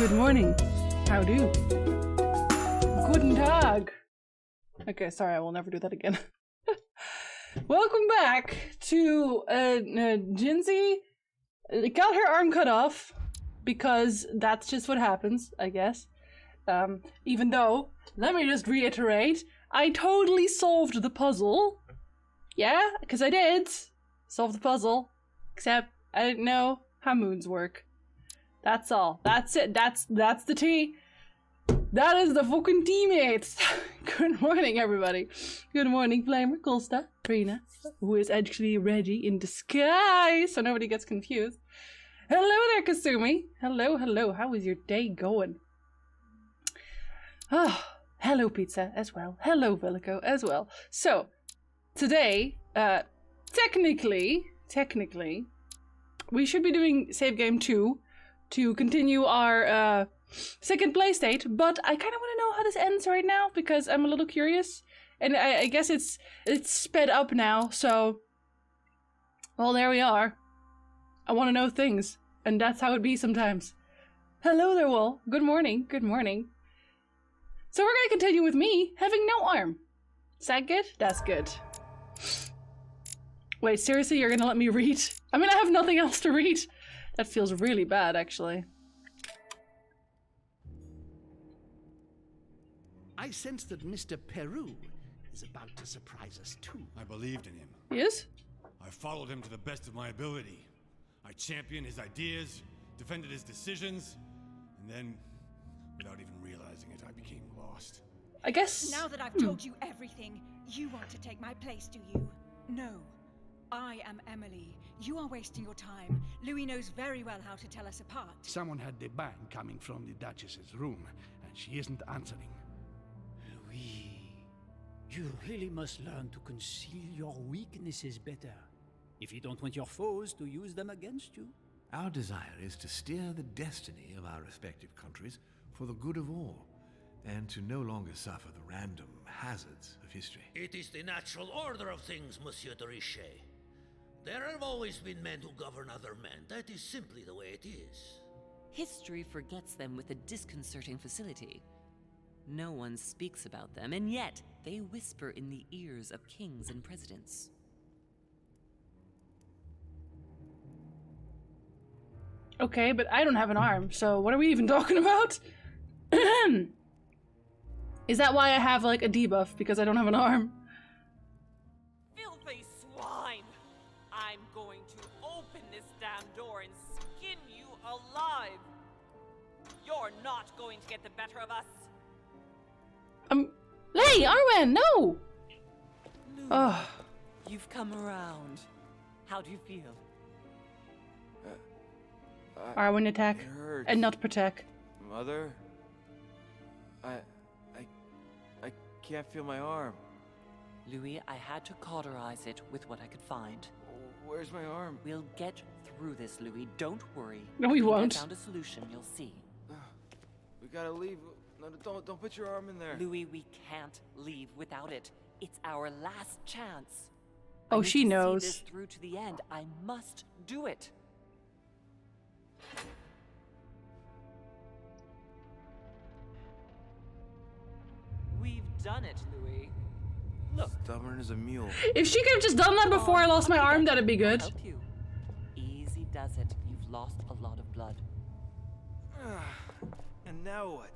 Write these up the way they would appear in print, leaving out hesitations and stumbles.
Good morning. How do? Guten Tag. Okay, sorry, I will never do that again. Welcome back to Jinsey got her arm cut off because that's just what happens, I guess. Even though, let me just reiterate, I totally solved the puzzle. Yeah, because I did solve the puzzle, except I didn't know how moons work. That's all. That's it. That's the tea. That is the fucking teammates. Good morning, everybody. Good morning, Flamer, Kolsta, Rena, who is actually ready in disguise, so nobody gets confused. Hello there, Kasumi. Hello, hello. How is your day going? Oh, hello, Pizza, as well. Hello, Velico, as well. So, today, technically, we should be doing Save Game 2 to continue our second play state, but I kind of want to know how this ends right now because I'm a little curious, and I guess it's sped up now, so, well, there we are. I want to know things, and that's how it be sometimes. Hello there, Wall. Good morning, good morning. So we're gonna continue with me having no arm. Is that good? That's good. Wait, seriously, you're gonna let me read? I mean, I have nothing else to read. That feels really bad, actually. I sense that Mr. Peru is about to surprise us too. I believed in him. Yes? I followed him to the best of my ability. I championed his ideas, defended his decisions, and then, without even realizing it, I became lost. I guess... Now that I've told you everything, you want to take my place, do you? No. I am Emily. You are wasting your time. Louis knows very well how to tell us apart. Someone had the bang coming from the Duchess's room, and she isn't answering. Louis, you really must learn to conceal your weaknesses better, if you don't want your foes to use them against you. Our desire is to steer the destiny of our respective countries for the good of all, and to no longer suffer the random hazards of history. It is the natural order of things, Monsieur de Richet. There have always been men who govern other men. That is simply the way it is. History forgets them with a disconcerting facility. No one speaks about them, and yet they whisper in the ears of kings and presidents. Okay, but I don't have an arm, so what are we even talking about? Is that why I have, like, a debuff? Because I don't have an arm? Filthy swine! I'm going to open this damn door and skin you alive! You're not going to get the better of us! Hey, Arwen, no! Louis, Ugh. you've come around. How do you feel? Arwen attack, It hurts. and not protect. Mother? I can't feel my arm. Louis, I had to cauterize it with what I could find. Where's my arm? We'll get through this, Louis. Don't worry. No, we won't. I found a solution, you'll see. We gotta leave. No, don't put your arm in there. Louis, we can't leave without it. It's our last chance. Oh, I need she to knows. See this through to the end. I must do it. We've done it, Louis. Look. Stubborn as a mule. If she could have just done that before I lost my arm, that'd be good. I'll help you. Easy does it. You've lost a lot of blood. And now what?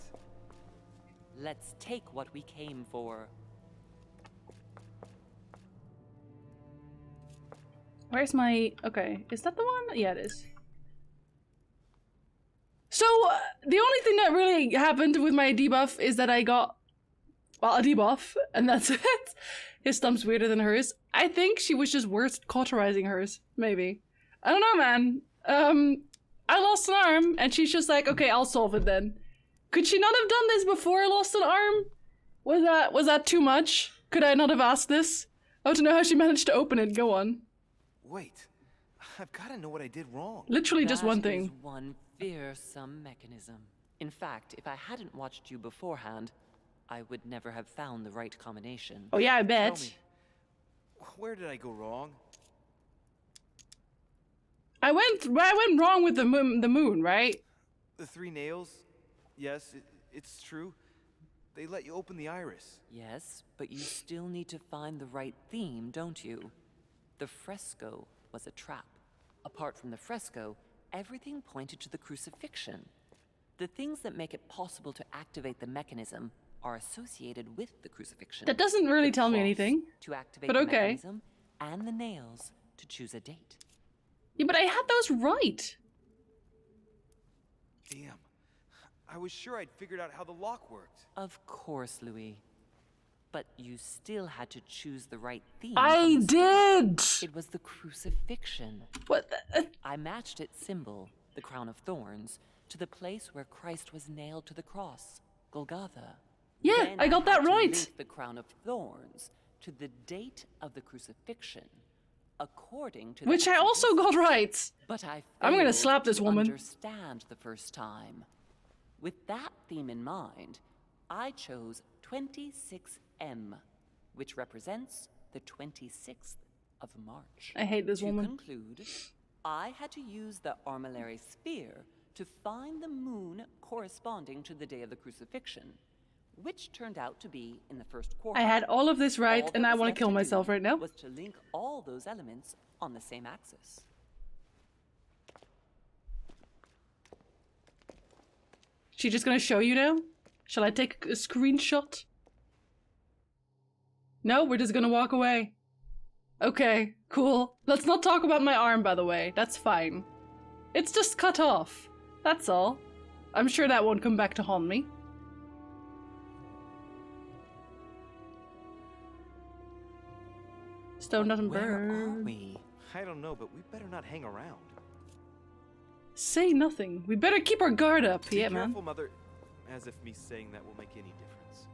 Let's take what we came for. Where's my... Okay, is that the one? Yeah, it is. So, the only thing that really happened with my debuff is that I got... Well, a debuff, and that's it. His thumb's weirder than hers. I think she was just worth cauterizing hers. Maybe. I don't know, man. I lost an arm, and she's just like, okay, I'll solve it then. Could she not have done this before I lost an arm? Was that too much? Could I not have asked this? I want to know how she managed to open it. Go on. Wait. I've gotta know what I did wrong. Literally just one That thing. is one fearsome mechanism. In fact, if I hadn't watched you beforehand, I would never have found the right combination. Oh yeah, I bet. Tell me, where did I go wrong? I went wrong with the moon, right? The 3 nails? Yes, it's true. They let you open the iris. Yes, but you still need to find the right theme, don't you? The fresco was a trap. Apart from the fresco, everything pointed to the crucifixion. The things that make it possible to activate the mechanism are associated with the crucifixion. That doesn't really The tell me cross anything. To activate But the okay. mechanism, and the nails to choose a date. Yeah, but I had those right. Damn. I was sure I'd figured out how the lock worked. Of course, Louis. But you still had to choose the right theme. I from the start. did! It was the crucifixion. What the... I matched its symbol, the crown of thorns, to the place where Christ was nailed to the cross, Golgotha. Yeah, Then I got had that to right. link the crown of thorns to the date of the crucifixion, according to the Which I also got right. But I I'm gonna failed slap this to woman. understand the first time. With that theme in mind, I chose 26M, which represents the 26th of March. I hate this to woman. conclude, I had to use the armillary sphere to find the moon corresponding to the day of the crucifixion, which turned out to be in the first quarter. I had all of this right, All and that I was want left to kill do myself right now. Was to link all those elements on the same axis. She just gonna show you now? Shall I take a screenshot? No, we're just gonna walk away. Okay, cool. Let's not talk about my arm, by the way. That's fine. It's just cut off. That's all. I'm sure that won't come back to haunt me. Stone doesn't Where are burn. we? I don't know, but we better not hang around. Say nothing. We better keep our guard up. Be Yeah, man. careful, Mother. As if me saying that will make any difference.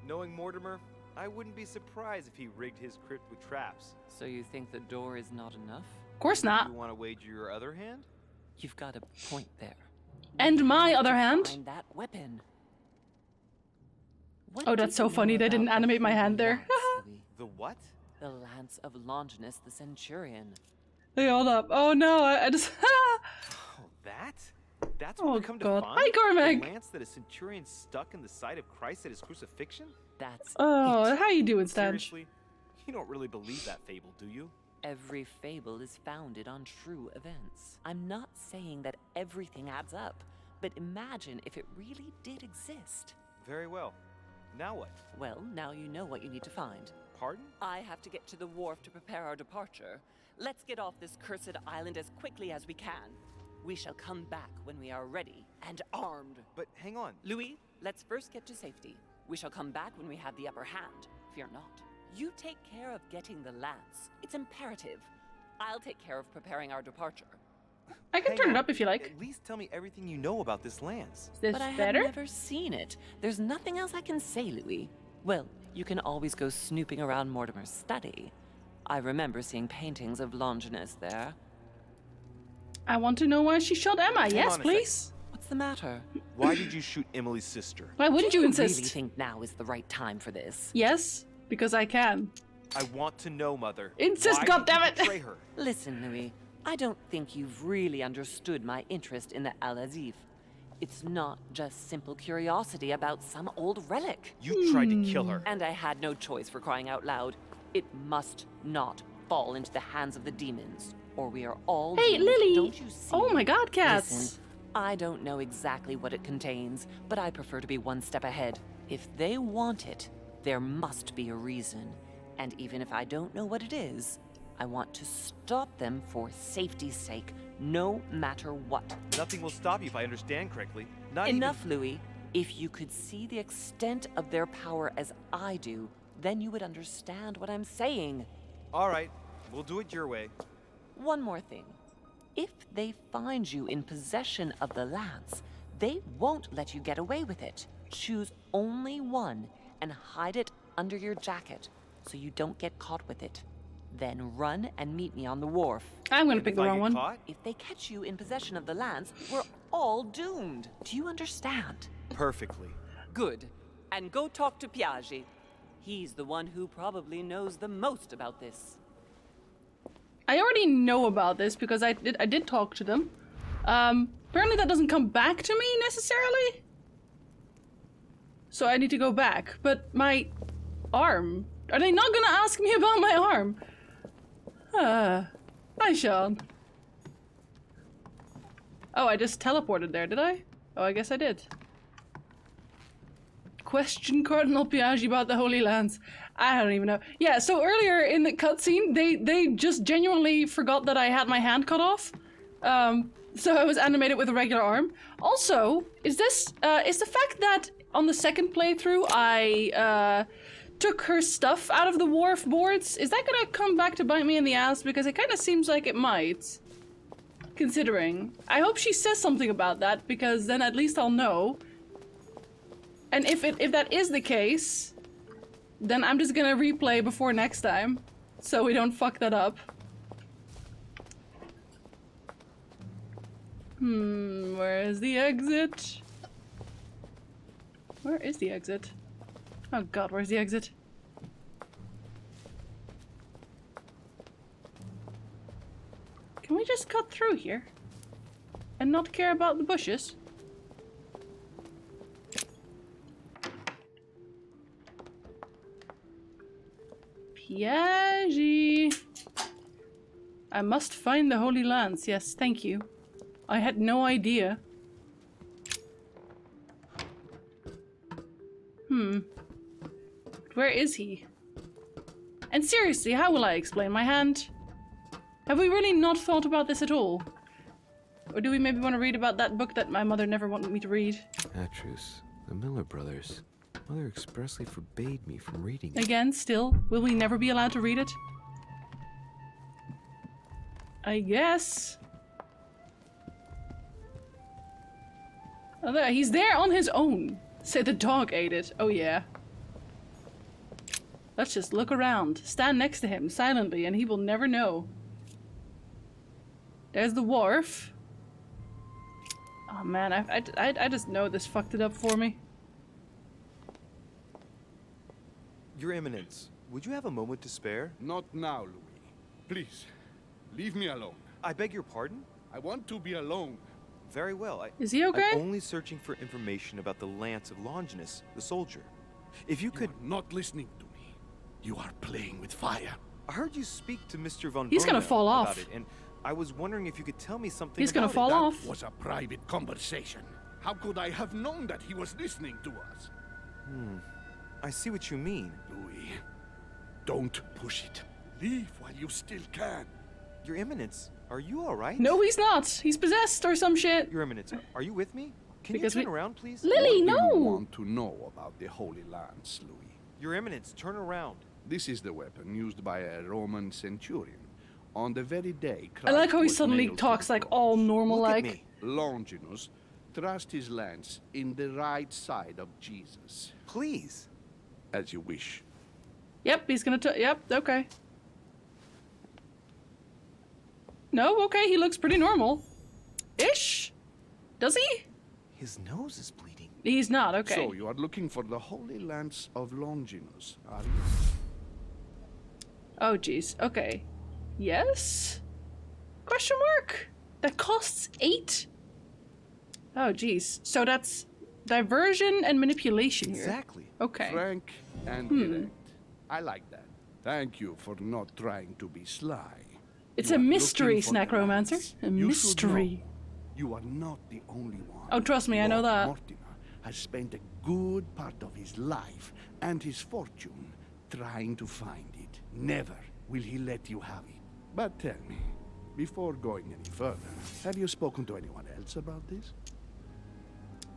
Knowing Mortimer, I wouldn't be surprised if he rigged his crypt with traps. So you think the door is not enough? Of course not. You want to wager your other hand? You've got a point there. And my other hand. Find that weapon. What Oh, do that's so you know funny. They didn't about the animate my Holy hand there. Lance, Louis? The what? The Lance of Longinus the Centurion. Hey, hold up. Oh no, I just. Oh, that? That's what Oh, we come to God. find? Hi, Cormac. The lance that a centurion stuck in the side of Christ at his crucifixion? That's Oh, it. how you doing, Stanch? Seriously? You don't really believe that fable, do you? Every fable is founded on true events. I'm not saying that everything adds up, but imagine if it really did exist. Very well. Now what? Well, now you know what you need to find. Pardon? I have to get to the wharf to prepare our departure. Let's get off this cursed island as quickly as we can. We shall come back when we are ready and armed. But hang on. Louis, let's first get to safety. We shall come back when we have the upper hand. Fear not. You take care of getting the lance. It's imperative. I'll take care of preparing our departure. I can Hang turn on. it up if you like. At least tell me everything you know about this lance. Is this But I have better? never seen it. There's nothing else I can say, Louis. Well, you can always go snooping around Mortimer's study. I remember seeing paintings of Longinus there. I want to know why she shot Emma. Yes, on a please. What's the matter? Why did you shoot Emily's sister? Why wouldn't Do you you insist? really think now is the right time for this? Yes, because I can. I want to know, Mother. Insist, Why did you goddammit! betray her? Listen, Louis, I don't think you've really understood my interest in the Al-Azif. It's not just simple curiosity about some old relic. You tried to kill her. And I had no choice, for crying out loud. It must not fall into the hands of the demons, or we are all Hey, doomed. Lily! Don't you see? Oh my god, cats! Listen, I don't know exactly what it contains, but I prefer to be one step ahead. If they want it, there must be a reason. And even if I don't know what it is, I want to stop them for safety's sake, no matter what. Nothing will stop you if I understand correctly. Not Enough, Louis. If you could see the extent of their power as I do, then you would understand what I'm saying. Even... All right, we'll do it your way. One more thing. If they find you in possession of the lance, they won't let you get away with it. Choose only one and hide it under your jacket so you don't get caught with it. Then run and meet me on the wharf. I'm gonna And pick if the I wrong get one. caught? If they catch you in possession of the lance, we're all doomed. Do you understand? Perfectly. Good. And go talk to Piaggi. He's the one who probably knows the most about this. I already know about this because I did talk to them. Apparently that doesn't come back to me necessarily. So I need to go back. But my arm... Are they not gonna ask me about my arm? Hi, Sean. Oh, I just teleported there, did I? Oh, I guess I did. Question Cardinal Piaggi about the Holy Lands. I don't even know. Yeah, so earlier in the cutscene, they just genuinely forgot that I had my hand cut off. So I was animated with a regular arm. Also, is the fact that on the second playthrough I took her stuff out of the wharf boards, is that gonna come back to bite me in the ass? Because it kind of seems like it might. Considering. I hope she says something about that, because then at least I'll know. And if that is the case, then I'm just gonna replay before next time, so we don't fuck that up. Where is the exit? Where is the exit? Oh god, where's the exit? Can we just cut through here? And not care about the bushes? Piaggi! I must find the Holy Lands. Yes, thank you. I had no idea. Where is he? And seriously, how will I explain my hand? Have we really not thought about this at all? Or do we maybe want to read about that book that my mother never wanted me to read? Atrus, the Miller brothers. Mother expressly forbade me from reading it. Again, still, will we never be allowed to read it? I guess. Oh, there, he's there on his own. Say the dog ate it. Oh yeah. Let's just look around. Stand next to him silently and he will never know. There's the wharf. Oh man, I just know this fucked it up for me. Your Eminence, would you have a moment to spare? Not now, Louis. Please, leave me alone. I beg your pardon? I want to be alone. Very well. Is he okay? I'm only searching for information about the Lance of Longinus, the soldier. If you could... You are not listening to me. You are playing with fire. I heard you speak to Mr. von He's gonna Brunel fall about off. it, and I was wondering if you could tell me something He's gonna about fall it. off. That was a private conversation. How could I have known that he was listening to us? I see what you mean. Louis, don't push it. Leave while you still can. Your Eminence, are you alright? No, he's not. He's possessed or some shit. Your Eminence, are you with me? Can Because you turn around, please? Lily, What no! do you want to know about the Holy Lands, Louis? Your Eminence, turn around. This is the weapon used by a Roman centurion on the very day Christ I like how he was suddenly nailed to talks the like cross. all normal Look at like. me. Longinus thrust his lance in the right side of Jesus. Please. As you wish. Yep, he's gonna yep, okay. No, okay, he looks pretty normal. Ish? Does he? His nose is bleeding. He's not, okay. So you are looking for the Holy Lance of Longinus, are you? Oh jeez, okay. Yes? Question mark? That costs 8? Oh jeez. So that's diversion and manipulation here. Exactly. Okay. Frank and direct. I like that. Thank you for not trying to be sly. It's You a are mystery, looking for the Snackromancer. lance. A You should mystery. know, you are not the only one. Oh, trust me, I know Lord that. Mortimer has spent a good part of his life and his fortune trying to find it. Never will he let you have it. But tell me, before going any further, have you spoken to anyone else about this?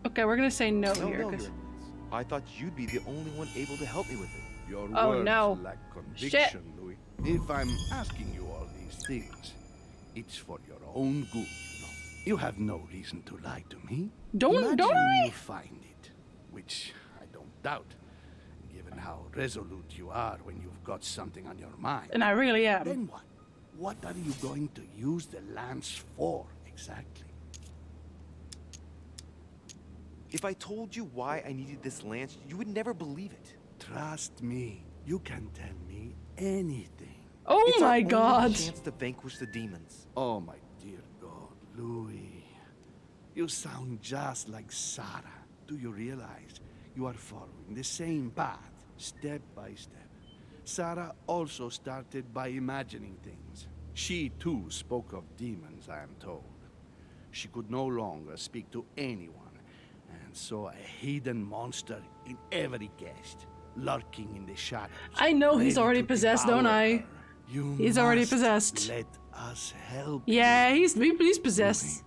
Okay, we're gonna say no, No, here, Your 'cause Eminence. I thought you'd be the only one able to help me with it. Your Oh, words no. lack conviction, Louis. If I'm asking you all these things, it's for your own good, you know. You have no reason to lie to me. Don't Imagine I? you find it, which I don't doubt, given how resolute you are when you've got something on your mind. And I really am. Then what? What are you going to use the lance for, exactly? If I told you why I needed this lance, you would never believe it. Trust me, you can tell me anything. Oh It's our my only god. chance to vanquish the demons. Oh, my dear God, Louis. You sound just like Sarah. Do you realize? You are following the same path, step by step. Sarah also started by imagining things. She too spoke of demons, I am told. She could no longer speak to anyone, and saw a hidden monster in every guest, lurking in the shadows. I know he's ready already to possessed, don't devour I? her. You He's already must possessed. Let us help Yeah, you. he's possessed.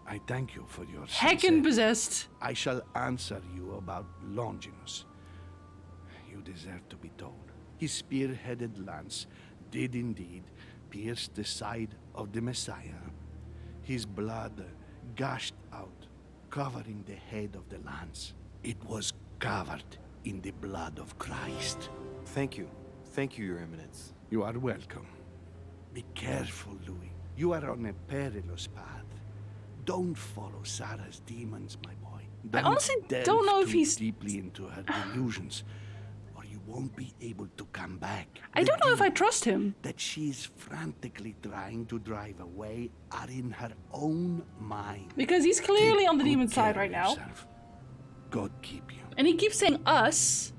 I thank you for your Heckin' sincerity. possessed. I shall answer you about Longinus. You deserve to be told. His spear-headed lance did indeed pierce the side of the Messiah. His blood gushed out, covering the head of the lance. It was covered in the blood of Christ. Thank you. Thank you, Your Eminence. You are welcome. Be careful, Louis. You are on a perilous path. Don't follow Sarah's demons, my boy. I honestly delve don't know if too he's deeply into her delusions, or you won't be able to come back. I The don't know if I demons trust him. that she's frantically trying to drive away are in her own mind. Because he's clearly Take on the good demon care side of right now. yourself. God keep you. And he keeps saying us.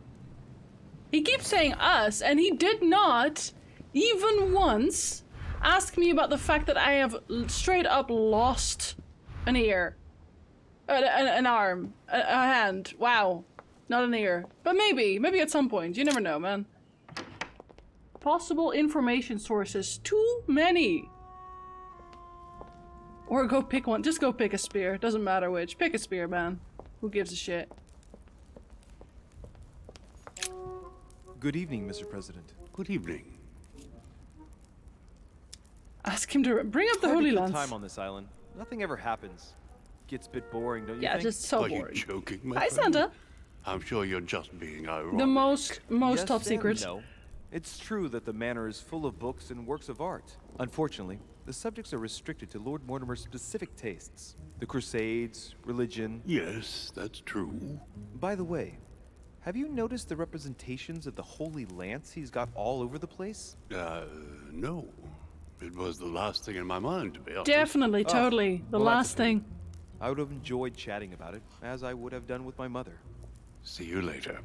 He keeps saying us, and he did not, even once, ask me about the fact that I have straight up lost an ear. An arm. A hand. Wow. Not an ear. But maybe. Maybe at some point. You never know, man. Possible information sources. Too many. Or go pick one. Just go pick a spear. Doesn't matter which. Pick a spear, man. Who gives a shit? Good evening, Mr. President. Good evening. Ask him to bring up the Hard to Holy kill Lance. time on this island. Nothing ever happens. Gets a bit boring, don't you Yeah, think? just so Are boring. you joking, my Hi, friend? Santa. I'm sure you're just being ironic. The most Yes top and secret. No. It's true that the manor is full of books and works of art. Unfortunately, the subjects are restricted to Lord Mortimer's specific tastes. The Crusades, religion. Yes, that's true. By the way, have you noticed the representations of the Holy Lance he's got all over the place? No. It was the last thing in my mind, to be honest. Definitely, Oh, totally. The well, that's last a pity. thing. I would have enjoyed chatting about it, as I would have done with my mother. See you later.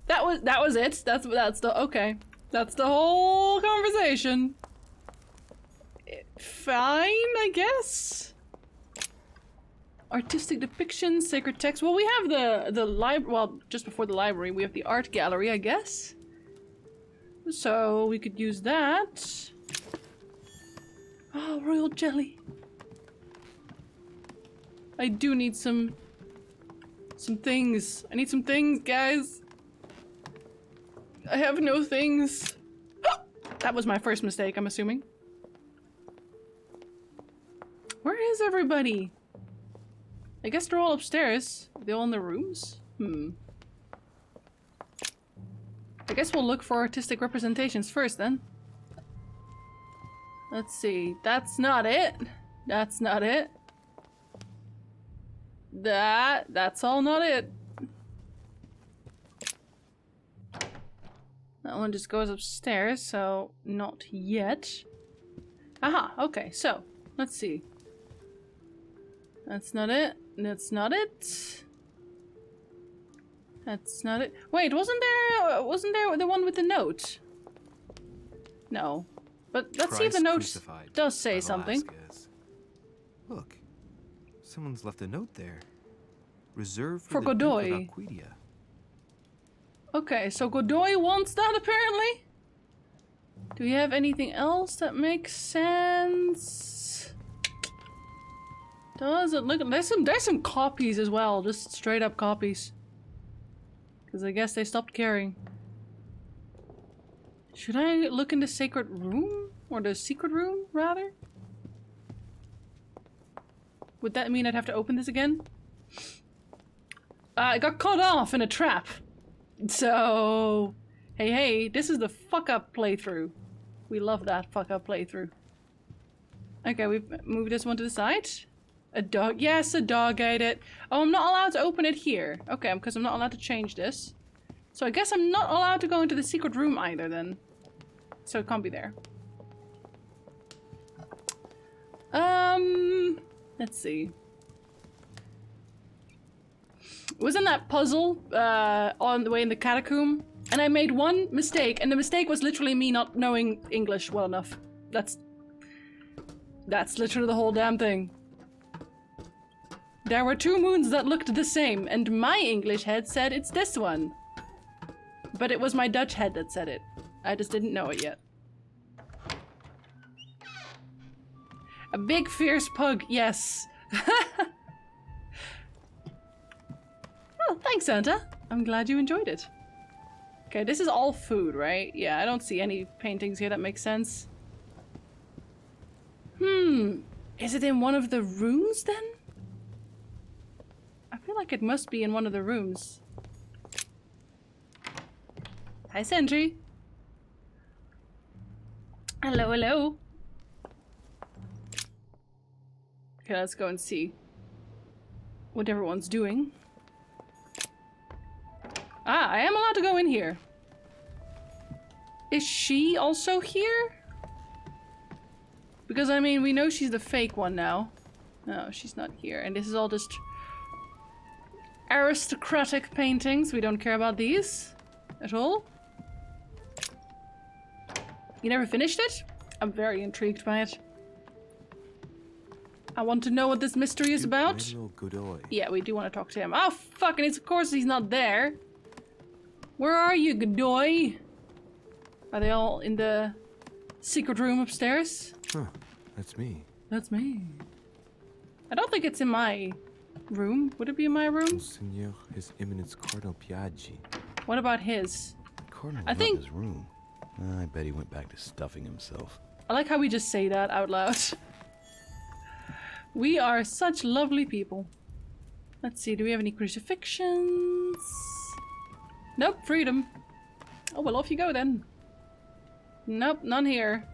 That was it. That's the okay. That's the whole conversation. Fine, I guess. Artistic depictions, sacred text. Well, we have the library. Well, just before the library, we have the art gallery, I guess. So we could use that. Oh, royal jelly. I do need some things. I need some things, guys. I have no things. That was my first mistake, I'm assuming. Where is everybody? I guess they're all upstairs. Are they all in their rooms? I guess we'll look for artistic representations first, then. Let's see. That's not it. That's not it. That's all not it. That one just goes upstairs, so not yet. Aha, okay, so let's see. That's not it. That's not it. That's not it. Wait, wasn't there the one with the note? No. But let's see if the Christ note crucified does say by something. Velasquez. Look, someone's left a note there. Reserved For for the Duke of Godoy. Alquidia. Okay, so Godoy wants that apparently? Do we have anything else that makes sense? Doesn't look. There's some copies as well, just straight up copies. Because I guess they stopped caring. Should I look in the sacred room? Or the secret room, rather? Would that mean I'd have to open this again? I got caught off in a trap. So, hey, this is the fuck up playthrough. We love that fuck up playthrough. Okay, we've moved this one to the side. A dog, yes, a dog ate it. Oh, I'm not allowed to open it here. Okay, because I'm not allowed to change this. So I guess I'm not allowed to go into the secret room either then. So it can't be there. Let's see. was in that puzzle on the way in the catacomb, and I made one mistake, and the mistake was literally me not knowing English well enough. That's literally the whole damn thing. There were 2 moons that looked the same, and my English head said it's this one. But it was my Dutch head that said it. I just didn't know it yet. A big fierce pug, yes. Oh, thanks, Santa. I'm glad you enjoyed it. Okay, this is all food, right? Yeah, I don't see any paintings here that make sense. Is it in one of the rooms then? I feel like it must be in one of the rooms. Hi, Sentry. Hello, hello. Okay, let's go and see what everyone's doing. Ah, I am allowed to go in here. Is she also here? Because, I mean, we know she's the fake one now. No, she's not here. And this is all just aristocratic paintings. We don't care about these at all. You never finished it? I'm very intrigued by it. I want to know what this mystery is about. Yeah, we do want to talk to him. Oh, fucking, of course he's not there. Where are you, Godoy? Are they all in the secret room upstairs? Huh, that's me. That's me. I don't think it's in my room. Would it be in my room? Monseigneur, His Eminence Cardinal Piaggi. What about his? Cardinal's I think not in his room. I bet he went back to stuffing himself. I like how we just say that out loud. We are such lovely people. Let's see, do we have any crucifixions? Nope, freedom. Oh, well, off you go then. Nope, none here.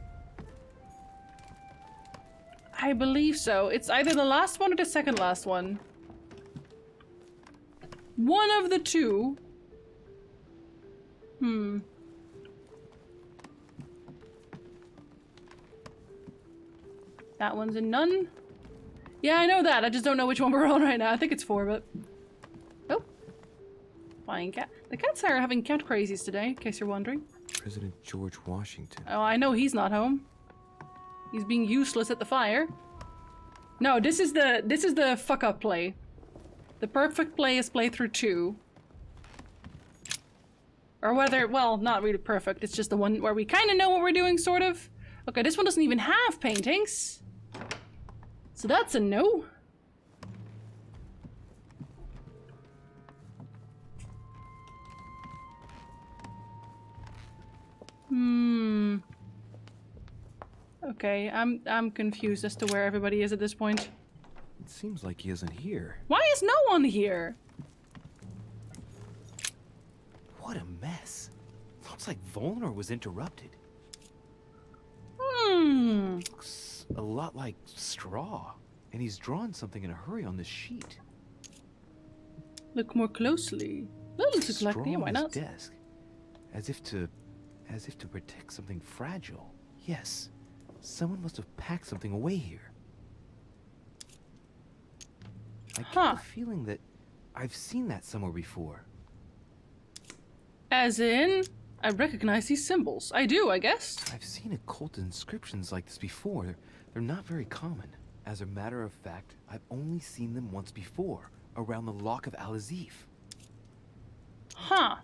I believe so. It's either the last one or the second last one. One of the two. That one's a none. Yeah, I know that. I just don't know which one we're on right now. I think it's 4, but... Oh. Flying cat. The cats are having cat crazies today, in case you're wondering. President George Washington. Oh, I know he's not home. He's being useless at the fire. No, this is the fuck-up play. The perfect play is playthrough 2. Or whether, well, not really perfect. It's just the one where we kind of know what we're doing, sort of. Okay, this one doesn't even have paintings. So that's a no. Okay, I'm confused as to where everybody is at this point. It seems like he isn't here. Why is no one here? What a mess. Looks like Volnor was interrupted. Looks a lot like straw. And he's drawn something in a hurry on this sheet. Look more closely. That looks like yeah, why not? Desk. As if to protect something fragile. Yes. Someone must have packed something away here. I get the feeling that I've seen that somewhere before. As in, I recognize these symbols. I do, I guess. I've seen occult inscriptions like this before. They're not very common. As a matter of fact, I've only seen them once before, around the Lock of Al-Azif. Huh.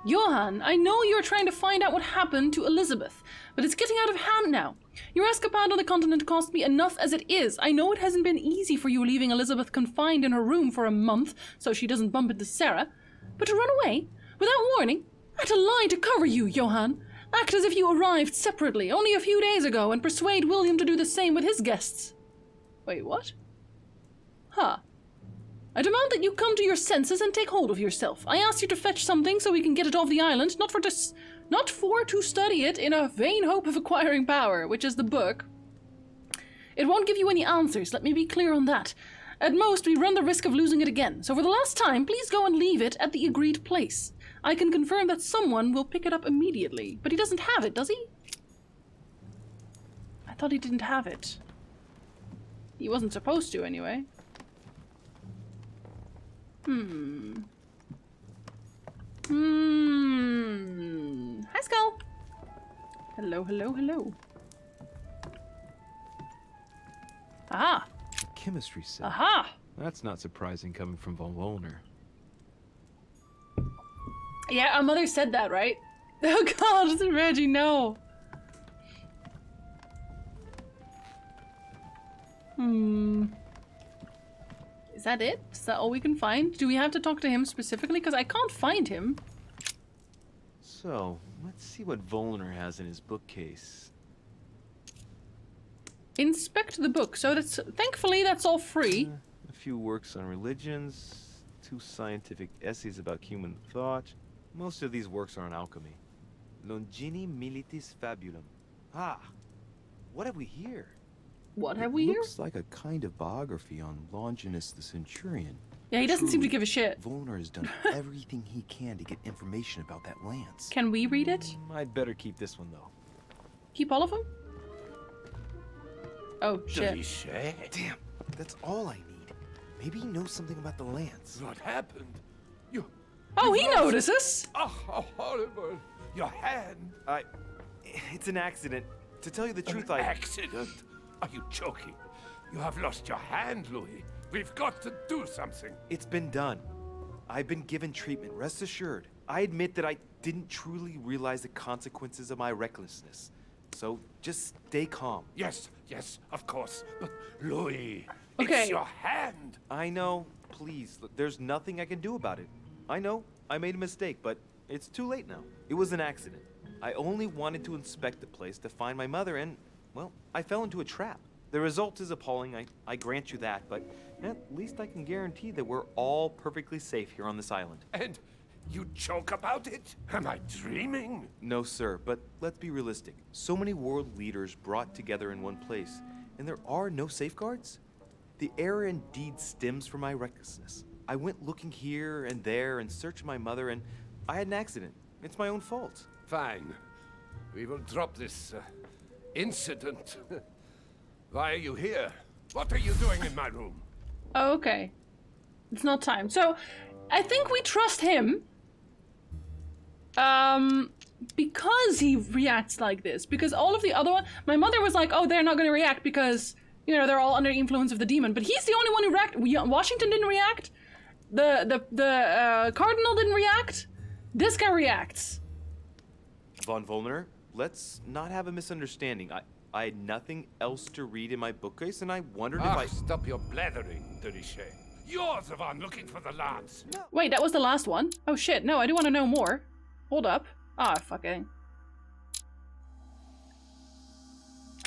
Johann, I know you're trying to find out what happened to Elizabeth, but it's getting out of hand now. Your escapade on the continent cost me enough as it is. I know it hasn't been easy for you leaving Elizabeth confined in her room for a month so she doesn't bump into Sarah, but to run away, without warning, and to lie to cover you, Johann. Act as if you arrived separately only a few days ago and persuade William to do the same with his guests. Wait, what? Huh. I demand that you come to your senses and take hold of yourself. I asked you to fetch something so we can get it off the island, not for to study it in a vain hope of acquiring power, which is the book. It won't give you any answers, let me be clear on that. At most, we run the risk of losing it again, so for the last time, please go and leave it at the agreed place. I can confirm that someone will pick it up immediately, but he doesn't have it, does he? I thought he didn't have it. He wasn't supposed to, anyway. Hi, Skull. Hello, hello, hello. Aha. Chemistry set. Aha. That's not surprising coming from von Wollner. Yeah, our mother said that, right? Oh God, Reggie, no. Is that it? Is that all we can find? Do we have to talk to him specifically? Because I can't find him. So, let's see what Wollner has in his bookcase. Inspect the book. So that's thankfully that's all free. A few works on religions, 2 scientific essays about human thought. Most of these works are on alchemy. Longini Militis Fabulum. Ah, what have we here? What have we here? Looks like a kind of biography on Longinus the Centurion. Yeah, he doesn't seem to give a shit. Wollner has done everything he can to get information about that lance. Can we read it? I'd better keep this one though. Keep all of them? Oh shit. Damn, that's all I need. Maybe he knows something about the lance. What happened? Oh, he notices. Oh, how horrible! Your hand. It's an accident. To tell you the truth, An accident? Are you joking? You have lost your hand, Louis. We've got to do something. It's been done. I've been given treatment, rest assured. I admit that I didn't truly realize the consequences of my recklessness. So just stay calm. Yes, of course. But Louis, Okay. it's your hand. I know. Please, there's nothing I can do about it. I know. I made a mistake, but it's too late now. It was an accident. I only wanted to inspect the place to find my mother and, well, I fell into a trap. The result is appalling, I grant you that, but at least I can guarantee that we're all perfectly safe here on this island. And you joke about it? Am I dreaming? No, sir, but let's be realistic. So many world leaders brought together in one place, and there are no safeguards? The error indeed stems from my recklessness. I went looking here and there in search of my mother, and I had an accident. It's my own fault. Fine. We will drop this incident. Why are you here? What are you doing in my room? Oh, okay. It's not time. So, I think we trust him. Because he reacts like this. Because all of the other one, my mother was like, oh, they're not going to react because, you know, they're all under the influence of the demon. But he's the only one who reacted. Washington didn't react. The Cardinal didn't react. This guy reacts. Von Wollner, let's not have a misunderstanding. I had nothing else to read in my bookcase, and I wondered if I... Stop your blathering, Derichet. You're the one looking for the lance. No. Wait, that was the last one? Oh shit, no, I do want to know more. Hold up. Ah, fucking.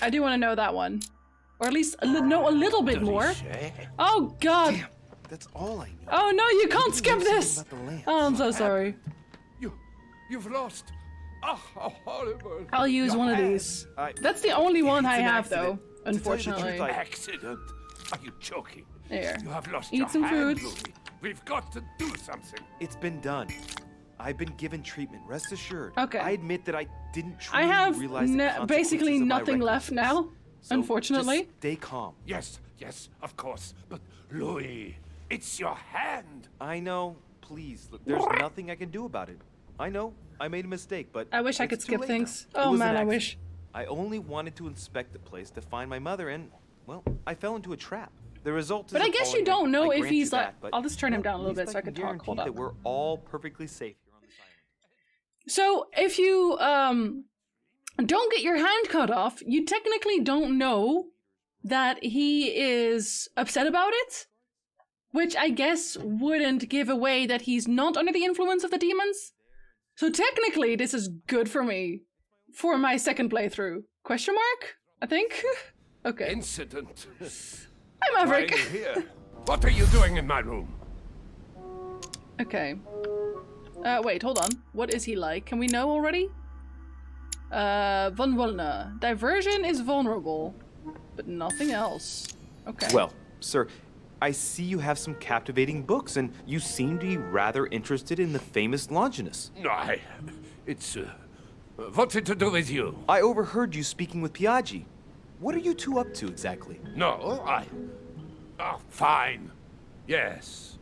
I do want to know that one. Or at least know a little bit more. Oh god! Damn, that's all I need. Oh no, you can't skip this! Oh, I'm so sorry. You've lost. Oh, how horrible. I'll use one of these. That's the only one I have, though, unfortunately. Accident? Are you joking? There. You have lost Eat your some hand, food. Louis. We've got to do something. It's been done. I've been given treatment, rest assured. Okay. I admit that I didn't truly I have realize the consequences basically of my nothing left now, So unfortunately. just stay calm. Yes, of course. But Louis, it's your hand. I know. Please, look, there's nothing I can do about it. I know. I made a mistake, but I wish I could it's too skip late things. now. It Oh was an man, I accident. wish. I only wanted to inspect the place to find my mother, and well, I fell into a trap. The result is But I guess you appalling. don't know I if grant he's you like. that, but, I'll just turn him down a at little bit least so I can talk. guarantee Hold up. that we're all perfectly safe here on this island. So if you don't get your hand cut off, you technically don't know that he is upset about it, which I guess wouldn't give away that he's not under the influence of the demons. So technically, this is good for me for my second playthrough. Question mark? I think. Okay. Incident. Hi, Maverick. Why are you here? What are you doing in my room? Okay. Wait, hold on. What is he like? Can we know already? Von Wollner. Diversion is vulnerable, but nothing else. Okay. Well, sir, I see you have some captivating books, and you seem to be rather interested in the famous Longinus. No, it's what's it to do with you? I overheard you speaking with Piaggi. What are you two up to exactly? No, fine. Yes.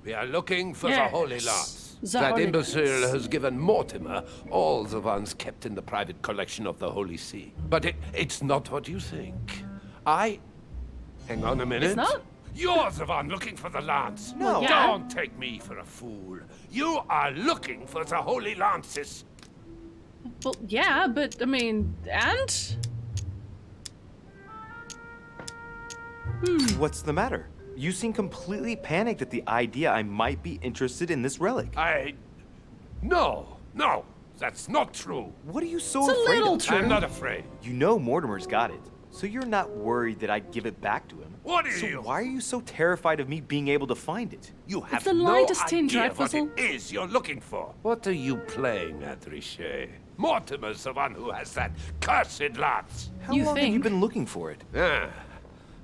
We are looking for Yes. the Holy Lance. The That Holy imbecile Lance. has given Mortimer all the ones kept in the private collection of the Holy See. But it's not what you think. Hang on a minute. It's not? You're the one looking for the lance. No. Yeah. Don't take me for a fool. You are looking for the Holy Lances. Well, yeah, but I mean, and? What's the matter? You seem completely panicked at the idea I might be interested in this relic. No, that's not true. What are you so It's a afraid little of? true. I'm not afraid. You know Mortimer's got it, so you're not worried that I'd give it back to him. What are So you? why are you so terrified of me being able to find it? You have the no lightest tinge, idea right, what Fuzzle? it is you're looking for. What are you playing at, Richet? Mortimer's the one who has that cursed lance. How You long have you think? been looking for it? Ah,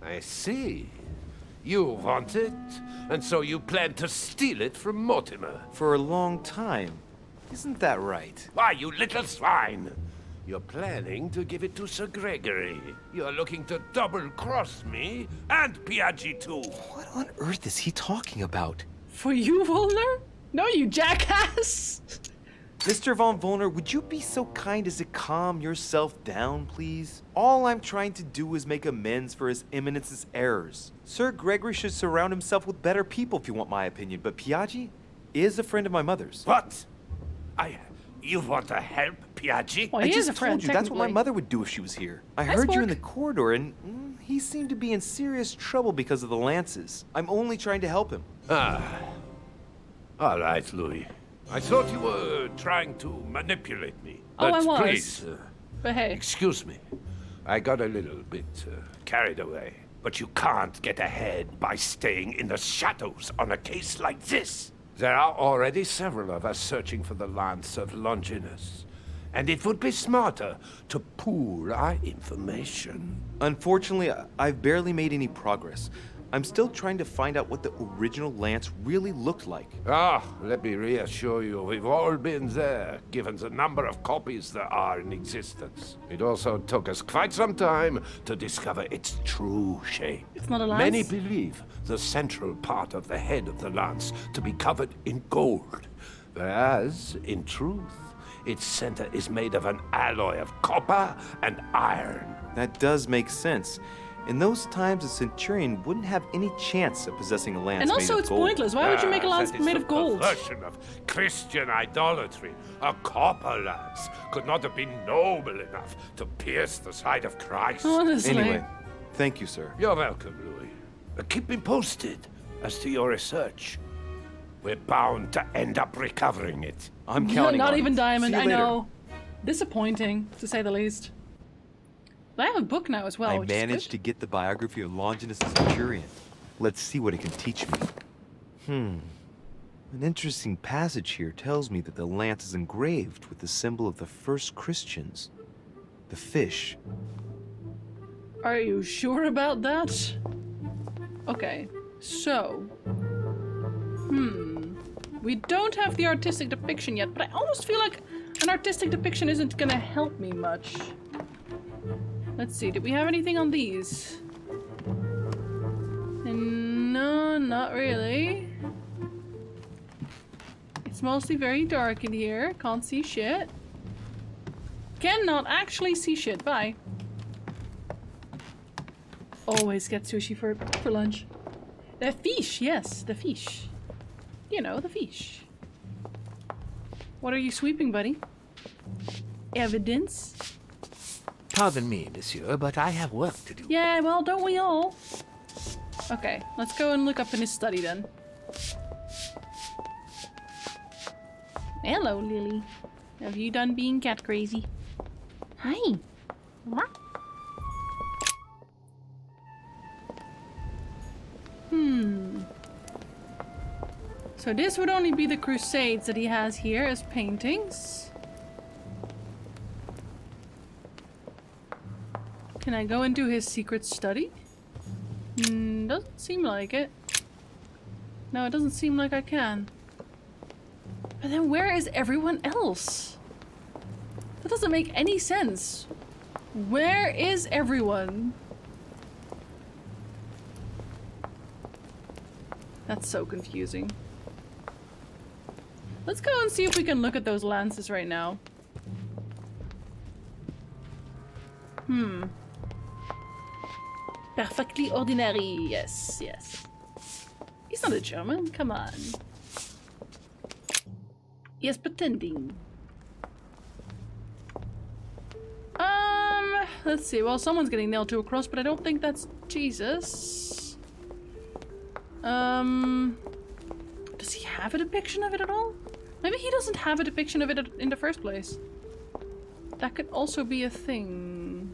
I see. You want it, and so you plan to steal it from Mortimer. For a long time. Isn't that right? Why, you little swine! You're planning to give it to Sir Gregory. You're looking to double-cross me and Piaggi too. What on earth is he talking about? For you, Volner? No, you jackass! Mr. Von Volner, would you be so kind as to calm yourself down, please? All I'm trying to do is make amends for His Eminence's errors. Sir Gregory should surround himself with better people, if you want my opinion, but Piaggi is a friend of my mother's. What? You want to help Piaggi? Well, I he just is a friend, told you that's what my technically. mother would do if she was here. I Nice heard you in work. the corridor, and he seemed to be in serious trouble because of the lances. I'm only trying to help him. All right, Louis. I thought you were trying to manipulate me. Oh, But I was. please, But hey, excuse me. I got a little bit carried away. But you can't get ahead by staying in the shadows on a case like this. There are already several of us searching for the Lance of Longinus. And it would be smarter to pool our information. Unfortunately, I've barely made any progress. I'm still trying to find out what the original lance really looked like. Let me reassure you, we've all been there, given the number of copies there are in existence. It also took us quite some time to discover its true shape. it's not a lance. Many believe the central part of the head of the lance to be covered in gold, whereas, in truth, its center is made of an alloy of copper and iron. That does make sense. In those times, a centurion wouldn't have any chance of possessing a lance And made also, of it's gold. pointless. Why would you make a lance That is made the of gold? perversion of Christian idolatry. A copper lance could not have been noble enough to pierce the side of Christ. Honestly. Anyway, thank you, sir. You're welcome, Louis. Keep me posted as to your research. We're bound to end up recovering it. I'm counting Not on even it. Diamond, See you I later. know. Disappointing, to say the least. But I have a book now as well, I which is managed to get the biography of Longinus the Centurion. Let's see what it can teach me. An interesting passage here tells me that the lance is engraved with the symbol of the first Christians, the fish. good. Are you sure about that? Okay, so... We don't have the artistic depiction yet, but I almost feel like an artistic depiction isn't gonna help me much. Let's see, did we have anything on these? No, not really. It's mostly very dark in here. Can't see shit. Cannot actually see shit. Bye. Always get sushi for lunch. The fish, yes, the fish. You know, the fish. What are you sweeping, buddy? Evidence? Pardon me, monsieur, but I have work to do. Yeah, well, don't we all? Okay, let's go and look up in his study then. Hello, Lily. Have you done being cat crazy? Hi. What? So this would only be the Crusades that he has here as paintings. Can I go into his secret study? Doesn't seem like it. No, it doesn't seem like I can. But then where is everyone else? That doesn't make any sense. Where is everyone? That's so confusing. Let's go and see if we can look at those lances right now. Perfectly ordinary. Yes, yes. He's not a German. Come on. He is pretending. Let's see. Well, someone's getting nailed to a cross, but I don't think that's Jesus. Does he have a depiction of it at all? Maybe he doesn't have a depiction of it in the first place. That could also be a thing.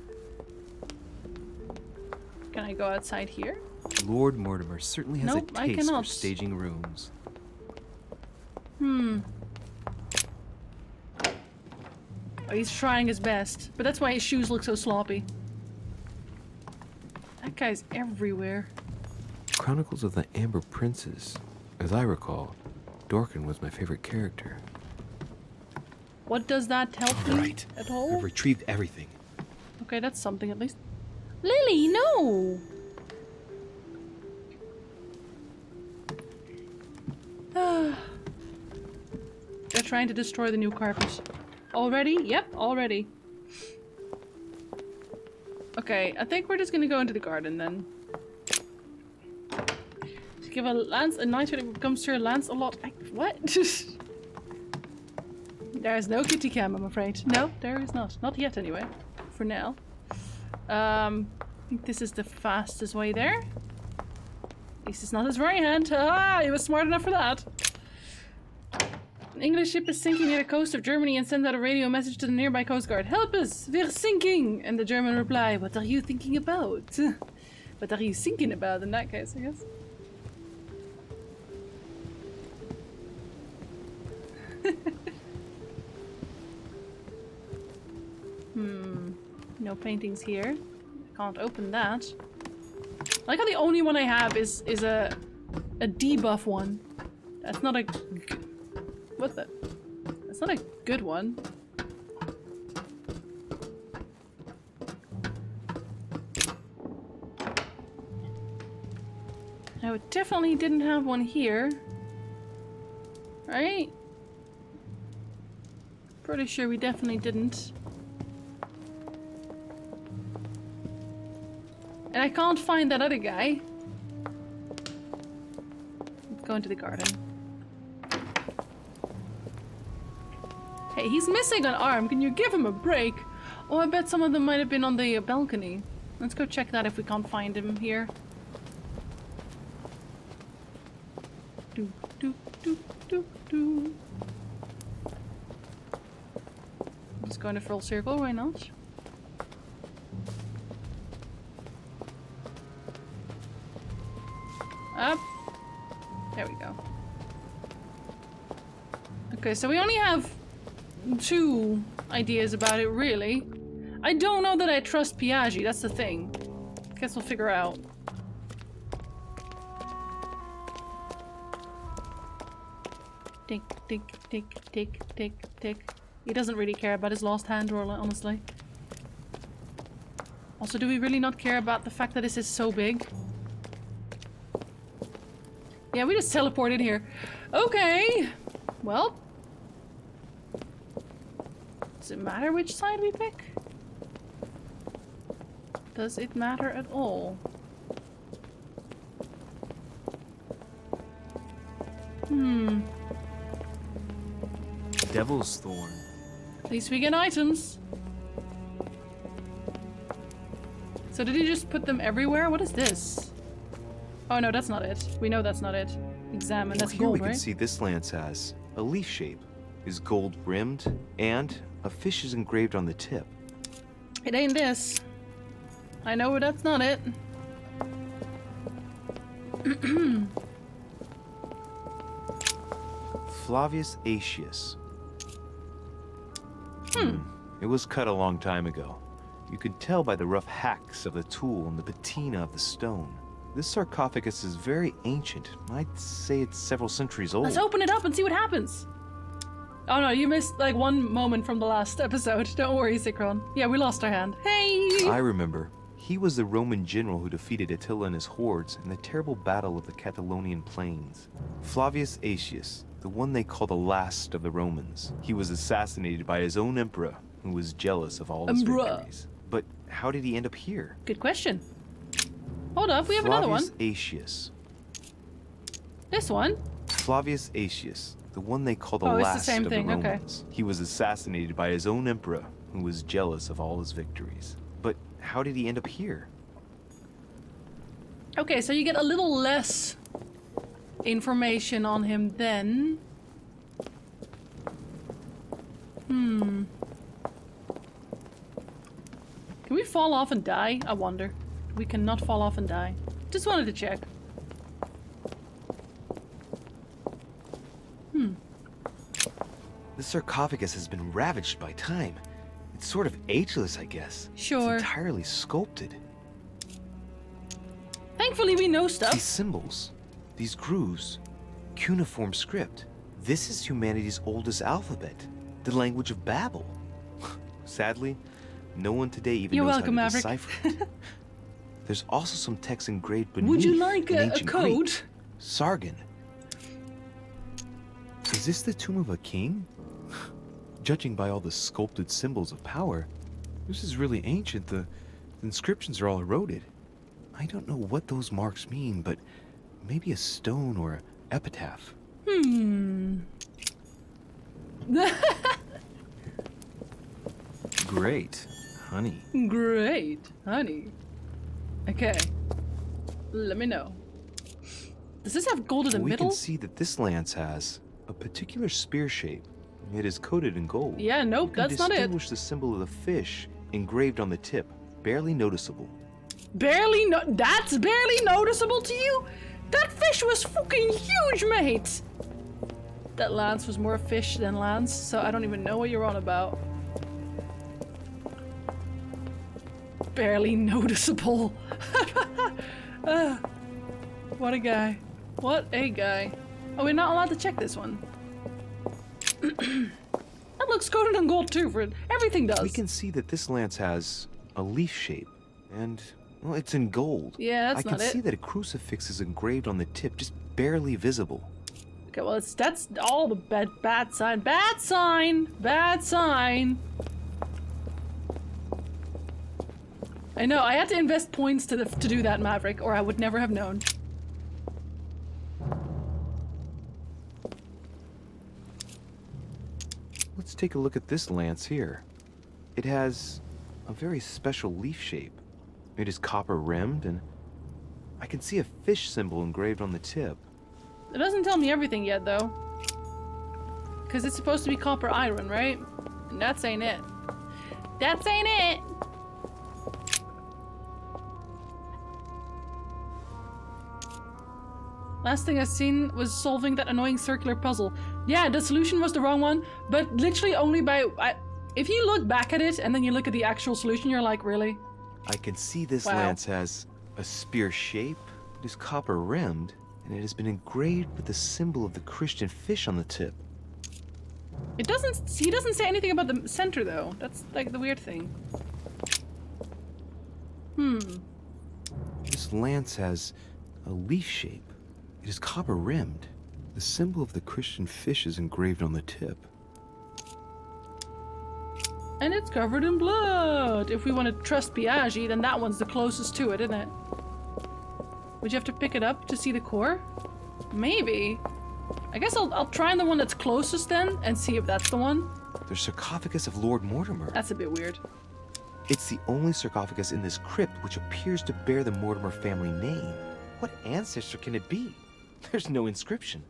Can I go outside here? Lord Mortimer certainly has Nope, a I taste for cannot. staging rooms. Oh, he's trying his best, but that's why his shoes look so sloppy. That guy's everywhere. Chronicles of the Amber Princes. As I recall, Dorkin was my favorite character. What does that help you Right. at all? I've retrieved everything. Okay, that's something at least. Lily, no! They're trying to destroy the new carpet. Already? Yep, already. Okay, I think we're just gonna go into the garden then. To give a lance a knight when it becomes Sir Lancelot. What? There's no kitty cam, I'm afraid. No, there is not. Not yet, anyway. For now. I think this is the fastest way there. At least it's not his right hand. Ah, he was smart enough for that. An English ship is sinking near the coast of Germany and sends out a radio message to the nearby coast guard. Help us! We're sinking! And the German reply, what are you thinking about? What are you thinking about in that case, I guess? No paintings here. Can't open that. I like how the only one I have is a debuff one. That's not a what the? That's not a good one. No, it definitely didn't have one here. Right? Pretty sure we definitely didn't. And I can't find that other guy. Let's go into the garden. Hey, he's missing an arm. Can you give him a break? Oh, I bet some of them might have been on the balcony. Let's go check that if we can't find him here. Do, do, do, do, do. Just go in a full circle, why not? Up. There we go. Okay, so we only have 2 ideas about it, really. I don't know that I trust Piaggi, that's the thing. Guess we'll figure out. Tick, tick, tick, tick, tick, tick. He doesn't really care about his lost hand roll, honestly. Also, do we really not care about the fact that this is so big? Yeah, we just teleported here. Okay. Well. Does it matter which side we pick? Does it matter at all? Devil's Thorn. At least we get items. So did he just put them everywhere? What is this? Oh no, that's not it. We know that's not it. Examine. That's Here gold, we right? can see this lance has a leaf shape, is gold rimmed, and a fish is engraved on the tip. It ain't this. I know that's not it. Flavius Aetius. It was cut a long time ago. You could tell by the rough hacks of the tool and the patina of the stone. This sarcophagus is very ancient. I'd say it's several centuries old. Let's open it up and see what happens. Oh no, you missed like one moment from the last episode. Don't worry, Zikron. Yeah, we lost our hand. Hey! I remember. He was the Roman general who defeated Attila and his hordes in the terrible battle of the Catalonian plains. Flavius Aetius, the one they call the last of the Romans. He was assassinated by his own emperor, who was jealous of all his victories. But how did he end up here? Good question. Hold up, we have another one. Flavius Aetius. This one? Flavius Aetius, the one they call the Oh, it's the last same of thing, the okay. Romans. He was assassinated by his own emperor, who was jealous of all his victories. But how did he end up here? Okay, so you get a little less information on him then. Can we fall off and die? I wonder. We cannot fall off and die. Just wanted to check. The sarcophagus has been ravaged by time. It's sort of ageless, I guess. Sure. It's entirely sculpted. Thankfully we know stuff. These symbols, these grooves, cuneiform script. This is humanity's oldest alphabet, the language of Babel. Sadly, no one today even You're knows welcome, how to Maverick. decipher it. There's also some text engraved beneath. Would you like in a ancient code? Greek. Sargon. Is this the tomb of a king? Judging by all the sculpted symbols of power, this is really ancient. The inscriptions are all eroded. I don't know what those marks mean, but maybe a stone or an epitaph. Great, honey. Great, honey. Okay. Let me know. Does this have gold in the We middle? can see that this lance has a particular spear shape. It is coated in gold. Yeah, nope, You can that's not it. distinguish the symbol of the fish engraved on the tip, barely noticeable. That's barely noticeable to you? That fish was fucking huge, mate! That lance was more fish than lance, so I don't even know what you're on about. Barely noticeable. What a guy. What a guy. Oh, we're not allowed to check this one. That looks coated in gold too, for everything does. We can see that this lance has a leaf shape, and, well, it's in gold. Yeah, that's I not can it. see that a crucifix is engraved on the tip, just barely visible. Okay, well, that's all the bad sign. Bad sign! Bad sign! I know, I had to invest points to do that, Maverick, or I would never have known. Let's take a look at this lance here. It has a very special leaf shape. It is copper rimmed, and I can see a fish symbol engraved on the tip. It doesn't tell me everything yet, though. Because it's supposed to be copper iron, right? And that's ain't it. That's ain't it! Last thing I seen was solving that annoying circular puzzle. Yeah, the solution was the wrong one, but literally only by... if you look back at it and then you look at the actual solution, you're like, really? I can see this Wow. lance has a spear shape, it is copper rimmed, and it has been engraved with the symbol of the Christian fish on the tip. It doesn't... He doesn't say anything about the center, though. That's, like, the weird thing. This lance has a leaf shape. It is copper rimmed. The symbol of the Christian fish is engraved on the tip. And it's covered in blood. If we want to trust Piaggi, then that one's the closest to it, isn't it? Would you have to pick it up to see the core? Maybe. I guess I'll try on the one that's closest then and see if that's the one. The sarcophagus of Lord Mortimer. That's a bit weird. It's the only sarcophagus in this crypt which appears to bear the Mortimer family name. What ancestor can it be? There's no inscription.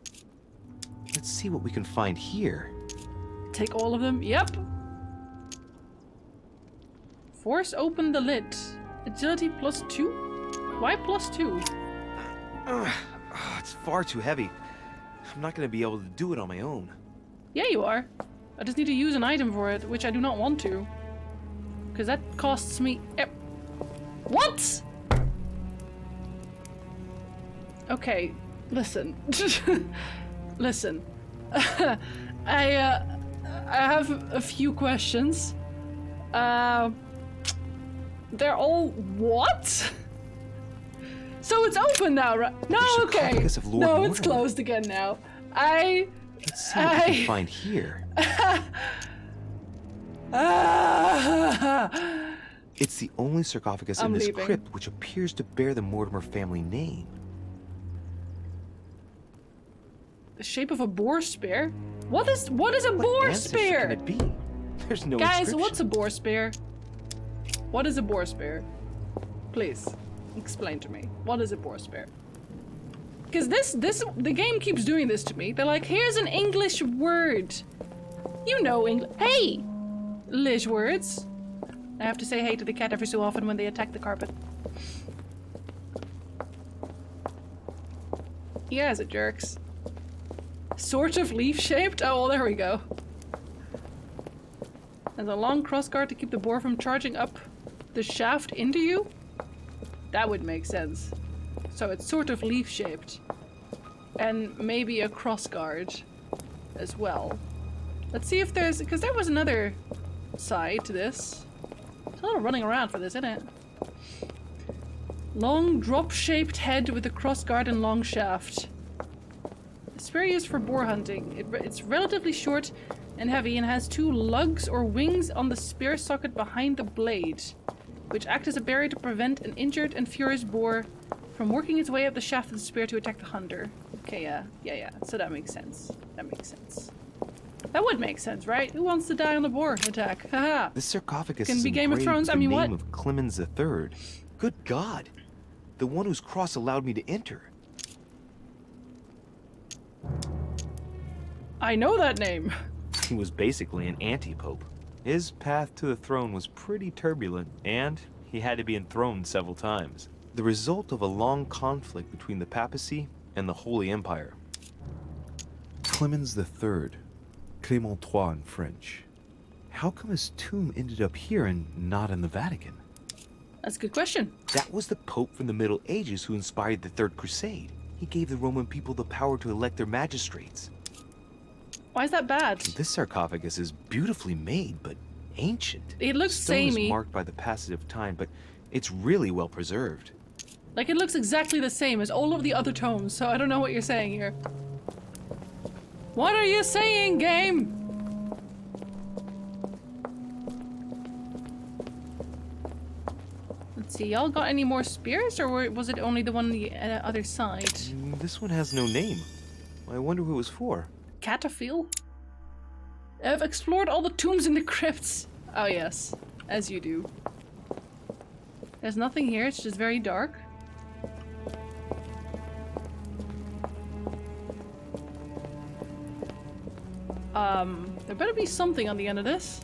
Let's see what we can find here. Take all of them? Yep. Force open the lid. Agility +2? Why +2? It's far too heavy. I'm not going to be able to do it on my own. Yeah, you are. I just need to use an item for it, which I do not want to. Because that costs me... What? Okay, listen. Listen. I have a few questions. They're all what? So it's open now, right? No, okay. sarcophagus of Lord No, it's Mortimer. closed again now. I Let's see what we can find here. It's the only sarcophagus in this crypt which appears to bear the Mortimer family name. The shape of a boar spear? What is a boar spear? Can it be? There's no Guys, inscription. what's a boar spear? What is a boar spear? Please, explain to me. What is a boar spear? Because the game keeps doing this to me. They're like, here's an English word. You know English. Hey! English words. I have to say hey to the cat every so often when they attack the carpet. You guys are jerks. Sort of leaf-shaped? Oh, well, there we go. There's a long crossguard to keep the boar from charging up the shaft into you? That would make sense. So it's sort of leaf-shaped. And maybe a crossguard as well. Let's see if there's... because there was another side to this. There's a lot of running around for this, isn't it? Long drop-shaped head with a crossguard and long shaft. A spear used for boar hunting. It's relatively short and heavy and has 2 lugs or wings on the spear socket behind the blade, which act as a barrier to prevent an injured and furious boar from working its way up the shaft of the spear to attack the hunter. Okay, yeah. So that makes sense. That makes sense. That would make sense, right? Who wants to die on the boar attack? Haha. This sarcophagus Can is be Game of engraved Thrones. with I mean, the what? name of Clemens III. Good God. The one whose cross allowed me to enter. I know that name. He was basically an anti-pope. His path to the throne was pretty turbulent, and he had to be enthroned several times. The result of a long conflict between the papacy and the Holy Empire. Clemens III. Clément III in French. How come his tomb ended up here and not in the Vatican? That's a good question. That was the Pope from the Middle Ages who inspired the Third Crusade. He gave the Roman people the power to elect their magistrates. Why is that bad? This sarcophagus is beautifully made, but ancient. It looks Stone is samey. marked by the passage of time, but it's really well preserved. Like, it looks exactly the same as all of the other tomes, so I don't know what you're saying here. What are you saying, game? Let's see, y'all got any more spears, or was it only the one on the other side? This one has no name. I wonder who it was for. Cataphil? I've explored all the tombs in the crypts. Oh yes, as you do. There's nothing here, it's just very dark. There better be something on the end of this.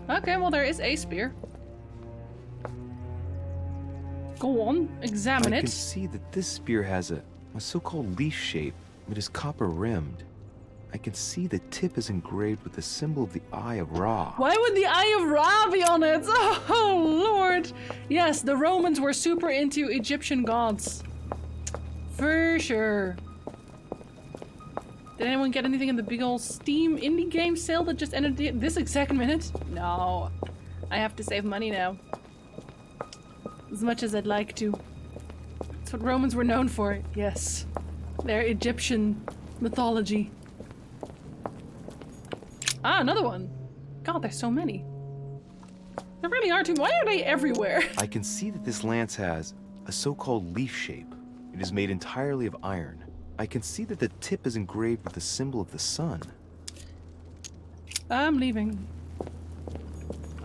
Okay, well there is a spear. Go on, examine I it. can see that this spear has a so-called leaf shape. It is copper-rimmed. I can see the tip is engraved with the symbol of the Eye of Ra. Why would the Eye of Ra be on it? Oh, Lord. Yes, the Romans were super into Egyptian gods. For sure. Did anyone get anything in the big old Steam indie game sale that just ended this exact minute? No. I have to save money now. As much as I'd like to. That's what Romans were known for. Yes. Their Egyptian mythology. Ah, another one. God, there's so many. There really are too. Why are they everywhere? I can see that this lance has a so-called leaf shape. It is made entirely of iron. I can see that the tip is engraved with the symbol of the sun. I'm leaving.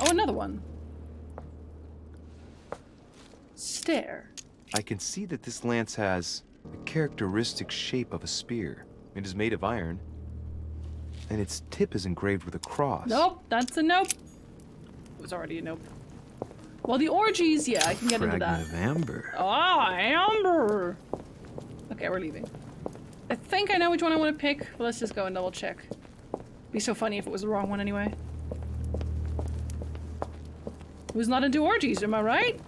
Oh, another one. Stare. I can see that this lance has the characteristic shape of a spear. It is made of iron, and its tip is engraved with a cross. Nope, that's a nope. It was already a nope. Well, the orgies, yeah, I can get into that. Fragment of amber. Ah, amber! Okay, we're leaving. I think I know which one I want to pick, but let's just go and double check. Be so funny if it was the wrong one anyway. Who's not into orgies, am I right?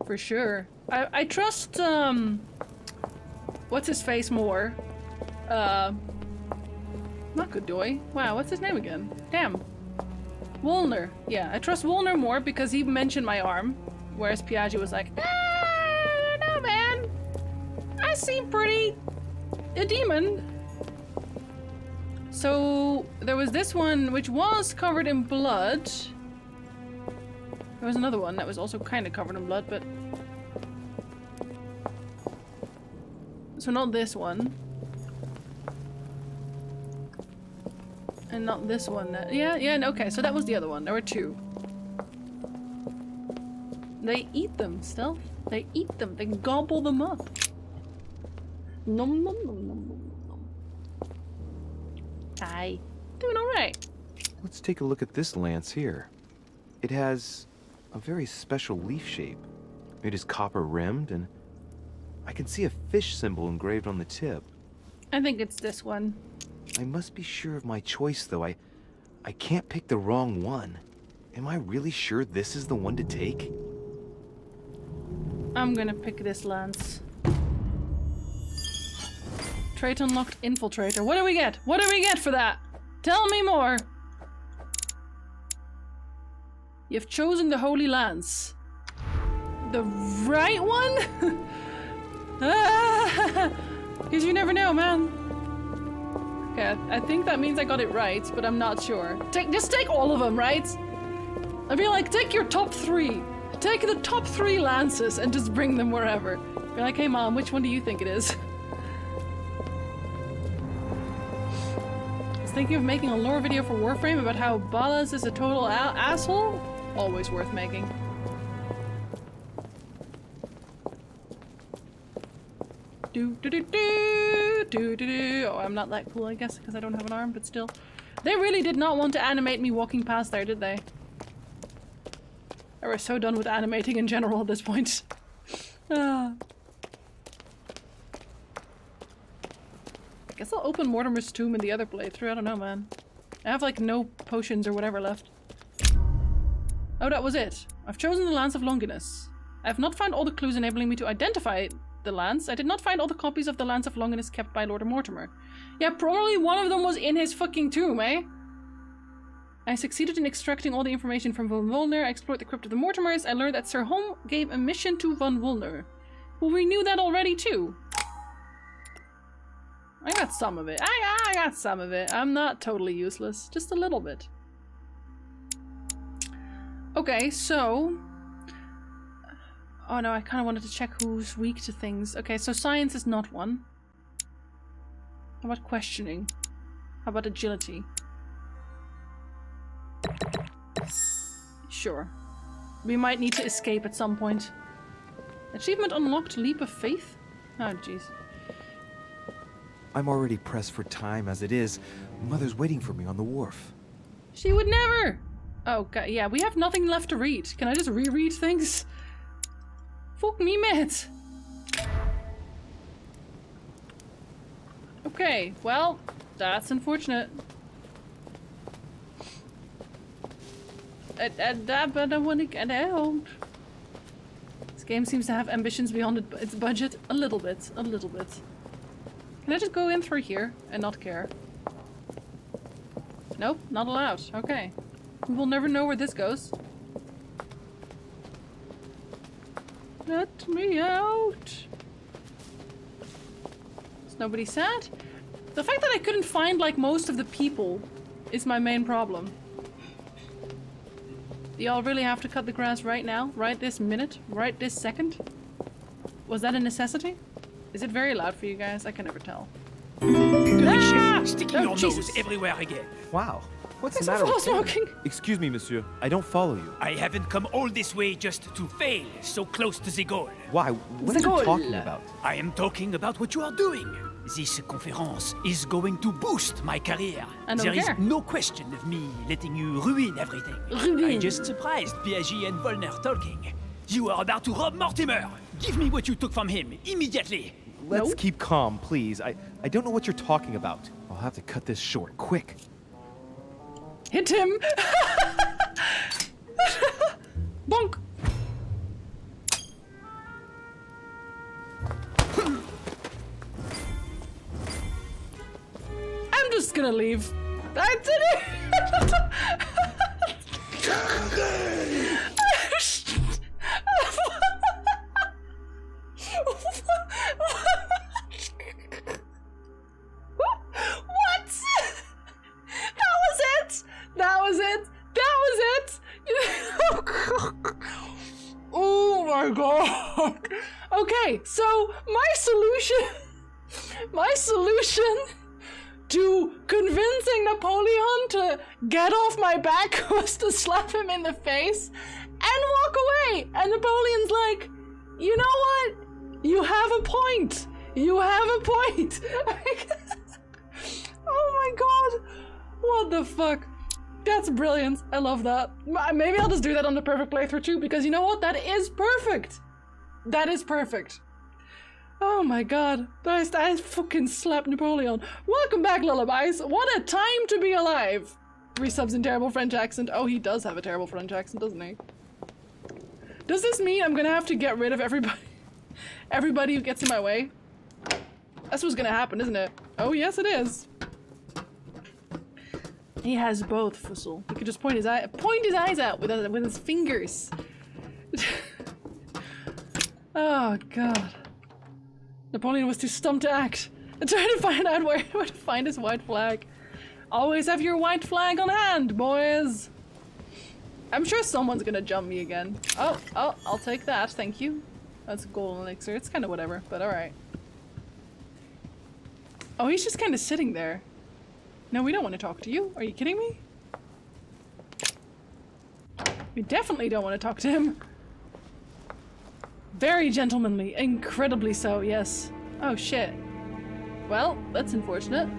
For sure. I trust, what's his face more? Not Godoy. Wow, what's his name again? Damn. Woolner. Yeah, I trust Woolner more because he mentioned my arm, whereas Piaggi was like, I don't know, man. I seem pretty a demon. So there was this one which was covered in blood. There was another one that was also kind of covered in blood, but... So not this one. And not this one. Yeah, okay, so that was the other one. There were two. They eat them, Stealth. They eat them. They gobble them up. Nom nom nom nom nom nom. Hi. Doing alright. Let's take a look at this lance here. It has a very special leaf shape. It is copper rimmed, and I can see a fish symbol engraved on the tip. I think it's this one. I must be sure of my choice, though. I can't pick the wrong one. Am I really sure this is the one to take? I'm gonna pick this lance. Trait unlocked infiltrator. What do we get? What do we get for that? Tell me more. You've chosen the Holy Lance. The right one? Because you never know, man. Okay, I think that means I got it right, but I'm not sure. Just take all of them, right? I'd be like, take your top 3. Take the top 3 lances and just bring them wherever. Be like, hey mom, which one do you think it is? I was thinking of making a lore video for Warframe about how Ballas is a total asshole. Always worth making. Oh, I'm not that cool, I guess, because I don't have an arm, but still. They really did not want to animate me walking past there, did they? They were so done with animating in general at this point. I guess I'll open Mortimer's tomb in the other playthrough. I don't know, man. I have like no potions or whatever left. Oh, that was it. I've chosen the Lance of Longinus. I have not found all the clues enabling me to identify the lance. I did not find all the copies of the Lance of Longinus kept by Lord Mortimer. Yeah, probably one of them was in his fucking tomb, eh? I succeeded in extracting all the information from Von Vulner. I explored the crypt of the Mortimers. I learned that Sir Holm gave a mission to Von Vulner. Well, we knew that already too. I got some of it. I got some of it. I'm not totally useless. Just a little bit. Okay, so... Oh no, I kind of wanted to check who's weak to things. Okay, so science is not one. How about questioning? How about agility? Sure. We might need to escape at some point. Achievement unlocked, Leap of Faith? Oh, jeez. I'm already pressed for time as it is. Mother's waiting for me on the wharf. She would never! Oh, God, yeah, we have nothing left to read. Can I just reread things? Fuck me, mate! Okay, well, that's unfortunate. But I want to get out. This game seems to have ambitions beyond its budget. A little bit. A little bit. Can I just go in through here and not care? Nope, not allowed. Okay. We will never know where this goes. Let me out. Is nobody sad? The fact that I couldn't find like most of the people is my main problem. Do y'all really have to cut the grass right now? Right this minute? Right this second? Was that a necessity? Is it very loud for you guys? I can never tell. Sticking your nose everywhere again. Wow. What's the Thanks matter for with smoking. Excuse me, monsieur. I don't follow you. I haven't come all this way just to fail so close to the goal. Why? What are you talking about? I am talking about what you are doing. This conference is going to boost my career. There is no question of me letting you ruin everything. I just surprised Piaget and Volner talking. You are about to rob Mortimer. Give me what you took from him immediately. Let's keep calm, please. I don't know what you're talking about. I'll have to cut this short, quick. Hit him! Bonk! I'm just gonna leave. I did it! What? Okay, so my solution to convincing Napoleon to get off my back was to slap him in the face and walk away. And Napoleon's like, you know what? You have a point. You have a point. Oh my god. What the fuck? That's brilliant. I love that. Maybe I'll just do that on the perfect playthrough too, because you know what? That is perfect. That is perfect. Oh my god. I fucking slapped Napoleon. Welcome back, Lullabies. What a time to be alive. 3 subs in terrible French accent. Oh, he does have a terrible French accent, doesn't he? Does this mean I'm gonna have to get rid of everybody who gets in my way? That's what's gonna happen, isn't it? Oh, yes, it is. He has both, Fussel. He could just point his eyes out with his fingers. Oh god. Napoleon was too stumped to act. I'm trying to find out where to find his white flag. Always have your white flag on hand, boys. I'm sure someone's gonna jump me again. Oh, I'll take that, thank you. That's a golden elixir. It's kind of whatever, but alright. Oh, he's just kind of sitting there. No, we don't want to talk to you. Are you kidding me? We definitely don't want to talk to him. Very gentlemanly. Incredibly so, yes. Oh, shit. Well, that's unfortunate.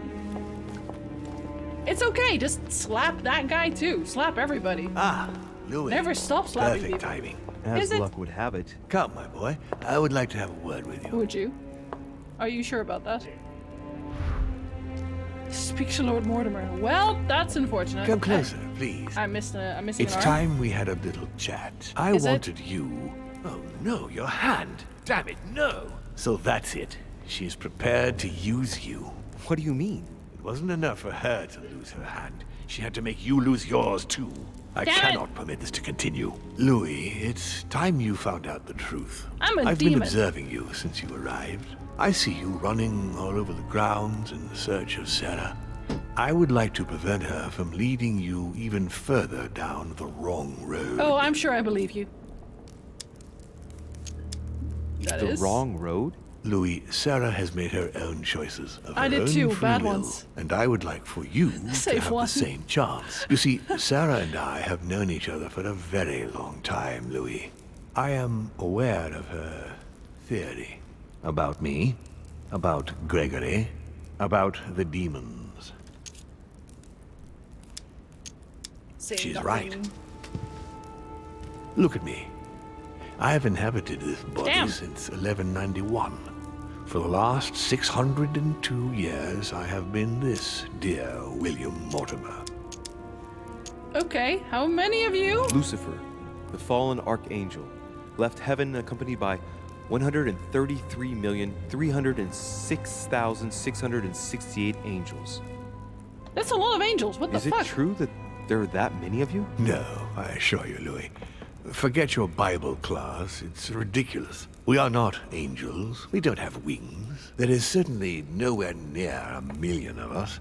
It's okay, just slap that guy too. Slap everybody. Ah, Louis. Never stop slapping Perfect people. timing. As luck would have it. Come, my boy. I would like to have a word with you. Would you? Are you sure about that? Speak to Lord Mortimer. Well, that's unfortunate. Come closer, please. I'm missing It's an arm. time we had a little chat. I Is it? wanted you. Oh no, your hand. Damn it, no. So that's it. She's prepared to use you. What do you mean? It wasn't enough for her to lose her hand. She had to make you lose yours too. I cannot permit this to continue. Louis, it's time you found out the truth. I've been observing you since you arrived. I see you running all over the grounds in search of Sarah. I would like to prevent her from leading you even further down the wrong road. Oh, I'm sure I believe you. The wrong road? Louis, Sarah has made her own choices of her I did own too, free bad will, ones. and I would like for you to have the same chance. You see, Sarah and I have known each other for a very long time, Louis. I am aware of her theory about me, about Gregory, about the demons. She's right. Look at me. I have inhabited this body since 1191. For the last 602 years, I have been this dear William Mortimer. Okay, how many of you? Lucifer, the fallen archangel, left heaven accompanied by 133,306,668 angels. That's a lot of angels. What the fuck? Is it true that there are that many of you? No, I assure you, Louis. Forget your Bible class. It's ridiculous. We are not angels. We don't have wings. There is certainly nowhere near 1,000,000 of us.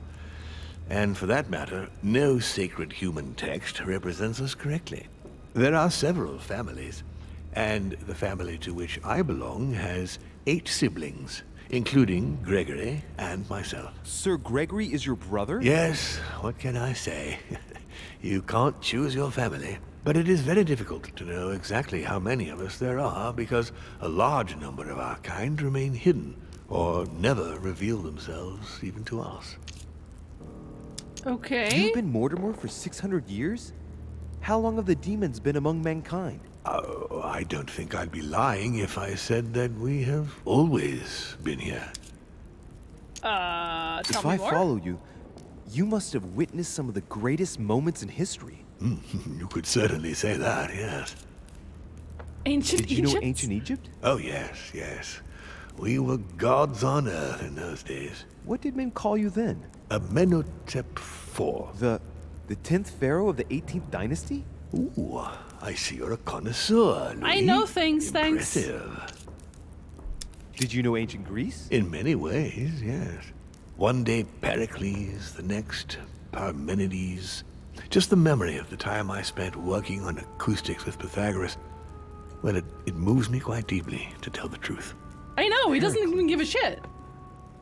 And for that matter, no sacred human text represents us correctly. There are several families, and the family to which I belong has 8 siblings, including Gregory and myself. Sir Gregory is your brother? Yes, what can I say? You can't choose your family. But it is very difficult to know exactly how many of us there are, because a large number of our kind remain hidden, or never reveal themselves even to us. Okay. You've been Mortimer for 600 years? How long have the demons been among mankind? Oh, I don't think I'd be lying if I said that we have always been here. Tell if me I more? follow you, you must have witnessed some of the greatest moments in history. You could certainly say that, yes. Ancient Did you know ancient Egypt? Oh, yes, yes. We were gods on earth in those days. What did men call you then? Amenhotep IV. The 10th pharaoh of the 18th dynasty? Ooh, I see you're a connoisseur, Louis. I know things, thanks. Impressive. Did you know ancient Greece? In many ways, yes. One day Pericles, the next Parmenides. Just the memory of the time I spent working on acoustics with Pythagoras, well, it moves me quite deeply, to tell the truth. I know, he doesn't even give a shit.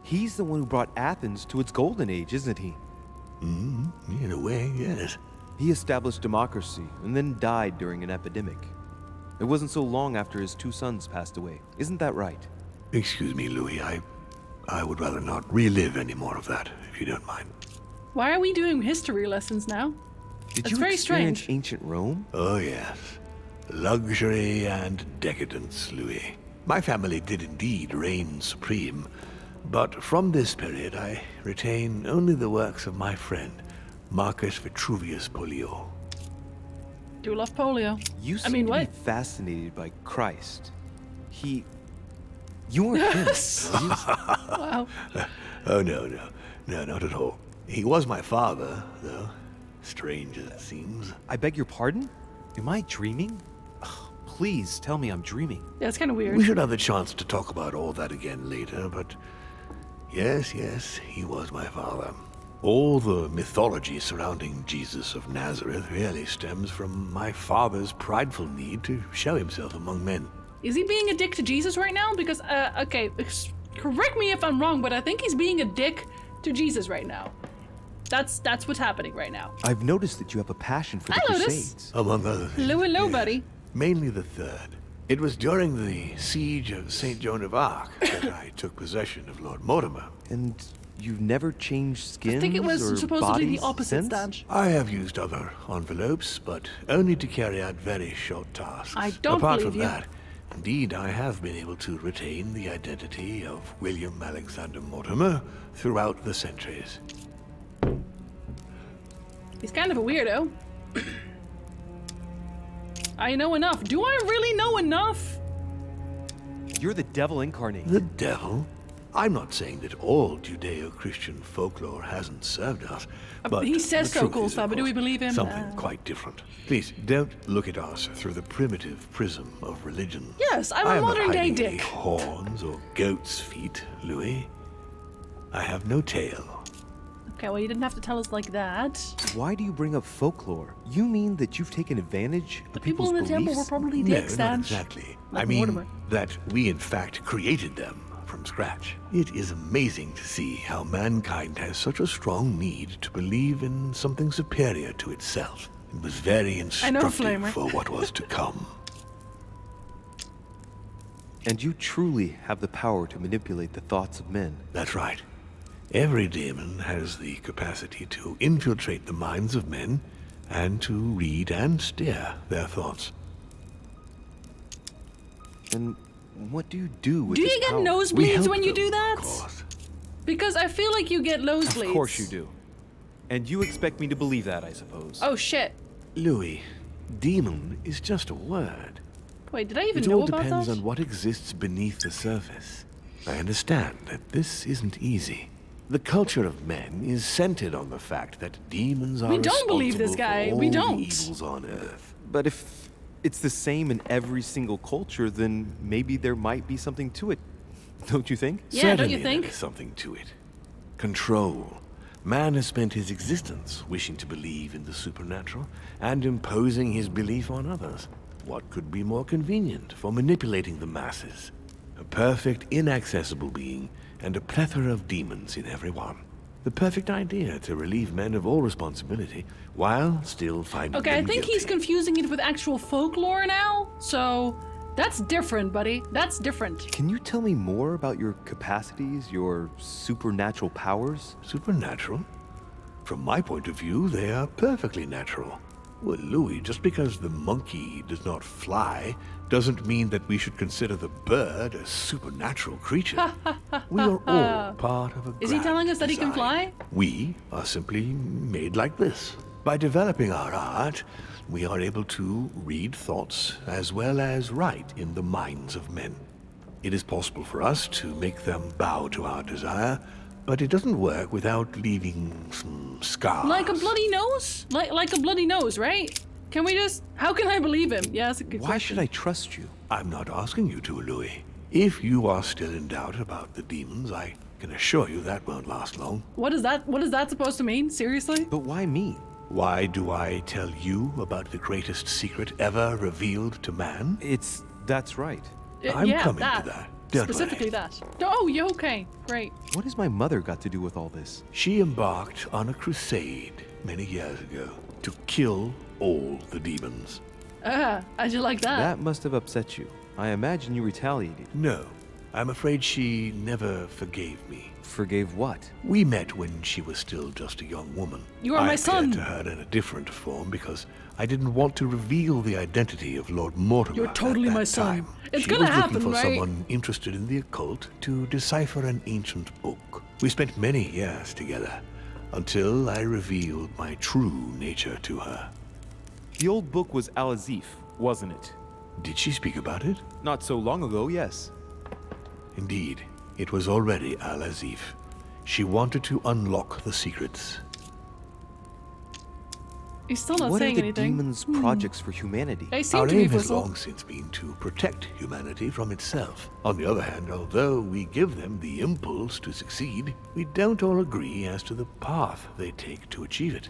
He's the one who brought Athens to its golden age, isn't he? In a way, yes. He established democracy and then died during an epidemic. It wasn't so long after his 2 sons passed away. Isn't that right? Excuse me, Louis. I would rather not relive any more of that, if you don't mind. Why are we doing history lessons now? Did That's you very experience strange. ancient Rome? Oh, yes. Luxury and decadence, Louis. My family did indeed reign supreme, but from this period I retain only the works of my friend, Marcus Vitruvius Pollio. Do love polio. You seem to be fascinated by Christ. You weren't him, were you? Wow. Oh, no, not at all. He was my father, though. Strange as it seems. I beg your pardon? Am I dreaming? Ugh, please tell me I'm dreaming. Yeah, it's kind of weird. We should have the chance to talk about all that again later, but yes, he was my father. All the mythology surrounding Jesus of Nazareth really stems from my father's prideful need to show himself among men. Is he being a dick to Jesus right now? Because, okay, correct me if I'm wrong, but I think he's being a dick to Jesus right now. That's what's happening right now. I've noticed that you have a passion for the Crusades. Among other things. Hello, yes. buddy. Mainly the third. It was during the siege of St. Joan of Arc that I took possession of Lord Mortimer. And you've never changed skins? I think it was or supposed to be the bodies opposite since? stance. I have used other envelopes, but only to carry out very short tasks. I don't Apart believe from you. that, indeed, I have been able to retain the identity of William Alexander Mortimer throughout the centuries. He's kind of a weirdo. I know enough. Do I really know enough? You're the devil incarnate. The devil? I'm not saying that all Judeo-Christian folklore hasn't served us, but he says the so truth cool is, stuff, of but do we course, believe him? Something quite different. Please, don't look at us through the primitive prism of religion. Yes, I'm I a am not modern-day hiding any dick. horns or goat's feet, Louis. I have no tail. Okay, well, you didn't have to tell us like that. Why do you bring up folklore? You mean that you've taken advantage of The people in people's the temple were beliefs? probably No, dicks, not Dan. exactly. Like I mean Mortimer. that we in fact created them from scratch. It is amazing to see how mankind has such a strong need to believe in something superior to itself. It was very instructive Flamer. for what was to come. And you truly have the power to manipulate the thoughts of men. That's right. Every demon has the capacity to infiltrate the minds of men and to read and steer their thoughts. And what do you do with Do this you get power? nosebleeds when you do that? Of course. Because I feel like you get nosebleeds. Of course you do. And you expect me to believe that, I suppose. Oh, shit. Louis, demon is just a word. Wait, did I even It know all about depends that? on what exists beneath the surface. I understand that this isn't easy. The culture of men is centered on the fact that demons are We don't believe this responsible guy. for We all the don't. evils on Earth. But if it's the same in every single culture, then maybe there might be something to it. Don't you think? Yeah, Certainly don't you think? there is something to it. Control. Man has spent his existence wishing to believe in the supernatural and imposing his belief on others. What could be more convenient for manipulating the masses? A perfect, inaccessible being and a plethora of demons in every one. The perfect idea to relieve men of all responsibility while still finding Okay, I them think guilty. he's confusing it with actual folklore now. So that's different, buddy. That's different. Can you tell me more about your capacities, your supernatural powers? Supernatural? From my point of view, they are perfectly natural. Well, Louis, just because the monkey does not fly doesn't mean that we should consider the bird a supernatural creature. We are all part of a Is he grand telling us that he can design. fly? We are simply made like this. By developing our art, we are able to read thoughts as well as write in the minds of men. It is possible for us to make them bow to our desire, but it doesn't work without leaving some scars. Like a bloody nose? Like a bloody nose, right? Can we just... How can I believe him? Yeah, that's a good Why question. should I trust you? I'm not asking you to, Louis. If you are still in doubt about the demons, I can assure you that won't last long. What is that supposed to mean? Seriously? But why me? Why do I tell you about the greatest secret ever revealed to man? That's right. I'm yeah, coming that. to that. Specifically that. Oh, you okay? Great. What has my mother got to do with all this? She embarked on a crusade many years ago to kill all the demons. How'd you like that? That must have upset you. I imagine you retaliated. No, I'm afraid she never forgave me. Forgave what? We met when she was still just a young woman. You are my son. I appeared to her in a different form because I didn't want to reveal the identity of Lord Mortimer. You're totally my son. Time. It's gonna happen, She was looking for right? someone interested in the occult to decipher an ancient book. We spent many years together until I revealed my true nature to her. The old book was Al-Azif, wasn't it? Did she speak about it? Not so long ago, yes. Indeed, it was already Al-Azif. She wanted to unlock the secrets. He's still not what saying are the anything. demons' projects for humanity? They seem Our to be aim has Whistle. long since been to protect humanity from itself. On the other hand, although we give them the impulse to succeed, we don't all agree as to the path they take to achieve it.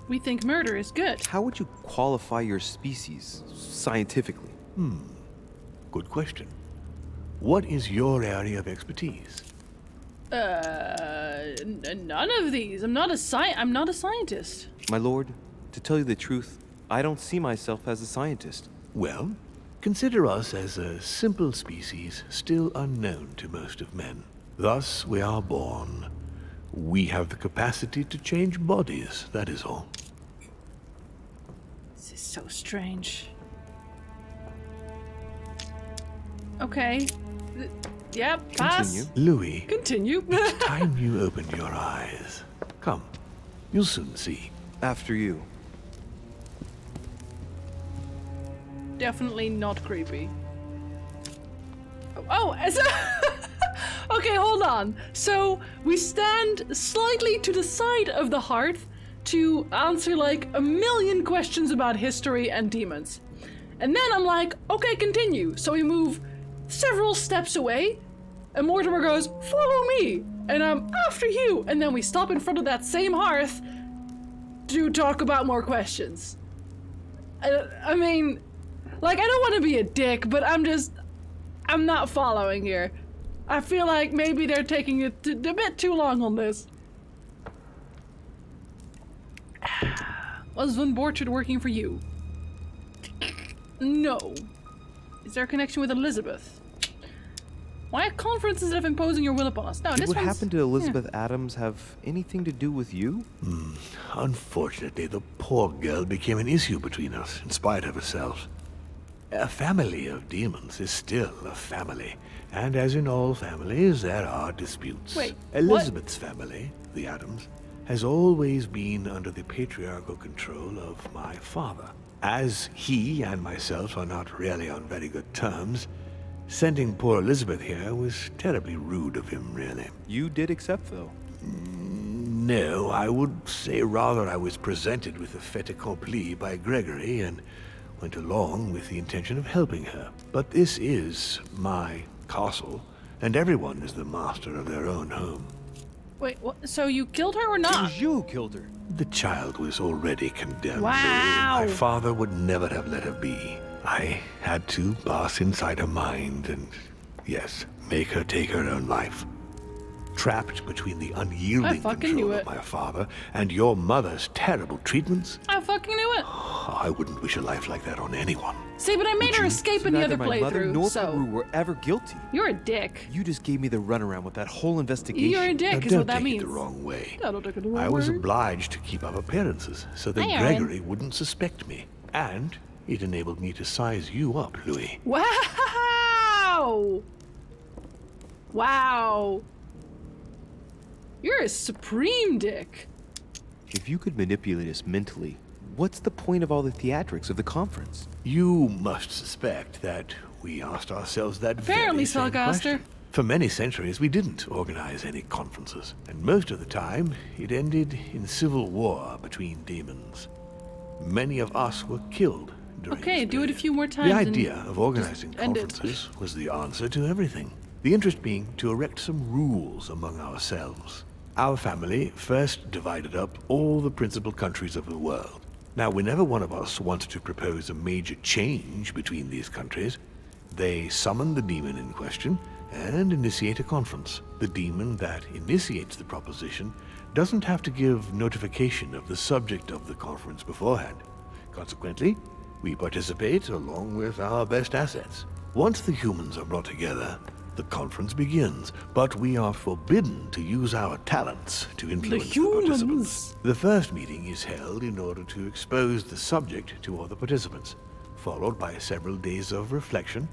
We think murder is good. How would you qualify your species, scientifically? Good question. What is your area of expertise? None of these. I'm not a scientist. My lord, to tell you the truth, I don't see myself as a scientist. Well, consider us as a simple species still unknown to most of men. Thus we are born. We have the capacity to change bodies, that is all. This is so strange. Okay. Yep, pass. Continue. Louis, Continue. it's time you opened your eyes. Come, you'll soon see. After you. Definitely not creepy. Oh, okay, hold on. So we stand slightly to the side of the hearth to answer like a million questions about history and demons. And then I'm like, okay, continue. So we move several steps away, and Mortimer goes, follow me, and I'm after you. And then we stop in front of that same hearth to talk about more questions. I mean, like, I don't want to be a dick, but I'm not following here. I feel like maybe they're taking it a bit too long on this. Was Von Borchard working for you? No. Is there a connection with Elizabeth? Why conference instead of imposing your will upon us? No, Did this what one's... happened to Elizabeth Adams have anything to do with you? Unfortunately, the poor girl became an issue between us, in spite of herself. A family of demons is still a family, and as in all families, there are disputes. Wait, Elizabeth's family, the Adams, has always been under the patriarchal control of my father. As he and myself are not really on very good terms, sending poor Elizabeth here was terribly rude of him, really. You did accept, though. No, I would say rather I was presented with a fait accompli by Gregory and went along with the intention of helping her. But this is my castle, and everyone is the master of their own home. Wait, what? So you killed her or It not? was you who killed her. The child was already condemned. Wow. My father would never have let her be. I had to pass inside her mind and, yes, make her take her own life. Trapped between the unyielding fucking knew control of it. my father and your mother's terrible treatments, I fucking knew it. I wouldn't wish a life like that on anyone. See, but I made her escape in the Neither other my mother playthrough, nor so... Peru were ever guilty. You're a dick. You just gave me the runaround with that whole investigation. You're a Now, dick is don't what that take means. it the wrong way. No, don't take it the wrong I was way. obliged to keep up appearances so that Hi, Aaron. Gregory wouldn't suspect me. And it enabled me to size you up, Louis. Wow! Wow. You're a supreme dick. If you could manipulate us mentally, what's the point of all the theatrics of the conference? You must suspect that we asked ourselves that Apparently, very same Spellcaster. question. For many centuries, we didn't organize any conferences, and most of the time, it ended in civil war between demons. Many of us were killed during Okay, this do it a period. few more times. The and idea of organizing just end it. conferences was the answer to everything. The interest being to erect some rules among ourselves. Our family first divided up all the principal countries of the world. Now, whenever one of us wanted to propose a major change between these countries, They summon the demon in question and initiate a conference. The demon that initiates the proposition doesn't have to give notification of the subject of the conference beforehand. Consequently, we participate along with our best assets. Once the humans are brought together, the conference begins, but we are forbidden to use our talents to influence the participants. The first meeting is held in order to expose the subject to other participants, followed by several days of reflection,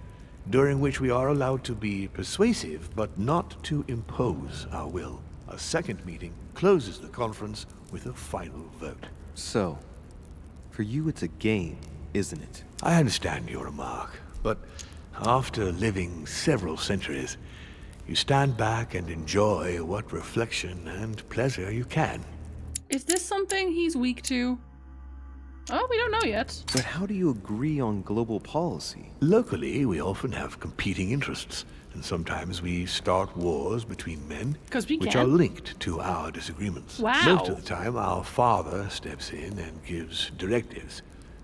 during which we are allowed to be persuasive but not to impose our will. A second meeting closes the conference with a final vote. So, for you it's a game, isn't it? I understand your remark, but after living several centuries, you stand back and enjoy what reflection and pleasure you can. Is this something he's weak to? Oh, we don't know yet. But how do you agree on global policy? Locally, we often have competing interests, and sometimes we start wars between men, which are linked to our disagreements. Wow. Most of the time, our father steps in and gives directives,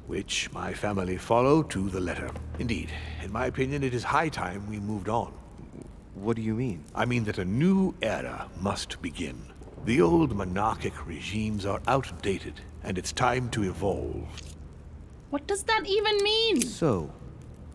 which my family follow to the letter. Indeed, in my opinion, it is high time we moved on. What do you mean? I mean that a new era must begin. The old monarchic regimes are outdated, and it's time to evolve. What does that even mean? So,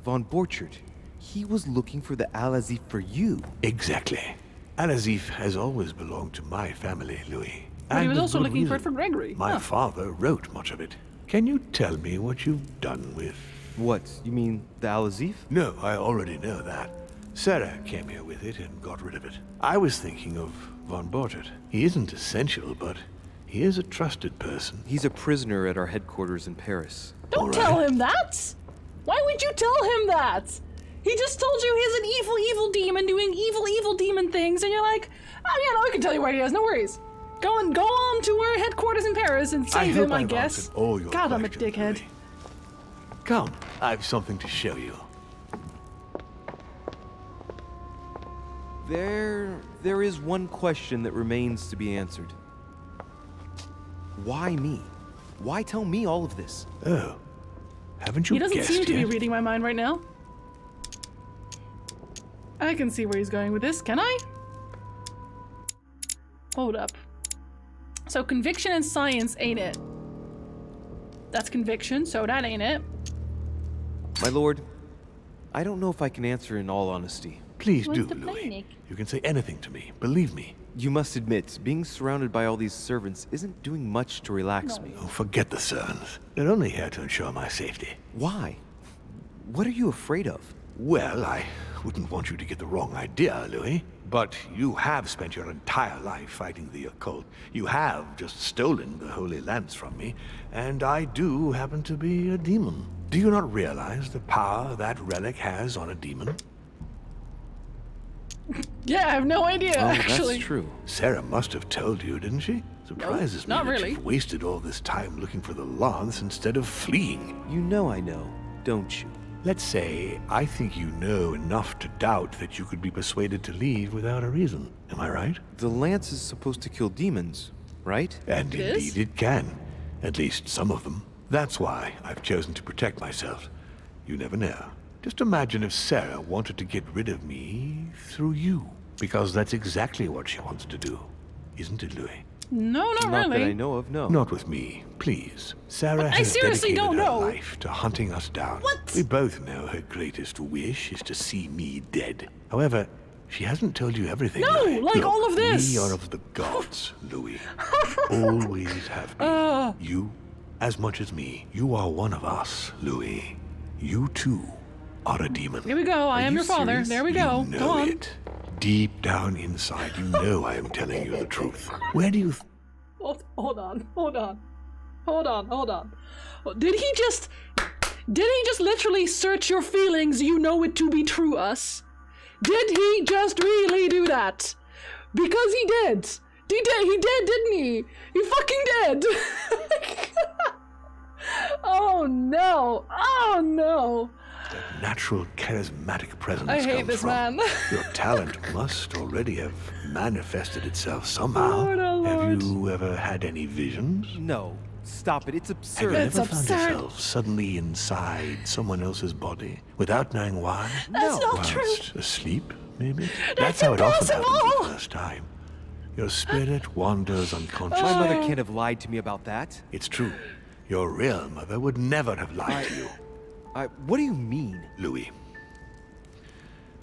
von Borchert, he was looking for the Al-Azif for you. Exactly. Al-Azif has always belonged to my family, Louis. But he was with also good looking for it reason. for Gregory. My father wrote much of it. Can you tell me what you've done with... What? You mean the Al-Azif? No, I already know that. Sarah came here with it and got rid of it. I was thinking of von Borchert. He isn't essential, but he is a trusted person. He's a prisoner at our headquarters in Paris. Don't tell him that! Why would you tell him that? He just told you he's an evil, evil demon doing evil, evil demon things, and you're like, oh yeah, no, I can tell you where he is, no worries. Go on to our headquarters in Paris and save him, I guess. All your God, I'm a questions, dickhead. Louis. Come, I've something to show you. There is one question that remains to be answered. Why me? Why tell me all of this? Oh, haven't you He doesn't guessed seem to be yet? reading my mind right now. I can see where he's going with this, can I? Hold up. So conviction and science ain't it. That's conviction, so that ain't it. My lord, I don't know if I can answer in all honesty. Please do, Louis. You can say anything to me, believe me. You must admit, being surrounded by all these servants isn't doing much to relax me. Oh, forget the servants. They're only here to ensure my safety. Why? What are you afraid of? Well, I wouldn't want you to get the wrong idea, Louis. But you have spent your entire life fighting the occult. You have just stolen the Holy Lance from me, and I do happen to be a demon. Do you not realize the power that relic has on a demon? Yeah, I have no idea, actually. That's true. Sarah must have told you, didn't she? Surprises me not that really. you've wasted all this time looking for the lance instead of fleeing. You know I know, don't you? Let's say I think you know enough to doubt that you could be persuaded to leave without a reason. Am I right? The lance is supposed to kill demons, right? And indeed it can. At least some of them. That's why I've chosen to protect myself. You never know. Just imagine if Sarah wanted to get rid of me through you. Because that's exactly what she wants to do. Isn't it, Louis? No, not really. Not that I know of, no. Not with me, please. Sarah I has seriously dedicated don't her know. life to hunting us down. What? We both know her greatest wish is to see me dead. However, she hasn't told you everything. No, Louis. like Look, all of this. We are of the gods, Louis. Always have been. You, as much as me. You are one of us, Louis. You too are a demon. Here we go. I am your father. serious? There we go. You know Go on. it. Deep down inside, you know I am telling you the truth. Where do you... Hold on. Did he just literally search your feelings? You know it to be true, us. Did he just really do that? Because he did. He did, didn't he? He fucking did. Oh no. That natural charismatic presence I hate comes this from. man. Your talent must already have manifested itself somehow. Lord, oh Lord. Have you ever had any visions? No. stop it. It's absurd. Have you It's ever found absurd. yourself suddenly inside someone else's body without knowing why? That's not Whilst true. asleep, maybe? That's how it often happens impossible. the first time. Your spirit wanders unconsciously. My mother can't have lied to me about that. It's true. Your real mother would never have lied to you. What do you mean? Louis.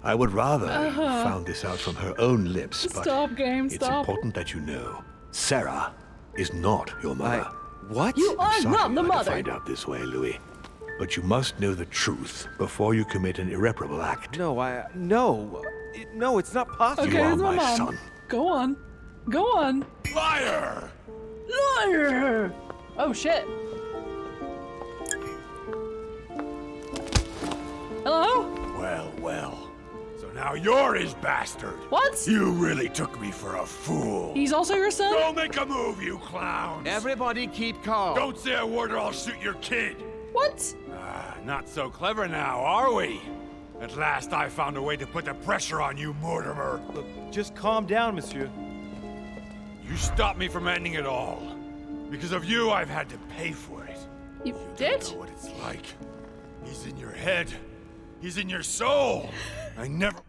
I would rather you found this out from her own lips, but Stop, game, it's stop. important that you know. Sarah is not your mother. What? You are Sorry not the you had to mother. find out this way, Louis. But you must know the truth before you commit an irreparable act. No, no, it's not possible. Okay, You are here's my my mom. son. Go on. Go on. Liar! Liar! Oh shit. Hello? Well. So now you're his bastard. What? You really took me for a fool. He's also your son? Don't make a move, you clowns. Everybody keep calm. Don't say a word or I'll shoot your kid. What? Not so clever now, are we? At last I found a way to put the pressure on you, Mortimer. Look, just calm down, monsieur. You stopped me from ending it all. Because of you, I've had to pay for it. You Don't did? know what it's like. He's in your head. He's in your soul. I never...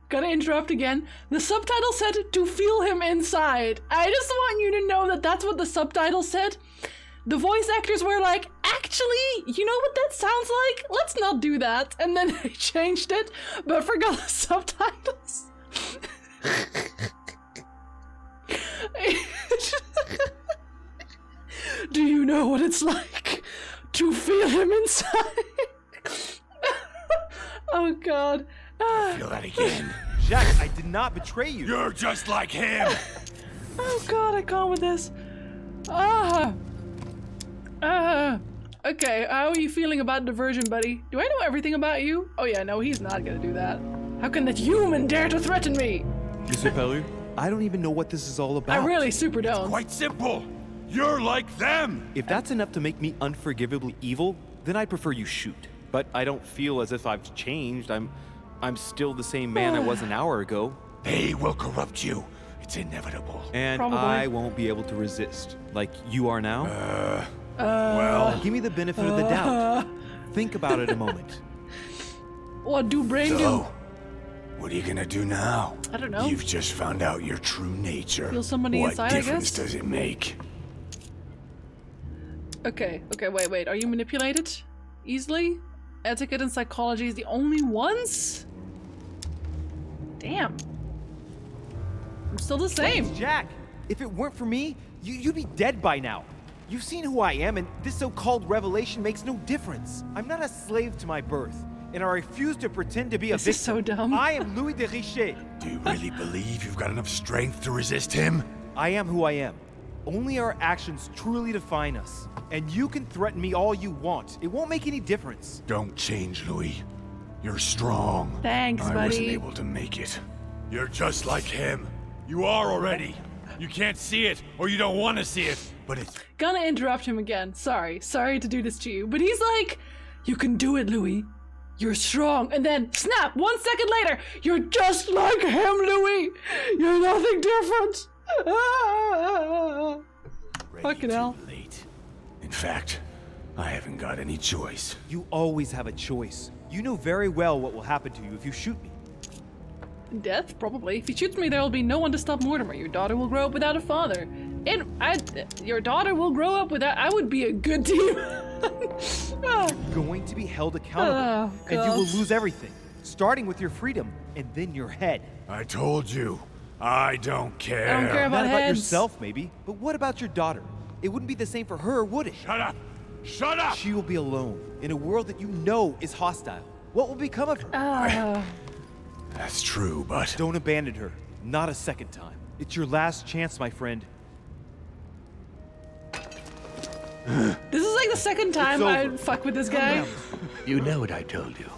Gotta interrupt again. The subtitle said to feel him inside. I just want you to know that that's what the subtitle said. The voice actors were like, actually, you know what that sounds like? Let's not do that. And then they changed it, but forgot the subtitles. Do you know what it's like to feel him inside? Oh god. Feel that again. Jack, I did not betray you. You're just like him. Oh god, I can't with this. Okay, how are you feeling about diversion, buddy? Do I know everything about you? Oh yeah, no, he's not gonna do that. How can that human dare to threaten me? Monsieur Peru, I don't even know what this is all about. I really super don't. Quite simple. You're like them. If that's enough to make me unforgivably evil, then I'd prefer you shoot. But I don't feel as if I've changed. I'm still the same man I was an hour ago. They will corrupt you. It's inevitable. And Probably. I won't be able to resist, like you are now. Well, Give me the benefit of the doubt. Think about it a moment. What do brain do? what are you gonna do now? I don't know. You've just found out your true nature. Feel somebody what inside, I difference guess? does it make? Okay, wait. Are you manipulated easily? Etiquette and psychology is the only ones? Damn. I'm still the same. Please, Jack, if it weren't for me, you'd be dead by now. You've seen who I am, and this so-called revelation makes no difference. I'm not a slave to my birth, and I refuse to pretend to be a victim. This is so dumb. I am Louis de Richet. Do you really believe you've got enough strength to resist him? I am who I am. Only our actions truly define us. And you can threaten me all you want. It won't make any difference. Don't change, Louis. You're strong. Thanks, I wasn't buddy. able to make it. You're just like him. You are already. You can't see it, or you don't want to see it, but it's... Gonna interrupt him again. Sorry to do this to you. But he's like, you can do it, Louis. You're strong. And then, snap, 1 second later, you're just like him, Louis. You're nothing different. Fucking hell. Too late. In fact, I haven't got any choice. You always have a choice. You know very well what will happen to you if you shoot me. Death? Probably. If he shoots me, there will be no one to stop Mortimer. Your daughter will grow up without a father. Your daughter will grow up without... I would be a good team. Going to be held accountable. Oh, and you will gosh. lose everything. Starting with your freedom, and then your head. I told you, I don't care. I don't care about Not about heads. yourself, maybe. But what about your daughter? It wouldn't be the same for her, would it? Shut up! Shut up! She will be alone, in a world that you know is hostile. What will become of her? That's true, but... Don't abandon her. Not a second time. It's your last chance, my friend. This is like the second time over. I fuck with this guy. You know what I told you.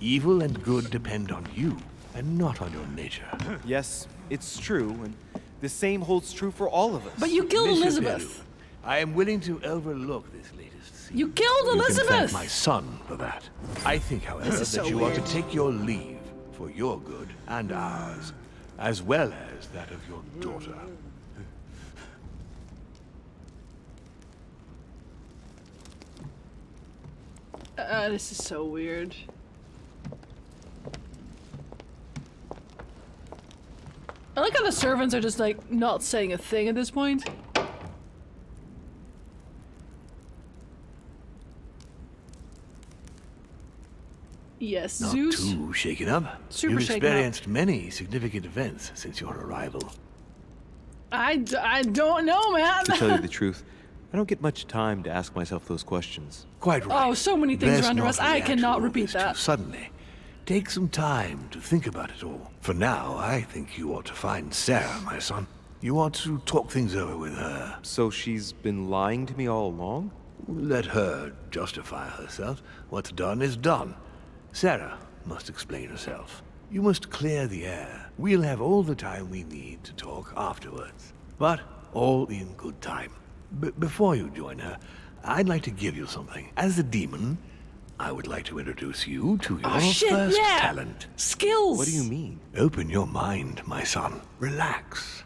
Evil and good depend on you, and not on your nature. Yes, it's true, and the same holds true for all of us. But you killed Monsieur Elizabeth. Peru, I am willing to overlook this latest scene. You killed You can thank Elizabeth. my son for that. I think, however, This that is so you ought to weird. take your leave for your good and ours, as well as that of your daughter. This is so weird. I like how the servants are just like not saying a thing at this point. Yes, Not Zeus. too shaken up. Super You've shaken up. experienced many significant events since your arrival. I don't know, man. To tell you the truth, I don't get much time to ask myself those questions. Quite right. Oh, so many things Best are under not us. I react to cannot all repeat this too that. Suddenly, take some time to think about it all. For now, I think you ought to find Sarah, my son. You ought to talk things over with her. So she's been lying to me all along? Let her justify herself. What's done is done. Sarah must explain herself. You must clear the air. We'll have all the time we need to talk afterwards. But all in good time. Before you join her, I'd like to give you something. As a demon, I would like to introduce you to your first talent. Skills! What do you mean? Open your mind, my son. Relax.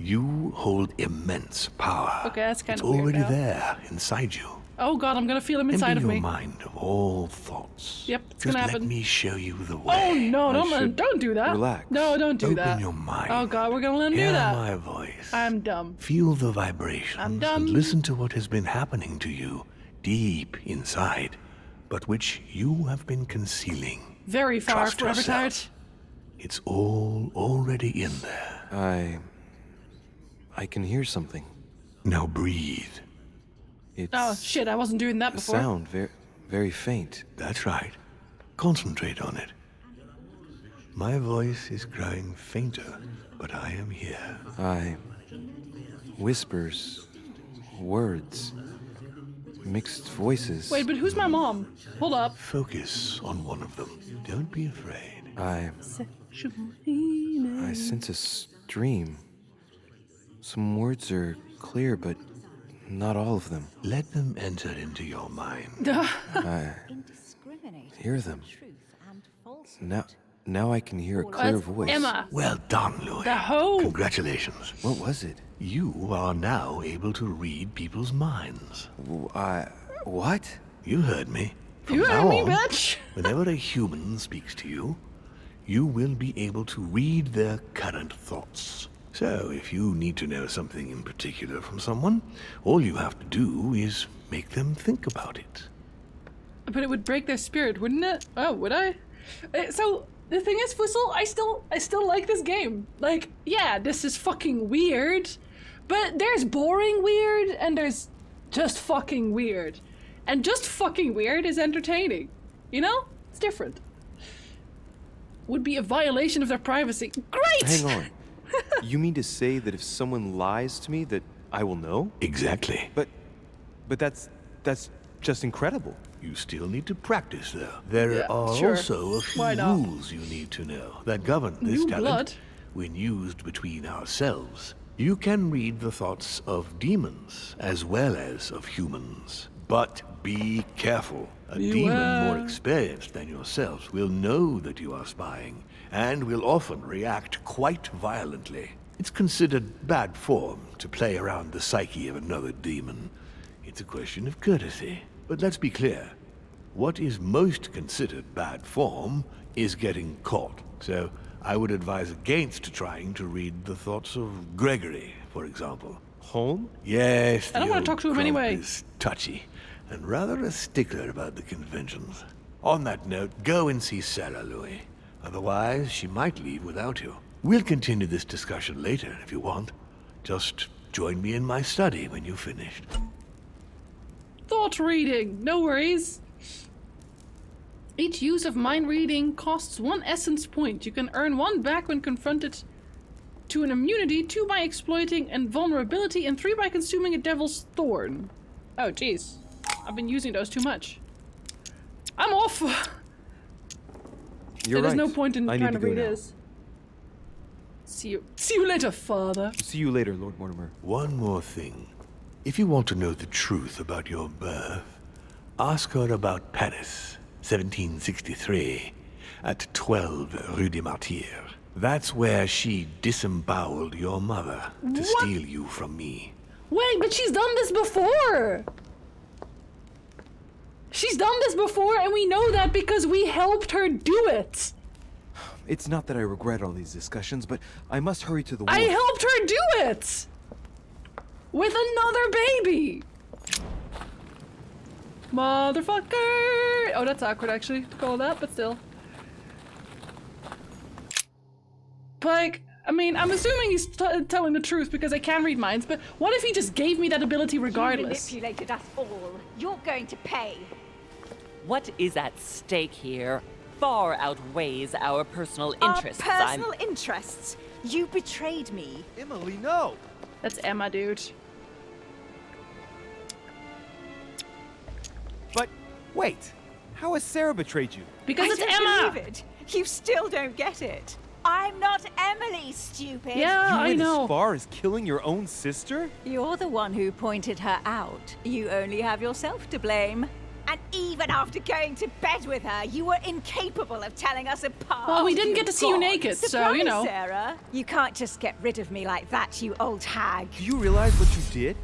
You hold immense power. Okay, that's kind it's of weird already now. there, inside you. Oh god, I'm gonna feel him inside Empty of your me. mind of all thoughts. Yep, it's Just gonna let happen. me show you the Oh way. no, should don't do that. relax. No, don't do Open that. your mind. Oh god, we're gonna let him Hear do that. my voice. I'm dumb. Feel the vibrations I'm dumb. and listen to what has been happening to you deep inside, but which you have been concealing. Very far Trust forever tired. yourself. It's all already in there. I can hear something. Now breathe. It's Oh shit, I wasn't doing that a before. sound, very faint. That's right. Concentrate on it. My voice is growing fainter, but I am here. Whispers, words, mixed voices. Wait, but who's my mom? Hold up. Focus on one of them. Don't be afraid. I sense a stream. Some words are clear, but not all of them. Let them enter into your mind. I hear them. Now I can hear a clear That's voice. Emma. Well done, Louis. The hoe. Congratulations. What was it? You are now able to read people's minds. What? You heard me. From You heard now me, on, bitch. whenever a human speaks to you, you will be able to read their current thoughts. So, if you need to know something in particular from someone, all you have to do is make them think about it. But it would break their spirit, wouldn't it? Oh, would I? So the thing is, Fussel, I still like this game. Like, yeah, this is fucking weird, but there's boring weird and there's just fucking weird, and just fucking weird is entertaining. You know, it's different. Would be a violation of their privacy. Great. Hang on. You mean to say that if someone lies to me that I will know? Exactly. But that's just incredible. You still need to practice, though. There are sure. also a few Why not? rules you need to know that govern this New talent blood? when used between ourselves. You can read the thoughts of demons as well as of humans. But be careful. A demon more experienced than yourself will know that you are spying and will often react quite violently. It's considered bad form to play around the psyche of another demon. It's a question of courtesy. But let's be clear. What is most considered bad form is getting caught. So I would advise against trying to read the thoughts of Gregory, for example. Home? Yes, I don't want to talk to him anyway. Is touchy and rather a stickler about the conventions. On that note, go and see Sarah, Louis. Otherwise, she might leave without you. We'll continue this discussion later if you want. Just join me in my study when you've finished. Thought reading, no worries. Each use of mind reading costs 1 essence point. You can earn 1 back when confronted to an immunity, 2 by exploiting invulnerability, and 3 by consuming a devil's thorn. Oh, jeez. I've been using those too much. I'm off! You're There's right. no point in I trying need to to read go now. his. See you later, father. See you later, Lord Mortimer. One more thing. If you want to know the truth about your birth, ask her about Paris, 1763, at 12 Rue des Martyrs. That's where she disemboweled your mother to steal you from me. Wait, but she's done this before! She's done this before, and we know that because we helped her do it. It's not that I regret all these discussions, but I must hurry to the I wharf. helped her do it! With another baby! Motherfucker! Oh, that's awkward, actually, to call that, but still. Like, I mean, I'm assuming he's telling the truth because I can read minds, but what if he just gave me that ability regardless? You manipulated us all. You're going to pay. What is at stake here far outweighs our personal interests. Our personal interests? You betrayed me. Emily, no! That's Emma, dude. But wait, how has Sarah betrayed you? Because it's I Emma! don't believe it. You still don't get it. I'm not Emily, stupid. Yeah, You I went know. as far as killing your own sister? You're the one who pointed her out. You only have yourself to blame. And even after going to bed with her, you were incapable of telling us apart. Well, we didn't get to see you naked, so, you know. Sarah. You can't just get rid of me like that, you old hag. Do you realize what you did?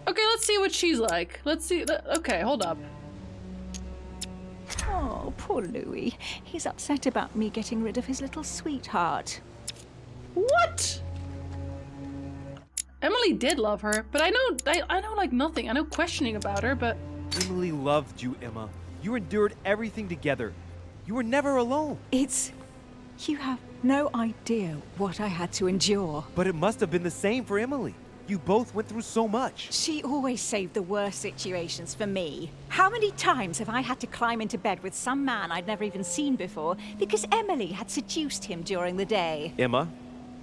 Okay, let's see what she's like. Let's see. Okay, hold up. Oh, poor Louis. He's upset about me getting rid of his little sweetheart. What? Emily did love her, but I know like nothing. I know questioning about her, but Emily loved you, Emma. You endured everything together. You were never alone. You have no idea what I had to endure. But it must have been the same for Emily. You both went through so much. She always saved the worst situations for me. How many times have I had to climb into bed with some man I'd never even seen before because Emily had seduced him during the day? Emma,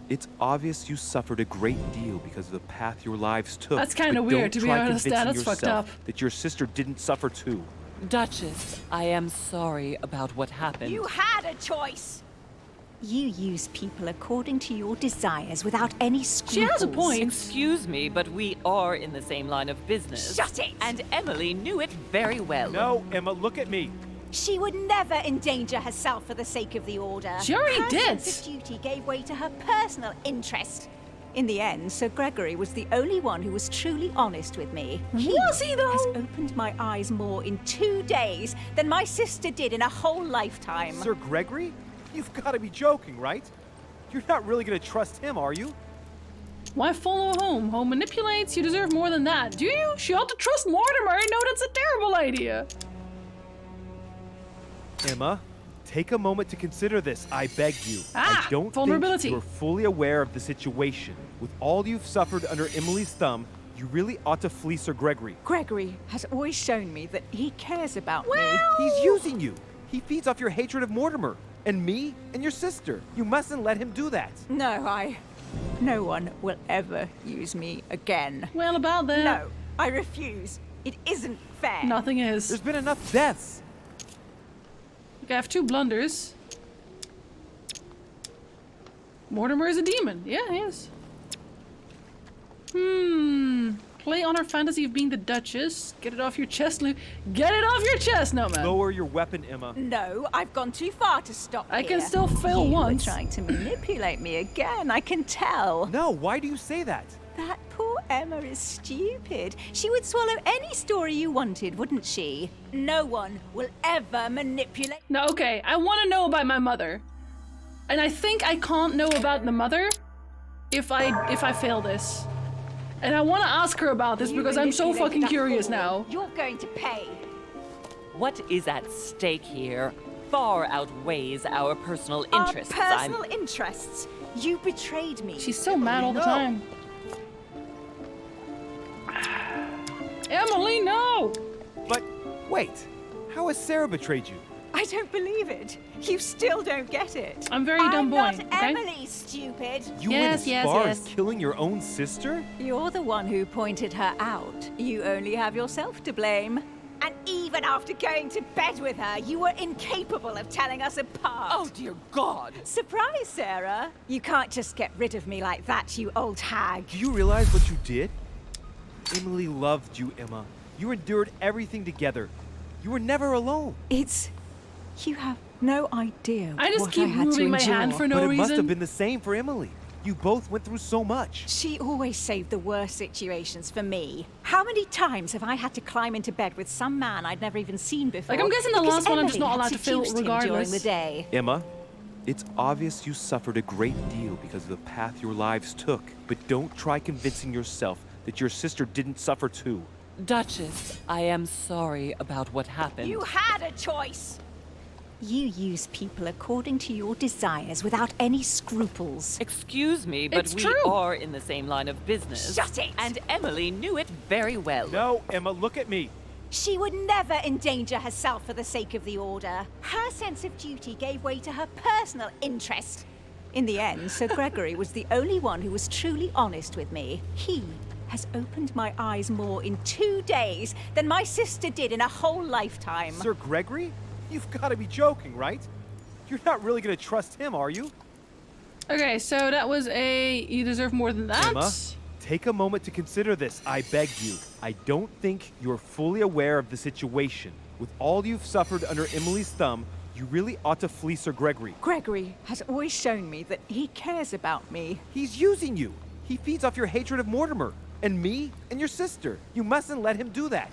it's obvious you suffered a great deal because of the path your lives took. That's kinda But weird, don't to be try honest. convincing That's fucked yourself up. that your sister didn't suffer too. Duchess, I am sorry about what happened. You had a choice. You use people according to your desires without any scruples. She has a point. Excuse me, but we are in the same line of business. Shut it! And Emily knew it very well. No, Emma, look at me. She would never endanger herself for the sake of the Order. She already Her did. sense of duty gave way to her personal interest. In the end, Sir Gregory was the only one who was truly honest with me. Was he, though? Has opened my eyes more in 2 days than my sister did in a whole lifetime. Sir Gregory? You've got to be joking, right? You're not really going to trust him, are you? Why follow home? Home manipulates. You deserve more than that. Do you? She ought to trust Mortimer. I know that's a terrible idea. Emma, take a moment to consider this, I beg you. Ah, I don't vulnerability. think you're fully aware of the situation. With all you've suffered under Emily's thumb, you really ought to flee Sir Gregory. Gregory has always shown me that he cares about me. He's using you. He feeds off your hatred of Mortimer, and me, and your sister. You mustn't let him do that. No one will ever use me again. Well, about that. No, I refuse. It isn't fair. Nothing is. There's been enough deaths. Okay, I have 2 blunders. Mortimer is a demon. Yeah, he is. Play on our fantasy of being the Duchess. Get it off your chest, Lou. Get it off your chest, no man. Lower your weapon, Emma. No, I've gone too far to stop I here. can still fail you once. Were trying to manipulate me again, I can tell. No, why do you say that? That poor Emma is stupid. She would swallow any story you wanted, wouldn't she? No one will ever manipulate. No, okay. I want to know about my mother. And I think I can't know about the mother if I fail this. And I want to ask her about this because I'm so fucking curious now. You're going to pay. What is at stake here far outweighs our personal interests. Our personal interests? You betrayed me. She's so mad all the time. Emily, no! But wait, how has Sarah betrayed you? I don't believe it. You still don't get it. I'm a very dumb boy, I'm not okay? Emily, stupid. You went as far as killing your own sister? You're the one who pointed her out. You only have yourself to blame. And even after going to bed with her, you were incapable of telling us apart. Oh, dear God. Surprise, Sarah. You can't just get rid of me like that, you old hag. Do you realize what you did? Emily loved you, Emma. You endured everything together. You were never alone. You have no idea I just what keep I had moving to my endure. hand for no but it reason. must have been the same for Emily. You both went through so much. She always saved the worst situations for me. How many times have I had to climb into bed with some man I'd never even seen before? Like, I'm guessing the last one I'm just not allowed to fill regardless. During the day. Emma, it's obvious you suffered a great deal because of the path your lives took. But don't try convincing yourself that your sister didn't suffer too. Duchess, I am sorry about what happened. You had a choice. You use people according to your desires without any scruples. Excuse me, but we are in the same line of business. Shut it! And Emily knew it very well. No, Emma, look at me. She would never endanger herself for the sake of the Order. Her sense of duty gave way to her personal interest. In the end, Sir Gregory was the only one who was truly honest with me. He has opened my eyes more in 2 days than my sister did in a whole lifetime. Sir Gregory? You've got to be joking, right? You're not really going to trust him, are you? Okay, so that was you deserve more than that. Emma, take a moment to consider this, I beg you. I don't think you're fully aware of the situation. With all you've suffered under Emily's thumb, you really ought to flee Sir Gregory. Gregory has always shown me that he cares about me. He's using you. He feeds off your hatred of Mortimer, and me, and your sister. You mustn't let him do that.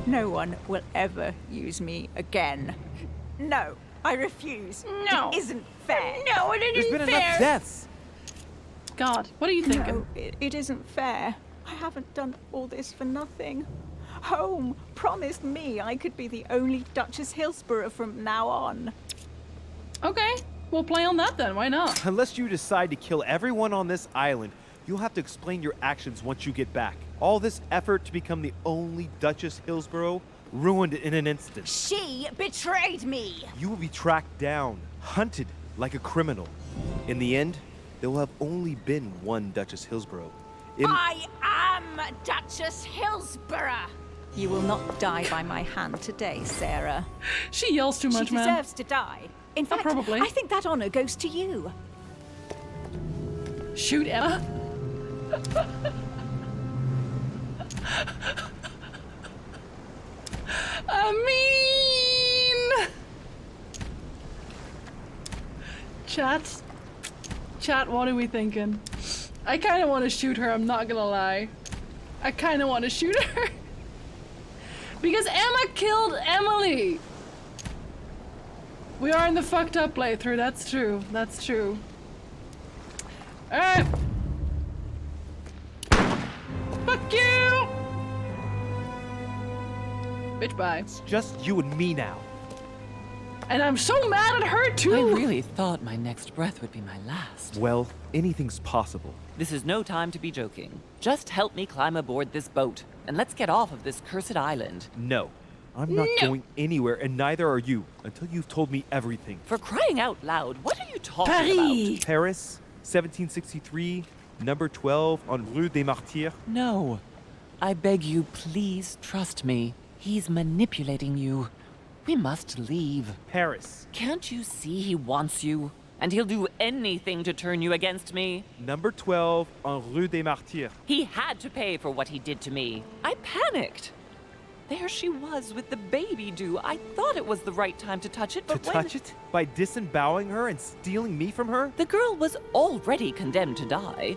No one will ever use me again. No, I refuse. No. It isn't fair. No, it isn't fair. There's been enough deaths. God, what are you thinking? No, it isn't fair. I haven't done all this for nothing. Home promised me I could be the only Duchess Hillsborough from now on. Okay, we'll play on that then. Why not? Unless you decide to kill everyone on this island, you'll have to explain your actions once you get back. All this effort to become the only Duchess Hillsborough ruined in an instant. She betrayed me! You will be tracked down, hunted like a criminal. In the end, there will have only been one Duchess Hillsborough. I am Duchess Hillsborough! You will not die by my hand today, Sarah. She yells too much, man. She deserves to die. In fact, probably. I think that honor goes to you. Shoot Emma. I mean, chat, what are we thinking? I kind of want to shoot her, I'm not gonna lie. I kind of want to shoot her. Because Emma killed Emily. We are in the fucked up playthrough, that's true, that's true. Alright. Fuck you! Bitch, bye. It's just you and me now. And I'm so mad at her too! I really thought my next breath would be my last. Well, anything's possible. This is no time to be joking. Just help me climb aboard this boat, and let's get off of this cursed island. No. I'm not going anywhere, and neither are you, until you've told me everything. For crying out loud, what are you talking about? Paris, 1763, number 12 on Rue des Martyrs. No. I beg you, please trust me. He's manipulating you. We must leave. Paris. Can't you see he wants you? And he'll do anything to turn you against me. Number 12 on Rue des Martyrs. He had to pay for what he did to me. I panicked. There she was with the baby due. I thought it was the right time to touch it, but touch it? By disemboweling her and stealing me from her? The girl was already condemned to die.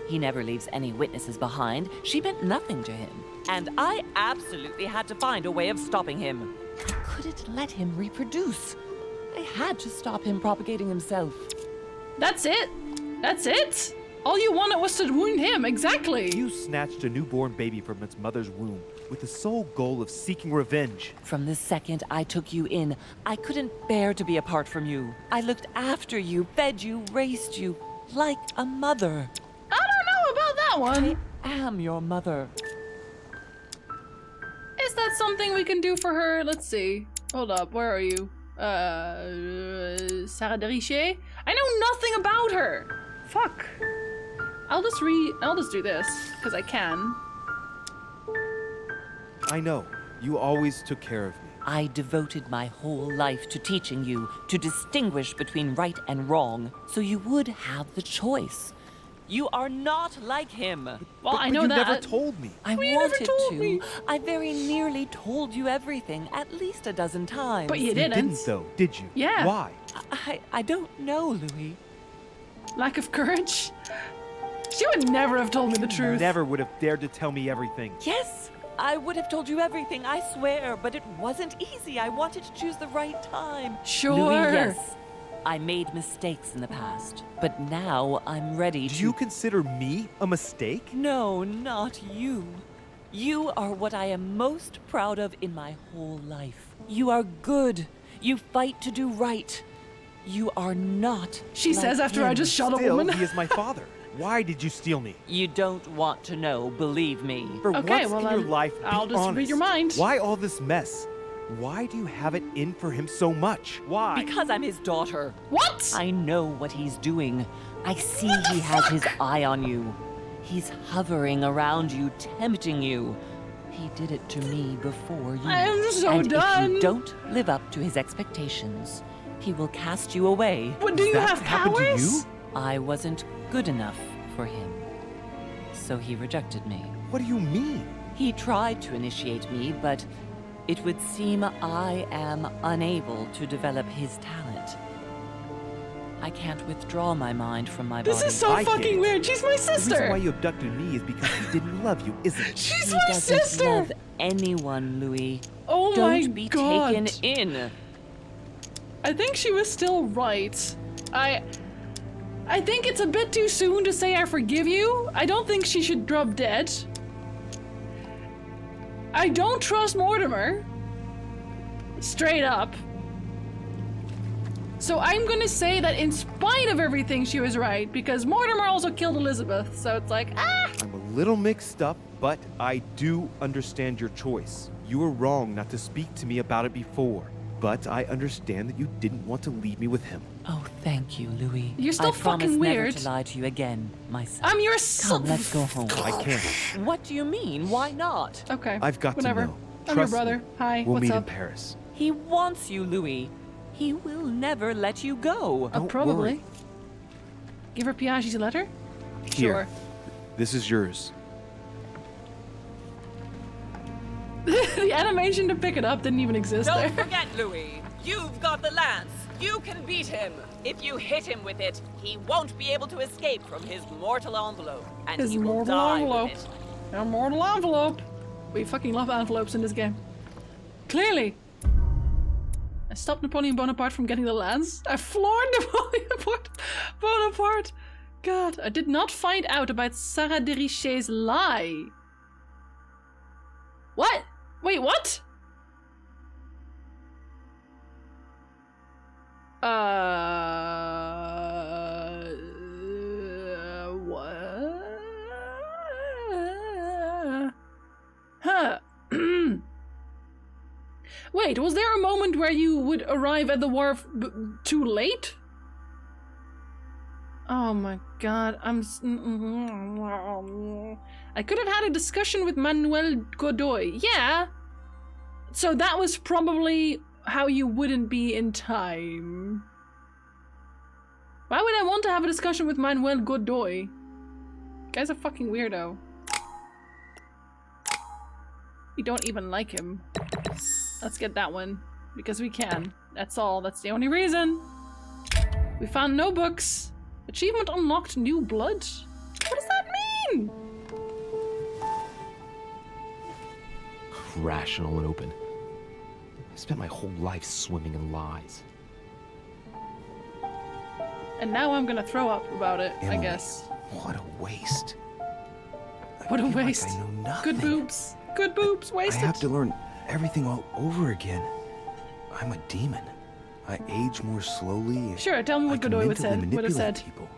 He never leaves any witnesses behind. She meant nothing to him. And I absolutely had to find a way of stopping him. I couldn't let him reproduce. I had to stop him propagating himself. That's it? That's it? All you wanted was to wound him, exactly. You snatched a newborn baby from its mother's womb with the sole goal of seeking revenge. From the second I took you in, I couldn't bear to be apart from you. I looked after you, fed you, raised you, like a mother. I don't know about that one. I am your mother. Is that something we can do for her? Let's see. Hold up, where are you? Sarah de Richet? I know nothing about her. Fuck. I'll just do this, because I can. I know. You always took care of me. I devoted my whole life to teaching you to distinguish between right and wrong, so you would have the choice. You are not like him. Well, I know that. You never told me. I wanted to. I very nearly told you everything, at least a dozen times. But you didn't. You didn't, though, did you? Yeah. Why? I don't know, Louis. Lack of courage? She would never have told me the truth. Never would have dared to tell me everything. Yes, I would have told you everything, I swear, but it wasn't easy. I wanted to choose the right time. Sure. Louis, yes, I made mistakes in the past, but now I'm ready to... Do you consider me a mistake? No, not you. You are what I am most proud of in my whole life. You are good. You fight to do right. You are not. She like says after him. I just shot a Still, woman. he is my father. Why did you steal me? You don't want to know, believe me. For Okay, once well, in your life, be I'll just honest. read your mind. Why all this mess? Why do you have it in for him so much? Why? Because I'm his daughter. What? I know what he's doing. I see he has his eye on you. He's hovering around you, tempting you. He did it to me before you. I'm so and done. if you don't live up to his expectations, he will cast you away. What, do you have happened to powers? you? I wasn't good enough for him, so he rejected me. What do you mean? He tried to initiate me, but it would seem I am unable to develop his talent. I can't withdraw my mind from my This body. is so I get fucking it. weird. She's my The reason sister. why you abducted me is because he didn't love you, isn't it? She's He my doesn't sister. love anyone, Louis. Oh Don't my be god. taken in. I think she was still right. I think it's a bit too soon to say I forgive you. I don't think she should drop dead. I don't trust Mortimer. Straight up. So I'm gonna say that in spite of everything, she was right, because Mortimer also killed Elizabeth, so it's like, ah! I'm a little mixed up, but I do understand your choice. You were wrong not to speak to me about it before, but I understand that you didn't want to leave me with him. Oh, thank you, Louis. You're still I promise fucking never weird. to lie to you again, my son. I'm your Come, son. let's go home. I can't. What do you mean? Why not? Okay. I've got whatever. to know. I'm Trust your brother. me. Hi. We'll what's meet up? in Paris. He wants you, Louis. He will never let you go. Don't Probably. worry. Give her Piaggi's letter? Here. Sure. This is yours. The animation to pick it up didn't even exist Don't there. forget, Louis. You've got the lance. You can beat him. If you hit him with it, he won't be able to escape from his mortal envelope. And His he will mortal die envelope. with it. A mortal envelope. We fucking love envelopes in this game. Clearly. I stopped Napoleon Bonaparte from getting the lance. I floored Napoleon Bonaparte. God, I did not find out about Sarah de Richet's lie. What? Wait, what? What? Huh. Wait, was there a moment where you would arrive at the wharf too late? Oh my god, I could have had a discussion with Manuel Godoy. Yeah. So that was probably how you wouldn't be in time. Why would I want to have a discussion with Manuel Godoy? Guy's a fucking weirdo. We don't even like him. Let's get that one. Because we can. That's all. That's the only reason. We found no books. Achievement unlocked, new blood? What does that mean? Rational and open. I spent my whole life swimming in lies. And now I'm gonna throw up about it, I Emily, guess. What a waste. What a feel like waste. I know nothing. Good boobs. Good boobs. I Wasted. have to learn everything all over again. I'm a demon. I age more slowly. Sure, tell me what I can Godoy would mentally have manipulate said. people.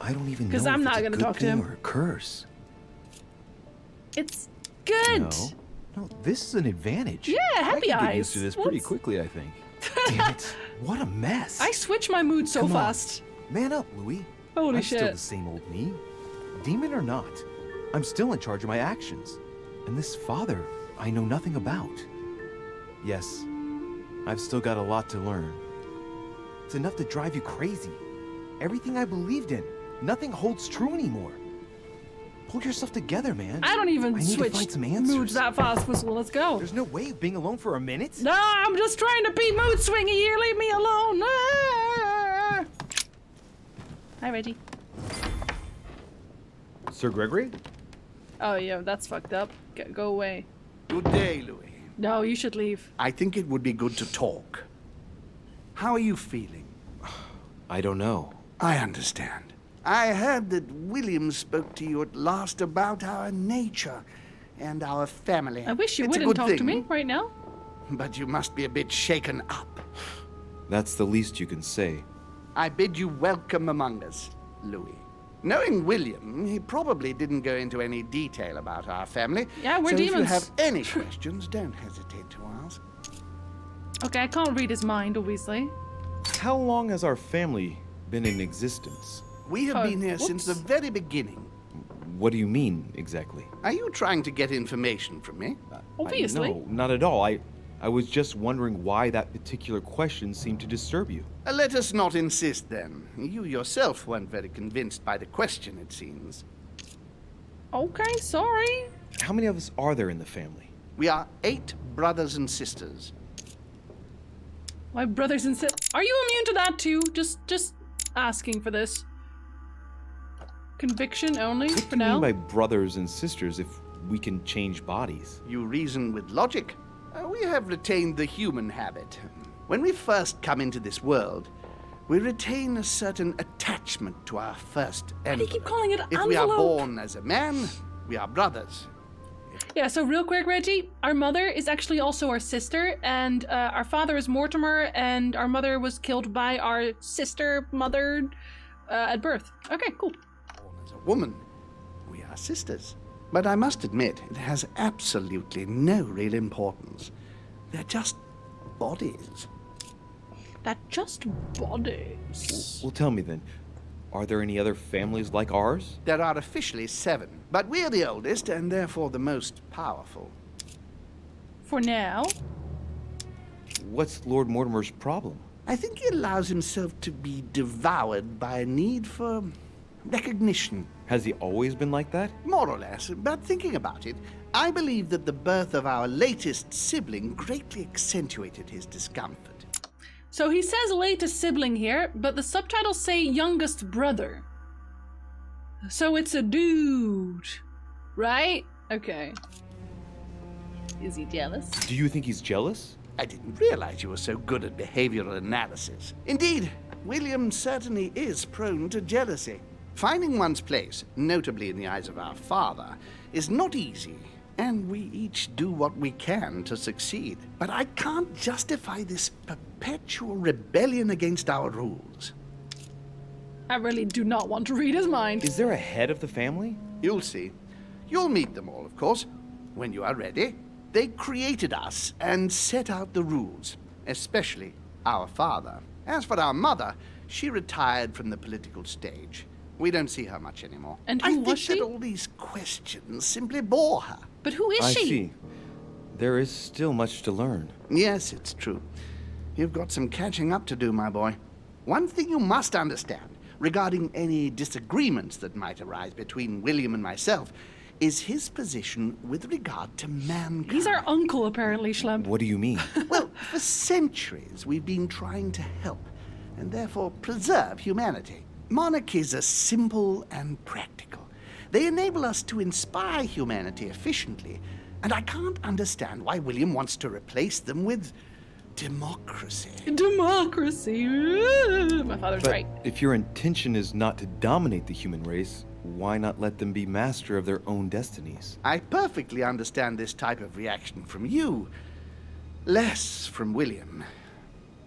I don't even know 'Cause if I'm it's not a gonna good talk to thing him. or a curse. It's good. No, this is an advantage. Yeah, happy I can eyes. get used to this pretty What's- quickly, I think. Damn it! What a mess! I switch my mood so Come on. fast. Man up, Louis. Holy I'm shit. still the same old me. Demon or not, I'm still in charge of my actions. And this father, I know nothing about. Yes, I've still got a lot to learn. It's enough to drive you crazy. Everything I believed in, nothing holds true anymore. Pull yourself together, man. I don't even I need to switch find some answers. moods that fast, Whistle. Let's go. There's no way of being alone for a minute. No, I'm just trying to be mood swingy here. Leave me alone. Ah! Hi, Reggie. Sir Gregory? Oh, yeah, that's fucked up. Go away. Good day, Louis. No, you should leave. I think it would be good to talk. How are you feeling? I don't know. I understand. I heard that William spoke to you at last about our nature and our family. I wish you It's a wouldn't good talk thing, to me right now. But you must be a bit shaken up. That's the least you can say. I bid you welcome among us, Louis. Knowing William, he probably didn't go into any detail about our family. Yeah, we're so demons. If you have any questions, don't hesitate to ask. Okay, I can't read his mind, obviously. How long has our family been in existence? We have been here since the very beginning. What do you mean, exactly? Are you trying to get information from me? Obviously. No, not at all. I was just wondering why that particular question seemed to disturb you. Let us not insist, then. You yourself weren't very convinced by the question, it seems. Okay, sorry. How many of us are there in the family? We are 8 brothers and sisters. My brothers and sisters. Are you immune to that too? Just asking for this. Conviction only What for do you now. mean by brothers and sisters if we can change bodies? You reason with logic. We have retained the human habit. When we first come into this world, we retain a certain attachment to our first envelope. Why do you keep calling it If we are envelope? born as a man, we are brothers. Yeah, so real quick, Reggie, our mother is actually also our sister, and our father is Mortimer, and our mother was killed by our sister mother at birth. Okay, cool. Born as a woman, we are sisters. But I must admit, it has absolutely no real importance. They're just bodies. They're just bodies. Well, tell me then, are there any other families like ours? There are officially 7, but we're the oldest and therefore the most powerful. For now. What's Lord Mortimer's problem? I think he allows himself to be devoured by a need for recognition. Has he always been like that? More or less, but thinking about it, I believe that the birth of our latest sibling greatly accentuated his discomfort. So he says latest sibling here, but the subtitles say youngest brother. So it's a dude, right? Okay. Is he jealous? Do you think he's jealous? I didn't realize you were so good at behavioral analysis. Indeed, William certainly is prone to jealousy. Finding one's place, notably in the eyes of our father, is not easy, and we each do what we can to succeed. But I can't justify this perpetual rebellion against our rules. I really do not want to read his mind. Is there a head of the family? You'll see. You'll meet them all, of course, when you are ready. They created us and set out the rules, especially our father. As for our mother, she retired from the political stage. We don't see her much anymore. And who was she? I think that all these questions simply bore her. But who is I she? see. There is still much to learn. Yes, it's true. You've got some catching up to do, my boy. One thing you must understand regarding any disagreements that might arise between William and myself is his position with regard to mankind. He's our uncle, apparently, Schlemp. What do you mean? Well, for centuries we've been trying to help, and therefore preserve humanity. Monarchies are simple and practical. They enable us to inspire humanity efficiently, and I can't understand why William wants to replace them with democracy. Democracy. My father's But right. if your intention is not to dominate the human race, why not let them be master of their own destinies? I perfectly understand this type of reaction from you, less from William.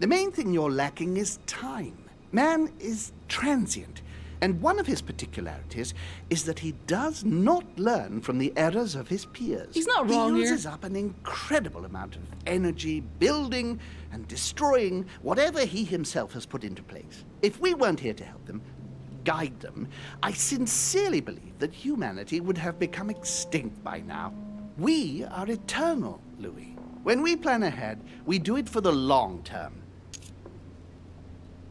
The main thing you're lacking is time. Man is transient, and one of his particularities is that he does not learn from the errors of his peers. He's not wrong He here. uses up an incredible amount of energy building and destroying whatever he himself has put into place. If we weren't here to help them, guide them, I sincerely believe that humanity would have become extinct by now. We are eternal, Louis. When we plan ahead, we do it for the long term.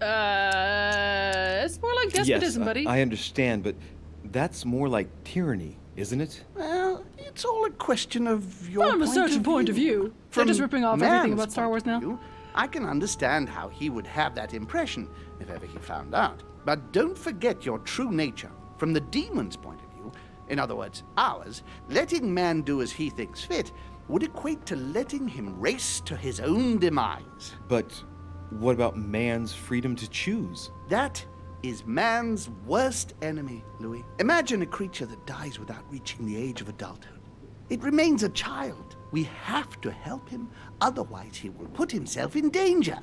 It's more like despotism, yes, buddy. I understand, but that's more like tyranny, isn't it? Well, it's all a question of your From a certain point of view. They're just ripping off everything about Star Wars now. I can understand how he would have that impression if ever he found out. But don't forget your true nature. From the demon's point of view, in other words, ours, letting man do as he thinks fit would equate to letting him race to his own demise. But what about man's freedom to choose? That is man's worst enemy, Louis. Imagine a creature that dies without reaching the age of adulthood. It remains a child. We have to help him, otherwise he will put himself in danger.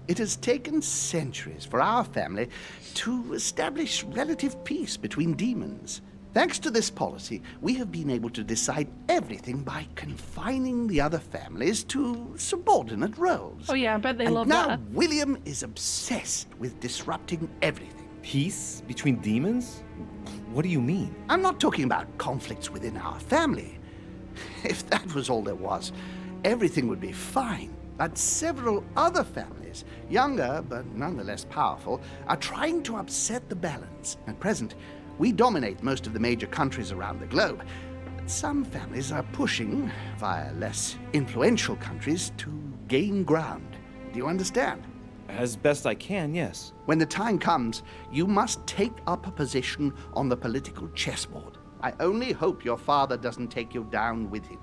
It has taken centuries for our family to establish relative peace between demons. Thanks to this policy, we have been able to decide everything by confining the other families to subordinate roles. Oh yeah, I bet they and love now that. William is obsessed with disrupting everything. Peace between demons? What do you mean? I'm not talking about conflicts within our family. If that was all there was, everything would be fine. But several other families, younger but nonetheless powerful, are trying to upset the balance. At present, we dominate most of the major countries around the globe. But some families are pushing, via less influential countries, to gain ground. Do you understand? As best I can, yes. When the time comes, you must take up a position on the political chessboard. I only hope your father doesn't take you down with him.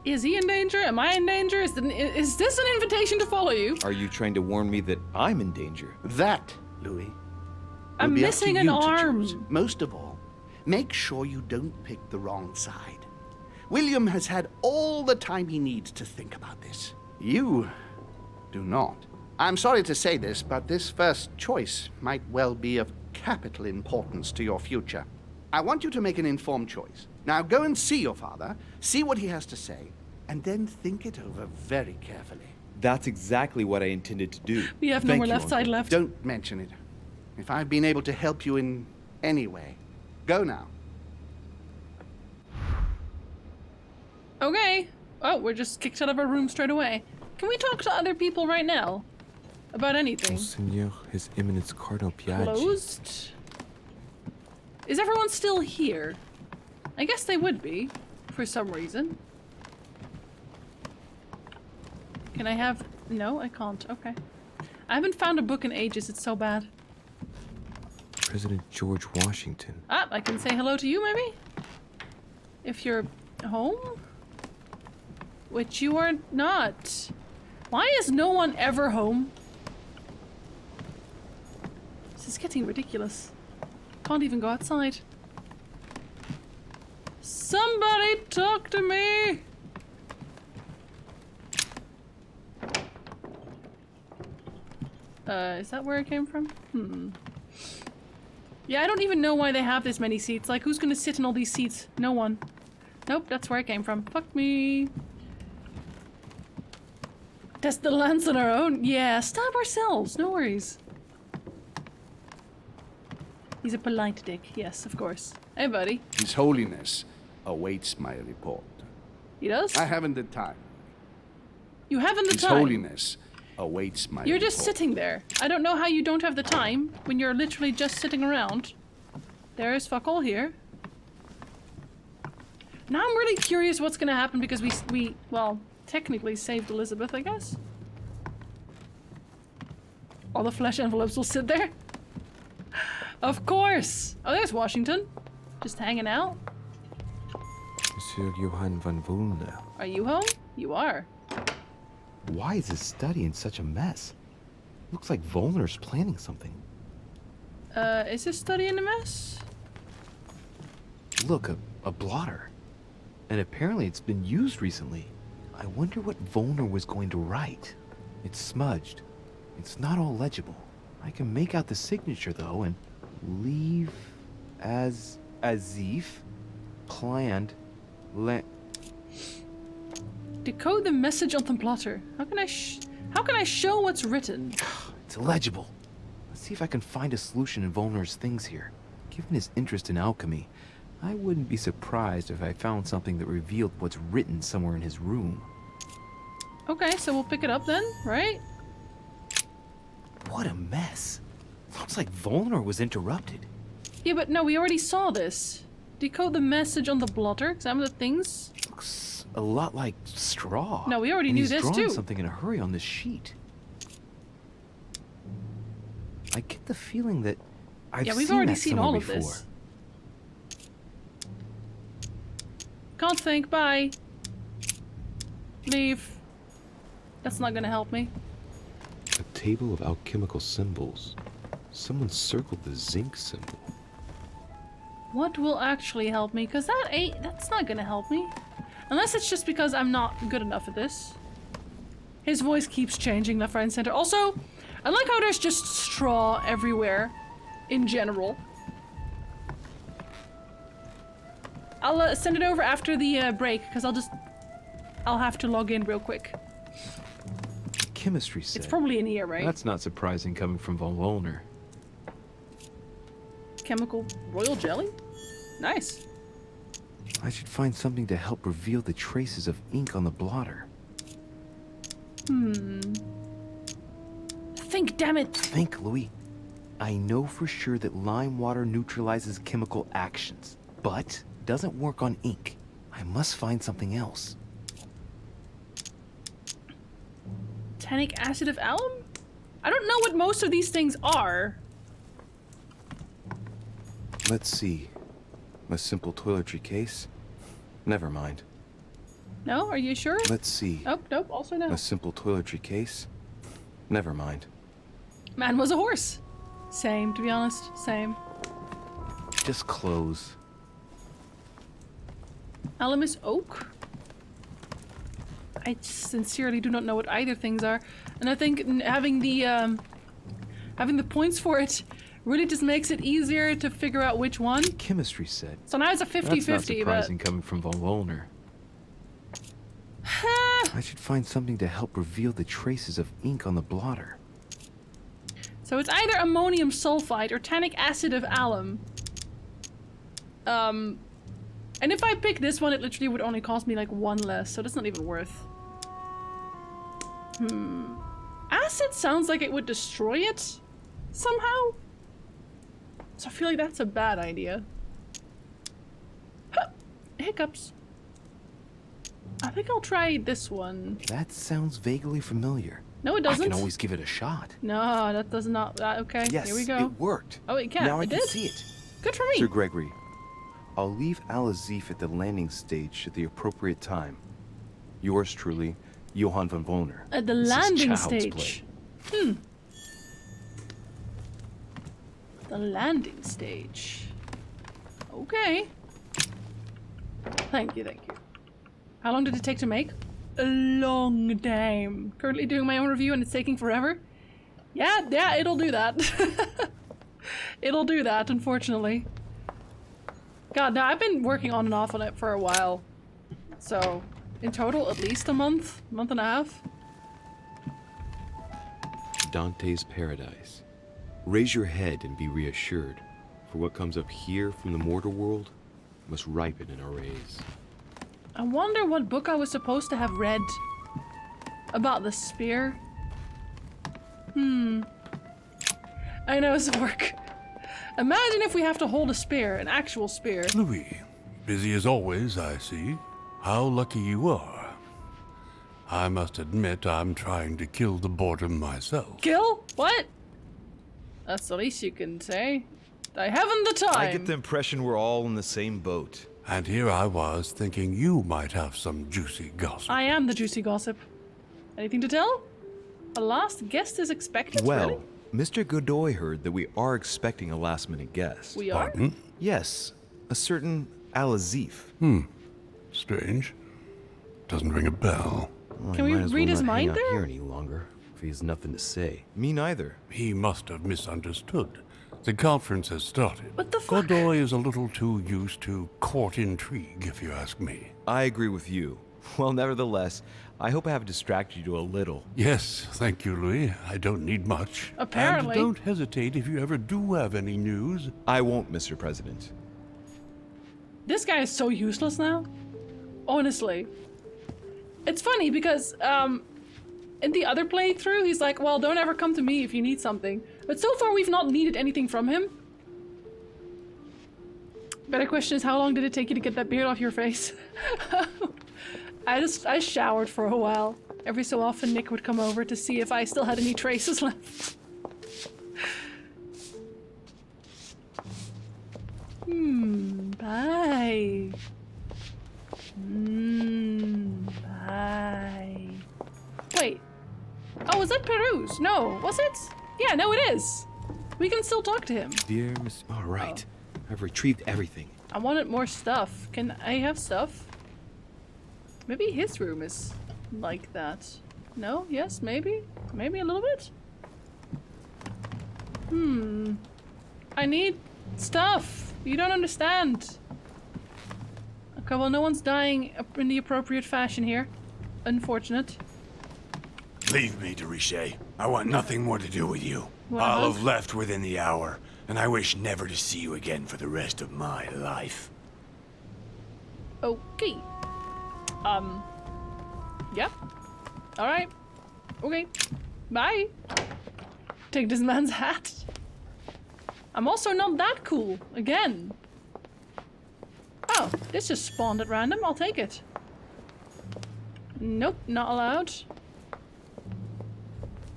Is he in danger? Am I in danger? Is this an invitation to follow you? Are you trying to warn me that I'm in danger? That, Louis, I'm missing an arm. Most of all, make sure you don't pick the wrong side. William has had all the time he needs to think about this. You do not. I'm sorry to say this, but this first choice might well be of capital importance to your future. I want you to make an informed choice. Now go and see your father, see what he has to say, and then think it over very carefully. That's exactly what I intended to do. We have no more left side left. Don't mention it. If I've been able to help you in any way, go now. Okay. Oh, we're just kicked out of our room straight away. Can we talk to other people right now? About anything? Monseigneur, His Eminence Cardinal Piaggi. Closed? Is everyone still here? I guess they would be, for some reason. Can I have... No, I can't. Okay. I haven't found a book in ages, it's so bad. President George Washington. Ah, I can say hello to you, maybe? If you're home? Which you are not. Why is no one ever home? This is getting ridiculous. Can't even go outside. Somebody talk to me! Is that where it came from? Yeah, I don't even know why they have this many seats. Like, who's gonna sit in all these seats? No one. Nope, that's where it came from. Fuck me. Test the lance on our own? Yeah, stab ourselves. No worries. He's a polite dick. Yes, of course. Hey, buddy. His Holiness awaits my report. He does? I haven't the time. You haven't the His time? Holiness awaits my You're report. just sitting there. I don't know how you don't have the time when you're literally just sitting around. There is fuck all here. Now I'm really curious what's gonna happen because we well, technically saved Elizabeth, I guess. All the flesh envelopes will sit there. Of course! Oh, there's Washington. Just hanging out. Monsieur Johann von Wulner. Are you home? You are. Why is his study in such a mess? Looks like Wulner's planning something. Is his study in a mess? Look, a blotter. And apparently it's been used recently. I wonder what Wulner was going to write. It's smudged. It's not all legible. I can make out the signature though and leave as if planned Decode the message on the blotter. How can I show what's written? It's illegible. Let's see if I can find a solution in Wulner's things here. Given his interest in alchemy, I wouldn't be surprised if I found something that revealed what's written somewhere in his room. Okay, so we'll pick it up then, right? What a mess. Looks like Wulner was interrupted. Yeah, but no, we already saw this. Decode the message on the blotter, examine the things. Looks a lot like straw. No, we already and knew he's this drawing too. something in a hurry on this sheet. I get the feeling that I've we've seen already that seen somewhere all of before. this. Can't think. Bye. Leave. That's not gonna help me. A table of alchemical symbols. Someone circled the zinc symbol. What will actually help me? Because that's not gonna help me. Unless it's just because I'm not good enough at this. His voice keeps changing left, right, and center. Also, I like how there's just straw everywhere. In general. I'll send it over after the break, because I'll have to log in real quick. Chemistry set. It's probably in here, right? That's not surprising coming from von Wollner. Chemical royal jelly? Nice. I should find something to help reveal the traces of ink on the blotter. Think, damn it! Think, Louis. I know for sure that lime water neutralizes chemical actions, but doesn't work on ink. I must find something else. Tannic acid of alum? I don't know what most of these things are. Let's see. A simple toiletry case? Never mind. No? Are you sure? Let's see. Oh, nope. Also no. A simple toiletry case? Never mind. Man was a horse. Same, to be honest. Same. Just clothes. Alamus oak? I sincerely do not know what either things are. And I think having the points for it really just makes it easier to figure out which one. Chemistry set. So now it's a 50-50, That's not surprising but... coming from von Wollner. I should find something to help reveal the traces of ink on the blotter. So it's either ammonium sulfide or tannic acid of alum. And if I pick this one, it literally would only cost me like 1 less, so that's not even worth. Acid sounds like it would destroy it somehow. So I feel like that's a bad idea. Huh. Hiccups. I think I'll try this one. That sounds vaguely familiar. No, it doesn't. I can always give it a shot. No, that does not. Okay, Yes, here we go. it worked. Oh, it can. Now I It can did? see it. Good for me. Sir Gregory, I'll leave Al-Azif at the landing stage at the appropriate time. Yours truly, Johann von Wollner. At the This is landing child's stage. play. The landing stage. Okay. Thank you, thank you. How long did it take to make? A long time. Currently doing my own review and it's taking forever. Yeah, it'll do that. It'll do that, unfortunately. God, now I've been working on and off on it for a while. So, in total, at least a month and a half. Dante's Paradise. Raise your head and be reassured, for what comes up here from the mortal world must ripen in our rays. I wonder what book I was supposed to have read about the spear. I know, Zork. Imagine if we have to hold a spear, an actual spear. Louis, busy as always, I see. How lucky you are. I must admit I'm trying to kill the boredom myself. Kill? What? That's the least you can say. I haven't the time. I get the impression we're all in the same boat. And here I was thinking you might have some juicy gossip. I am the juicy gossip. Anything to tell? A last guest is expected? Well, Really? Mr. Godoy heard that we are expecting a last-minute guest. We are? Pardon? Yes, a certain Al-Azif. Strange. Doesn't ring a bell. Well, Can I we might as read well his not hang mind out there? here any longer if he has nothing to say. Me neither. He must have misunderstood. The conference has started. What the fuck? Godoy is a little too used to court intrigue, if you ask me. I agree with you. Well, nevertheless, I hope I have distracted you a little. Yes, thank you, Louis. I don't need much. Apparently. And don't hesitate if you ever do have any news. I won't, Mr. President. This guy is so useless now. Honestly. It's funny because, in the other playthrough, he's like, well, don't ever come to me if you need something. But so far, we've not needed anything from him. Better question is, how long did it take you to get that beard off your face? I showered for a while. Every so often Nick would come over to see if I still had any traces left. Bye. Bye. Wait. Oh, was that Peruse? No, was it? Yeah, no, it is. We can still talk to him. Dear Miss... All right. I've retrieved everything. I wanted more stuff. Can I have stuff? Maybe his room is like that. No? Yes? Maybe? Maybe a little bit? I need stuff. You don't understand. Okay, well, no one's dying in the appropriate fashion here. Unfortunate. Leave me, Dorishe. I want nothing more to do with you. What? I'll have left within the hour, and I wish never to see you again for the rest of my life. Okay. Yeah. Alright. Okay. Bye. Take this man's hat. I'm also not that cool. Again. Oh, this just spawned at random. I'll take it. Nope, not allowed.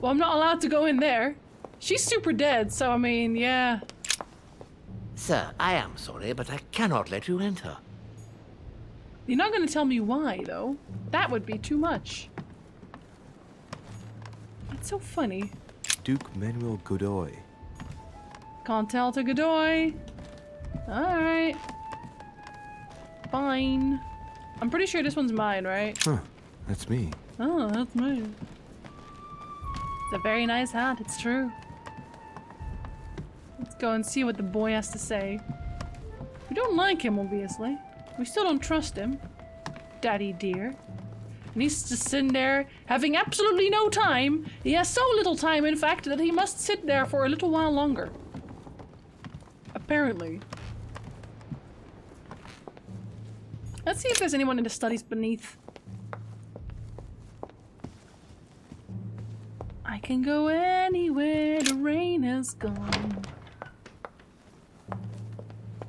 Well, I'm not allowed to go in there. She's super dead, so I mean, yeah. Sir, I am sorry, but I cannot let you enter. You're not gonna tell me why, though. That would be too much. It's so funny. Duke Manuel Godoy. Can't tell to Godoy. Alright. Fine. I'm pretty sure this one's mine, right? Huh. That's me. Oh, that's me. It's a very nice hat, it's true. Let's go and see what the boy has to say. We don't like him, obviously. We still don't trust him. Daddy dear. And he's just sitting there, having absolutely no time. He has so little time, in fact, that he must sit there for a little while longer. Apparently. Let's see if there's anyone in the studies beneath. I can go anywhere, the rain is gone.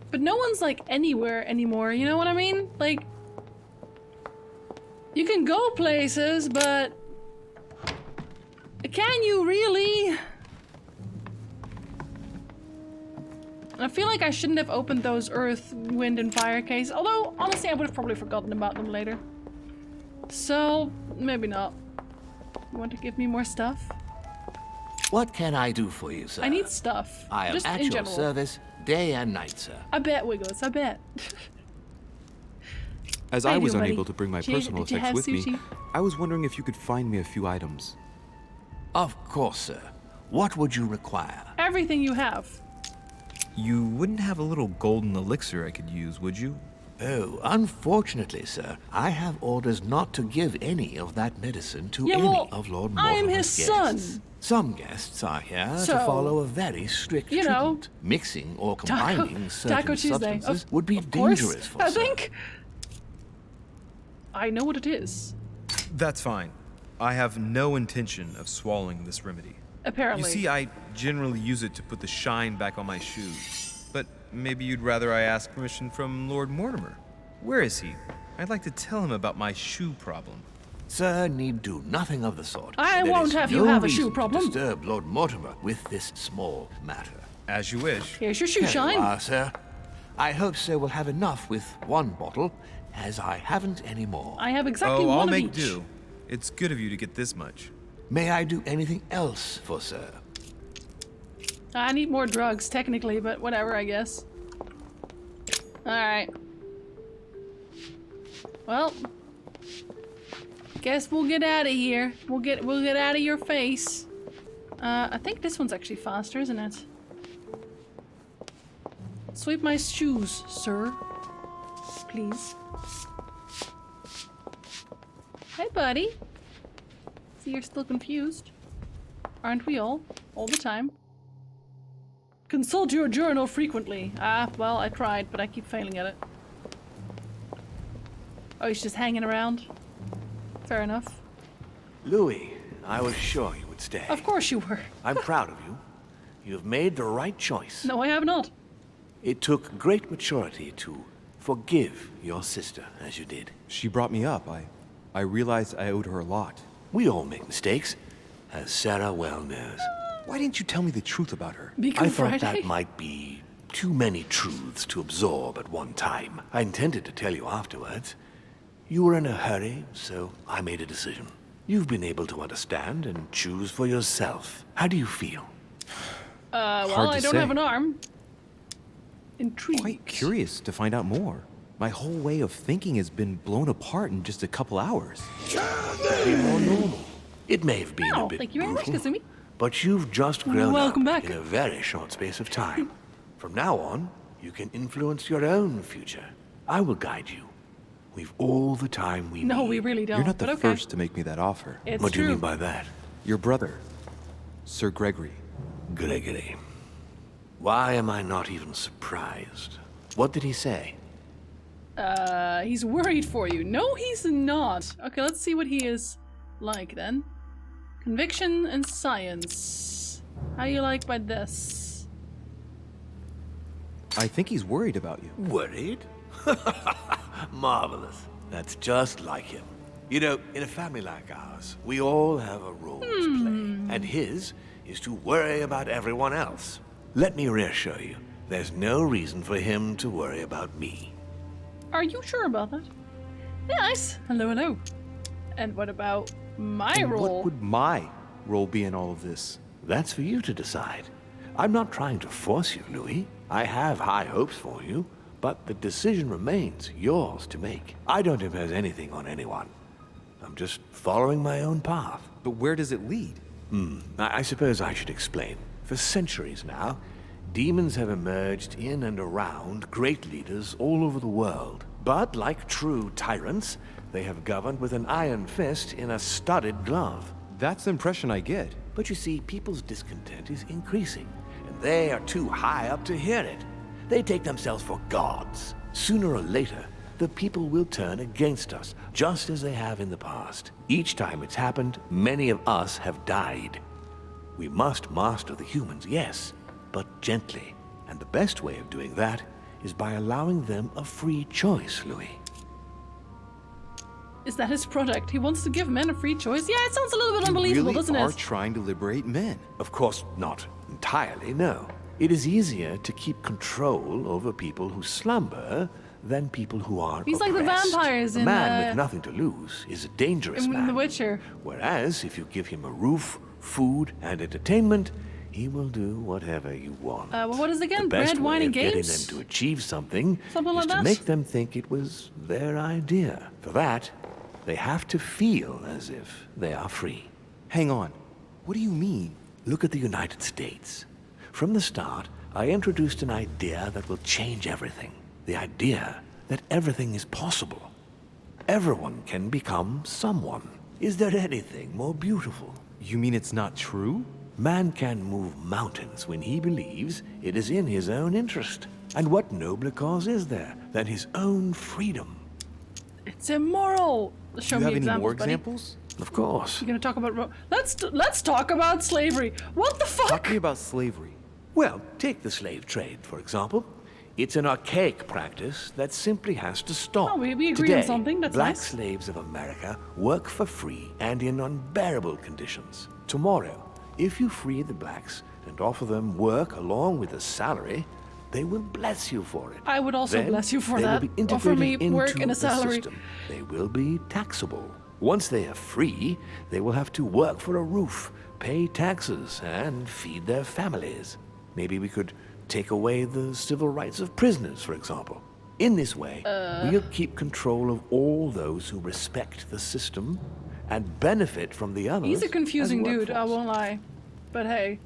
But no one's like anywhere anymore, you know what I mean? Like, you can go places, but can you really? I feel like I shouldn't have opened those earth, wind, and fire cases, although honestly I would have probably forgotten about them later. So, maybe not. You want to give me more stuff? What can I do for you, sir? I need stuff. I am just at in your general. service, day and night, sir. I bet, Wiggles, I bet. As How I you was doing, unable buddy? to bring my Did you- personal did you effects have with me, sushi? I was wondering if you could find me a few items. Of course, sir. What would you require? Everything you have. You wouldn't have a little golden elixir I could use, would you? Oh, unfortunately, sir, I have orders not to give any of that medicine to Yeah, any well, of Lord I am Mortimer's his guests. son. Some guests are here So, to follow a very strict you know, treatment. Mixing or combining certain Taco Tuesday. substances would be Of course, dangerous for I sir. think. I know what it is. That's fine. I have no intention of swallowing this remedy. Apparently. You see, I generally use it to put the shine back on my shoes. But maybe you'd rather I ask permission from Lord Mortimer. Where is he? I'd like to tell him about my shoe problem. Sir need do nothing of the sort. I There won't is have you no have a reason shoe to problem. disturb Lord Mortimer with this small matter. As you wish. Here's your shoe Here shine. you are, sir. I hope sir will have enough with one bottle, as I haven't any more. I have exactly Oh, one I'll of make each. do. It's good of you to get this much. May I do anything else for sir? I need more drugs, technically, but whatever, I guess. Alright. Well, guess we'll get out of here. We'll get out of your face. I think this one's actually faster, isn't it? Sweep my shoes, sir. Please. Hey, buddy. See, you're still confused. Aren't we all? All the time. Consult your journal frequently. Ah, well, I tried, but I keep failing at it. Oh, he's just hanging around. Fair enough. Louis, I was sure you would stay. Of course you were. I'm proud of you. You've made the right choice. No, I have not. It took great maturity to forgive your sister as you did. She brought me up. I realized I owed her a lot. We all make mistakes, as Sarah well knows. Why didn't you tell me the truth about her? I thought that might be too many truths to absorb at one time. I intended to tell you afterwards. You were in a hurry, so I made a decision. You've been able to understand and choose for yourself. How do you feel? Well, I don't have an arm. Intrigued. Quite curious to find out more. My whole way of thinking has been blown apart in just a couple hours. Be more normal. It may have been a bit thank you very much, brutal, Kasumi. but you've just grown Welcome up back. in a very short space of time. From now on, you can influence your own future. I will guide you. We've all the time we need. No, we really don't. You're not the but okay. first to make me that offer. It's What do you true. mean by that? Your brother, Sir Gregory. Gregory. Why am I not even surprised? What did he say? He's worried for you. No, he's not. Okay, let's see what he is like then. Conviction and science. How you like by this? I think he's worried about you. Worried? Marvelous. That's just like him. You know, in a family like ours, we all have a role to play, and his is to worry about everyone else. Let me reassure you, there's no reason for him to worry about me. Are you sure about that? Yeah, nice. Hello, hello. And what about my And role? what would my role be in all of this? That's for you to decide. I'm not trying to force you, Louis. I have high hopes for you, but the decision remains yours to make. I don't impose anything on anyone. I'm just following my own path. But where does it lead? I suppose I should explain. For centuries now, demons have emerged in and around great leaders all over the world. But like true tyrants, they have governed with an iron fist in a studded glove. That's the impression I get. But you see, people's discontent is increasing, and they are too high up to hear it. They take themselves for gods. Sooner or later, the people will turn against us, just as they have in the past. Each time it's happened, many of us have died. We must master the humans, yes, but gently. And the best way of doing that is by allowing them a free choice, Louis. Is that his product? He wants to give men a free choice? Yeah, it sounds a little bit You unbelievable, really doesn't are it? trying to liberate men. Of course, not entirely, no. It is easier to keep control over people who slumber than people who are He's like the oppressed. vampires A in, man with nothing to lose is a dangerous in man. The Witcher. Whereas, if you give him a roof, food, and entertainment, he will do whatever you want. Well, what is it again? The best Bread, way wine, of and getting games? them to achieve something Something is like to that? make them think it was their idea. For that, they have to feel as if they are free. Hang on. What do you mean? Look at the United States. From the start, I introduced an idea that will change everything. The idea that everything is possible. Everyone can become someone. Is there anything more beautiful? You mean it's not true? Man can move mountains when he believes it is in his own interest. And what nobler cause is there than his own freedom? It's immoral. Show Do you me have any more buddy. examples? Of course. You're gonna talk about let's talk about slavery. What the fuck? Talk to me about slavery. Well, take the slave trade, for example. It's an archaic practice that simply has to stop. Oh, we agree on Today, something, that's black nice. slaves of America work for free and in unbearable conditions. Tomorrow, if you free the blacks and offer them work along with a salary, they will bless you for it. I would also Then bless you for they that. Will be Offer me integrated work into and a the salary. system. They will be taxable. Once they are free, they will have to work for a roof, pay taxes, and feed their families. Maybe we could take away the civil rights of prisoners, for example. In this way, we'll keep control of all those who respect the system and benefit from the others. He's a confusing as dude, I workforce. won't lie. But hey.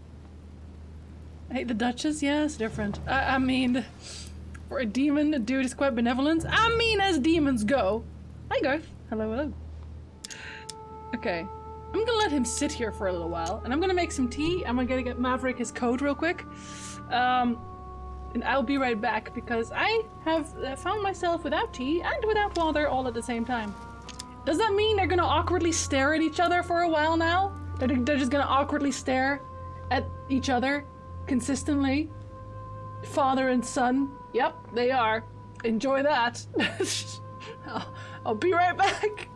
Hey, the Duchess? Yeah, it's different. I mean, for a demon, a dude is quite benevolent. I mean, as demons go. Hi, Garth. Hello, hello. Okay. I'm gonna let him sit here for a little while, and I'm gonna make some tea. I'm gonna get Maverick his code real quick. And I'll be right back, because I have found myself without tea and without water all at the same time. Does that mean they're gonna awkwardly stare at each other for a while now? They're just gonna awkwardly stare at each other consistently? Father and son? Yep, they are. Enjoy that. I'll be right back.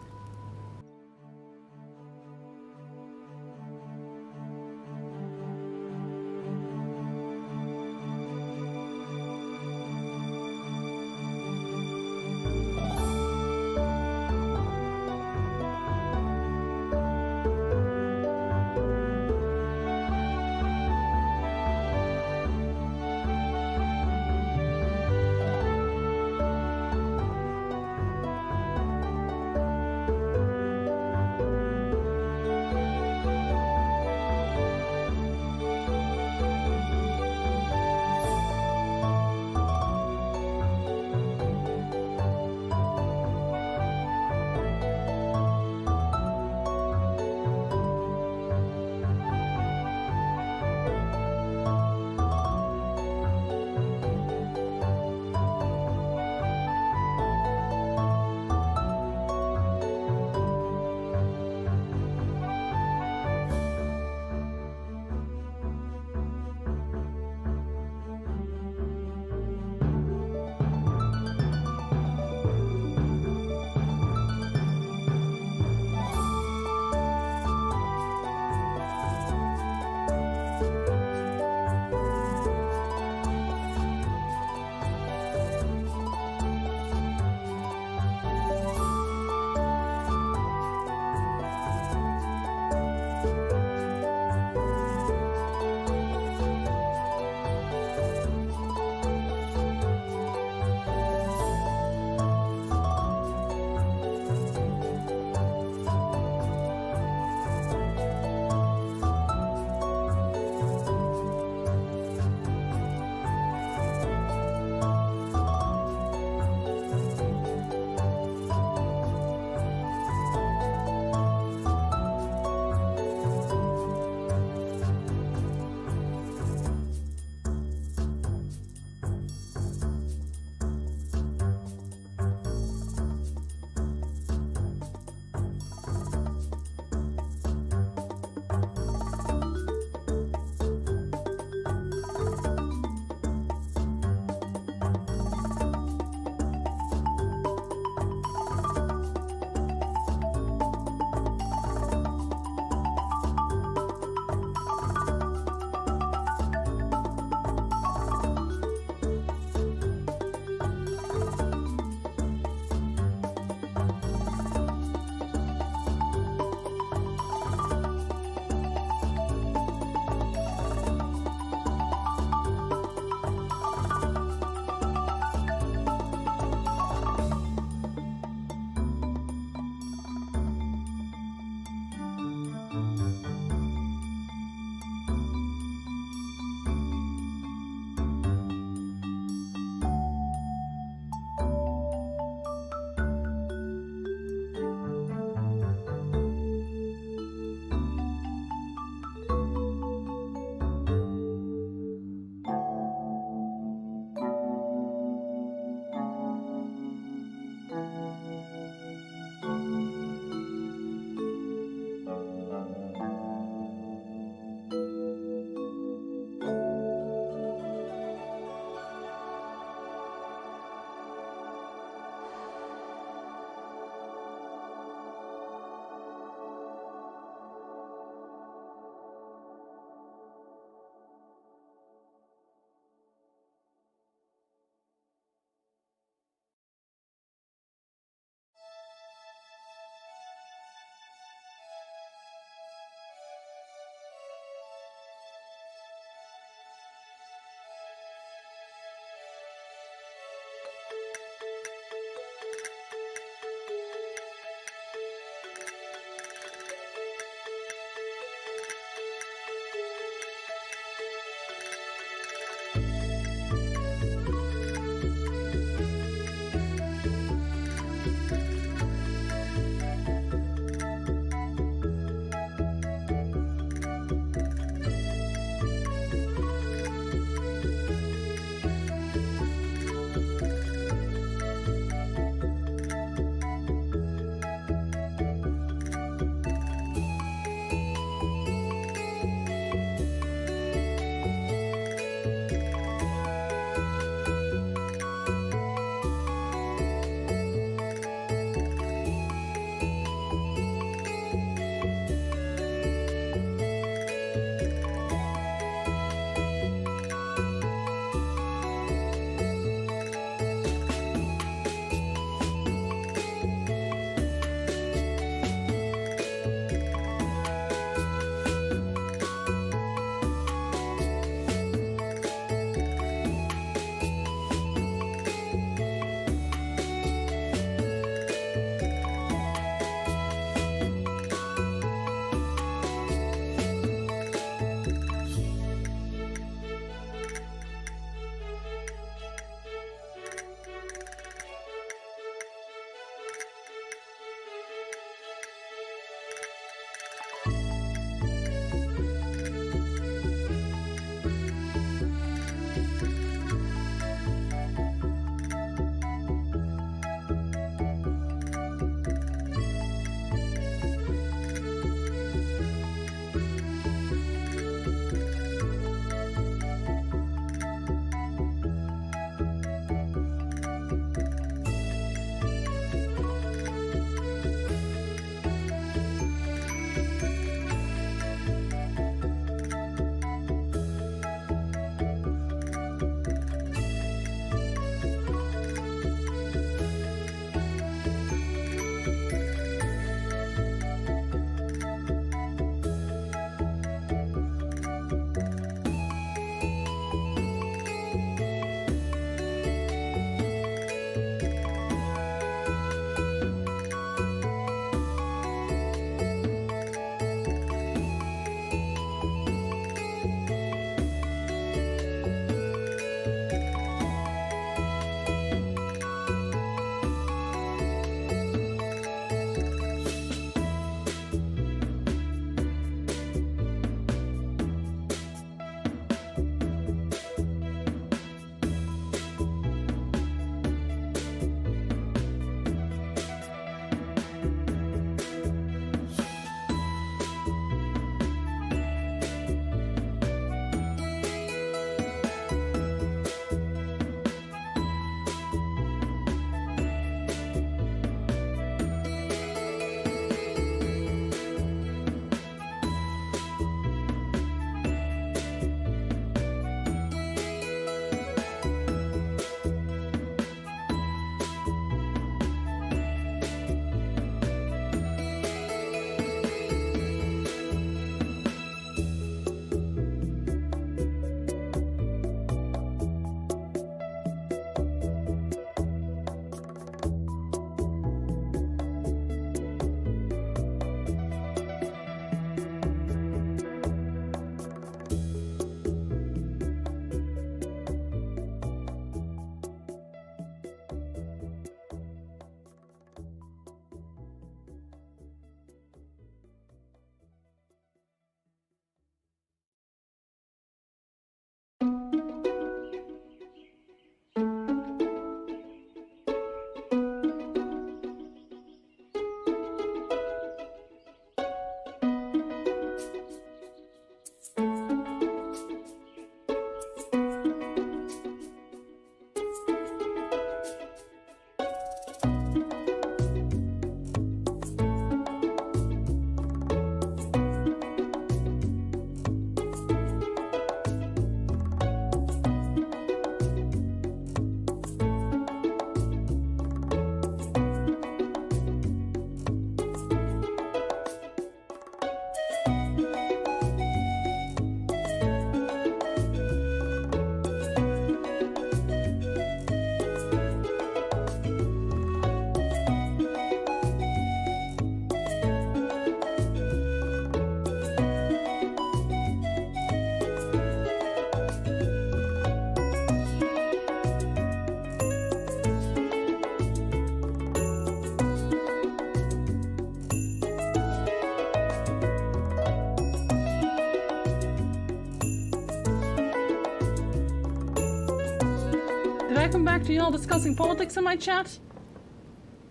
come back to y'all discussing politics in my chat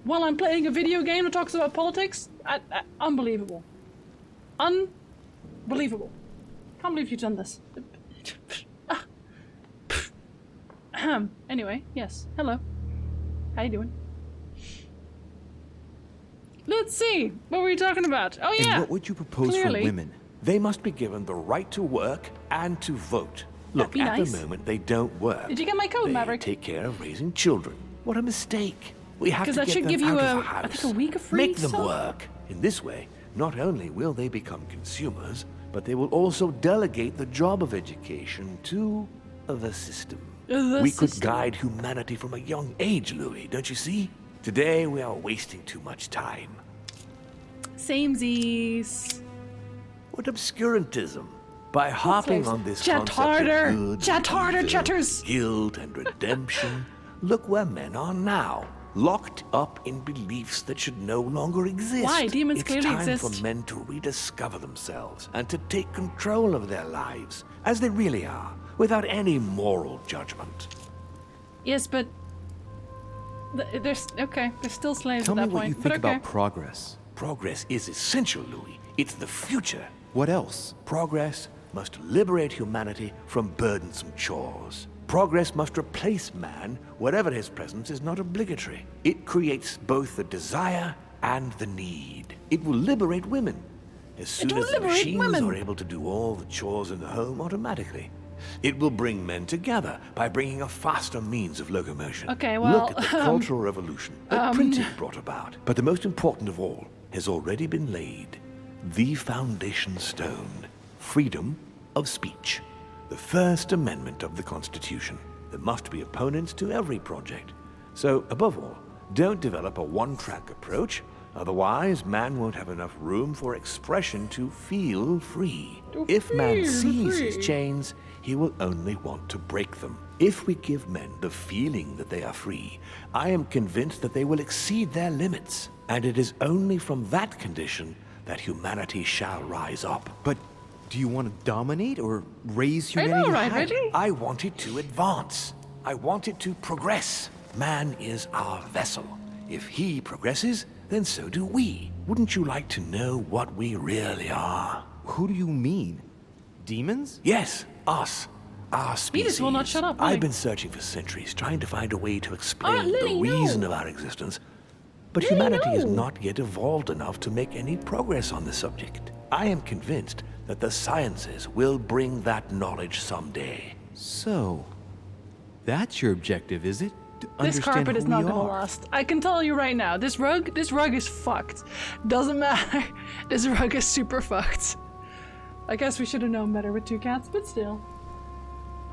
while I'm playing a video game that talks about politics? Unbelievable. Unbelievable. Can't believe you've done this. Anyway, yes. Hello. How you doing? Let's see. What were we talking about? Oh yeah. And what would you propose for women? They must be given the right to work and to vote. Look, at the moment they don't work. Did you get my code, Maverick? They take care of raising children. What a mistake. We have to get them give you out of the house. I think a week of free Make them work. In this way, not only will they become consumers, but they will also delegate the job of education to the system. We could guide humanity from a young age, Louis, don't you see? Today we are wasting too much time. Samesies. What obscurantism. By harping on this chat concept harder. of good, Chat harder, evil, chatters. guilt and redemption, look where men are now, locked up in beliefs that should no longer exist. Why? Demons clearly exist. It's time for men to rediscover themselves and to take control of their lives as they really are, without any moral judgment. Yes, but they're still slaves Tell at that me what point. you think about progress. Progress is essential, Louis. It's the future. What else? Progress must liberate humanity from burdensome chores. Progress must replace man wherever his presence is not obligatory. It creates both the desire and the need. It will liberate women. As soon as the machines are able to do all the chores in the home automatically. It will bring men together by bringing a faster means of locomotion. Okay, well, look at the Cultural Revolution that printing brought about. But the most important of all has already been laid. The foundation stone. Freedom of speech. The First Amendment of the Constitution. There must be opponents to every project. So, above all, don't develop a one-track approach. Otherwise, man won't have enough room for expression to feel free. If man sees his chains, he will only want to break them. If we give men the feeling that they are free, I am convinced that they will exceed their limits. And it is only from that condition that humanity shall rise up. But do you want to dominate or raise humanity higher? I want it to advance. I want it to progress. Man is our vessel. If he progresses, then so do we. Wouldn't you like to know what we really are? Who do you mean? Demons? Yes, us. Our species. Venus will not shut up, I've been searching for centuries, trying to find a way to explain the reason of our existence. But humanity has not yet evolved enough to make any progress on the subject. I am convinced that the sciences will bring that knowledge someday. So, that's your objective, is it? This carpet is not gonna last. I can tell you right now, this rug is fucked. Doesn't matter. This rug is super fucked. I guess we should have known better with two cats, but still.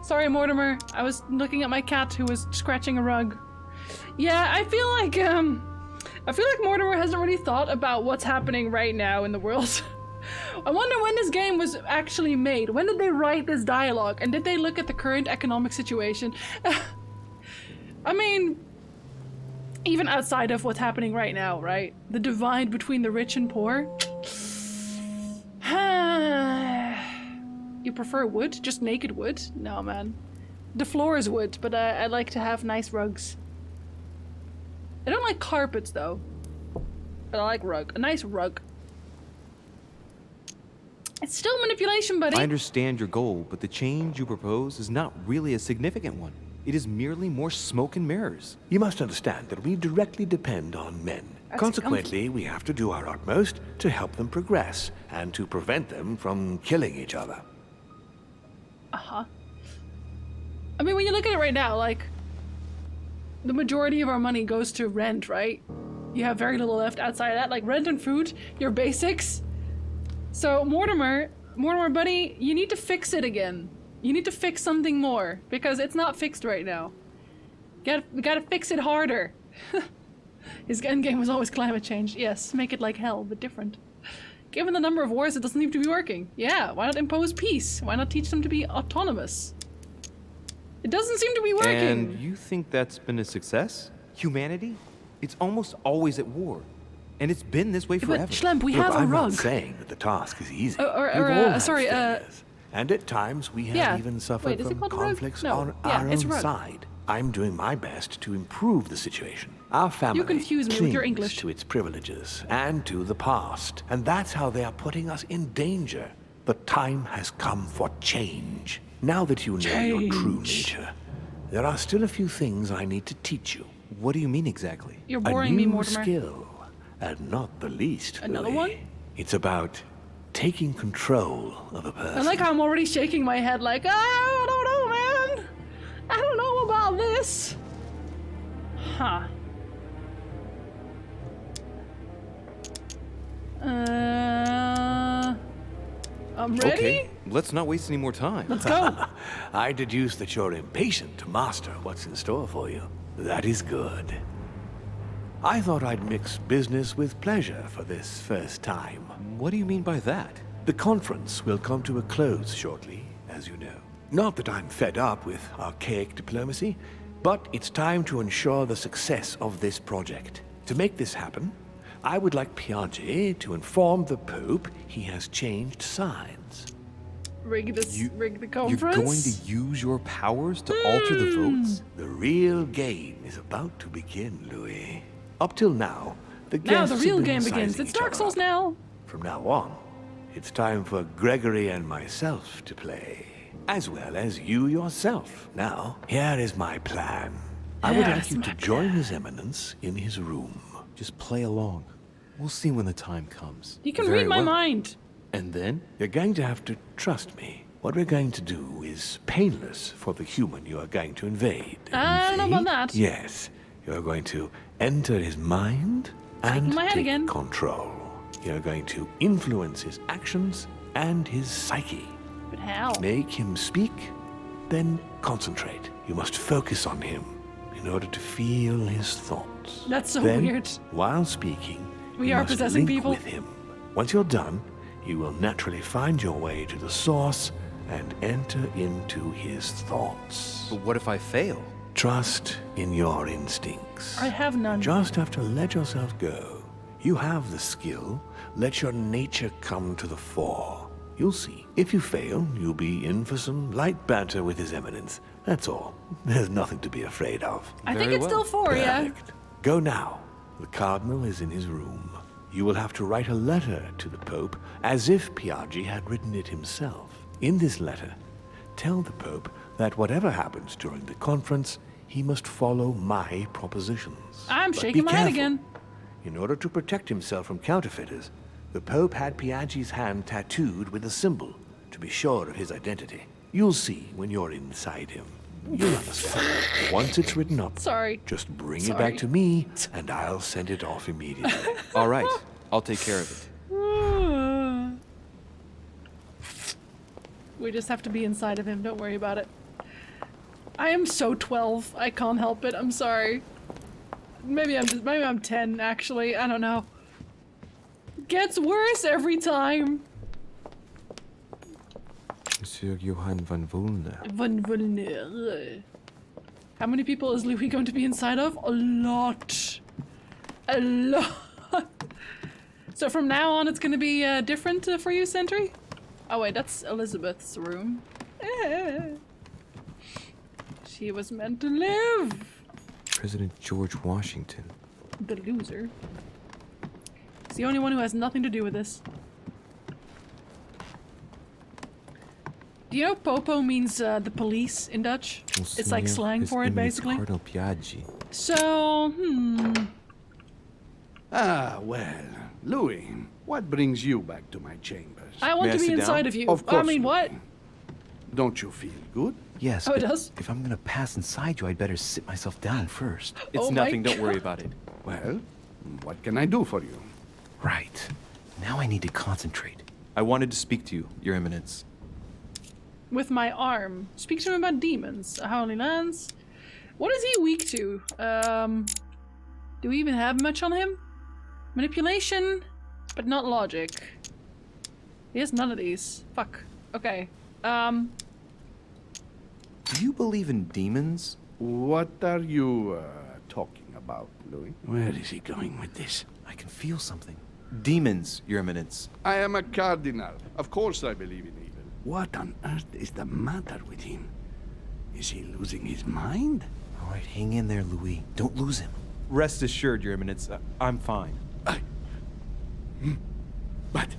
Sorry, Mortimer. I was looking at my cat who was scratching a rug. Yeah, I feel like Mortimer hasn't really thought about what's happening right now in the world. I wonder when this game was actually made. When did they write this dialogue? And did they look at the current economic situation? I mean, even outside of what's happening right now, right? The divide between the rich and poor. You prefer wood? Just naked wood? No, man. The floor is wood, but I like to have nice rugs. I don't like carpets, though. But I like rug. A nice rug. It's still manipulation, buddy. I understand your goal, but the change you propose is not really a significant one. It is merely more smoke and mirrors. You must understand that we directly depend on men. Consequently, we have to do our utmost to help them progress and to prevent them from killing each other. Uh-huh. I mean, when you look at it right now, like, the majority of our money goes to rent, right? You have very little left outside of that, like rent and food, your basics. So Mortimer, buddy, you need to fix it again. You need to fix something more, because it's not fixed right now. We gotta fix it harder. His endgame was always climate change. Yes, make it like hell, but different. Given the number of wars, it doesn't seem to be working. Yeah, why not impose peace? Why not teach them to be autonomous? It doesn't seem to be working. And you think that's been a success? Humanity? It's almost always at war. And it's been this way forever. But Schlemp, we have a I'm rug. not saying that the task is easy. Sorry, and at times we have even suffered from conflicts on our own side. I'm doing my best to improve the situation. Our family confuse me with your clings English. to its privileges and to the past, and that's how they are putting us in danger. The time has come for change. Now that you know your true nature, there are still a few things I need to teach you. What do you mean exactly? You're boring me, Mortimer. A new skill, and not the least. Another Louis. one? It's about taking control of a person. I like how I'm already shaking my head like, I don't know, man. I don't know about this. Huh. I'm ready? Okay, let's not waste any more time. Let's go. I deduce that you're impatient to master what's in store for you. That is good. I thought I'd mix business with pleasure for this first time. What do you mean by that? The conference will come to a close shortly, as you know. Not that I'm fed up with archaic diplomacy, but it's time to ensure the success of this project. To make this happen, I would like Piaggi to inform the Pope he has changed sides. Rig the conference? You're going to use your powers to alter the votes? The real game is about to begin, Louis. Up till now, the Now guests the real have been game begins. sizing It's each Dark other Souls up. now. From now on, it's time for Gregory and myself to play, as well as you yourself. Now, here is my plan. I would like you to join His Eminence in his room. Just play along. We'll see when the time comes. You can read my mind. And then, you're going to have to trust me. What we're going to do is painless for the human you are going to invade. I don't know about that. Yes, you're going to enter his mind and my head take again. control. You're going to influence his actions and his psyche. But how? Make him speak, then concentrate. You must focus on him in order to feel his thoughts. That's so Then, weird. while speaking, We you are must possessing link people. with him. Once you're done, you will naturally find your way to the source and enter into his thoughts. But what if I fail? Trust in your instincts. I have none. Just have to let yourself go. You have the skill. Let your nature come to the fore. You'll see. If you fail, you'll be in for some light banter with His Eminence. That's all. There's nothing to be afraid of. I think it's still 4, yeah. Perfect. Go now. The Cardinal is in his room. You will have to write a letter to the Pope as if Piaggi had written it himself. In this letter, tell the Pope that whatever happens during the conference, he must follow my propositions. I'm But shaking be my head careful. again. In order to protect himself from counterfeiters, the Pope had Piaggi's hand tattooed with a symbol to be sure of his identity. You'll see when you're inside him. You'll understand. Once it's written up, Sorry. just bring it Sorry. back to me, and I'll send it off immediately. All right, I'll take care of it. We just have to be inside of him. Don't worry about it. I am so 12. I can't help it. I'm sorry. Maybe I'm 10 actually. I don't know. Gets worse every time. Monsieur Johann van Volner. Van Volner. How many people is Louis going to be inside of? A lot. A lot. So from now on it's going to be different for you, Sentry? Oh wait, that's Elizabeth's room. She was meant to live. President George Washington. The loser. He's the only one who has nothing to do with this. Do you know Popo means the police in Dutch? It's like Monseigneur slang His for it, Eminence basically. Cardinal Piaggi. So, Ah, well, Louis, what brings you back to my chambers? I want to be inside of you. Of course, I mean, what? Don't you feel good? Yes, Oh, it but does? if I'm gonna pass inside you, I'd better sit myself down first. It's Oh my nothing, don't worry God. about it. Well, what can I do for you? Right. Now I need to concentrate. I wanted to speak to you, Your Eminence. With my arm. Speak to him about demons. A Holy Lance. What is he weak to? Do we even have much on him? Manipulation, but not logic. He has none of these. Fuck. Okay. Do you believe in demons? What are you talking about, Louis? Where is he going with this? I can feel something. Demons, Your Eminence. I am a cardinal. Of course I believe in evil. What on earth is the matter with him? Is he losing his mind? All right, hang in there, Louis. Don't lose him. Rest assured, Your Eminence, I'm fine. But...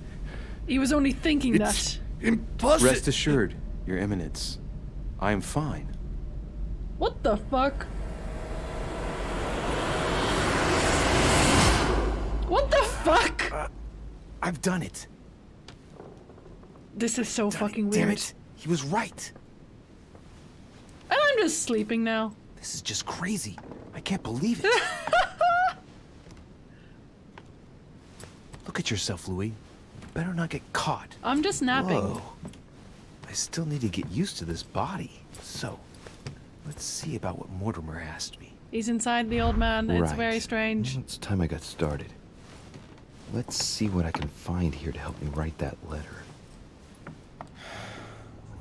He was only thinking that. Impossible! Rest assured, Your Eminence. I am fine. What the fuck? What the fuck? I've done it. This is so fucking Damn weird. it. He was right. And I'm just sleeping now. This is just crazy. I can't believe it. Look at yourself, Louis. You better not get caught. I'm just napping. Whoa. I still need to get used to this body. So, let's see about what Mortimer asked me. He's inside the old man. It's Right. very strange. It's time I got started. Let's see what I can find here to help me write that letter.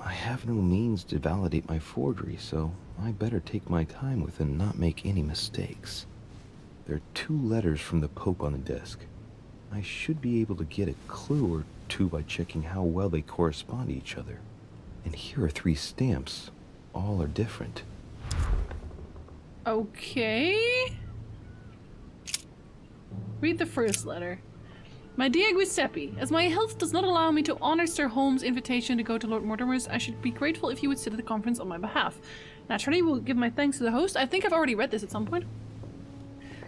I have no means to validate my forgery, so I better take my time with it and not make any mistakes. There are 2 letters from the Pope on the desk. I should be able to get a clue or 2 by checking how well they correspond to each other. And here are 3 stamps. All are different. Okay. Read the first letter. My dear Giuseppe, as my health does not allow me to honor Sir Holmes' invitation to go to Lord Mortimer's, I should be grateful if you would sit at the conference on my behalf. Naturally, we'll give my thanks to the host. I think I've already read this at some point.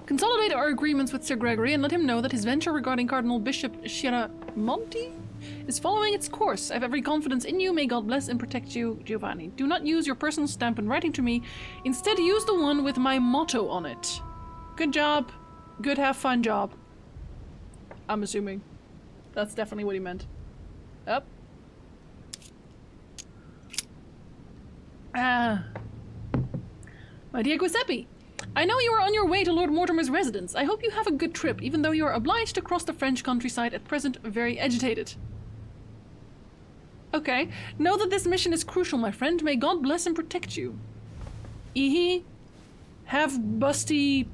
Consolidate our agreements with Sir Gregory and let him know that his venture regarding Cardinal Bishop Chiaramonti is following its course. I have every confidence in you. May God bless and protect you, Giovanni. Do not use your personal stamp when writing to me. Instead, use the one with my motto on it. Good job. Good have fun job. I'm assuming. That's definitely what he meant. Up. My dear Giuseppe, I know you are on your way to Lord Mortimer's residence. I hope you have a good trip, even though you are obliged to cross the French countryside at present very agitated. Okay. Know that this mission is crucial, my friend. May God bless and protect you. Have busty...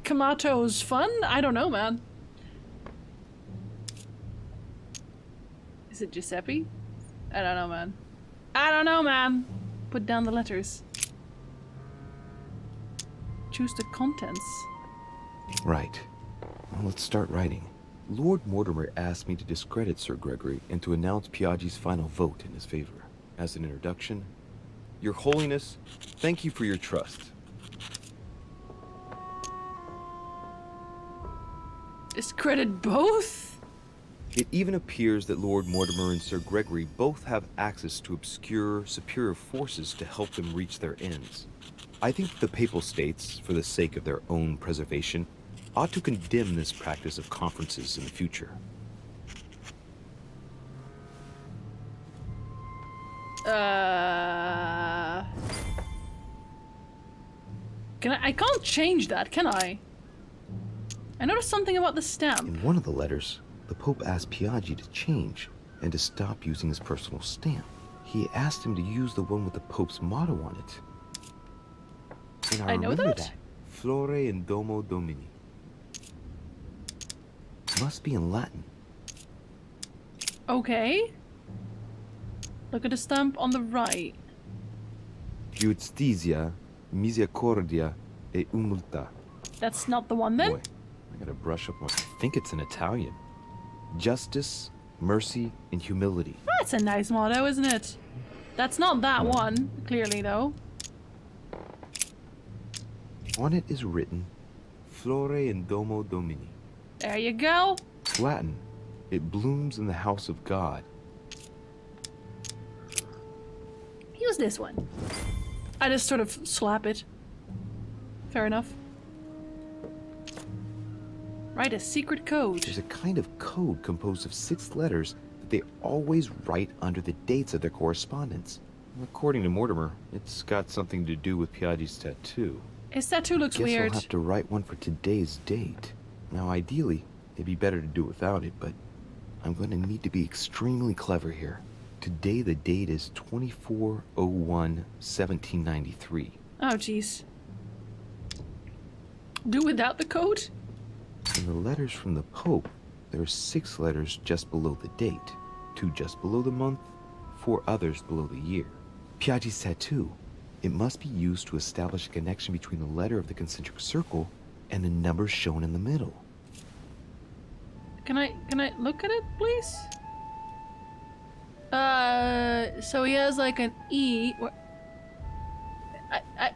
Kamato's fun? I don't know, man. Is it Giuseppe? I don't know, man. I don't know, man. Put down the letters. Choose the contents. Right. Well, let's start writing. Lord Mortimer asked me to discredit Sir Gregory and to announce Piaggi's final vote in his favor. As an introduction, Your Holiness, thank you for your trust. Discredit both? It even appears that Lord Mortimer and Sir Gregory both have access to obscure, superior forces to help them reach their ends. I think that the Papal States, for the sake of their own preservation, ought to condemn this practice of conferences in the future. I can't change that, can I? I noticed something about the stamp. In one of the letters, the Pope asked Piaggi to change and to stop using his personal stamp. He asked him to use the one with the Pope's motto on it. And I know remember that. Flore in Domo Domini. Must be in Latin. Okay. Look at the stamp on the right. Giustizia, misericordia e umiltà. That's not the one then? Boy, I gotta brush up on. I think it's in Italian. Justice, mercy, and humility. That's a nice motto, isn't it? That's not that one, clearly, though. On it is written, Flore in Domo Domini. There you go. Latin. It blooms in the house of God. Use this one. I just sort of slap it. Fair enough. Write a secret code. There's a kind of code composed of 6 letters that they always write under the dates of their correspondence. According to Mortimer, it's got something to do with Piaggi's tattoo. His tattoo looks Guess weird. I'll have to write one for today's date. Now, ideally, it'd be better to do without it, but I'm going to need to be extremely clever here. Today, the date is 24/01/1793. Oh, jeez. Do without the code? In the letters from the Pope, there are 6 letters just below the date, 2 just below the month, 4 others below the year. Piaggi's tattoo, It must be used to establish a connection between the letter of the concentric circle and the number shown in the middle. Can I look at it, please? So he has like an E.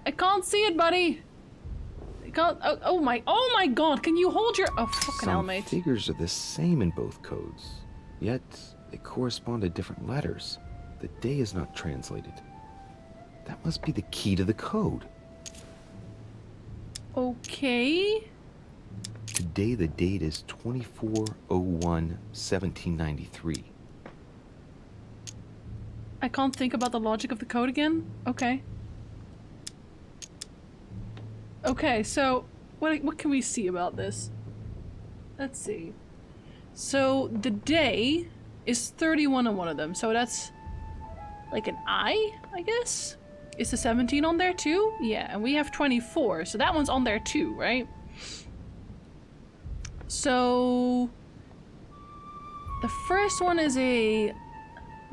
I can't see it, buddy. I can't. Oh my God! Can you hold your? Oh fucking hell, mate. Some figures are the same in both codes, yet they correspond to different letters. The day is not translated. That must be the key to the code. Okay. Today the date is 24/01/1793. I can't think about the logic of the code again? Okay. Okay, so what can we see about this? Let's see. So the day is 31 on one of them, so that's like an I guess? Is the 17 on there too? Yeah, and we have 24, so that one's on there too, right? So the first one is a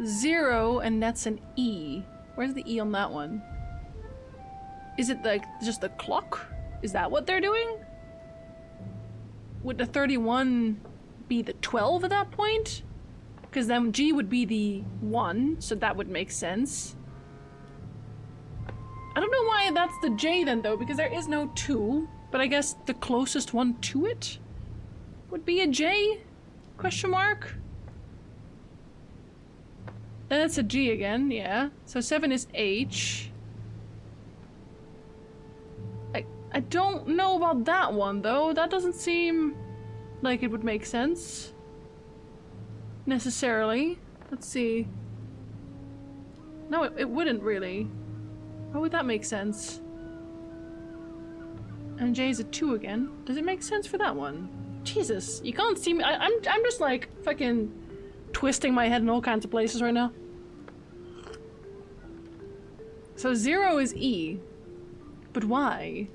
0 and that's an E. Where's the E on that one? Is it like just the clock? Is that what they're doing? Would the 31 be the 12 at that point? Because then G would be the 1, so that would make sense. I don't know why that's the J then though, because there is no 2, but I guess the closest one to it would be a J? Question mark? And that's a G again, yeah. So 7 is H. I don't know about that one though. That doesn't seem like it would make sense. Necessarily. Let's see. No, it wouldn't really. How would that make sense? And J is a 2 again. Does it make sense for that one? Jesus, you can't see me. I'm just like fucking twisting my head in all kinds of places right now. So 0 is E. But why?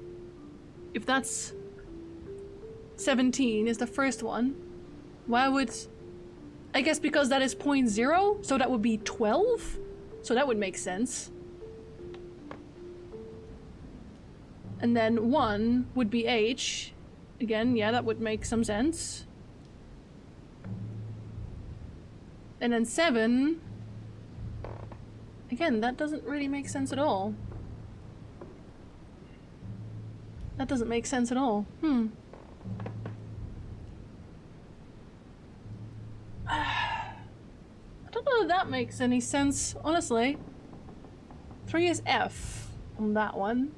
If that's 17 is the first one, why would... I guess because that is 0.0, so that would be 12? So that would make sense. And then 1 would be H. Again, yeah, that would make some sense. And then 7... Again, that doesn't really make sense at all. That doesn't make sense at all. I don't know if that makes any sense, honestly. 3 is F on that one.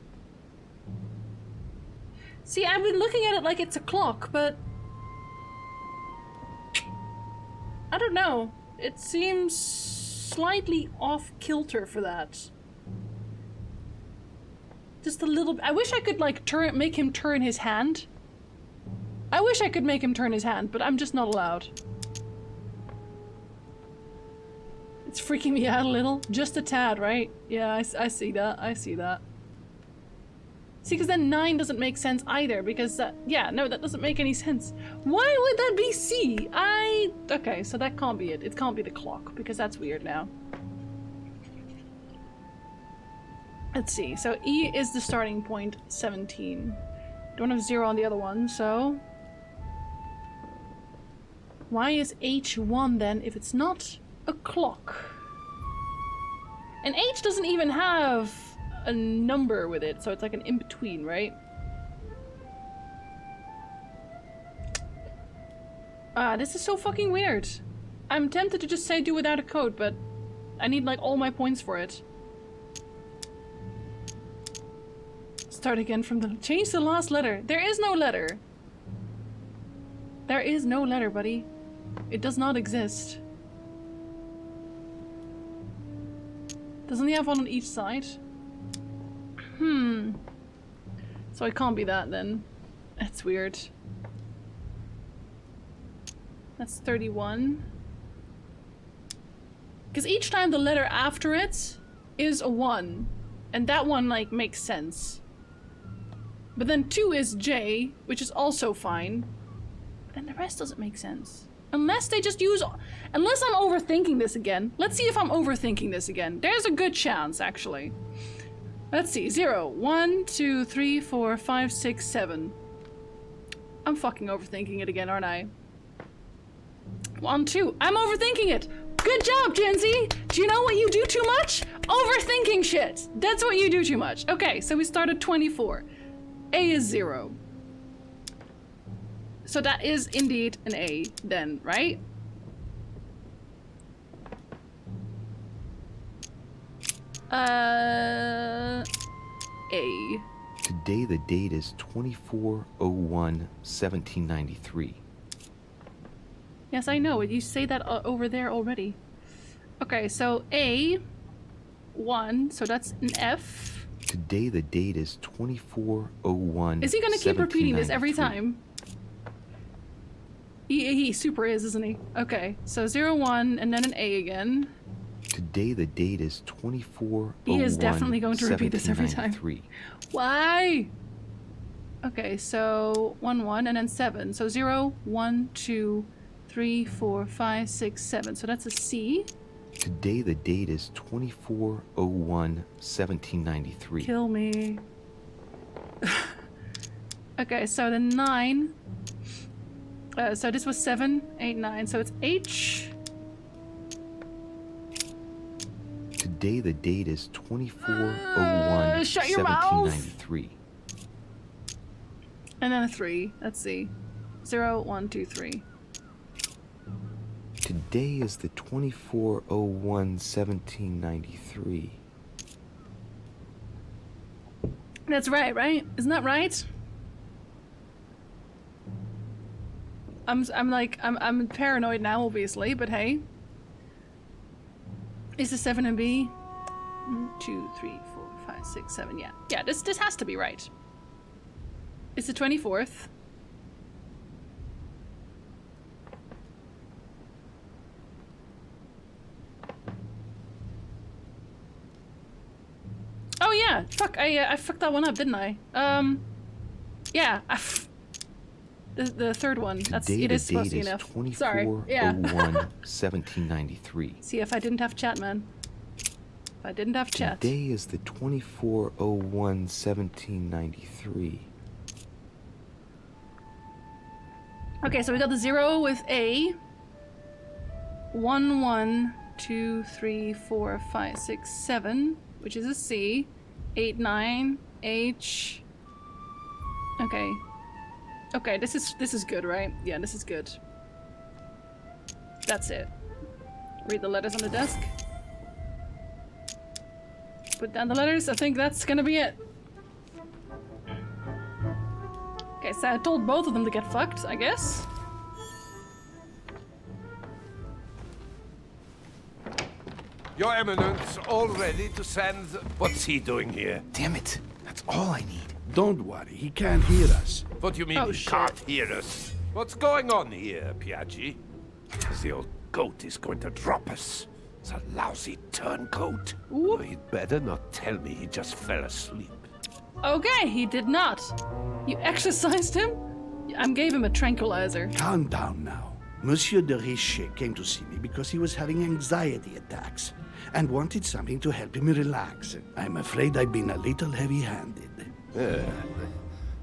See, I've been looking at it like it's a clock, but... I don't know. It seems slightly off-kilter for that. Just a little bit. I wish I could, like, make him turn his hand. I wish I could make him turn his hand, but I'm just not allowed. It's freaking me out a little. Just a tad, right? Yeah, I see that. I see that. See, because then 9 doesn't make sense either, because, yeah, no, that doesn't make any sense. Why would that be C? Okay, so that can't be it. It can't be the clock, because that's weird now. Let's see, so E is the starting point, 17. Don't have 0 on the other one, so... Why is H1 then if it's not a clock? And H doesn't even have a number with it, so it's like an in-between, right? This is so fucking weird. I'm tempted to just say do without a code, but I need like all my points for it. Start again from the... Change the last letter. There is no letter. There is no letter, buddy. It does not exist. Doesn't he have one on each side? So it can't be that then. That's weird. That's 31. Because each time the letter after it is a 1. And that one, like, makes sense. But then 2 is J, which is also fine. But then the rest doesn't make sense. Unless they just use... Unless I'm overthinking this again. Let's see if I'm overthinking this again. There's a good chance, actually. Let's see. 0, 1, 2, 3, 4, 5, 6, 7. I'm fucking overthinking it again, aren't I? 1, 2. I'm overthinking it! Good job, Gen Z! Do you know what you do too much? Overthinking shit! That's what you do too much. Okay, so we start at 24. A is 0. So that is indeed an A then, right? A. Today the date is 24/01/1793. Yes, I know. You say that over there already. Okay, so A, 1, so that's an F. Today the date is 24/01/1793. Is he gonna keep repeating this every time? He super is, isn't he? Okay, so 0, 1, and then an A again. Today the date is 24/01/1793. He is definitely going to repeat this every time. Why? Okay, so 1, 1, and then 7. So 0, 1, 2, 3, 4, 5, 6, 7. So that's a C. Today the date is 24/01/1793. Kill me. Okay, so the 9. So this was 7, 8, 9. So it's H. Today the date is 24/01/1793. And then a 3. Let's see. 0, 1, 2, 3. Today is the 24/01/1793. That's right, right? Isn't that right? I'm paranoid now, obviously, but hey. Is the 7 and B? 1, 2, 3, 4, 5, 6, 7. Yeah. Yeah, this has to be right. It's the 24th. Oh yeah, fuck, I fucked that one up, didn't I? Yeah, the third one. That's Today it is the supposed to date be is enough. Sorry. Yeah. 24/01/1793. See, if I didn't have chat, man. If I didn't have chat. Today is the 24/01/1793. Okay, so we got the 0 with A. 1, 1, 2, 3, 4, 5, 6, 7, which is a C. 8, 9, H. Okay. Okay, this is good, right? Yeah, this is good. That's it. Read the letters on the desk. Put down the letters. I think that's gonna be it. Okay, so I told both of them to get fucked, I guess. Your Eminence, all ready to send... What's he doing here? Damn it. That's all I need. Don't worry, he can't hear us. What do you mean he can't hear us? What's going on here, Piaggi? The old goat is going to drop us. It's a lousy turncoat. Oh, he'd better not tell me he just fell asleep. Okay, he did not. You exercised him? I gave him a tranquilizer. Calm down now. Monsieur de Richet came to see me because he was having anxiety attacks and wanted something to help him relax. I'm afraid I've been a little heavy-handed.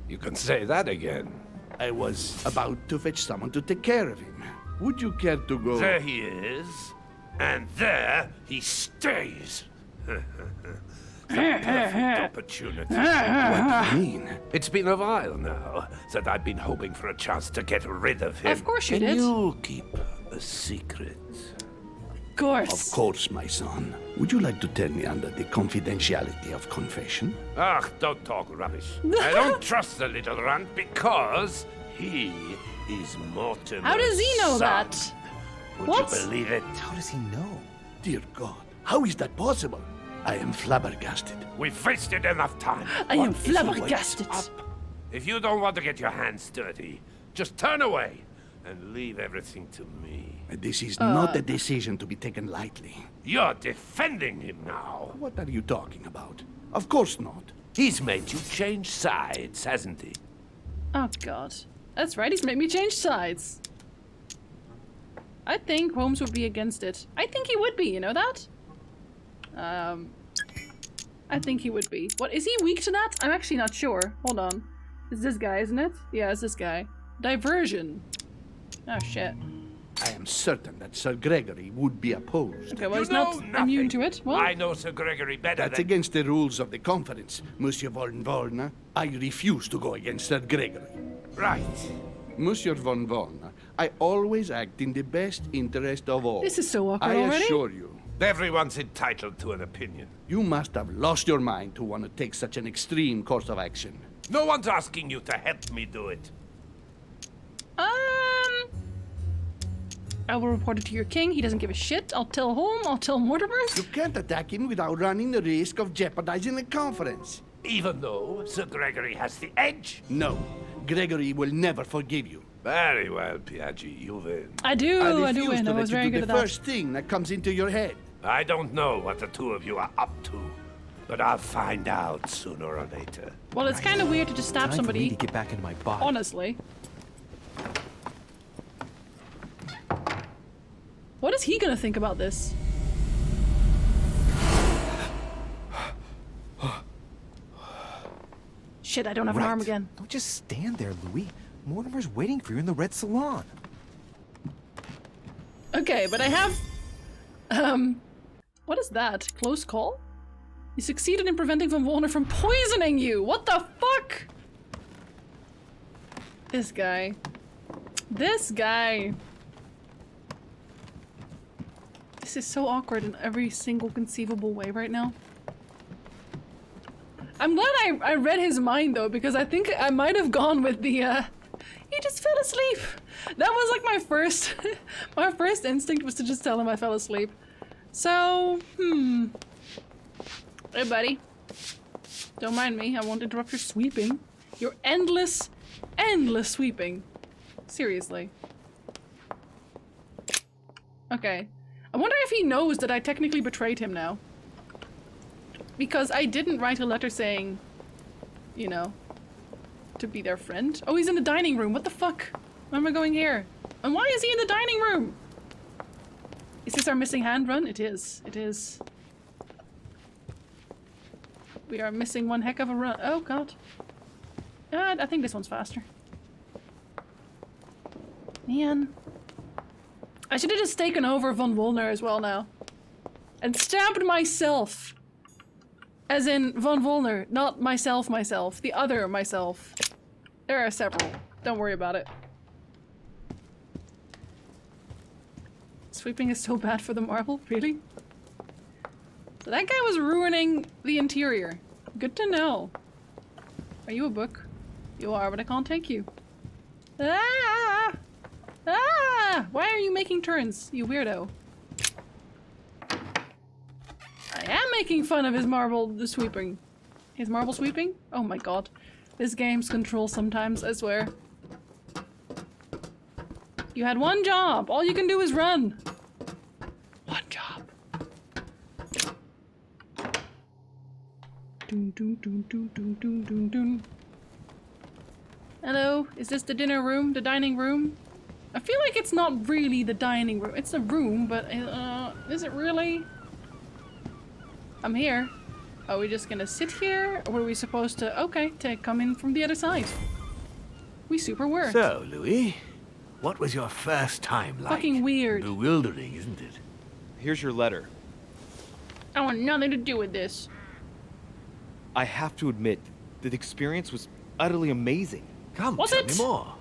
You can say that again. I was about to fetch someone to take care of him. Would you care to go? There he is. And there he stays. The perfect opportunity. What do you mean? It's been a while now that I've been hoping for a chance to get rid of him. Of course you Can did. you keep a secret? Of course, my son. Would you like to tell me under the confidentiality of confession? Ah, don't talk rubbish. I don't trust the little runt because he is Mortimer's How does he know son. that? Would What? you believe it? How does he know? Dear God, how is that possible? I am flabbergasted. We've wasted enough time. I am What if he wakes flabbergasted. up? If you don't want to get your hands dirty, just turn away and leave everything to me. This is not a decision to be taken lightly. You're defending him now. What are you talking about? Of course not. He's made you change sides, hasn't he? Oh god. That's right, he's made me change sides. I think Holmes would be against it. I think he would be, you know that? I think he would be. What, is he weak to that? I'm actually not sure. Hold on. It's this guy, isn't it? Yeah, it's this guy. Diversion. Oh, shit. I am certain that Sir Gregory would be opposed. Okay, well, he's not immune to it. Well, I know Sir Gregory better That's against the rules of the conference, Monsieur von Wollner. I refuse to go against Sir Gregory. Right. Monsieur von Wollner, I always act in the best interest of all. This is so awkward I already. assure you. Everyone's entitled to an opinion. You must have lost your mind to want to take such an extreme course of action. No one's asking you to help me do it. I will report it to your king. He doesn't give a shit. I'll tell whom? I'll tell Mortimer's. You can't attack him without running the risk of jeopardizing the conference. Even though Sir Gregory has the edge? No. Gregory will never forgive you. Very well, Piaggi, you win. I do win. I was to very let you good do at the that. first thing that comes into your head. I don't know what the two of you are up to, but I'll find out sooner or later. Well, it's kind of weird to just stab Time for me somebody. to get back into my body. Honestly. What is he gonna think about this? Shit, I don't have an arm again. Don't just stand there, Louis. Mortimer's waiting for you in the red salon. Okay, but I have... What is that? Close call? You succeeded in preventing Von Wollner from poisoning you! What the fuck? This guy. This guy. This is so awkward in every single conceivable way right now. I'm glad I read his mind though, because I think I might have gone with the, he just fell asleep. That was like my first, my first instinct was to just tell him I fell asleep. So, Hey buddy. Don't mind me, I won't interrupt your sweeping. Your endless sweeping. Seriously. Okay. I wonder if he knows that I technically betrayed him now. Because I didn't write a letter saying, you know, to be their friend. Oh, he's in the dining room. What the fuck? Why am I going here? And why is he in the dining room? Is this our missing hand run? It is. It is. We are missing one heck of a run. Oh, God. I think this one's faster. Man. I should have just taken over Von Wollner as well now. And stabbed myself. As in Von Wollner, not myself. The other myself. There are several. Don't worry about it. Sweeping is so bad for the marble? Really? So that guy was ruining the interior. Good to know. Are you a book? You are, but I can't take you. Ah! Ah! Why are you making turns, you weirdo? I am making fun of his marble sweeping. His marble sweeping? Oh my god. This game's control sometimes, I swear. You had one job. All you can do is run. One job. Doon, doon, doon, doon, doon, doon, doon, doon. Hello, is this the dinner room? The dining room? I feel like it's not really the dining room. It's a room, but is it really? I'm here. Are we just gonna sit here? Or were we supposed to, okay, to come in from the other side? We super were. So, Louis, what was your first time like? Fucking weird. Bewildering, isn't it? Here's your letter. I want nothing to do with this. I have to admit, the experience was utterly amazing. Come, Was tell it? me more.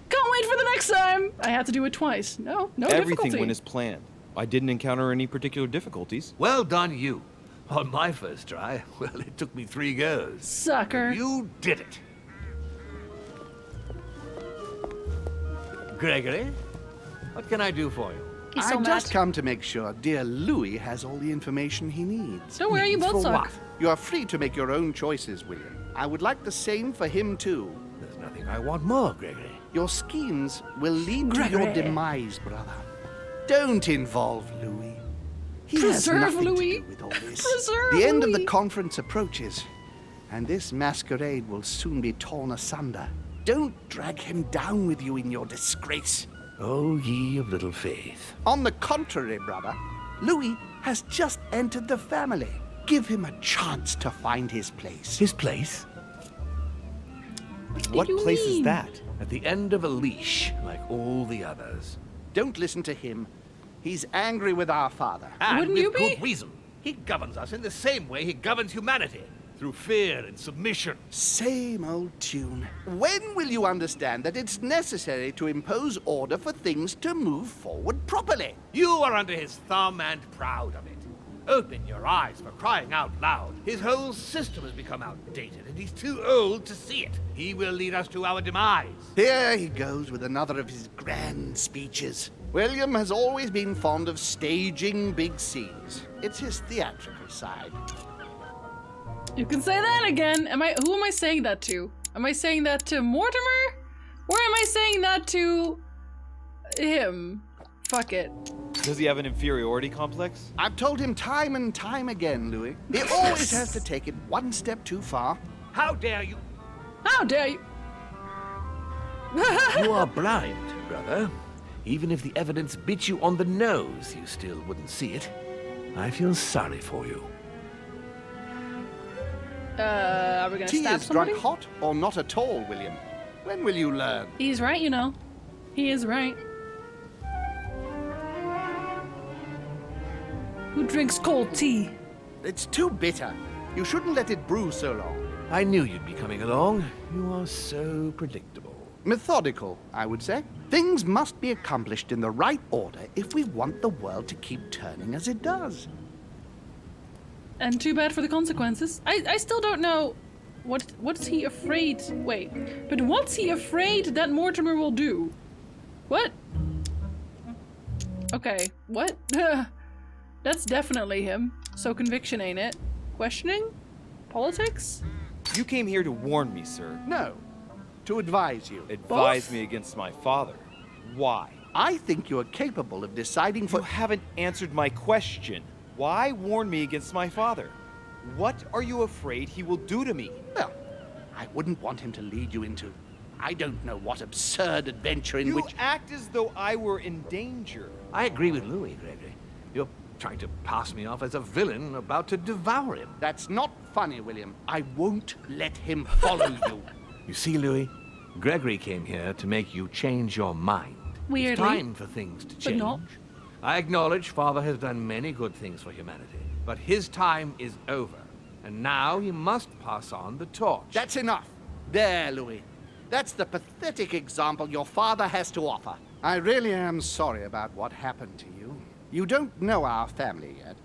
Can't wait for the next time! I had to do it twice. No Everything difficulty. went as planned. I didn't encounter any particular difficulties. Well done, you. On my first try, well, it took me 3 goes. Sucker. You did it. Gregory, what can I do for you? He's so I mad. just come to make sure dear Louis has all the information he needs. Don't worry, you both For suck. what? You are free to make your own choices, William. I would like the same for him too. There's nothing I want more, Gregory. Your schemes will lead to your Gregory. demise, brother. Don't involve Louis. He Preserve has nothing Louis. to do with all this. Preserve The end of Louis. the conference approaches, and this masquerade will soon be torn asunder. Don't drag him down with you in your disgrace. Oh, ye of little faith. On the contrary, brother, Louis has just entered the family. Give him a chance to find his place. His place? What place is that? At the end of a leash, like all the others. Don't listen to him. He's angry with our father. And Wouldn't with you be? good reason. He governs us in the same way he governs humanity. Through fear and submission. Same old tune. When will you understand that it's necessary to impose order for things to move forward properly? You are under his thumb and proud of it. Open your eyes, for crying out loud. His whole system has become outdated, and he's too old to see it. He will lead us to our demise. Here he goes with another of his grand speeches. William has always been fond of staging big scenes. It's his theatrical side. You can say that again. Who am I saying that to? Am I saying that to Mortimer? Or am I saying that to him? Fuck it. Does he have an inferiority complex? I've told him time and time again, Louis. He always has to take it one step too far. How dare you? How dare you? You are blind, brother. Even if the evidence bit you on the nose, you still wouldn't see it. I feel sorry for you. Are we gonna stab is somebody? drunk hot or not at all, William? When will you learn? He's right, you know. He is right. Who drinks cold tea? It's too bitter. You shouldn't let it brew so long. I knew you'd be coming along. You are so predictable. Methodical, I would say. Things must be accomplished in the right order if we want the world to keep turning as it does. And too bad for the consequences. I still don't know what's he afraid. Wait, but what's he afraid that Mortimer will do? What? Okay, what? That's definitely him. So conviction, ain't it? Questioning? Politics? You came here to warn me, sir. No, to advise you. Advise me against my father. Why? I think you are capable of deciding for— You haven't answered my question. Why warn me against my father? What are you afraid he will do to me? Well, I wouldn't want him to lead you into I don't know what absurd adventure in which— You act as though I were in danger. I agree with Louis, Gregory. You're trying to pass me off as a villain about to devour him. That's not funny, William. I won't let him follow you. You see, Louis, Gregory came here to make you change your mind. Weirdly. It's time for things to change. But not. I acknowledge Father has done many good things for humanity, but his time is over, and now he must pass on the torch. That's enough. There, Louis. That's the pathetic example your father has to offer. I really am sorry about what happened to you. You don't know our family yet.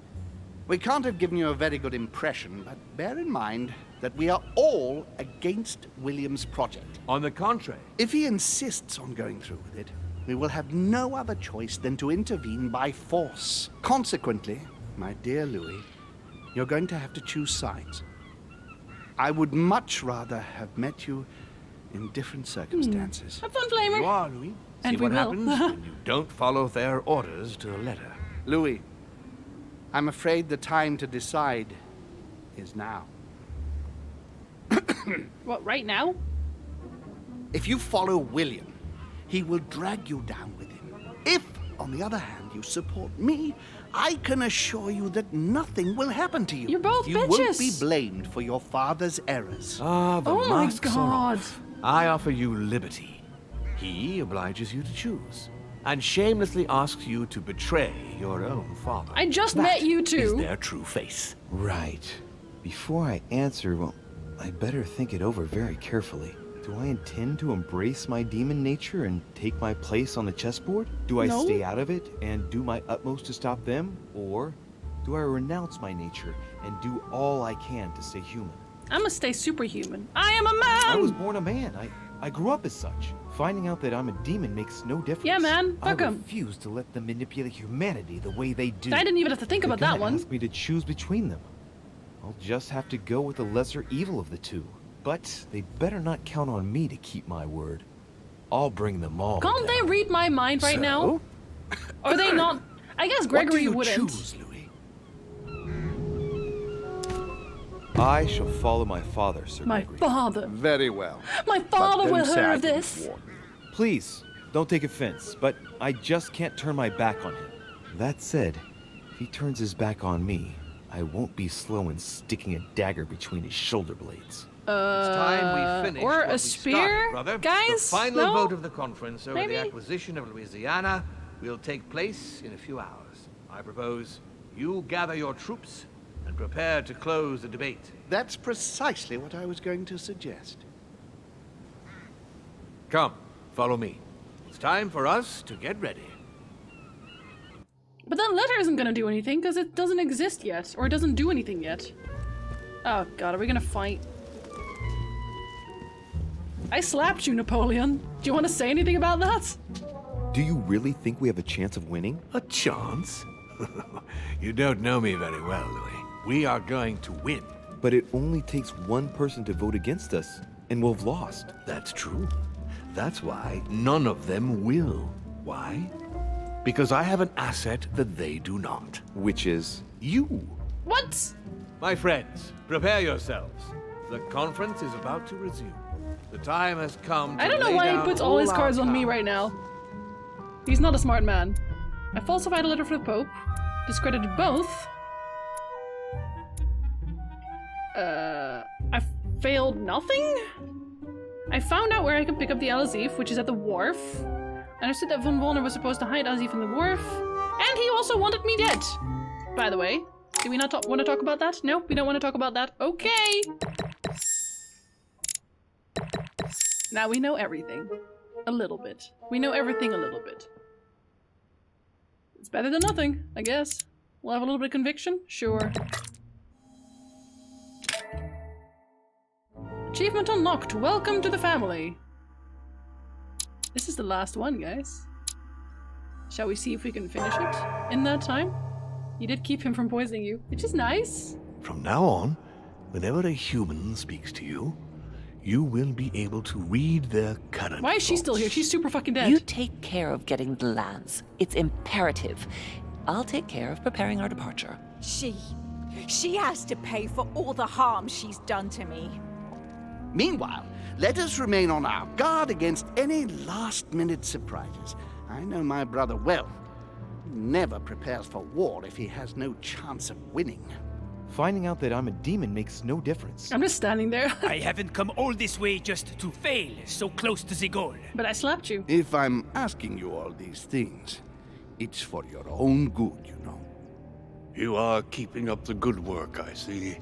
We can't have given you a very good impression, but bear in mind that we are all against William's project. On the contrary. If he insists on going through with it, we will have no other choice than to intervene by force. Consequently, my dear Louis, you're going to have to choose sides. I would much rather have met you in different circumstances. Have fun, Flamer. You are, Louis. And See what we will. happens when you don't follow their orders to the letter. Louis, I'm afraid the time to decide is now. What, right now? If you follow William, he will drag you down with him. If, on the other hand, you support me, I can assure you that nothing will happen to you. You're both You bitches. won't be blamed for your father's errors. Ah, the Oh my masks are God. off. I offer you liberty. He obliges you to choose, and shamelessly asks you to betray your own father. I just That met you is two. their true face. Right. Before I answer, well, I'd better think it over very carefully. Do I intend to embrace my demon nature and take my place on the chessboard? Do I No. stay out of it and do my utmost to stop them? Or do I renounce my nature and do all I can to stay human? I'm gonna stay superhuman. I am a man! I was born a man. I grew up as such. Finding out that I'm a demon makes no difference. Yeah, man. Fuck I 'em. refuse to let them manipulate humanity the way they do. I didn't even have to think They're about that gonna one. ask me to choose between them. I'll just have to go with the lesser evil of the two. But they better not count on me to keep my word. I'll bring them all Can't they down. read my mind right now? So? Are they not? I guess What do Gregory you wouldn't. choose, Louis? I shall follow my father, Sir My Gregory. father. Very well. My But father don't will say hear I of didn't this. warn you. Please, don't take offense, but I just can't turn my back on him. That said, If he turns his back on me, I won't be slow in sticking a dagger between his shoulder blades. It's time we finish or what a we spear, started, brother. guys? The final No? vote of the conference over Maybe? the acquisition of Louisiana will take place in a few hours. I propose you gather your troops and prepare to close the debate. That's precisely what I was going to suggest. Come, follow me. It's time for us to get ready. But that letter isn't gonna do anything because it doesn't exist yet, or it doesn't do anything yet. Oh god, are we gonna fight? I slapped you, Napoleon. Do you want to say anything about that? Do you really think we have a chance of winning? A chance? You don't know me very well, Louis. We are going to win. But it only takes one person to vote against us, and we'll have lost. That's true. That's why none of them will. Why? Because I have an asset that they do not. Which is? You. What? My friends, prepare yourselves. The conference is about to resume. The time has come to I don't know lay why he down puts all his our cards on me cards. right now. He's not a smart man. I falsified a letter for the Pope, discredited both. I failed nothing? I found out where I could pick up the Al-Azif, which is at the wharf. I understood that von Wollner was supposed to hide Al-Azif in the wharf. And he also wanted me dead, by the way. Do we not want to talk about that? No, we don't want to talk about that. Okay. Now we know everything. A little bit. We know everything a little bit. It's better than nothing, I guess. We'll have a little bit of conviction? Sure. Achievement unlocked. Welcome to the family. This is the last one, guys. Shall we see if we can finish it in that time? You did keep him from poisoning you, which is nice. From now on, whenever a human speaks to you, you will be able to read their current Why is she still here? She's super fucking dead. You take care of getting the lands. It's imperative. I'll take care of preparing our departure. She has to pay for all the harm she's done to me. Meanwhile, let us remain on our guard against any last-minute surprises. I know my brother well. He never prepares for war if he has no chance of winning. Finding out that I'm a demon makes no difference. I'm just standing there. I haven't come all this way just to fail so close to the goal. But I slapped you. If I'm asking you all these things, it's for your own good, you know. You are keeping up the good work, I see.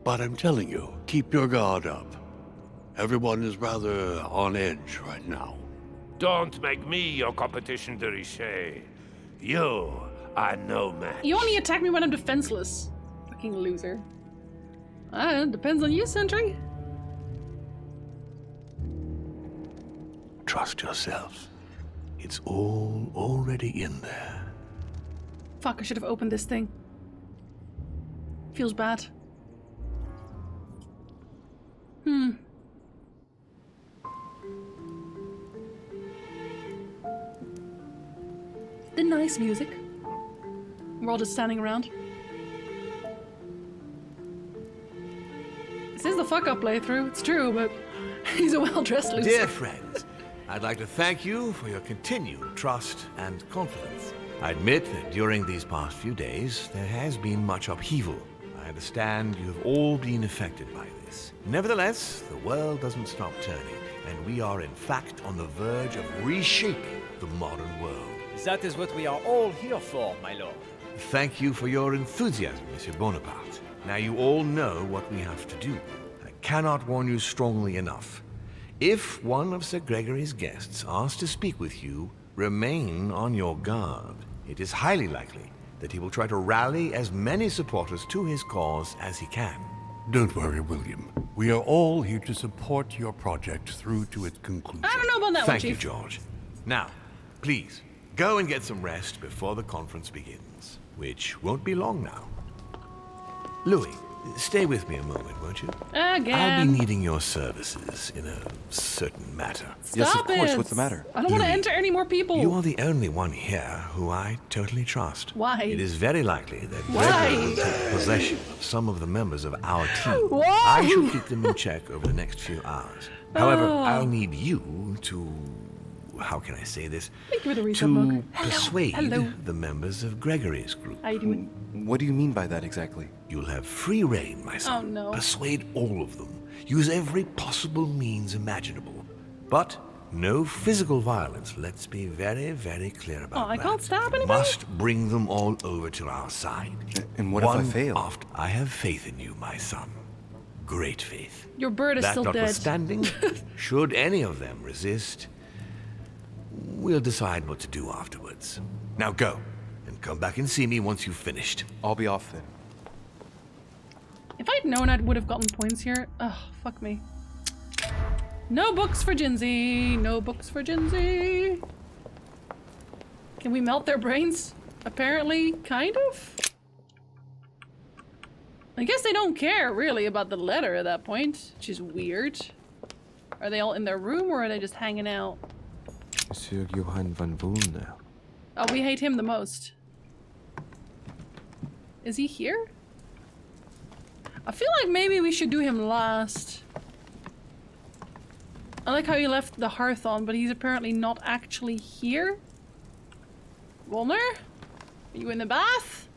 But I'm telling you, keep your guard up. Everyone is rather on edge right now. Don't make me your competition, de Richet. You are no match. You only attack me when I'm defenseless. Fucking loser. Depends on you, Sentry. Trust yourselves. It's all already in there. Fuck, I should have opened this thing. Feels bad. The nice music. We're all just standing around. This is the fuck-up playthrough, it's true, but he's a well-dressed loser. Dear friends, I'd like to thank you for your continued trust and confidence. I admit that during these past few days, there has been much upheaval. I understand you have all been affected by this. Nevertheless, the world doesn't stop turning, and we are in fact on the verge of reshaping the modern world. That is what we are all here for, my lord. Thank you for your enthusiasm, Monsieur Bonaparte. Now you all know what we have to do. I cannot warn you strongly enough. If one of Sir Gregory's guests asks to speak with you, remain on your guard. It is highly likely that he will try to rally as many supporters to his cause as he can. Don't worry, William. We are all here to support your project through to its conclusion. I don't know about that one, Thank you, Chief. George. Now, please, go and get some rest before the conference begins, which won't be long now. Louis, stay with me a moment, won't you? Again. I'll be needing your services in a certain matter. Stop it. What's the matter? I don't want to enter any more people. You are the only one here who I totally trust. Why? It is very likely that Why? Gregory will take possession of some of the members of our team. Why? I shall keep them in check over the next few hours. However, Oh. I'll need you to how can I say this? Thank you for the reset To mug. persuade the members of Gregory's group. How you doing? What do you mean by that exactly? You'll have free reign, my son. Oh, no. Persuade all of them. Use every possible means imaginable. But no physical violence. Let's be very, very clear about that. I can't stab You anybody? must bring them all over to our side. And what if I One fail? after- I have faith in you, my son. Great faith. Your bird is That still dead. notwithstanding, should any of them resist, we'll decide what to do afterwards. Now go, and come back and see me once you've finished. I'll be off then. If I'd known I would have gotten points here. Ugh, fuck me. No books for Jinzi. No books for Jinzi. Can we melt their brains? Apparently, kind of. I guess they don't care, really, about the letter at that point, which is weird. Are they all in their room, or are they just hanging out? Monsieur Johann van Volner. Oh, we hate him the most. Is he here? I feel like maybe we should do him last. I like how he left the hearth on, but he's apparently not actually here. Volner? Are you in the bath?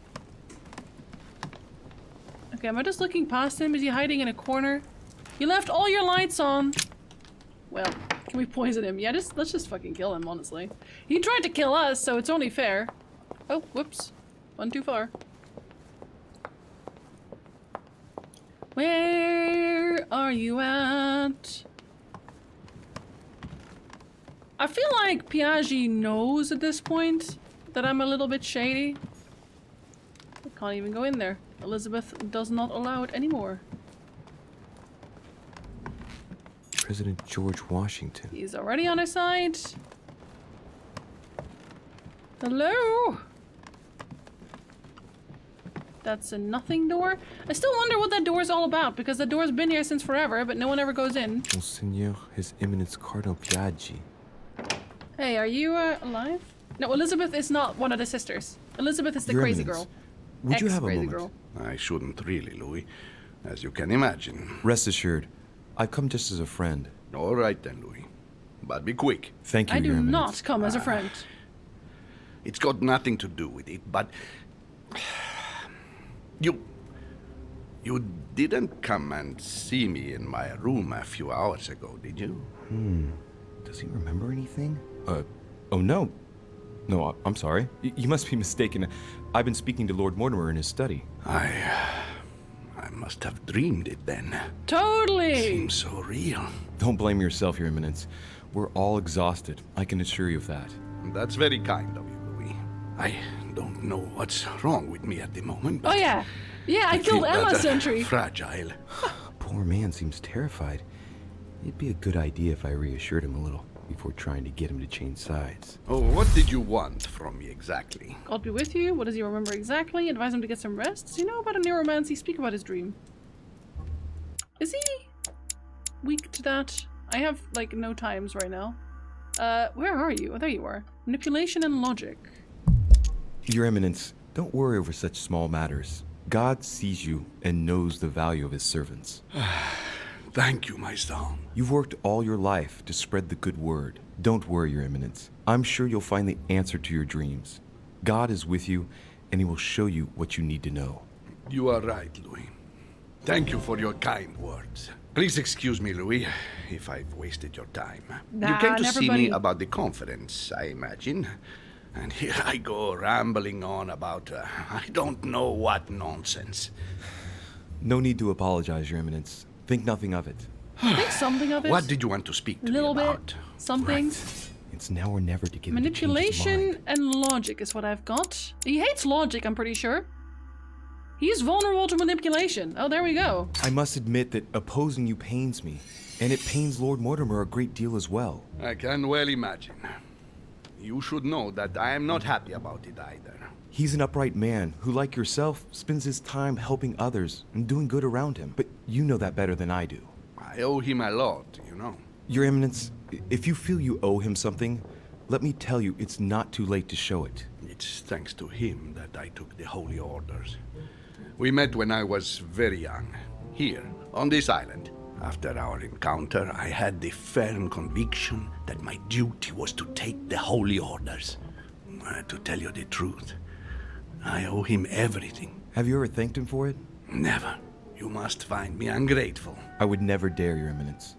Okay, am I just looking past him? Is he hiding in a corner? You left all your lights on. Well, can we poison him? Yeah, let's just fucking kill him, honestly. He tried to kill us, so it's only fair. Oh, whoops. One too far. Where are you at? I feel like Piaggi knows at this point that I'm a little bit shady. I can't even go in there. Elizabeth does not allow it anymore. President George Washington. He's already on our side. Hello? That's a nothing door. I still wonder what that door is all about, because the door's been here since forever, but no one ever goes in. Monseigneur, His Eminence Cardinal Piaggi. Hey, are you alive? No, Elizabeth is not one of the sisters. Elizabeth is the Your crazy Eminence, girl. Would you have a Ex-crazy moment? girl. I shouldn't really, Louis, as you can imagine. Rest assured, I've come just as a friend. All right then, Louis. But be quick. Thank you, I do Your Eminence. not come as a friend. It's got nothing to do with it, but... You didn't come and see me in my room a few hours ago, did you? Does he remember anything? Oh no. No, I'm sorry. You must be mistaken. I've been speaking to Lord Mortimer in his study. I must have dreamed it then. Totally! Seems so real. Don't blame yourself, Your Eminence. We're all exhausted. I can assure you of that. That's very kind of you, Louis. I don't know what's wrong with me at the moment. Oh yeah. Yeah, I killed feel Emma rather Sentry. Fragile. Poor man seems terrified. It'd be a good idea if I reassured him a little before trying to get him to change sides. Oh, what did you want from me exactly? God be with you. What does he remember exactly? Advise him to get some rest. Does he know about a neuromancy? Speak about his dream. Is he weak to that? I have, like, no times right now. Where are you? Oh, there you are. Manipulation and logic. Your Eminence, don't worry over such small matters. God sees you and knows the value of his servants. Thank you, my son. You've worked all your life to spread the good word. Don't worry, Your Eminence. I'm sure you'll find the answer to your dreams. God is with you, and he will show you what you need to know. You are right, Louis. Thank you for your kind words. Please excuse me, Louis, if I've wasted your time. Nah, you came to never, see buddy. me about the conference, I imagine. And here I go rambling on about I don't know what nonsense. No need to apologize, Your Eminence. Think nothing of it. Think something of it. What did you want to speak A to little me about? bit. Something. It's now or never to get him to change his mind. Manipulation and logic is what I've got. He hates logic, I'm pretty sure. He's vulnerable to manipulation. Oh, there we go. I must admit that opposing you pains me, and it pains Lord Mortimer a great deal as well. I can well imagine. You should know that I am not happy about it either. He's an upright man who, like yourself, spends his time helping others and doing good around him. But you know that better than I do. I owe him a lot, you know. Your Eminence, if you feel you owe him something, let me tell you it's not too late to show it. It's thanks to him that I took the Holy Orders. We met when I was very young, here, on this island. After our encounter, I had the firm conviction that my duty was to take the holy orders. To tell you the truth, I owe him everything. Have you ever thanked him for it? Never. You must find me ungrateful. I would never dare, Your Eminence.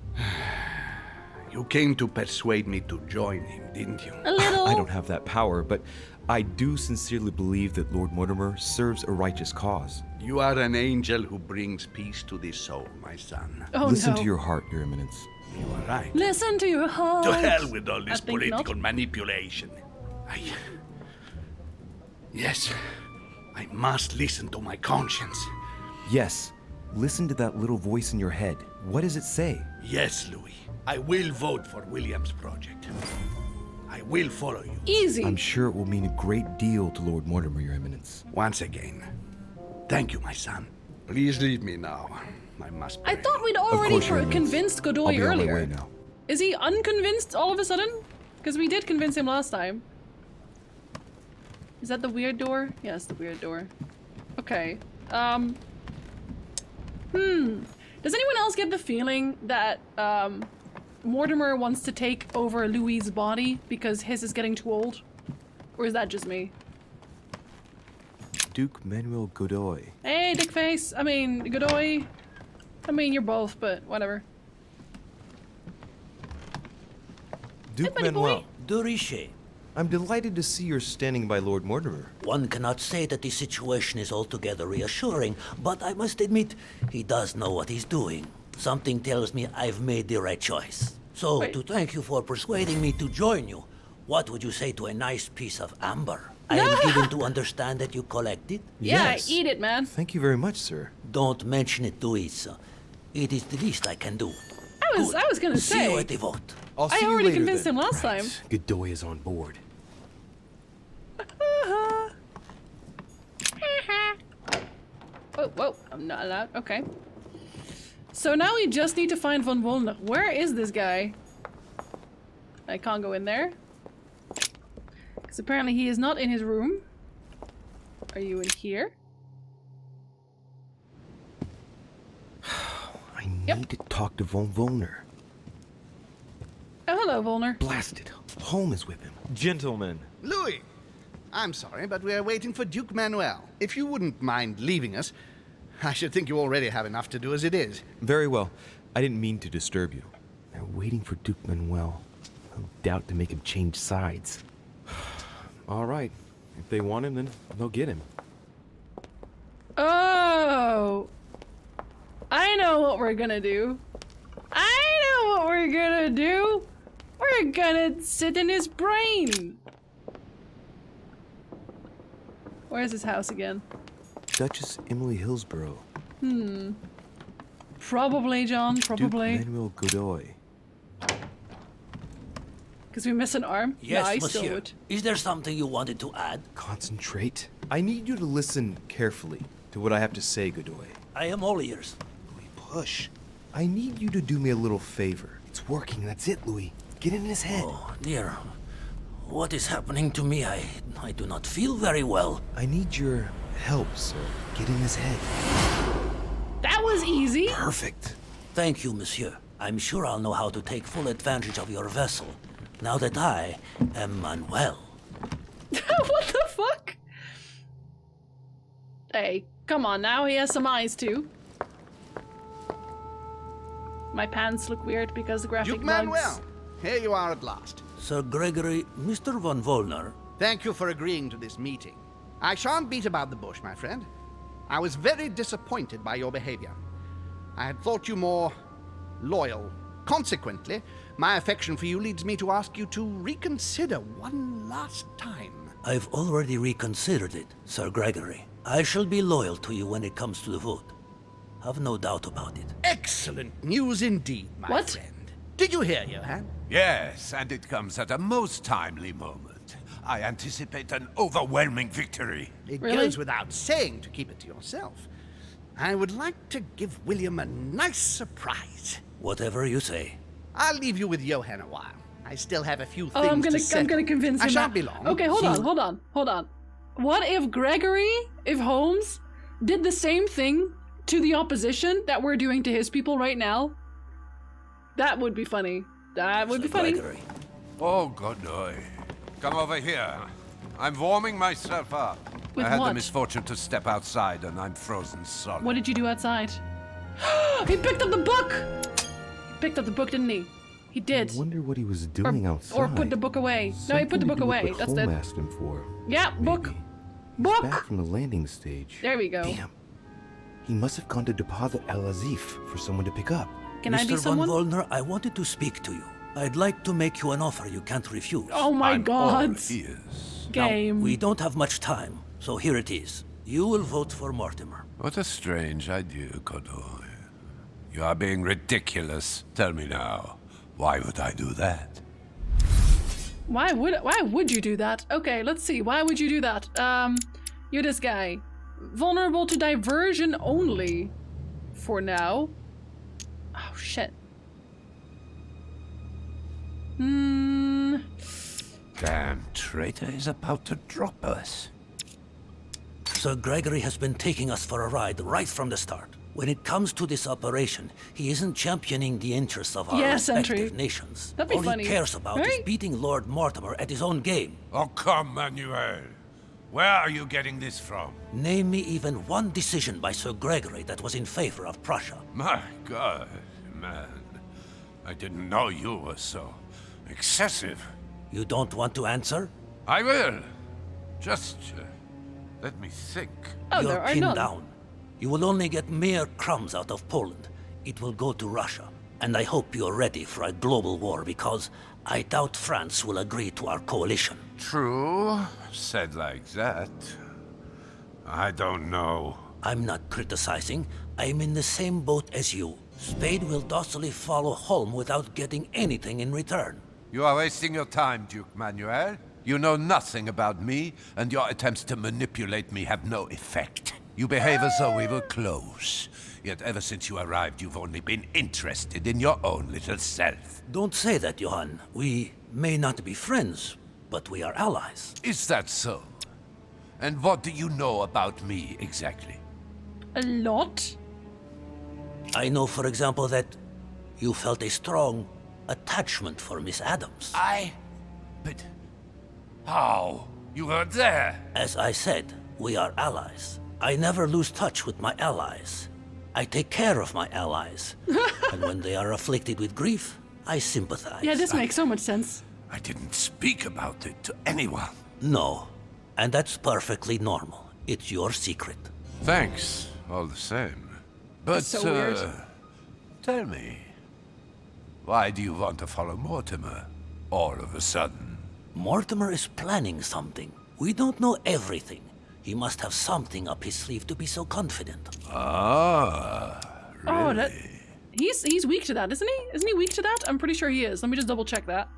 You came to persuade me to join him, didn't you? A little. I don't have that power, but I do sincerely believe that Lord Mortimer serves a righteous cause. You are an angel who brings peace to the soul, my son. Oh, Listen no. to your heart, Your Eminence. You are right. Listen to your heart. To hell with all this I think political not. manipulation. Yes, I must listen to my conscience. Yes, listen to that little voice in your head. What does it say? Yes, Louis. I will vote for William's project. I will follow you. Easy. I'm sure it will mean a great deal to Lord Mortimer, Your Eminence. Once again, thank you, my son. Please leave me now. I must pray. I thought we'd already course, Your Eminence. convinced Godoy I'll be on my earlier. way now. Is he unconvinced all of a sudden? Because we did convince him last time. Is that the weird door? Yeah, it's the weird door. Okay. Does anyone else get the feeling that, Mortimer wants to take over Louis's body because his is getting too old? Or is that just me? Duke Manuel Godoy. Hey, Dickface! I mean, Godoy. I mean, you're both, but whatever. Duke buddy boy. Manuel, De Richet. I'm delighted to see you're standing by Lord Mortimer. One cannot say that the situation is altogether reassuring, but I must admit, he does know what he's doing. Something tells me I've made the right choice. So, Wait. to thank you for persuading me to join you, what would you say to a nice piece of amber? I am given to understand that you collect it? Yeah, Yes. eat it, man. Thank you very much, sir. Don't mention it to Issa. It is the least I can do. I was gonna See you say. at the vote. I'll see I you already later, convinced then. him last time. Godoy is on board. Whoa, I'm not allowed. Okay. So now we just need to find Von Wollner. Where is this guy? I can't go in there. Because apparently he is not in his room. Are you in here? I need to talk to Von Wollner. Oh, hello, Wollner. Blasted. Holm is with him. Gentlemen. Louis! I'm sorry, but we are waiting for Duke Manuel. If you wouldn't mind leaving us, I should think you already have enough to do as it is. Very well. I didn't mean to disturb you. They're waiting for Duke Manuel. No doubt to make him change sides. All right. If they want him, then they'll get him. Oh! I know what we're gonna do. We're gonna sit in his brain. Where's his house again? Duchess Emily Hillsborough. Probably, John, probably. Duke Manuel Godoy. Because we miss an arm? Yes, no, I still monsieur. would. Is there something you wanted to add? Concentrate. I need you to listen carefully to what I have to say, Godoy. I am all ears. Louis, push. I need you to do me a little favor. It's working, that's it, Louis. Get in his head. Oh, dear. What is happening to me? I do not feel very well. I need your help, sir. Get in his head. That was easy. Perfect. Thank you, monsieur. I'm sure I'll know how to take full advantage of your vessel, now that I am unwell. What the fuck? Hey, come on now, he has some eyes too. My pants look weird because the graphic Duke bugs. Manuel! Here you are at last. Sir Gregory, Mr. Von Wollner. Thank you for agreeing to this meeting. I shan't beat about the bush, my friend. I was very disappointed by your behavior. I had thought you more loyal. Consequently, my affection for you leads me to ask you to reconsider one last time. I've already reconsidered it, Sir Gregory. I shall be loyal to you when it comes to the vote. Have no doubt about it. Excellent news indeed, my friend. Did you hear, Johann? Yes, and it comes at a most timely moment. I anticipate an overwhelming victory. It goes without saying to keep it to yourself. I would like to give William a nice surprise. Whatever you say. I'll leave you with Johann a while. I still have a few things Oh, I'm to settle. gonna convince him. I shan't that- be long. Okay, hold on. What if Gregory, if Holmes, did the same thing to the opposition that we're doing to his people right now? That would be funny. That would be funny. Oh, Godoy. Come over here. I'm warming myself up. With I had what? the misfortune to step outside and I'm frozen solid. What did you do outside? He picked up the book! He picked up the book, didn't he? He did. I wonder what he was doing outside. Or put the book away. No, he put the book away. That's what it. Holm asked him for. Yeah, book. Maybe. Book! Back from the landing stage. There we go. Damn. He must have gone to deposit Al Azif for someone to pick up. Can I be Mr. someone? Von Vollner, I wanted to speak to you. I'd like to make you an offer you can't refuse. Oh my God. Game. Now, we don't have much time, so here it is. You will vote for Mortimer. What a strange idea, Godoy. You are being ridiculous. Tell me now, why would I do that? Why would you do that? Okay, let's see. Why would you do that? You're this guy. Vulnerable to diversion only. For now. Oh, shit. Damn traitor is about to drop us. Sir Gregory has been taking us for a ride right from the start. When it comes to this operation, he isn't championing the interests of our respective nations. That'd be All funny. he cares about is beating Lord Mortimer at his own game. Oh, come, Manuel. Where are you getting this from? Name me even one decision by Sir Gregory that was in favor of Prussia. My God, man. I didn't know you were so excessive. You don't want to answer? I will. Just let me think. You're pinned down. You will only get mere crumbs out of Poland. It will go to Russia. And I hope you're ready for a global war because I doubt France will agree to our coalition. True. Said like that. I don't know. I'm not criticizing. I'm in the same boat as you. Spade will docilely follow Holm without getting anything in return. You are wasting your time, Duke Manuel. You know nothing about me, and your attempts to manipulate me have no effect. You behave as though we were close. Yet ever since you arrived, you've only been interested in your own little self. Don't say that, Johann. We may not be friends, but we are allies. Is that so? And what do you know about me, exactly? A lot? I know, for example, that you felt a strong attachment for Miss Adams. But how? You were there? As I said, we are allies. I never lose touch with my allies. I take care of my allies. And when they are afflicted with grief, I sympathize. Yeah, this makes so much sense. I didn't speak about it to anyone. No. And that's perfectly normal. It's your secret. Thanks, all the same. But, so weird. Tell me, why do you want to follow Mortimer all of a sudden? Mortimer is planning something. We don't know everything. He must have something up his sleeve to be so confident. Ah, really? Oh, that... He's weak to that, isn't he? Isn't he weak to that? I'm pretty sure he is. Let me just double check that.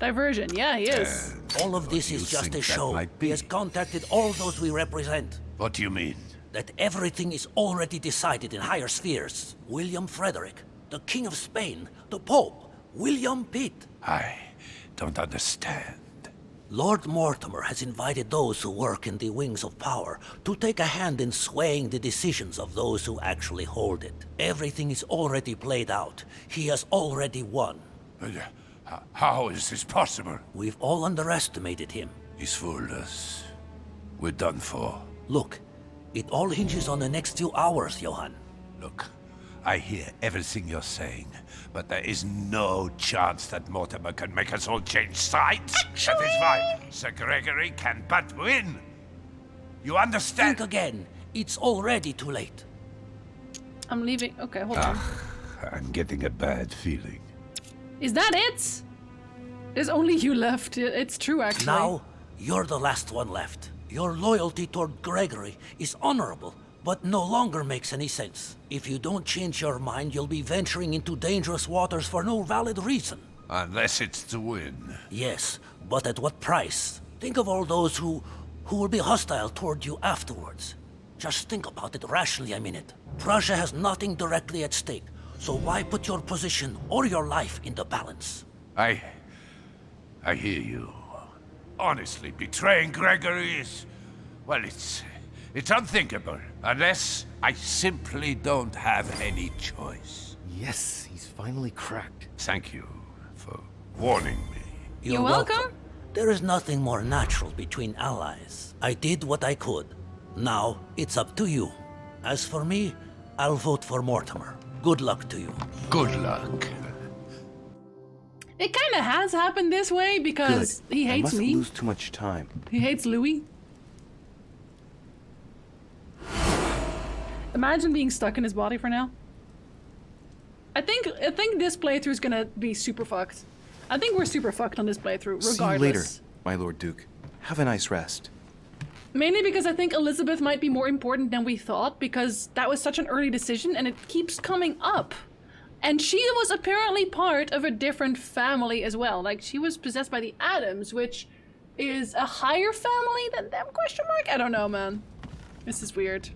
Diversion, yeah, he is. All of this is just a show. He has contacted all those we represent. What do you mean? That everything is already decided in higher spheres. William Frederick, the King of Spain, the Pope, William Pitt. I don't understand. Lord Mortimer has invited those who work in the wings of power to take a hand in swaying the decisions of those who actually hold it. Everything is already played out. He has already won. How is this possible? We've all underestimated him. He's fooled us. We're done for. Look, it all hinges on the next few hours, Johann. Look, I hear everything you're saying, but there is no chance that Mortimer can make us all change sides. That is why Sir Gregory can but win. You understand? Think again. It's already too late. I'm leaving. Okay, hold on. I'm getting a bad feeling. Is that it? There's only you left. It's true, actually. Now, you're the last one left. Your loyalty toward Gregory is honorable, but no longer makes any sense. If you don't change your mind, you'll be venturing into dangerous waters for no valid reason. Unless it's to win. Yes, but at what price? Think of all those who will be hostile toward you afterwards. Just think about it rationally a minute. Prussia has nothing directly at stake, so why put your position or your life in the balance? I hear you. Honestly, betraying Gregory is... well, it's unthinkable. Unless I simply don't have any choice. Yes, he's finally cracked. Thank you for warning me. You're welcome. There is nothing more natural between allies. I did what I could. Now, it's up to you. As for me, I'll vote for Mortimer. Good luck to you. Good luck. It kind of has happened this way because he hates me. I mustn't lose too much time. He hates Louis. Imagine being stuck in his body for now. I think this playthrough is gonna be super fucked. I think we're super fucked on this playthrough, regardless. See you later, my Lord Duke. Have a nice rest. Mainly because I think Elizabeth might be more important than we thought, because that was such an early decision and it keeps coming up. And she was apparently part of a different family as well. Like, she was possessed by the Adams, which is a higher family than them, question mark? I don't know, man. This is weird.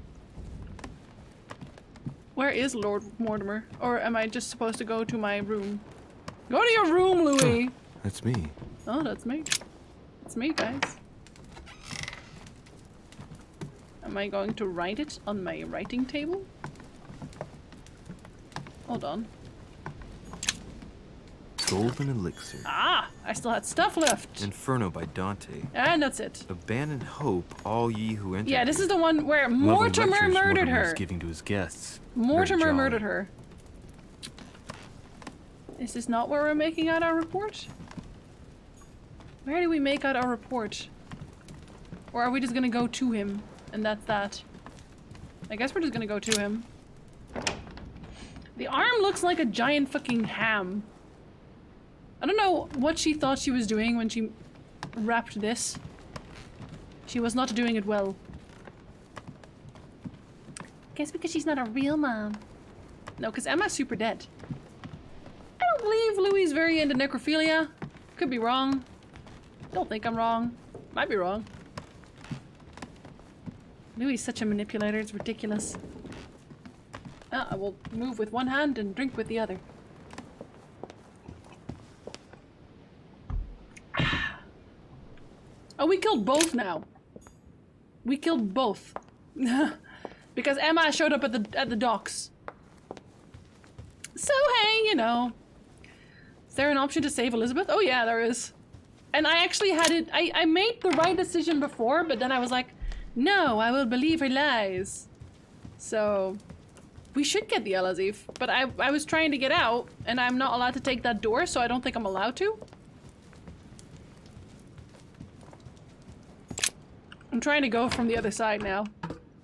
Where is Lord Mortimer? Or am I just supposed to go to my room? Go to your room, Louis! That's me. Oh, that's me. It's me, guys. Am I going to write it on my writing table? Hold on. Golden Elixir. Ah! I still had stuff left! Inferno by Dante. And that's it. Abandon hope, all ye who enter. Yeah, this is the one where Mortimer murdered her. Giving to his guests. Mortimer murdered her. Is this not where we're making out our report? Where do we make out our report? Or are we just gonna go to him? And that's that. I guess we're just gonna go to him. The arm looks like a giant fucking ham. I don't know what she thought she was doing when she wrapped this. She was not doing it well. Guess because she's not a real mom. No, because Emma's super dead. I don't believe Louis is very into necrophilia. Could be wrong. Don't think I'm wrong. Might be wrong. Louis is such a manipulator, it's ridiculous. I will move with one hand and drink with the other. Oh, we killed both now. We killed both. Because Emma showed up at the docks. So hey, you know. Is there an option to save Elizabeth? Oh yeah, there is. And I actually had it, I made the right decision before, but then I was like, no, I will believe her lies. So, we should get the El Azif, but I was trying to get out, and I'm not allowed to take that door, so I don't think I'm allowed to. I'm trying to go from the other side now.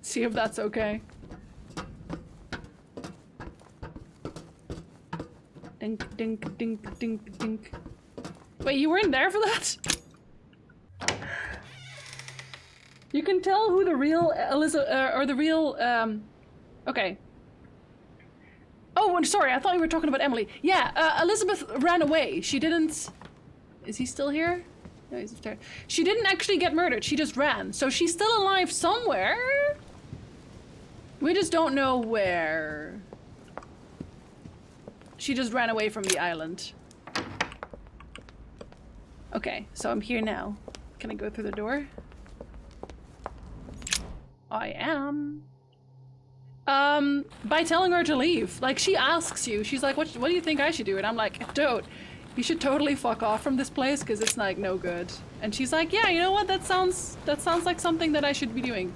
See if that's okay. Dink, dink, dink, dink, dink. Wait, you weren't there for that? You can tell who the real okay. Oh, sorry, I thought you were talking about Emily. Yeah, Elizabeth ran away. She didn't... Is he still here? No, he's there. She didn't actually get murdered. She just ran. So she's still alive somewhere. We just don't know where. She just ran away from the island. Okay, so I'm here now. Can I go through the door? I am. By telling her to leave. Like, she asks you, she's like, what do you think I should do? And I'm like, dude, you should totally fuck off from this place because it's like no good. And she's like, yeah, you know what? That sounds like something that I should be doing.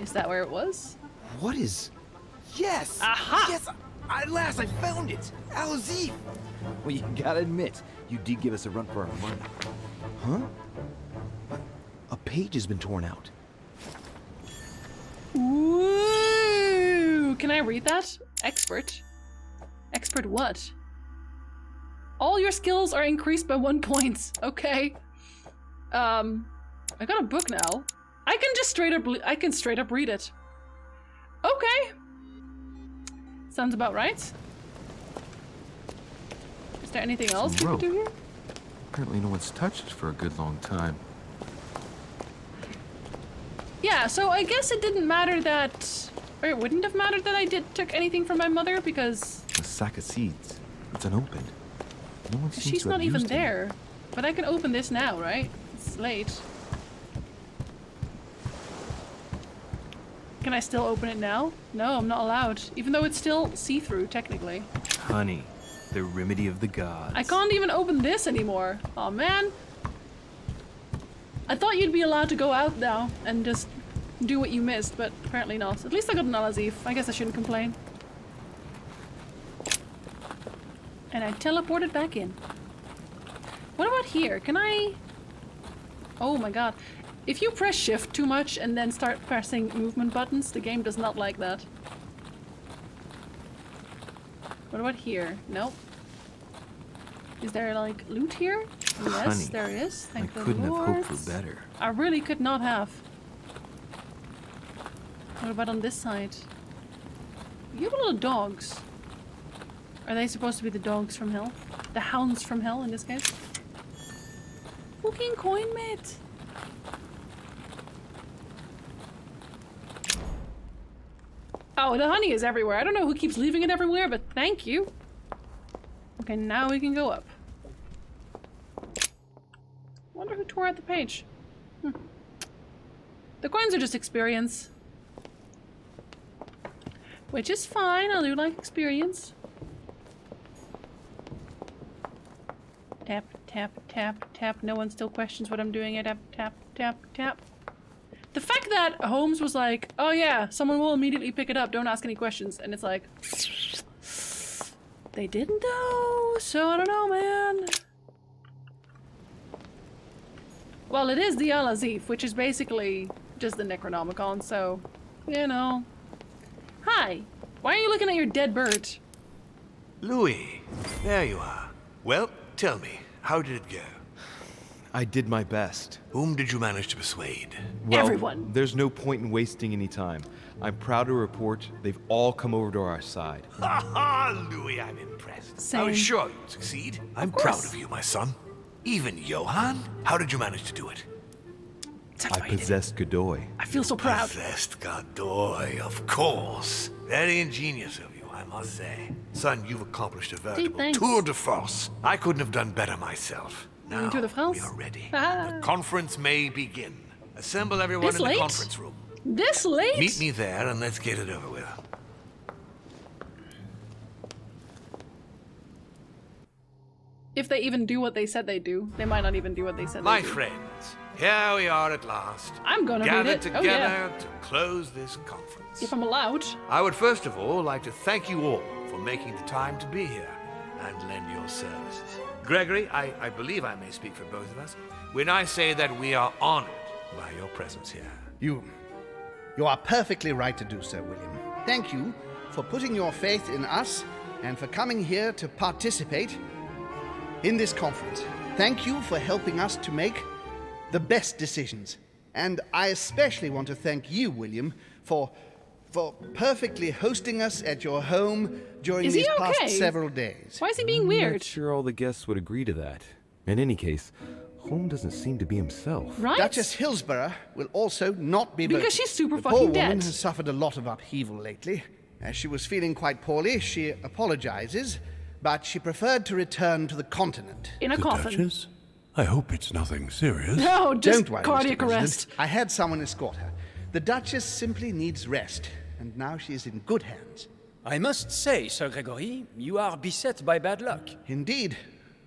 Is that where it was? What is... Yes! Aha! Yes! At last I found it! El Azif! Well, you gotta admit, you did give us a run for our money. Huh? A page has been torn out. Ooh! Can I read that? Expert? Expert what? All your skills are increased by 1 point. Okay. I got a book now. I can just straight up read it. Okay. Sounds about right. Is there anything else we could do here? Apparently no one's touched it for a good long time. Yeah, so I guess it didn't matter that... Or it wouldn't have mattered that I took anything from my mother because... A sack of seeds. It's unopened. No one seems She's to have not even used it. there. But I can open this now, right? It's late. Can I still open it now? No, I'm not allowed. Even though it's still see-through, technically. Honey, the remedy of the gods. I can't even open this anymore. Oh man. I thought you'd be allowed to go out now and just do what you missed, but apparently not. At least I got an Al-Azif. I guess I shouldn't complain. And I teleported back in. What about here? Can I... Oh my god. If you press shift too much and then start pressing movement buttons, the game does not like that. What about here? Nope. Is there like loot here? Yes, Honey, there is. Thank the couldn't have Lord. hoped for better. I really could not have. What about on this side? You have little dogs. Are they supposed to be the dogs from hell? The hounds from hell in this case? Fucking coin, mate. Oh, the honey is everywhere. I don't know who keeps leaving it everywhere, but thank you. Okay, now we can go up. Wonder who tore out the page. The coins are just experience. Which is fine, I do like experience. Tap, tap, tap, tap. No one still questions what I'm doing. I tap, tap, tap, tap. The fact that Holmes was like, oh yeah, someone will immediately pick it up, don't ask any questions. And it's like, they didn't though, so I don't know, man. Well, it is the Al-Azif, which is basically just the Necronomicon, so, you know. Hi, why are you looking at your dead bird? Louis, there you are. Well, tell me, how did it go? I did my best. Whom did you manage to persuade? Well, everyone. There's no point in wasting any time. I'm proud to report they've all come over to our side. Ha ha, Louis, I'm impressed. Same. I was sure you'd succeed. I'm proud of you, my son. Even Johann? How did you manage to do it? I possessed Godoy. I feel so proud. Possessed Godoy, of course. Very ingenious of you, I must say. Son, you've accomplished a veritable thanks. tour de force. I couldn't have done better myself. Now, Tour de France? we are ready. Ah. The conference may begin. Assemble everyone This in late? the conference room. This late? Meet me there and let's get it over with. If they even do what they said they do, they might not even do what they said My they do. friends, here we are at last. I'm gonna read gathered it. together Oh, yeah. to close this conference. If I'm allowed. I would first of all like to thank you all for making the time to be here and lend your services. Gregory, I believe I may speak for both of us when I say that we are honored by your presence here. You are perfectly right to do so, William. Thank you for putting your faith in us and for coming here to participate in this conference. Thank you for helping us to make the best decisions. And I especially want to thank you, William, for perfectly hosting us at your home during Is he these past okay? several days. Why is he being I'm weird? not sure all the guests would agree to that. In any case, Holm doesn't seem to be himself. Right? Duchess Hillsborough will also not be Because voting. she's super the fucking poor woman dead. has suffered a lot of upheaval lately. As she was feeling quite poorly, she apologizes, but she preferred to return to the continent. In a The coffin. Duchess? I hope it's nothing serious. No, just Don't worry, cardiac Mr. President. arrest. I had someone escort her. The Duchess simply needs rest, and now she is in good hands. I must say, Sir Gregory, you are beset by bad luck. Indeed.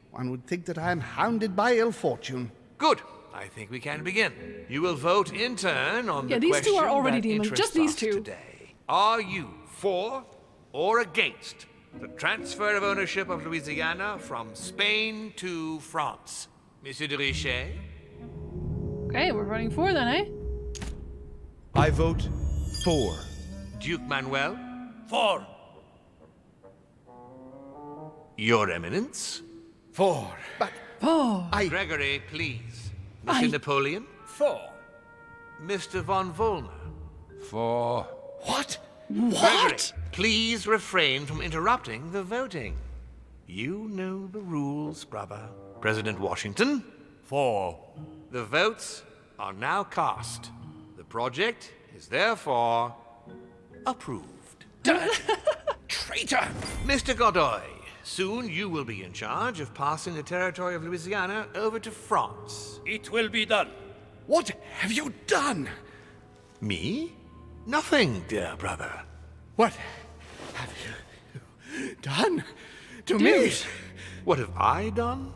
One would think that I am hounded by ill fortune. Good. I think we can begin. You will vote in turn on Yeah, the these two question are already that demons. interests Just these us two. Today. Are you for or against the transfer of ownership of Louisiana from Spain to France? Monsieur de Richet? Okay, we're voting for then, eh? I vote for. Duke Manuel? For. Your Eminence? For. But Oh. Gregory, please. Monsieur Napoleon? For. Mr. von Volner? For. What? Gregory, please refrain from interrupting the voting. You know the rules, brother. President Washington? For. The votes are now cast. The project is therefore approved. Traitor! Mr. Godoy, soon you will be in charge of passing the territory of Louisiana over to France. It will be done. What have you done? Me? Nothing, dear brother. What have you done to me? What have I done?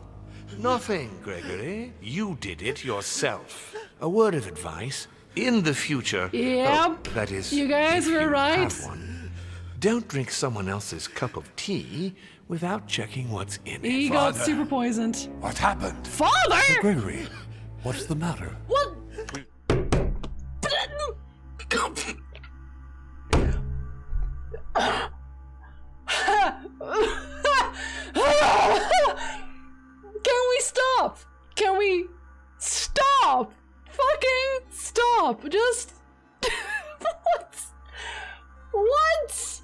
Nothing, Gregory. You did it yourself. A word of advice. In the future... Yep. That is... You guys were right. Have one, don't drink someone else's cup of tea without checking what's in it. He got super poisoned. What happened? Father! Gregory, what's the matter? What? Can we stop? Can we stop? Fucking stop. Just... What?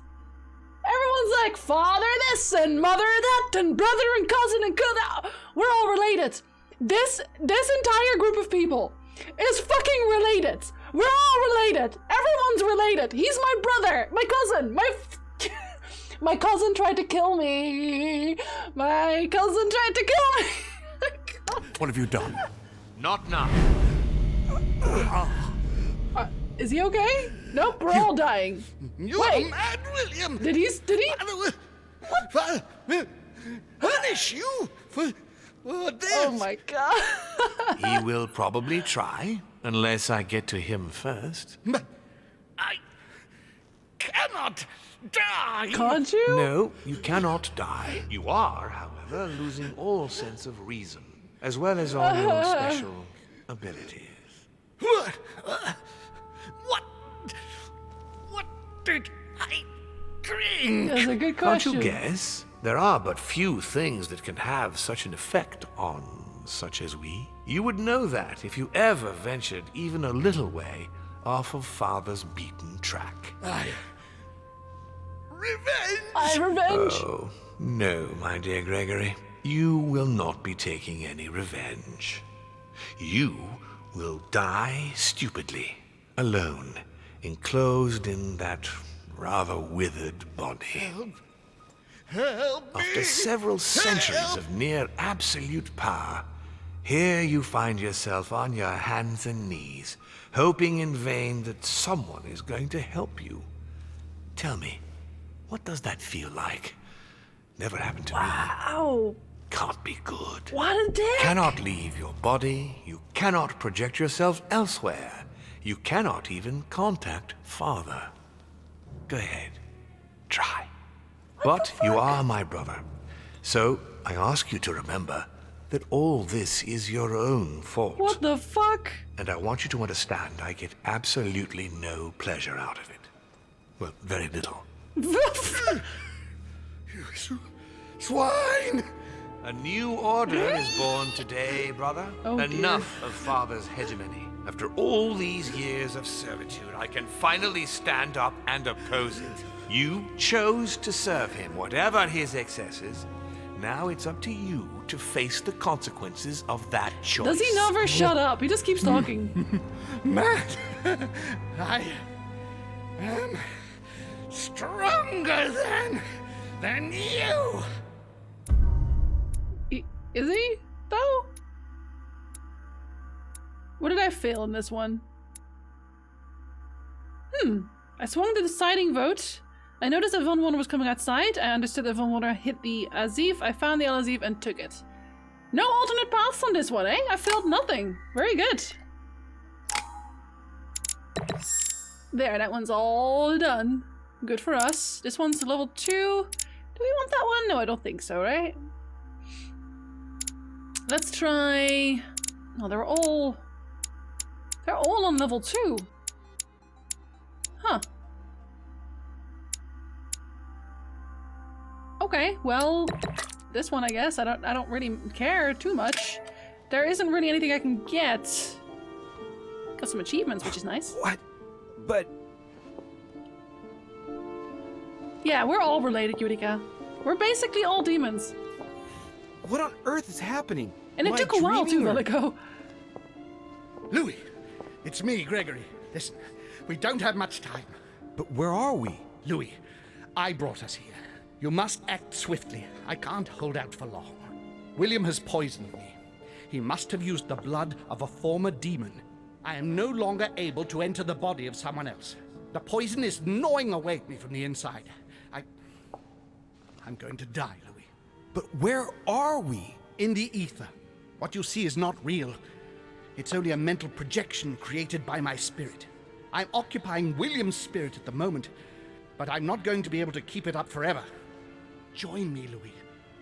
Everyone's like, father this and mother that and brother and cousin and that. We're all related. This entire group of people is fucking related. We're all related. Everyone's related. He's my brother, my cousin, my cousin tried to kill me. My cousin tried to kill me. What have you done? Not now. Is he okay? Nope, we're all dying. You're mad, William. Did he? What? Punish you for this. Oh my god. He will probably try, unless I get to him first. But I cannot die. Can't you? No, you cannot die. You are, however, losing all sense of reason, as well as all your special abilities. What did I drink? That's a good Can't question. you guess? There are but few things that can have such an effect on such as we. You would know that if you ever ventured even a little way off of Father's beaten track. Revenge! Oh, no, my dear Gregory. You will not be taking any revenge. You will die stupidly, alone, enclosed in that rather withered body. Help me! After several centuries of near absolute power, here you find yourself on your hands and knees, hoping in vain that someone is going to help you. Tell me, what does that feel like? Never happened to me. Wow. Can't be good. What a dick. Cannot leave your body. You cannot project yourself elsewhere. You cannot even contact Father. Go ahead. Try. But you are my brother. So I ask you to remember that all this is your own fault. What the fuck? And I want you to understand I get absolutely no pleasure out of it. Well, very little. You swine! A new order is born today, brother. Oh, Enough dear. of Father's hegemony. After all these years of servitude, I can finally stand up and oppose it. You chose to serve him, whatever his excesses. Now it's up to you to face the consequences of that choice. Does he never shut up? He just keeps talking. Matt, I am stronger than you. Is he, though? What did I fail in this one? I swung the deciding vote. I noticed that Von Wonder was coming outside. I understood that Von Wonder hit the Azif. I found the Azif and took it. No alternate paths on this one, eh? I failed nothing. Very good. There, that one's all done. Good for us. This one's level 2. Do we want that one? No, I don't think so, right? Let's try... Oh, they're all on level 2. Huh. Okay, well, this one I guess. I don't really care too much. There isn't really anything I can get. Got some achievements, which is nice. What? But... Yeah, we're all related, Eureka. We're basically all demons. What on earth is happening? And it took a while too, Velico. Louis, it's me, Gregory. Listen, we don't have much time. But where are we? Louis, I brought us here. You must act swiftly. I can't hold out for long. William has poisoned me. He must have used the blood of a former demon. I am no longer able to enter the body of someone else. The poison is gnawing away at me from the inside. I'm going to die, Louis. But where are we? In the ether. What you see is not real. It's only a mental projection created by my spirit. I'm occupying William's spirit at the moment, but I'm not going to be able to keep it up forever. Join me, Louis.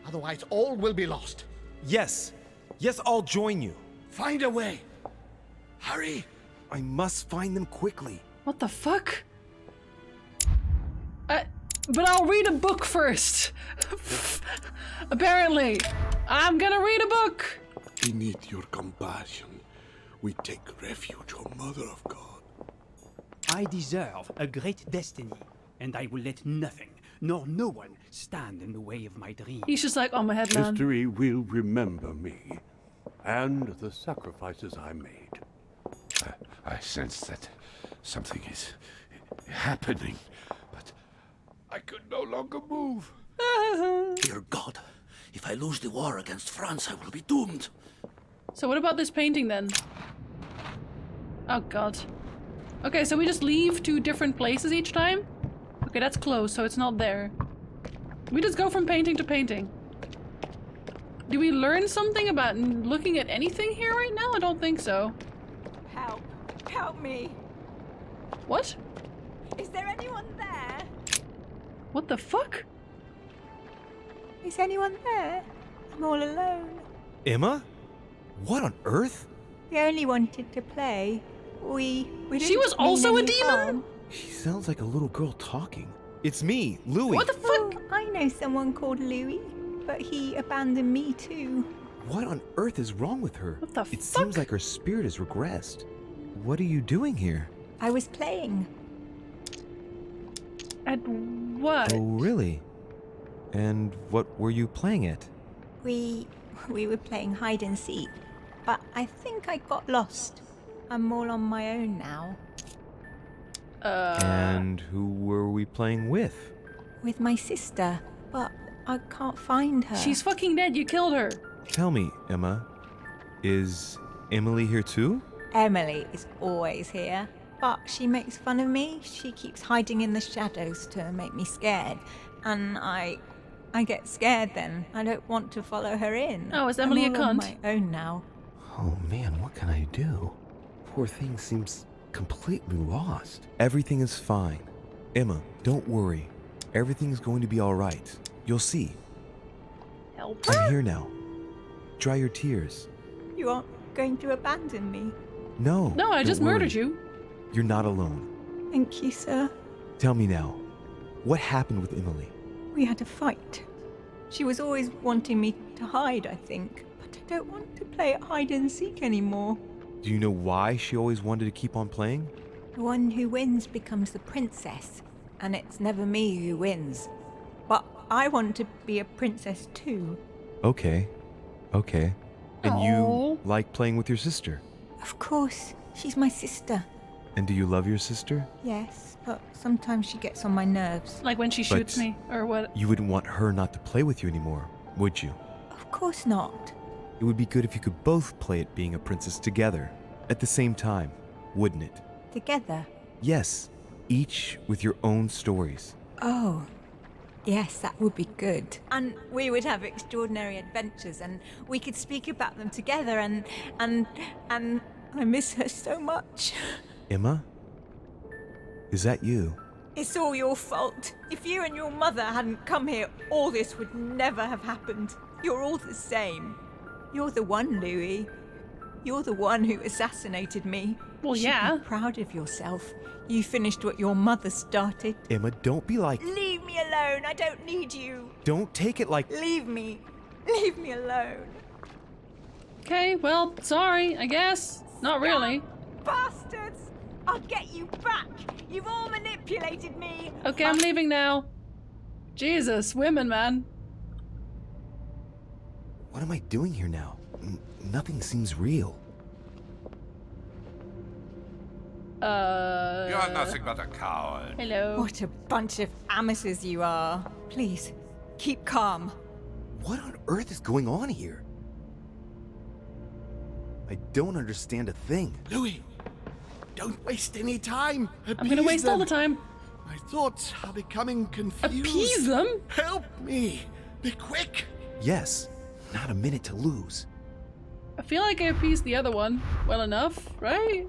Otherwise, all will be lost. Yes. Yes, I'll join you. Find a way. Hurry. I must find them quickly. What the fuck? But I'll read a book first. Apparently. I'm gonna read a book. Beneath your compassion, we take refuge, O Mother of God. I deserve a great destiny, and I will let nothing, nor no one, stand in the way of my dream. He's just like, oh, my head, man. History will remember me, and the sacrifices I made. I sense that something is happening, but I could no longer move. Dear God, if I lose the war against France, I will be doomed. So what about this painting then? Oh god. Okay, so we just leave to different places each time? Okay, that's closed, so it's not there. We just go from painting to painting. Do we learn something about looking at anything here right now? I don't think so. Help. Help me. What? Is there anyone there? What the fuck? Is anyone there? I'm all alone. Emma? What on earth? We only wanted to play. We didn't She was mean also a any demon? harm. She sounds like a little girl talking. It's me, Louis. What the fuck? Oh, I know someone called Louis, but he abandoned me too. What on earth is wrong with her? What the It fuck? seems like her spirit has regressed. What are you doing here? I was playing. At what? Oh, really? And what were you playing at? We were playing hide and seek, but I think I got lost. I'm all on my own now. And who were we playing with? With my sister, but I can't find her. She's fucking dead, you killed her. Tell me, Emma, is Emily here too? Emily is always here, but she makes fun of me. She keeps hiding in the shadows to make me scared, and I get scared then. I don't want to follow her in. Oh, is Emily I'm a all on cunt? my own now. Oh man, what can I do? Poor thing seems completely lost. Everything is fine. Emma, don't worry. Everything's going to be all right. You'll see. Help I'm here now. Dry your tears. You aren't going to abandon me. No. No, I don't just worry. murdered you. You're not alone. Thank you, sir. Tell me now, what happened with Emily? We had a fight. She was always wanting me to hide, I think. But I don't want to play at hide and seek anymore. Do you know why she always wanted to keep on playing? The one who wins becomes the princess, and it's never me who wins. But I want to be a princess too. Okay. And Aw. you like playing with your sister? Of course, she's my sister. And do you love your sister? Yes, but sometimes she gets on my nerves. Like when she shoots But- me, or what? You wouldn't want her not to play with you anymore, would you? Of course not. It would be good if you could both play at being a princess together, at the same time, wouldn't it? Together. Yes, each with your own stories. Oh. Yes, that would be good. And we would have extraordinary adventures, and we could speak about them together, and I miss her so much. Emma? Is that you? It's all your fault. If you and your mother hadn't come here, all this would never have happened. You're all the same. You're the one, Louis. You're the one who assassinated me. Well, You should yeah. be proud of yourself. You finished what your mother started. Emma, don't be like... Leave me alone. I don't need you. Don't take it like... Leave me. Leave me alone. Okay, well, sorry, I guess. Not really. Bastards! I'll get you back. You've all manipulated me. Okay, I'm leaving now. Jesus, women, man. What am I doing here now? Nothing seems real. You're nothing but a coward. Hello. What a bunch of amateurs you are. Please, keep calm. What on earth is going on here? I don't understand a thing. Louis, Don't waste any time. I'm gonna waste all the time. My thoughts are becoming confused. Appease them? Help me. Be quick. Yes. Not a minute to lose. I feel like I appeased the other one well enough, right?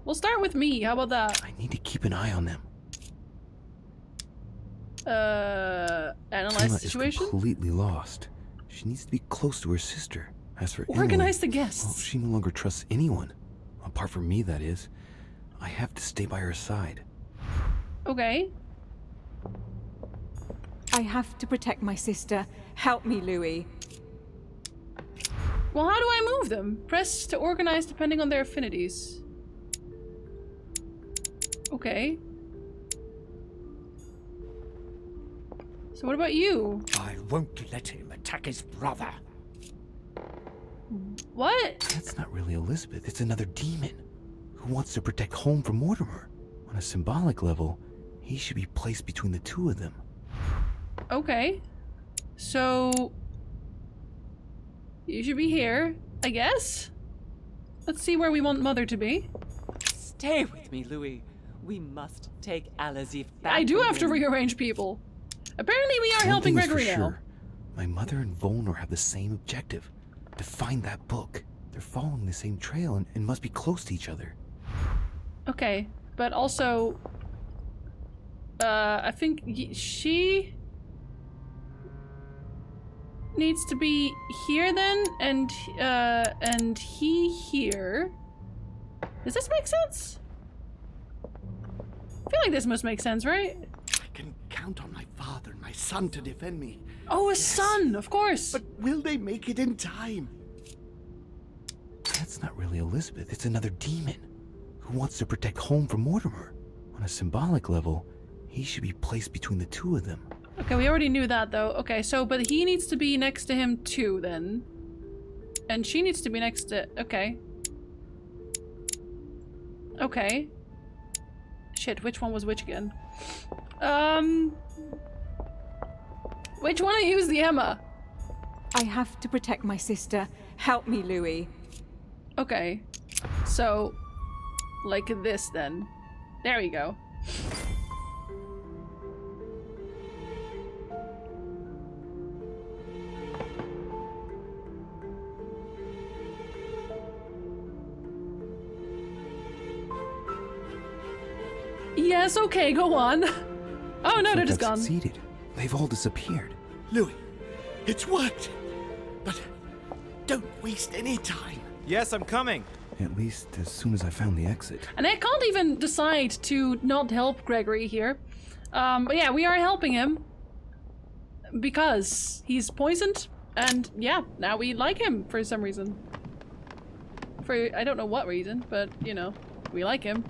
We'll start with me. How about that? I need to keep an eye on them. Analyze the situation? Is completely lost. She needs to be close to her sister. As for Organize Emily, the guests. well, she no longer trusts anyone. Apart from me, that is. I have to stay by her side. Okay. I have to protect my sister. Help me, Louis. Well, how do I move them? Press to organize depending on their affinities. Okay. So what about you? I won't let him attack his brother. What? That's not really Elizabeth. It's another demon who wants to protect home from Mortimer. On a symbolic level, he should be placed between the two of them. Okay. So you should be here, I guess. Let's see where we want Mother to be. Stay with me, Louis. We must take Al-Azif back. I do from have to him. rearrange people. Apparently we are One helping thing is for Gregory now. sure. My mother and Volnor have the same objective. To find that book. They're following the same trail and must be close to each other. Okay, but also, I think she needs to be here then, and he here. Does this make sense? I feel like this must make sense, right? I can count on my father and my son to defend me. Oh, a son, of course. But will they make it in time? That's not really Elizabeth. It's another demon who wants to protect home from Mortimer. On a symbolic level, he should be placed between the two of them. Okay, we already knew that though. Okay, so, but he needs to be next to him too then. And she needs to be next to, okay. Okay. Shit, which one was which again? Which one of you is the Emma? I have to protect my sister. Help me, Louis. Okay. So, like this then. There we go. Yes, okay, go on. Oh no, they're just gone. Succeeded. They've all disappeared. Louis, it's worked. But don't waste any time. Yes, I'm coming. At least as soon as I found the exit. And I can't even decide to not help Gregory here. But yeah, we are helping him. Because he's poisoned. And yeah, now we like him for some reason. For I don't know what reason, but you know, we like him.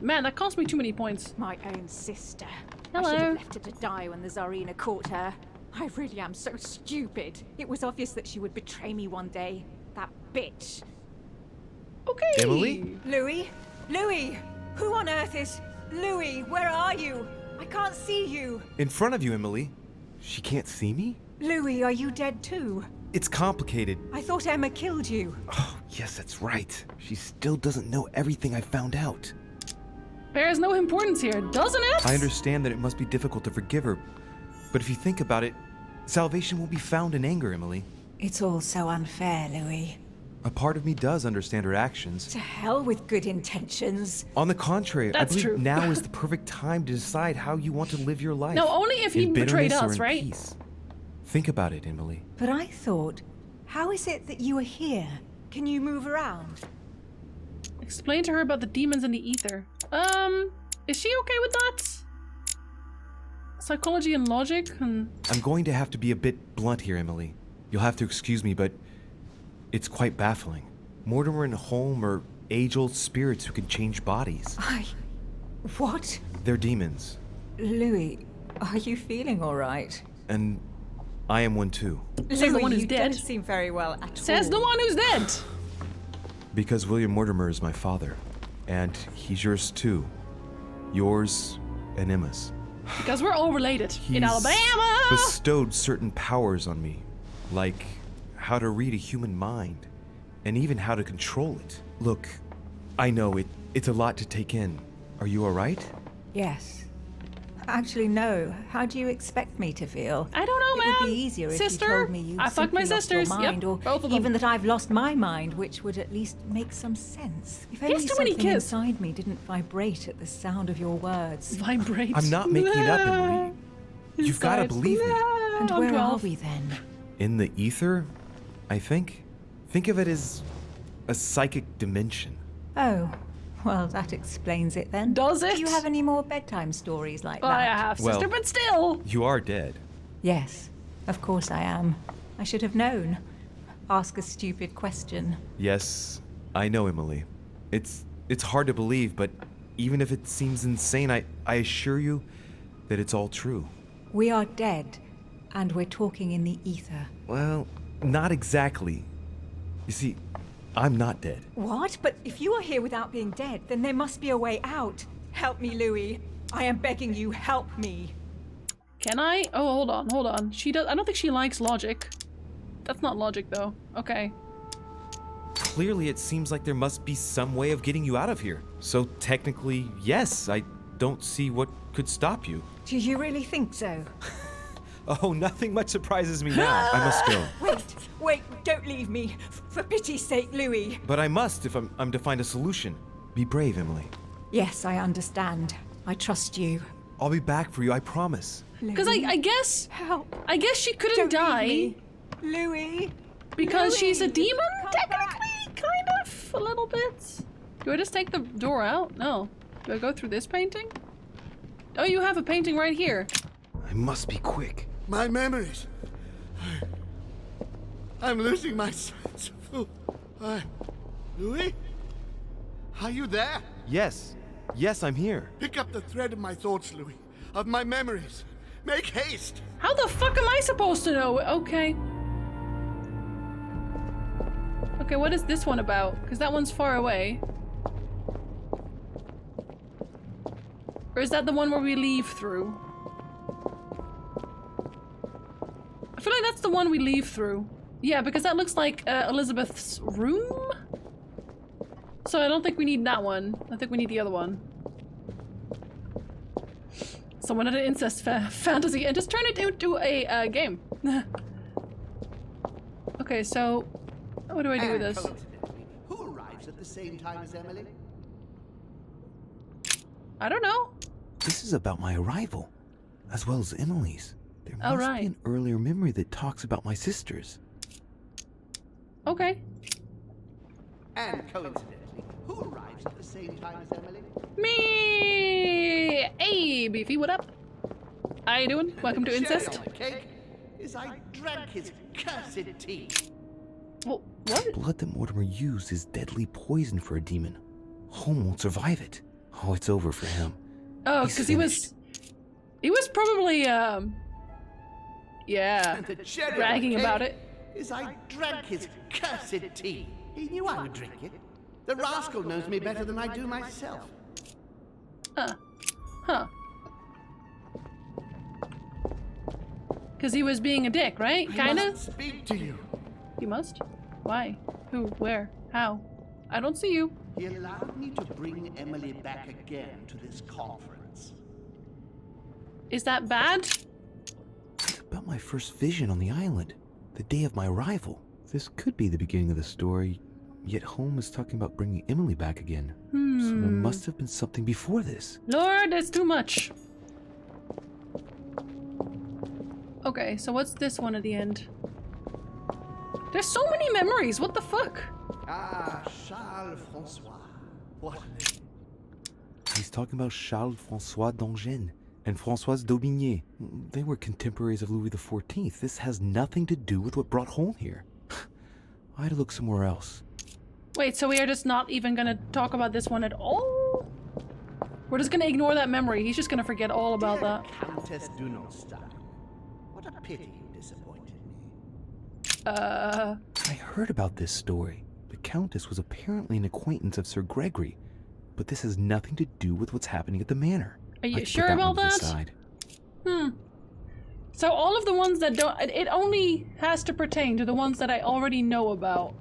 Man, that cost me too many points. My own sister. Hello. I should have left her to die when the Tsarina caught her. I really am so stupid. It was obvious that she would betray me one day. That bitch. Okay. Emily? Louis? Louis! Who on earth is... Louis, where are you? I can't see you. In front of you, Emily. She can't see me? Louis, are you dead too? It's complicated. I thought Emma killed you. Oh, yes, that's right. She still doesn't know everything I found out. Bears no importance here, doesn't it? I understand that it must be difficult to forgive her, but if you think about it, salvation won't be found in anger, Emily. It's all so unfair, Louis. A part of me does understand her actions. To hell with good intentions. On the contrary, That's I believe true. now is the perfect time to decide how you want to live your life. No, only if he in betrayed bitterness or us, in right? peace. Think about it, Emily. But I thought, how is it that you are here? Can you move around? Explain to her about the demons in the ether. Is she okay with that? Psychology and logic? I'm going to have to be a bit blunt here, Emily. You'll have to excuse me, but it's quite baffling. Mortimer and Holm are age-old spirits who can change bodies. What? They're demons. Louis, are you feeling all right? And I am one too. Says the one who's you dead. don't seem very well at all. Says the one who's dead. Because William Mortimer is my father. And he's yours too. Yours and Emma's. Because we're all related in He's Alabama. bestowed certain powers on me. Like how to read a human mind. And even how to control it. Look, I know it It's a lot to take in. Are you alright? Yes. Actually, no. How do you expect me to feel? I don't know, man. It would be easier Sister, if you told me you I fucked my sisters. Mind, yep, or both of them. even that I've lost my mind, which would at least make some sense. If only too many something kids. inside me didn't vibrate at the sound of your words. Vibrate? I'm not making it up, Emily. You've got to believe me. And where are we then? In the ether, I think. Think of it as a psychic dimension. Oh, well, that explains it then. Does it? Do you have any more bedtime stories like that? I have, sister, but still. You are dead. Yes, of course I am. I should have known. Ask a stupid question. Yes, I know, Emily. It's hard to believe, but even if it seems insane, I assure you that it's all true. We are dead, and we're talking in the ether. Well, not exactly. You see, I'm not dead. What? But if you are here without being dead, then there must be a way out. Help me, Louis. I am begging you, help me. Can I? Oh, hold on. She does. I don't think she likes logic. That's not logic, though. Okay. Clearly, it seems like there must be some way of getting you out of here. So technically, yes, I don't see what could stop you. Do you really think so? Oh, nothing much surprises me now. I must go. Wait, don't leave me. For pity's sake, Louis. But I must if I'm to find a solution. Be brave, Emily. Yes, I understand. I trust you. I'll be back for you, I promise. Because I guess... Help. I guess she couldn't die. Louis. Because Louis. she's a demon, technically? Kind of. A little bit. Do I just take the door out? No. Do I go through this painting? Oh, you have a painting right here. I must be quick. My memories. I'm losing my sense of who. Louis? Are you there? Yes. Yes, I'm here. Pick up the thread of my thoughts, Louis. Of my memories. Make haste. How the fuck am I supposed to know? Okay. Okay, what is this one about? Because that one's far away. Or is that the one where we leave through? I feel like that's the one we leave through. Yeah, because that looks like Elizabeth's room? So I don't think we need that one. I think we need the other one. Someone had an incest fantasy and just turn it into a game. Okay, so what do I do with this? Who arrives at the same time as Emily? I don't know. This is about my arrival, as well as Emily's. There must right. be an earlier memory that talks about my sisters. Okay. And coincidentally, who arrives at the same time as Emily? Me! Hey, Beefy, what up? How you doing? Welcome to Incest. On the cake is I drank his cursed tea. Well, what? The blood that Mortimer used is deadly poison for a demon. Holm won't survive it. Oh, it's over for him. Oh, He's because finished. he was probably yeah, And the cherry bragging on the about cake it. is I drank his cursed tea. He knew I would drink it. The rascal knows me better than I do myself. Huh. Because he was being a dick, right? I Kinda? must speak to you. You must? Why? Who? Where? How? I don't see you. He allowed me to bring Emily back again to this conference. Is that bad? It's about my first vision on the island, the day of my arrival. This could be the beginning of the story, yet Holm is talking about bringing Emily back again. So there must have been something before this. Lord, that's too much. Okay, so what's this one at the end? There's so many memories, what the fuck? Ah, Charles Francois. What a name. He's talking about Charles-François d'Angennes and Françoise d'Aubigné. They were contemporaries of Louis XIV. This has nothing to do with what brought Holm here. I had to look somewhere else. Wait, so we are just not even gonna talk about this one at all? We're just gonna ignore that memory. He's just gonna forget all about that. Countess du Nostar. What a pity you disappointed me. I heard about this story. The Countess was apparently an acquaintance of Sir Gregory, but this has nothing to do with what's happening at the manor. Are you I can sure put about one to the that? side. So all of the ones that don't, it only has to pertain to the ones that I already know about.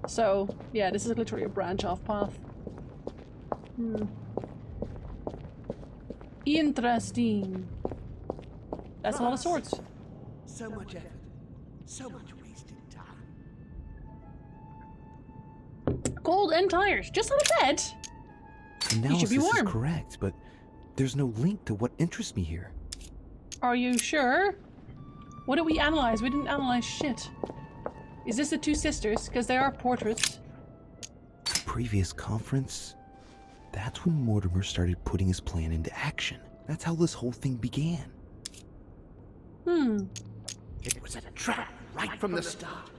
So, yeah, this is literally a branch-off path. Interesting. That's a lot of swords. So much effort. So much wasted time. Gold and tires. Just on a bed. Analysis is correct, but there's no link to what interests me here. Are you sure? What did we analyze? We didn't analyze shit. Is this the two sisters? Because they are portraits. Previous conference? That's when Mortimer started putting his plan into action. That's how this whole thing began. It was a trap right from the start.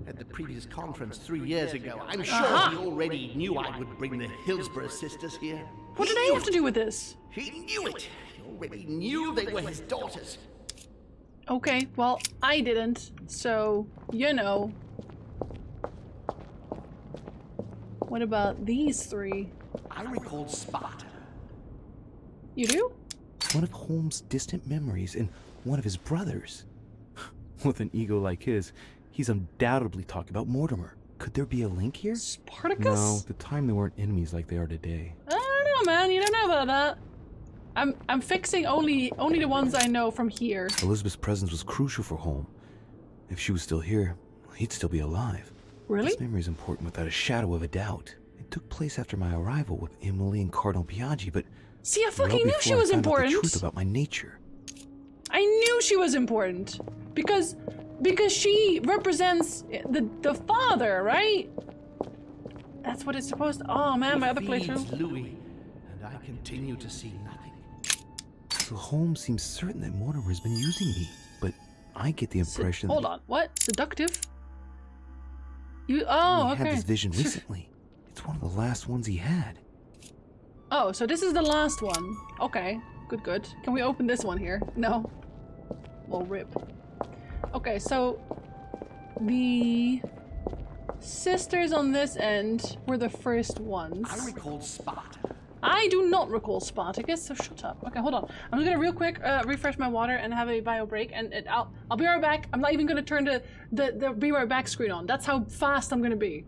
At the previous conference 3 years ago, I'm sure he already knew I would bring the Hillsborough sisters here. What do they have to do with this? He knew it. He already knew they were his daughters. Okay, well, I didn't, so, you know. What about these three? I recall Sparta. You do? One of Holmes' distant memories and one of his brothers. With an ego like his, he's undoubtedly talking about Mortimer. Could there be a link here? Spartacus? No, at the time they weren't enemies like they are today. I don't know, man. You don't know about that. I'm fixing only the ones I know from here. Elizabeth's presence was crucial for Holmes. If she was still here, he'd still be alive. Really? This memory is important without a shadow of a doubt. It took place after my arrival with Emily and Cardinal Biaggi, but see, I fucking knew she before I was found out important. the truth about my nature. I knew she was important because she represents the father, right? That's what it's supposed to. Oh man, my other playthrough. Louis, and I continue to see nothing. So Holmes seems certain that Mortimer has been using me, but I get the impression. Hold on, what? Seductive? You? Oh, okay. He had this vision recently. It's one of the last ones he had. Oh, so this is the last one. Okay, good. Can we open this one here? No. Well, rip. Okay, so the sisters on this end were the first ones. I recall Sparta. I do not recall Spartacus, so shut up. Okay, hold on. I'm just gonna real quick refresh my water and have a bio break, and I'll be right back. I'm not even gonna turn the be right back screen on. That's how fast I'm gonna be.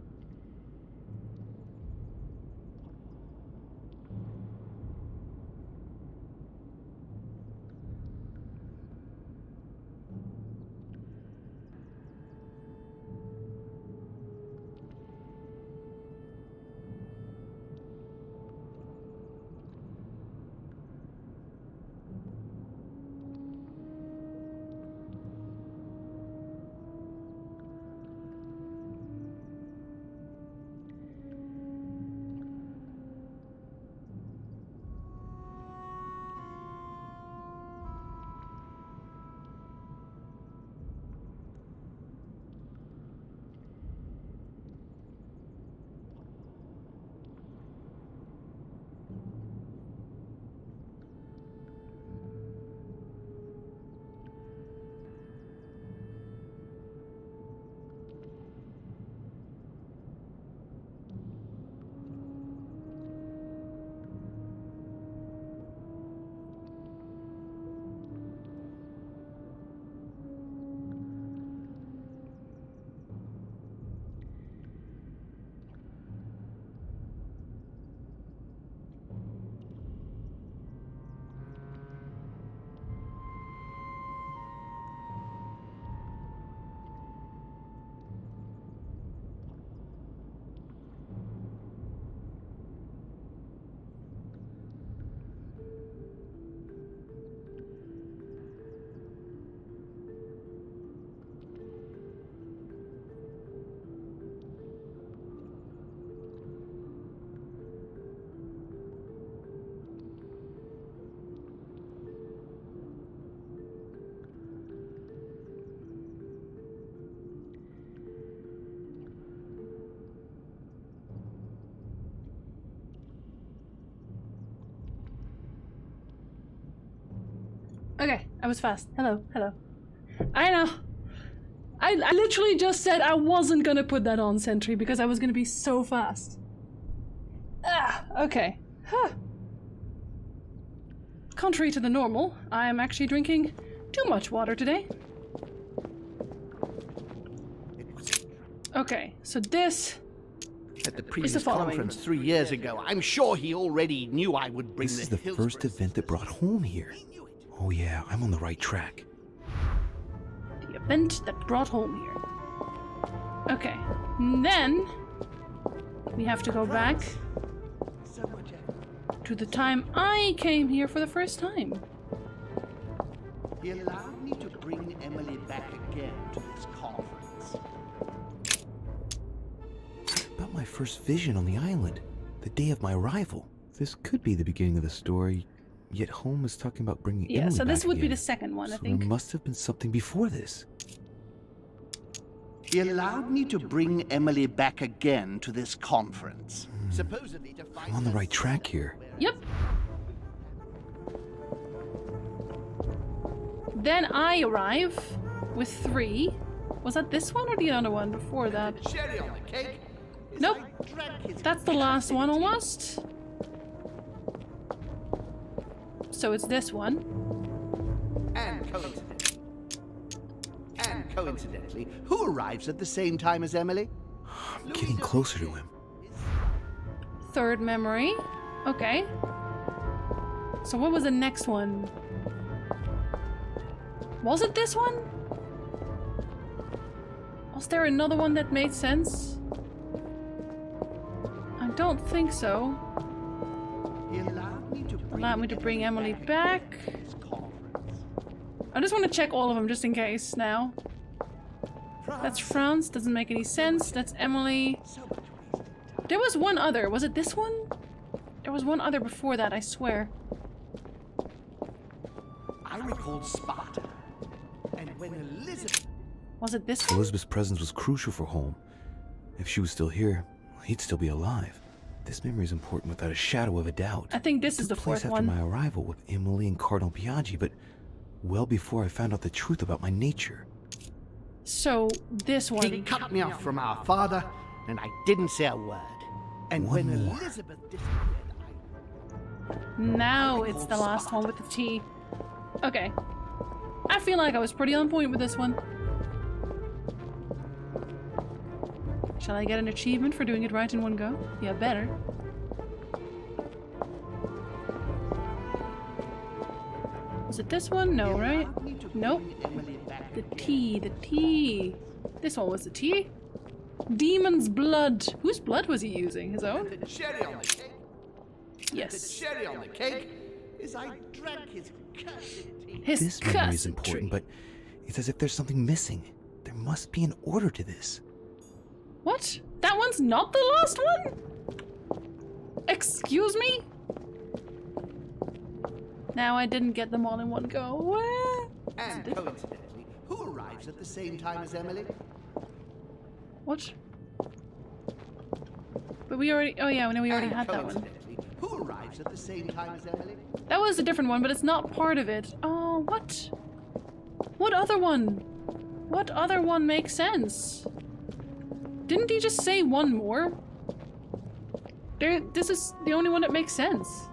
Okay, I was fast. Hello. I know. I literally just said I wasn't gonna put that on Sentry because I was gonna be so fast. Okay. Huh. Contrary to the normal, I am actually drinking too much water today. Okay, so this at the previous conference 3 years ago. I'm sure he already knew I would bring This is the first event that brought home here. Oh yeah, I'm on the right track. The event that brought home here. Okay, and then we have to go back to the time I came here for the first time. He allowed me to bring Emily back again to this conference. About my first vision on the island, the day of my arrival. This could be the beginning of the story, yet Holmes is talking about bringing Emily back. Yeah, so this would again. be the second one, I So think. there must have been something before this. He allowed me to bring Emily back again to this conference. Supposedly to find I'm on the right track here. Yep. Then I arrive with 3. Was that this one or the other one before that? Cherry on the cake. Nope. That's the last one almost. So it's this one. And coincidentally, who arrives at the same time as Emily? I'm getting closer to him. Third memory. Okay. So what was the next one? Was it this one? Was there another one that made sense? I don't think so. Allowed me to bring Emily back. I just want to check all of them just in case now. That's France, doesn't make any sense. That's Emily. There was one other. Was it this one? There was one other before that, I swear. I recalled Sparta. And when Elizabeth... Was it this one? Elizabeth's presence was crucial for Holmes. If she was still here, he'd still be alive. This memory is important without a shadow of a doubt. I think this is the fourth after one. my arrival with Emily and Cardinal Biaggi, but well before I found out the truth about my nature. So, this one. He cut me off from our father, and I didn't say a word. And One when more. Elizabeth disappeared, Now it's the last one with the T. Okay. I feel like I was pretty on point with this one. Shall I get an achievement for doing it right in one go? Yeah, better. Was it this one? No, right? Nope. The T, the T. This one was the T? Demon's blood. Whose blood was he using? His own? the cherry on the cake. Yes. The cherry on the cake is I drank his cursed tea. His This memory is cursed important, but it's as if there's something missing. There must be an order to this. What? That one's not the last one? Excuse me? Now I didn't get them all in one go. And coincidentally, who arrives at the same time as Emily? What? But we already... Oh yeah, no, we already And had that one. coincidentally, who arrives at the same time as Emily? That was a different one, but it's not part of it. Oh, what? What other one? What other one makes sense? Didn't he just say one more? This is the only one that makes sense.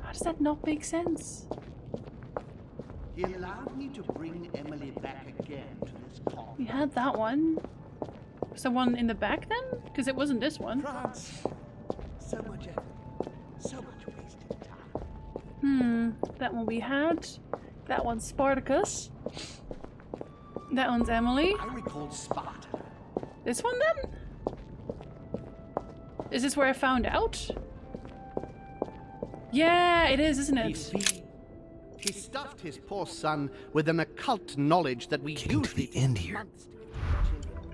How does that not make sense? He allowed me to bring Emily back again to this call. We had that one. Was the one in the back then? Because it wasn't this one. France. So much effort. So much wasted time. That one we had. That one's Spartacus. That one's Emily. I recalled Sparta. This one then? Is this where I found out? Yeah, it is, isn't it? He stuffed his poor son with an occult knowledge that we Getting to the end here.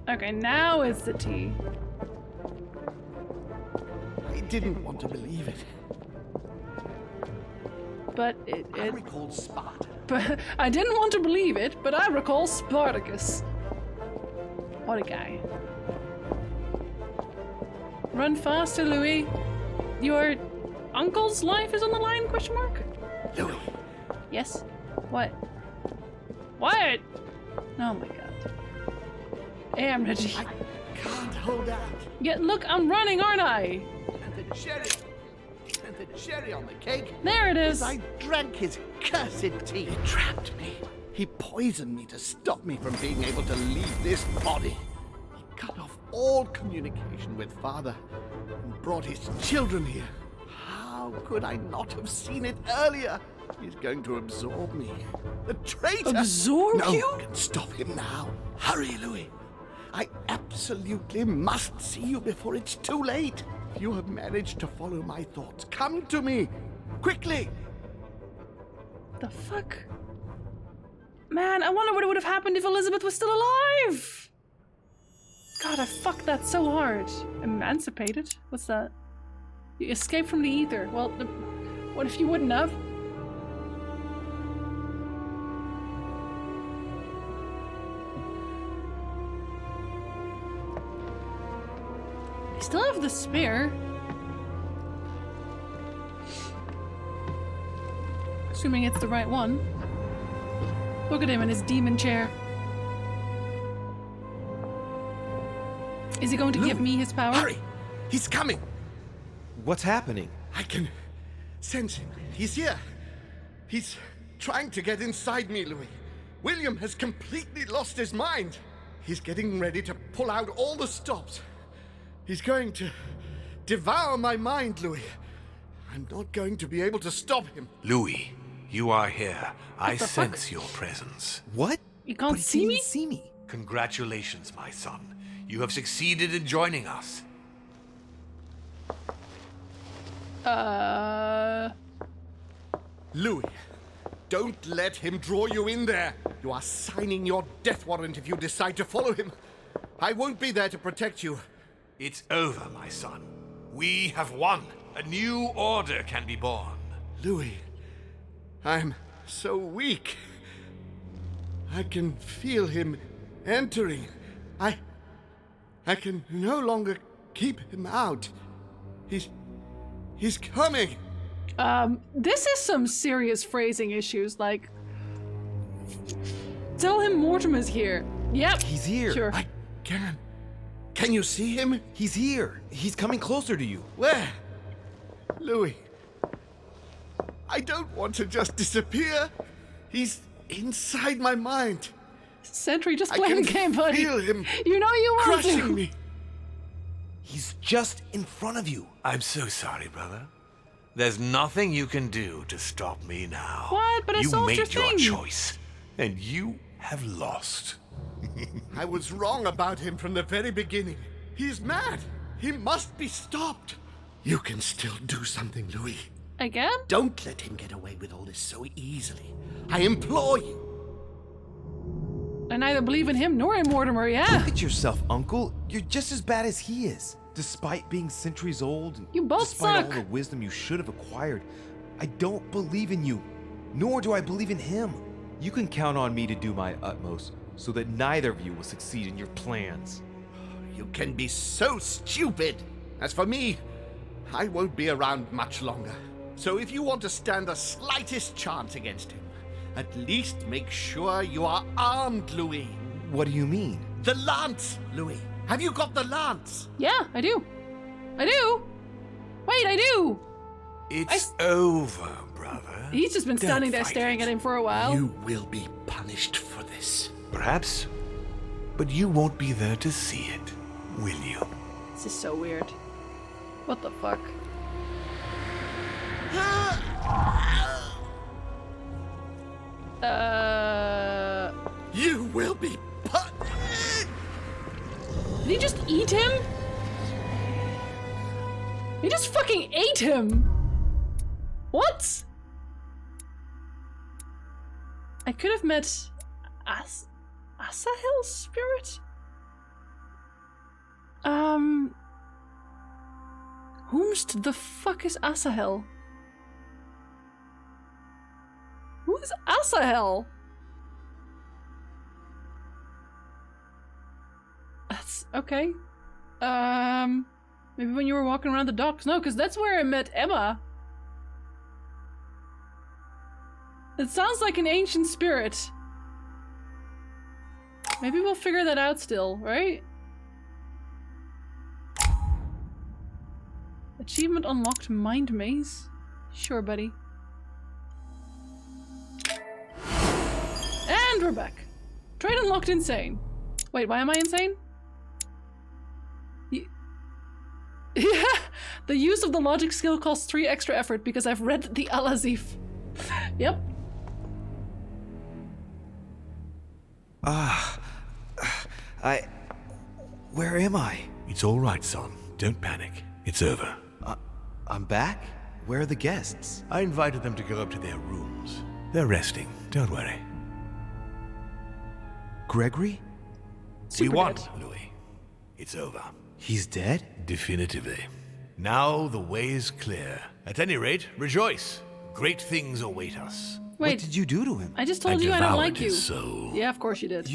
Okay, now it's the T. I didn't want to believe it. But I recalled Sparta. But I didn't want to believe it, but I recall Spartacus. What a guy. Run faster, Louis. Your uncle's life is on the line, question mark? Louis. Yes? What? What? Oh my god. Hey, I'm ready. I can't hold out. Yeah, look, I'm running, aren't I? And the cherry on the cake. There it is. I drank his cursed tea. He trapped me. He poisoned me to stop me from being able to leave this body. cut off all communication with Father and brought his children here. How could I not have seen it earlier? He's going to absorb me. The traitor! Absorb you? No one can stop him now. Hurry, Louis. I absolutely must see you before it's too late. If you have managed to follow my thoughts, come to me. Quickly! The fuck? Man, I wonder what would have happened if Elizabeth was still alive! God, I fucked that so hard. Emancipated? What's that? You escaped from the ether. Well, what if you wouldn't have? I still have the spear. Assuming it's the right one. Look at him in his demon chair. Is he going to give me his power? Hurry! He's coming! What's happening? I can sense him. He's here. He's trying to get inside me, Louis. William has completely lost his mind. He's getting ready to pull out all the stops. He's going to devour my mind, Louis. I'm not going to be able to stop him. Louis, you are here. I sense your presence. What? You can't see me? See me. Congratulations, my son. You have succeeded in joining us. Louis, don't let him draw you in there. You are signing your death warrant if you decide to follow him. I won't be there to protect you. It's over, my son. We have won. A new order can be born. Louis, I'm so weak. I can feel him entering. I can no longer keep him out. He's coming. This is some serious phrasing issues, like... Tell him Mortimer's here. Yep. He's here. Sure. I can. Can you see him? He's here. He's coming closer to you. Where? Louis. I don't want to just disappear. He's inside my mind. Sentry, just play the game, buddy. I can feel him you know you want crushing to. me. He's just in front of you. I'm so sorry, brother. There's nothing you can do to stop me now. What? But I solved your thing. You made your choice, and you have lost. I was wrong about him from the very beginning. He's mad. He must be stopped. You can still do something, Louis. Again? Don't let him get away with all this so easily. I implore you. I neither believe in him nor in Mortimer, yeah. Look at yourself, Uncle. You're just as bad as he is. Despite being centuries old, you both despite suck. all the wisdom you should have acquired, I don't believe in you, nor do I believe in him. You can count on me to do my utmost so that neither of you will succeed in your plans. You can be so stupid. As for me, I won't be around much longer. So if you want to stand the slightest chance against him, at least make sure you are armed, Louis. What do you mean? The lance, Louis. Have you got the lance? Yeah, I do. I do. Wait, I do. It's over, brother. He's just been standing there staring at him for a while. You will be punished for this. Perhaps, but you won't be there to see it, will you? This is so weird. What the fuck? You will be punished. Did he just eat him? He just fucking ate him! What? I could have met Asahel spirit? Whomst the fuck is Asahel? Who is Asahel? That's okay. Maybe when you were walking around the docks. No, because that's where I met Emma. It sounds like an ancient spirit. Maybe we'll figure that out still, right? Achievement unlocked, Mind Maze. Sure, buddy. And we're back. Trade unlocked, Insane. Wait, why am I insane? Yeah, the use of the logic skill costs 3 extra effort because I've read the Al-Azif. Yep. Where am I? It's all right, son. Don't panic. It's over. I'm back? Where are the guests? I invited them to go up to their rooms. They're resting. Don't worry. Gregory? We won, Louis. It's over. He's dead? Definitively. Now the way is clear. At any rate, rejoice. Great things await us. Wait. What did you do to him? I just told you I don't like you. His soul. Yeah, of course you did.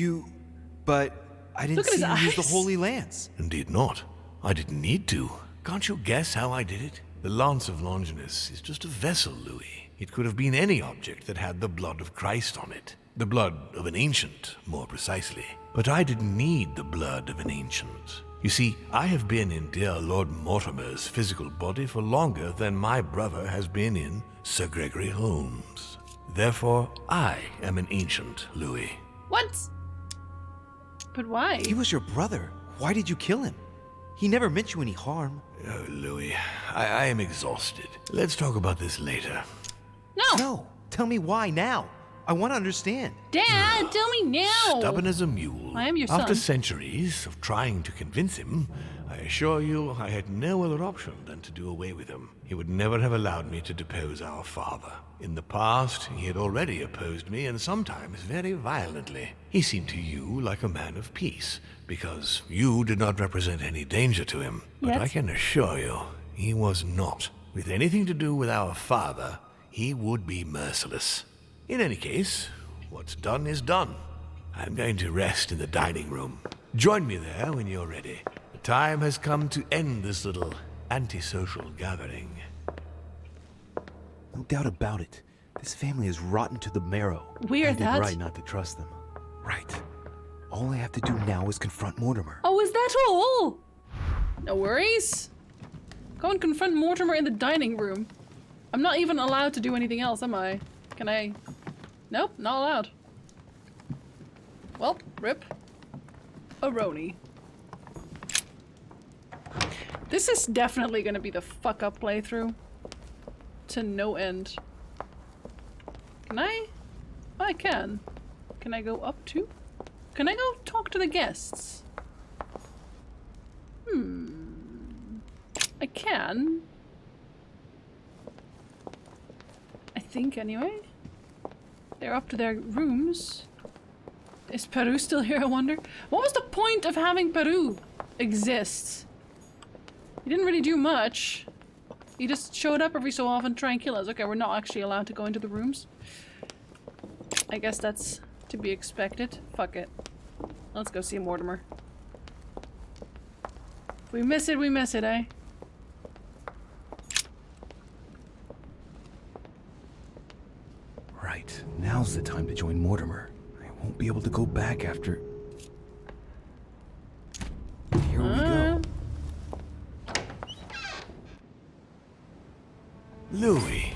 But I didn't see you use the eyes. Holy Lance. Indeed not. I didn't need to. Can't you guess how I did it? The Lance of Longinus is just a vessel, Louis. It could have been any object that had the blood of Christ on it. The blood of an ancient, more precisely. But I didn't need the blood of an ancient. You see, I have been in dear Lord Mortimer's physical body for longer than my brother has been in Sir Gregory Holmes. Therefore, I am an ancient, Louis. What? But why? He was your brother. Why did you kill him? He never meant you any harm. Oh, Louis, I am exhausted. Let's talk about this later. No, tell me why now. I want to understand. Dad, tell me now. Stubborn as a mule. I am your son. After centuries of trying to convince him, I assure you I had no other option than to do away with him. He would never have allowed me to depose our father. In the past, he had already opposed me, and sometimes very violently. He seemed to you like a man of peace, because you did not represent any danger to him. But I can assure you, he was not. With anything to do with our father, he would be merciless. In any case, what's done is done. I'm going to rest in the dining room. Join me there when you're ready. The time has come to end this little antisocial gathering. No doubt about it. This family is rotten to the marrow. Weird, I did right not to trust them. Right. All I have to do now is confront Mortimer. Oh, is that all? No worries. Go and confront Mortimer in the dining room. I'm not even allowed to do anything else, am I? Can I? Nope, not allowed. Well, rip. Aroni. This is definitely gonna be the fuck up playthrough. To no end. Can I? Oh, I can. Can I go up too? Can I go talk to the guests? I can. I think anyway. They're up to their rooms. Is Peru still here, I wonder? What was the point of having Peru exist? He didn't really do much. He just showed up every so often to try and kill us. Okay, we're not actually allowed to go into the rooms. I guess that's to be expected. Fuck it. Let's go see Mortimer. If we miss it, eh? Right. Now's the time to join Mortimer. I won't be able to go back after... Here we go. Louis,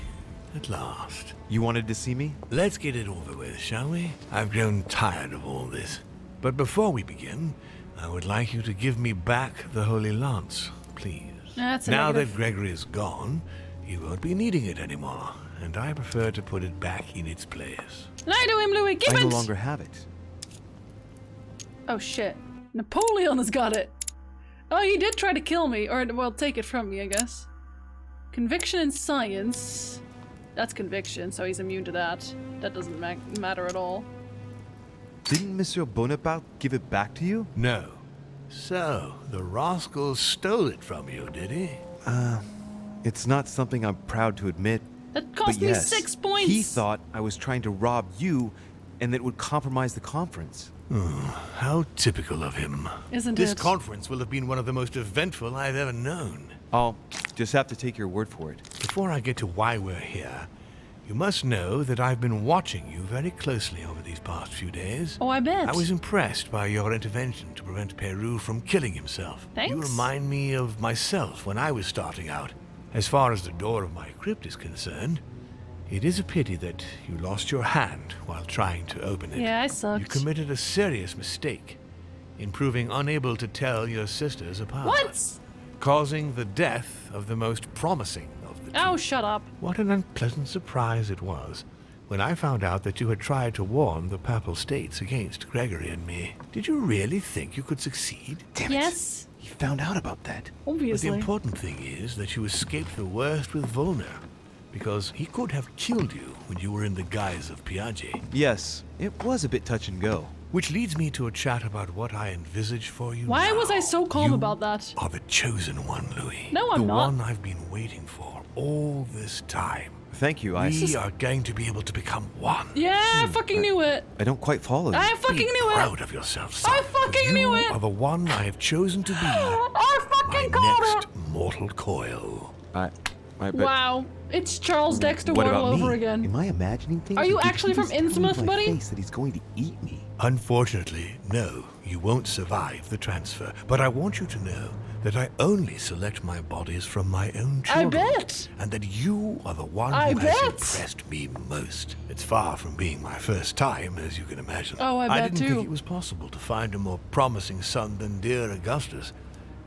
at last. You wanted to see me? Let's get it over with, shall we? I've grown tired of all this. But before we begin, I would like you to give me back the Holy Lance, please. Now that Gregory is gone, you won't be needing it anymore, and I prefer to put it back in its place. Lie to him, Louis, give it! I no longer have it. Oh shit. Napoleon has got it! Oh, he did try to kill me, or, well, take it from me, I guess. Conviction in science. That's conviction, so he's immune to that. That doesn't matter at all. Didn't Monsieur Bonaparte give it back to you? No. So, the rascal stole it from you, did he? It's not something I'm proud to admit. That cost me 6 points! He thought I was trying to rob you, and that it would compromise the conference. How typical of him. Isn't This it? conference will have been one of the most eventful I've ever known. I'll just have to take your word for it. Before I get to why we're here, you must know that I've been watching you very closely over these past few days. Oh, I bet. I was impressed by your intervention to prevent Peru from killing himself. Thanks. You remind me of myself when I was starting out. As far as the door of my crypt is concerned, it is a pity that you lost your hand while trying to open it. Yeah, I sucked. You committed a serious mistake in proving unable to tell your sisters apart. What? causing the death of the most promising of the two. Oh, shut up. What an unpleasant surprise it was when I found out that you had tried to warn the Papal States against Gregory and me. Did you really think you could succeed? Damn it. Yes. He found out about that. Obviously. But the important thing is that you escaped the worst with Volner, because he could have killed you when you were in the guise of Piaget. Yes, it was a bit touch and go. Which leads me to a chat about what I envisage for you. Why now. was I so calm about that? Are the chosen one, Louis. No, I'm the not. one I've been waiting for all this time. Thank you, We are going to be able to become one. Yeah, I fucking knew it. I don't quite follow you. I fucking knew it. Proud of yourself, son. I fucking knew it. You are the one I have chosen to be I fucking my called next it. mortal coil. I bet. Wow. It's Charles Dexter What Ward about all over me? again. Am I imagining things? Are you or did actually from just tell me Innsmouth, to my buddy? face that he's going to eat me? Unfortunately, no, you won't survive the transfer. But I want you to know that I only select my bodies from my own I children. bet. And that you are the one I who has bet. impressed me most. It's far from being my first time, as you can imagine. Oh, I bet didn't too. think it was possible to find a more promising son than dear Augustus.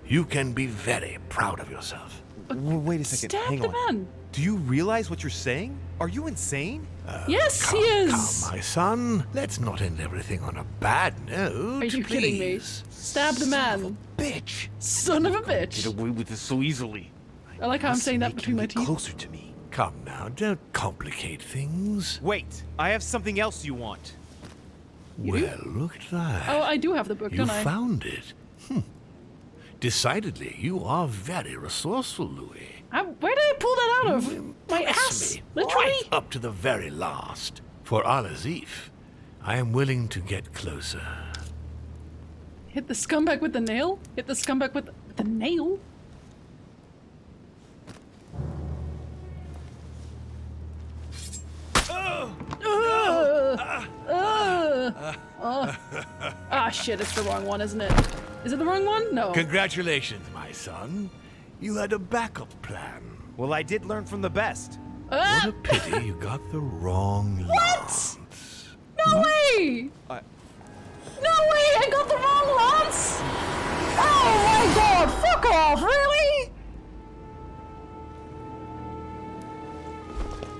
You can be very proud of yourself. Wait a second. Stab Hang the on. man. Do you realize what you're saying? Are you insane? Yes, he is. Come, my son. Let's not end everything on a bad note. Are you kidding me? please. Stab the man. Bitch. Son of a bitch. Get away with this so easily. I like how I'm saying that between my teeth. Closer to me. Come now, don't complicate things. Wait, I have something else you want. Well, look at that. Oh, I do have the book, You don't I? found it. Decidedly, you are very resourceful, Louis. Where did I pull that out of? My Impress ass. me Literally. right up to the very last. For Al-Azif, I am willing to get closer. Hit the scumbag with the nail? Hit the scumbag with the nail? Ah, shit, it's the wrong one, isn't it? Is it the wrong one? No. Congratulations, my son. You had a backup plan. Well, I did learn from the best. What a pity you got the wrong lance. No way! No way! I got the wrong lance! Oh my god! Fuck off! Really?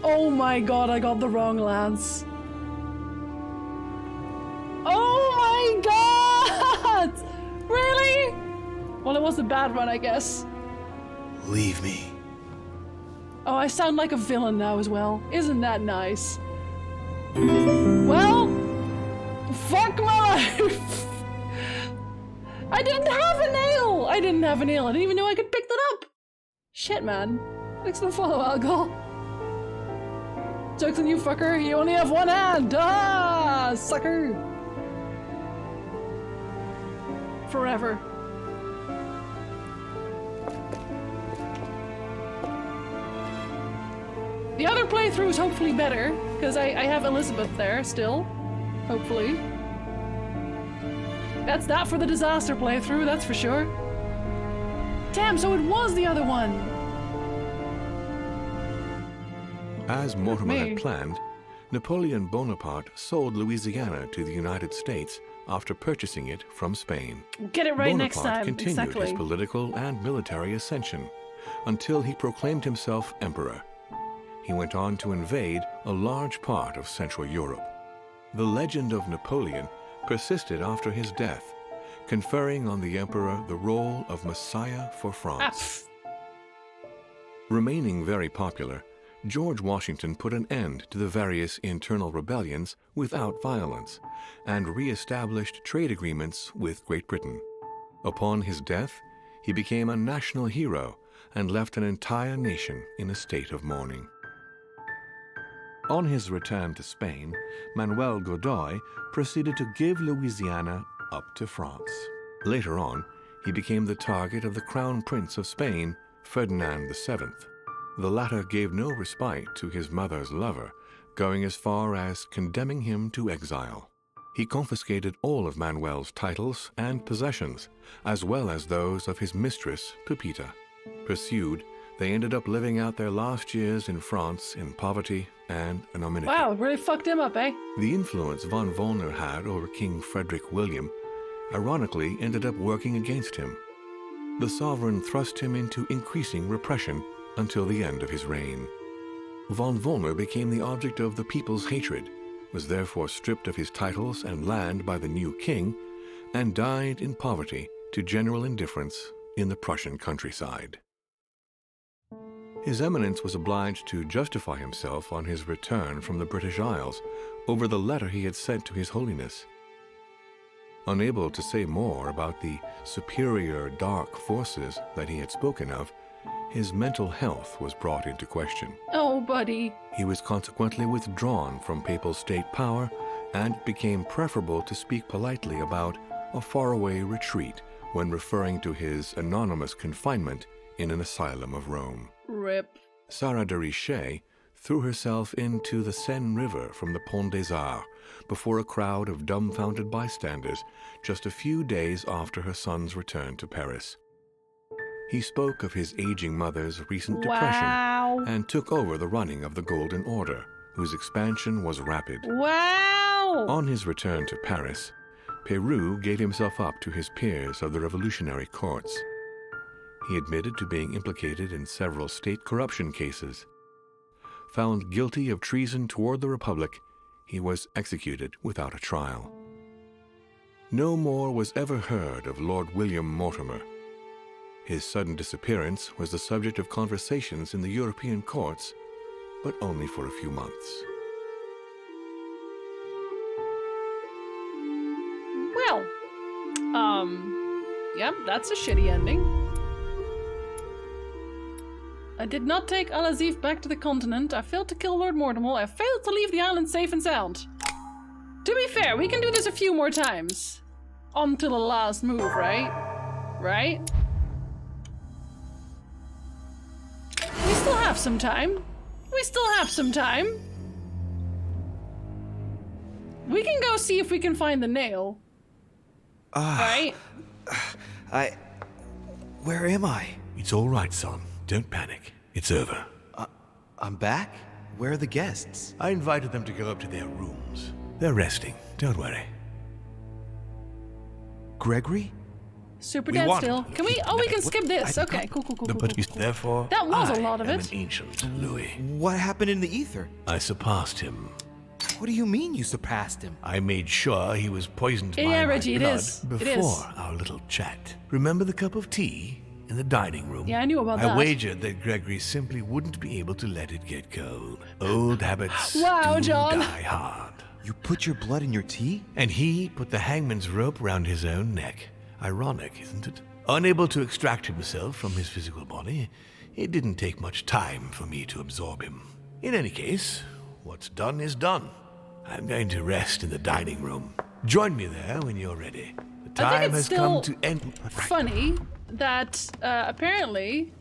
Oh my god! I got the wrong lance. Oh my god! Really? Well, it was a bad one, I guess. Leave me. Oh, I sound like a villain now as well. Isn't that nice? Well, fuck my life. I didn't have a nail. I didn't have a nail. I didn't even know I could pick that up. Shit, man. Thanks for the follow, Algol. Joke's on you, fucker. You only have one hand. Ah, sucker. Forever. The other playthrough is hopefully better, because I have Elizabeth there still. Hopefully. That's that for the disaster playthrough, that's for sure. Damn, so it was the other one! As Mortimer me. had planned, Napoleon Bonaparte sold Louisiana to the United States after purchasing it from Spain. Get it right next Bonaparte time, continued exactly. his political and military ascension until he proclaimed himself emperor. He went on to invade a large part of Central Europe. The legend of Napoleon persisted after his death, conferring on the emperor the role of Messiah for France. Remaining very popular, George Washington put an end to the various internal rebellions without violence and re-established trade agreements with Great Britain. Upon his death, he became a national hero and left an entire nation in a state of mourning. On his return to Spain, Manuel Godoy proceeded to give Louisiana up to France. Later on, he became the target of the Crown Prince of Spain, Ferdinand VII. The latter gave no respite to his mother's lover, going as far as condemning him to exile. He confiscated all of Manuel's titles and possessions, as well as those of his mistress, Pepita. Pursued, they ended up living out their last years in France in poverty and anonymity. Wow, really fucked him up, eh? The influence von Volner had over King Frederick William ironically ended up working against him. the sovereign thrust him into increasing repression until the end of his reign. Von Wollner became the object of the people's hatred, was therefore stripped of his titles and land by the new king, and died in poverty to general indifference in the Prussian countryside. His Eminence was obliged to justify himself on his return from the British Isles over the letter he had sent to His Holiness. Unable to say more about the superior dark forces that he had spoken of, his mental health was brought into question. Oh, buddy. He was consequently withdrawn from papal state power, and it became preferable to speak politely about a faraway retreat when referring to his anonymous confinement in an asylum of Rome. Rip. Sarah de Richet threw herself into the Seine River from the Pont des Arts before a crowd of dumbfounded bystanders just a few days after her son's return to Paris. He spoke of his aging mother's recent depression and took over the running of the Golden Order, whose expansion was rapid. Wow! On his return to Paris, Peru gave himself up to his peers of the revolutionary courts. He admitted to being implicated in several state corruption cases. Found guilty of treason toward the Republic, he was executed without a trial. No more was ever heard of Lord William Mortimer. His sudden disappearance was the subject of conversations in the European courts, but only for a few months. Well, yep, that's a shitty ending. I did not take Al-Azif back to the continent. I failed to kill Lord Mortimer. I failed to leave the island safe and sound. To be fair, we can do this a few more times. On to the last move, right? Right? We still have some time. We still have some time. We can go see if we can find the nail. Right? Where am I? It's all right, son. Don't panic. It's over. I'm back? Where are the guests? I invited them to go up to their rooms. They're resting. Don't worry. Gregory? Super dead still. Can we? Oh, we can skip this. Okay, cool. Therefore, that was a lot of I am it. an ancient, Louis. What happened in the ether? I surpassed him. What do you mean you surpassed him? I made sure he was poisoned by Yeah, my Reggie, blood it is. before our little chat. Remember the cup of tea in the dining room? Yeah, I knew about that. I wagered that Gregory simply wouldn't be able to let it get cold. Old habits Wow, do John. die hard. You put your blood in your tea? And he put the hangman's rope round his own neck. Ironic, isn't it? Unable to extract himself from his physical body, it didn't take much time for me to absorb him. In any case, what's done is done. I'm going to rest in the dining room. Join me there when you're ready. The time has come to end. Funny that apparently,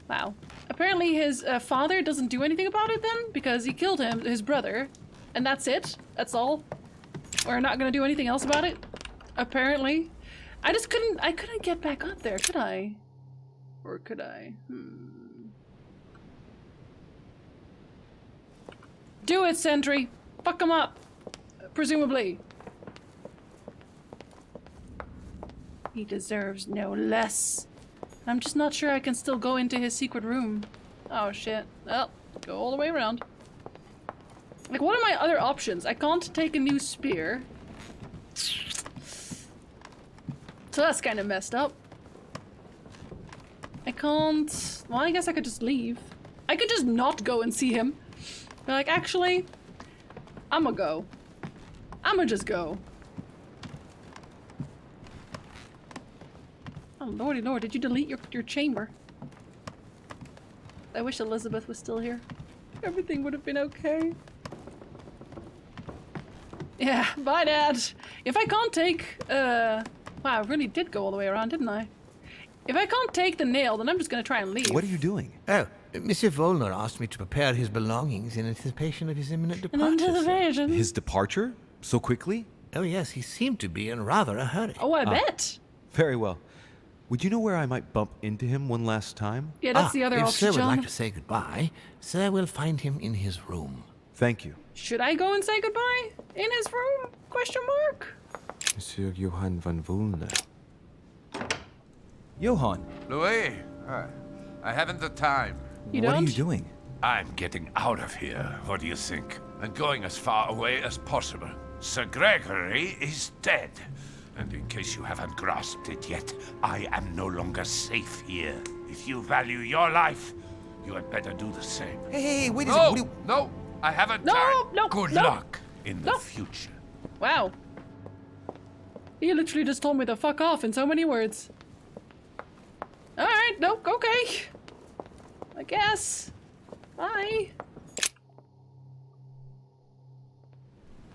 wow, apparently his father doesn't do anything about it then, because he killed his brother, and that's it. That's all. We're not gonna do anything else about it. Apparently, I couldn't get back up there, could I? Or could I? Do it, Sentry. Fuck him up. Presumably. He deserves no less. I'm just not sure I can still go into his secret room. Oh shit. Well, go all the way around. Like, what are my other options? I can't take a new spear. So that's kind of messed up. I can't... Well, I guess I could just leave. I could just not go and see him. But like, actually, I'ma go. I'ma just go. Oh lordy lord, did you delete your chamber? I wish Elizabeth was still here. Everything would have been okay. Yeah, bye Dad. If I can't take, wow, I really did go all the way around, didn't I? If I can't take the nail, then I'm just gonna try and leave. What are you doing? Oh, Monsieur Wollner asked me to prepare his belongings in anticipation of his imminent departure. His departure? So quickly? Oh yes, he seemed to be in rather a hurry. Oh, I bet. Very well. Would you know where I might bump into him one last time? Yeah, that's the other if option, Sir would John. like to say goodbye, Sir will find him in his room. Thank you. Should I go and say goodbye? In his room? Question mark? Monsieur Johann von Wollner. Johann. Louis, I haven't the time. You What don't? are you doing? I'm getting out of here. What do you think? I'm going as far away as possible. Sir Gregory is dead. And in case you haven't grasped it yet, I am no longer safe here. If you value your life, you had better do the same. Hey, wait a No, second. no, I haven't No, time. no, Good no. luck in the No. future. Wow. You literally just told me to fuck off in so many words. Alright, nope, okay. I guess. Bye.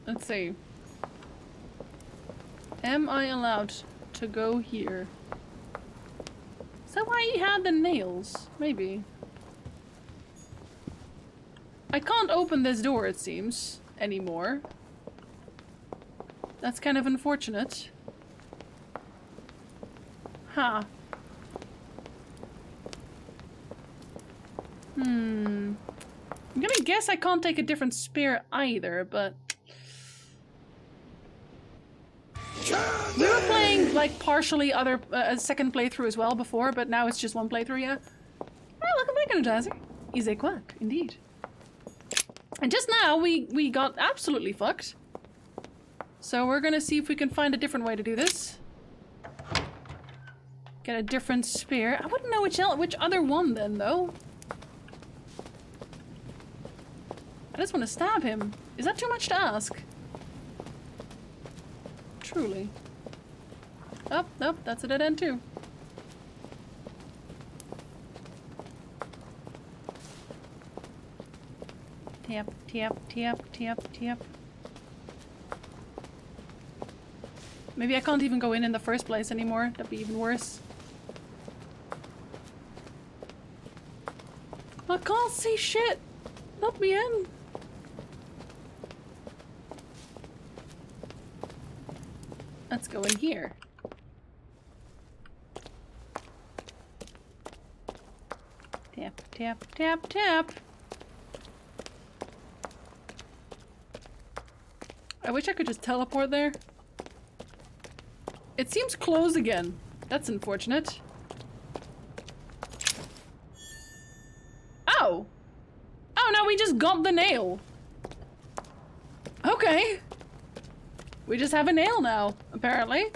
Let's see. Am I allowed to go here? Is that why he had the nails? Maybe. I can't open this door, it seems, anymore. That's kind of unfortunate. Huh. I'm gonna guess I can't take a different spear either, but... We were playing, like, partially a second playthrough as well before, but now it's just one playthrough, yeah. Oh, welcome back, Energizer. Is a quack, indeed. And just now, we got absolutely fucked. So we're gonna see if we can find a different way to do this. Get a different spear. I wouldn't know which other one then, though. I just want to stab him. Is that too much to ask? Truly. Oh, nope, that's a dead end too. Tap, tap, tap, tap, tap. Maybe I can't even go in the first place anymore. That'd be even worse. I can't see shit. Let me in. Let's go in here. Tap, tap, tap, tap. I wish I could just teleport there. It seems closed again. That's unfortunate. Oh! Oh, no, we just got the nail. Okay. We just have a nail now, apparently.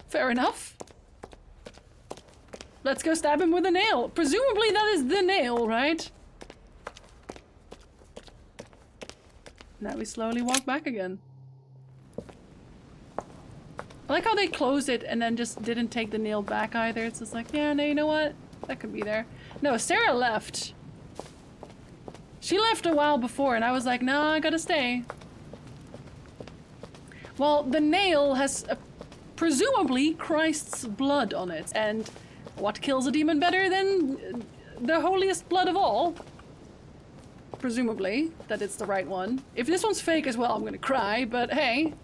Fair enough. Let's go stab him with a nail. Presumably that is the nail, right? Now we slowly walk back again. I like how they closed it and then just didn't take the nail back either. It's just like, yeah, no, you know what? That could be there. No, Sarah left. She left a while before and I was like, nah, I gotta stay. Well, the nail has presumably Christ's blood on it. And what kills a demon better than the holiest blood of all? Presumably, that it's the right one. If this one's fake as well, I'm gonna cry, but hey.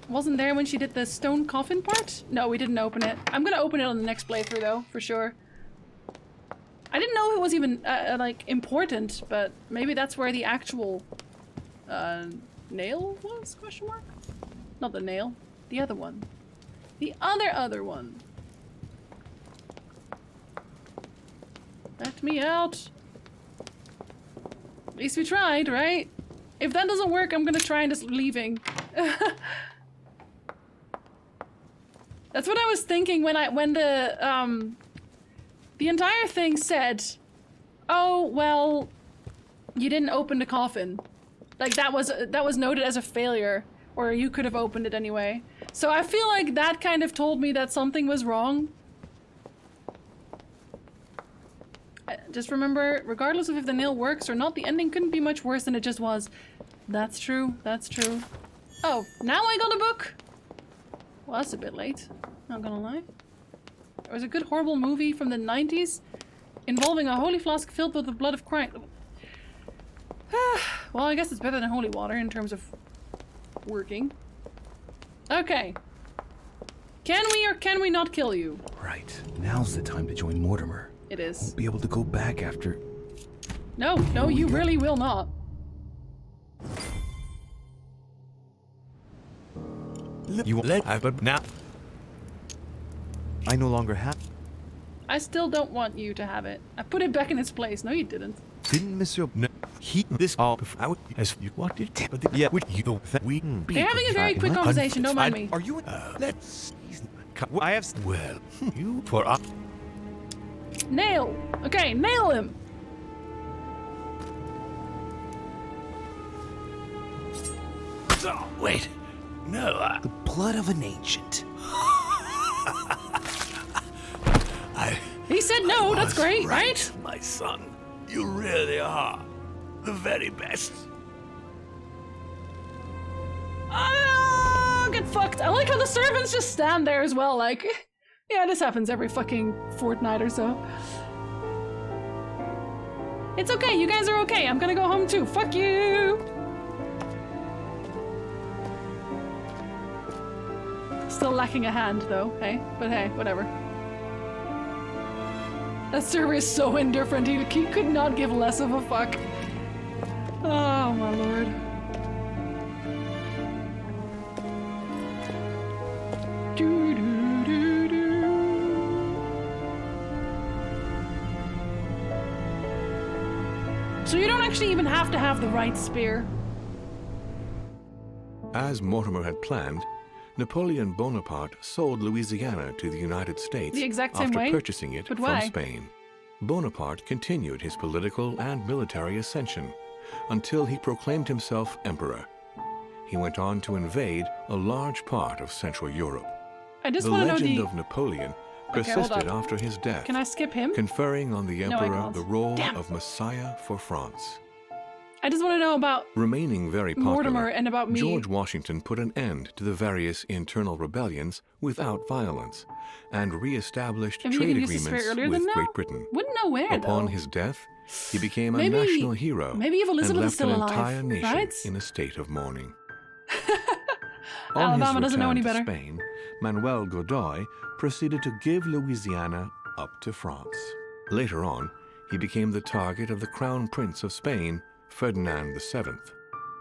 Wasn't there when she did the stone coffin part? No, we didn't open it. I'm gonna open it on the next playthrough though, for sure. I didn't know it was even, like, important, but maybe that's where the actual, nail was, question mark? Not the nail, the other one. The other one. Let me out. At least we tried, right? If that doesn't work, I'm gonna try and just leaving. That's what I was thinking when the entire thing said, oh, well, you didn't open the coffin. Like that was noted as a failure, or you could have opened it anyway. So I feel like that kind of told me that something was wrong. Just remember, regardless of if the nail works or not, the ending couldn't be much worse than it just was. That's true, that's true. Oh, now I got a book? Well, that's a bit late, not gonna lie. There was a good horrible movie from the 90s involving a holy flask filled with the blood of Christ. Well, I guess it's better than holy water in terms of working. Okay. Can we or can we not kill you? Right. Now's the time to join Mortimer. It is. Won't be able to go back after... No, no, you really will not. You let I but now. I no longer have. I still don't want you to have it. I put it back in its place. No, you didn't. Didn't Monsieur no, he this all I as you wanted but yeah would you that we They're having a very quick conversation, don't mind me. Are you let's I have well you for up Nail. Okay, nail him. Oh, wait. No, the blood of an ancient. He said no, that's great, right? My son, you really are the very best. Oh, get fucked. I like how the servants just stand there as well, like, yeah, this happens every fucking fortnight or so. It's okay, you guys are okay. I'm gonna go home too. Fuck you! Still lacking a hand though, hey? But hey, whatever. That server is so indifferent, he could not give less of a fuck. Oh my lord. Doo doo doo doo. So you don't actually even have to have the right spear. As Mortimer had planned, Napoleon Bonaparte sold Louisiana to the United States the exact same after way? purchasing it But from why? Spain. Bonaparte continued his political and military ascension until he proclaimed himself emperor. He went on to invade a large part of Central Europe. I just The want to know legend the... of Napoleon Okay, hold persisted on. after his death, Can I skip him? conferring on the No, I emperor can't. the role Damn. of Messiah for France. I just want to know about Remaining very popular, Mortimer and about me. George Washington put an end to the various internal rebellions without violence and re-established Have you trade even used the spear agreements earlier with than now? Great Britain. Wouldn't know where, Upon though. his death, he became Maybe- a national hero maybe if Elizabeth and is left still an alive, entire nation right? in a state of mourning. On Alabama his doesn't know return any to better. Spain, Manuel Godoy proceeded to give Louisiana up to France. Later on, he became the target of the Crown Prince of Spain, Ferdinand VII.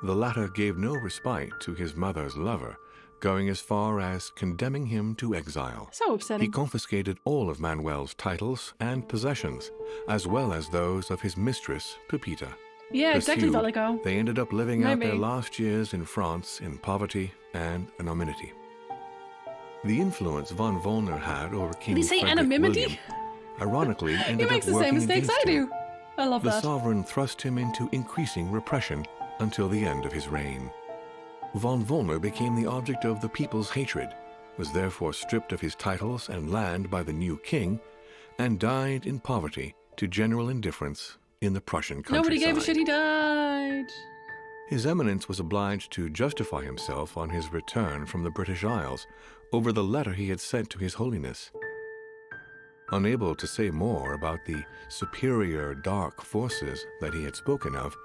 The latter gave no respite to his mother's lover, going as far as condemning him to exile. So upsetting. He confiscated all of Manuel's titles and possessions, as well as those of his mistress, Pepita. Yeah, exactly, Pursued, Valico. They ended up living out their Maybe. last years in France in poverty and anonymity. The influence von Wollner had over King Did he say Frederick anonymity? William, ironically, He ended makes up the same working mistakes against I him. do. I love The that. sovereign thrust him into increasing repression until the end of his reign. Von Wollner became the object of the people's hatred, was therefore stripped of his titles and land by the new king, and died in poverty to general indifference in the Prussian countryside. Nobody gave a shit, he died. His Eminence was obliged to justify himself on his return from the British Isles over the letter he had sent to His Holiness. Unable to say more about the superior dark forces that he had spoken of,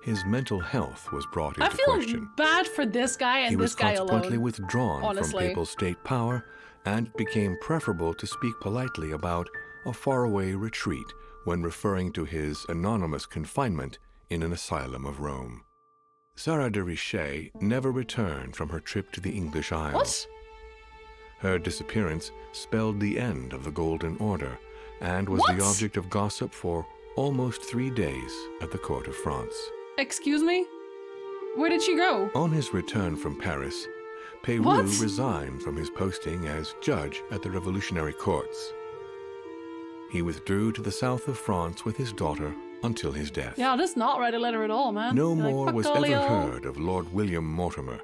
his mental health was brought I into feel question. bad for this guy and He this was guy consequently alone. withdrawn honestly. from papal state power, and it became preferable to speak politely about a faraway retreat when referring to his anonymous confinement in an asylum of Rome. Sarah de Richet never returned from her trip to the English Isles. What? Her disappearance spelled the end of the Golden Order and was the What? object of gossip for almost 3 days at the court of France. Excuse me? Where did she go? On his return from Paris, Peyroux What? resigned from his posting as judge at the revolutionary courts. He withdrew to the south of France with his daughter until his death. Yeah, this not write a letter at all, man. No Like, more fuck was all ever y'all. heard of Lord William Mortimer.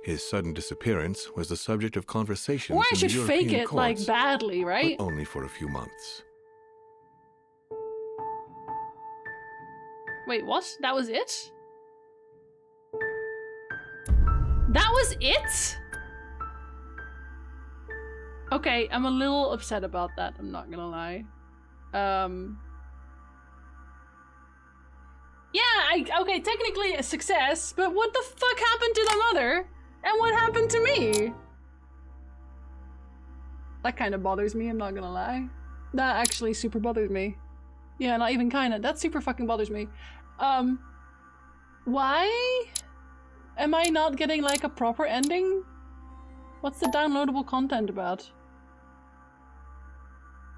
His sudden disappearance was the subject of conversations Or I in should the European fake it, like, courts, badly, right? but only for a few months. Wait, what? That was it? That was it? Okay, I'm a little upset about that, I'm not gonna lie. Yeah, okay, technically a success, but what the fuck happened to the mother? And what happened to me? That kind of bothers me, I'm not gonna lie. That actually super bothers me. Yeah, not even kinda, that super fucking bothers me. Why am I not getting like a proper ending What's the downloadable content about?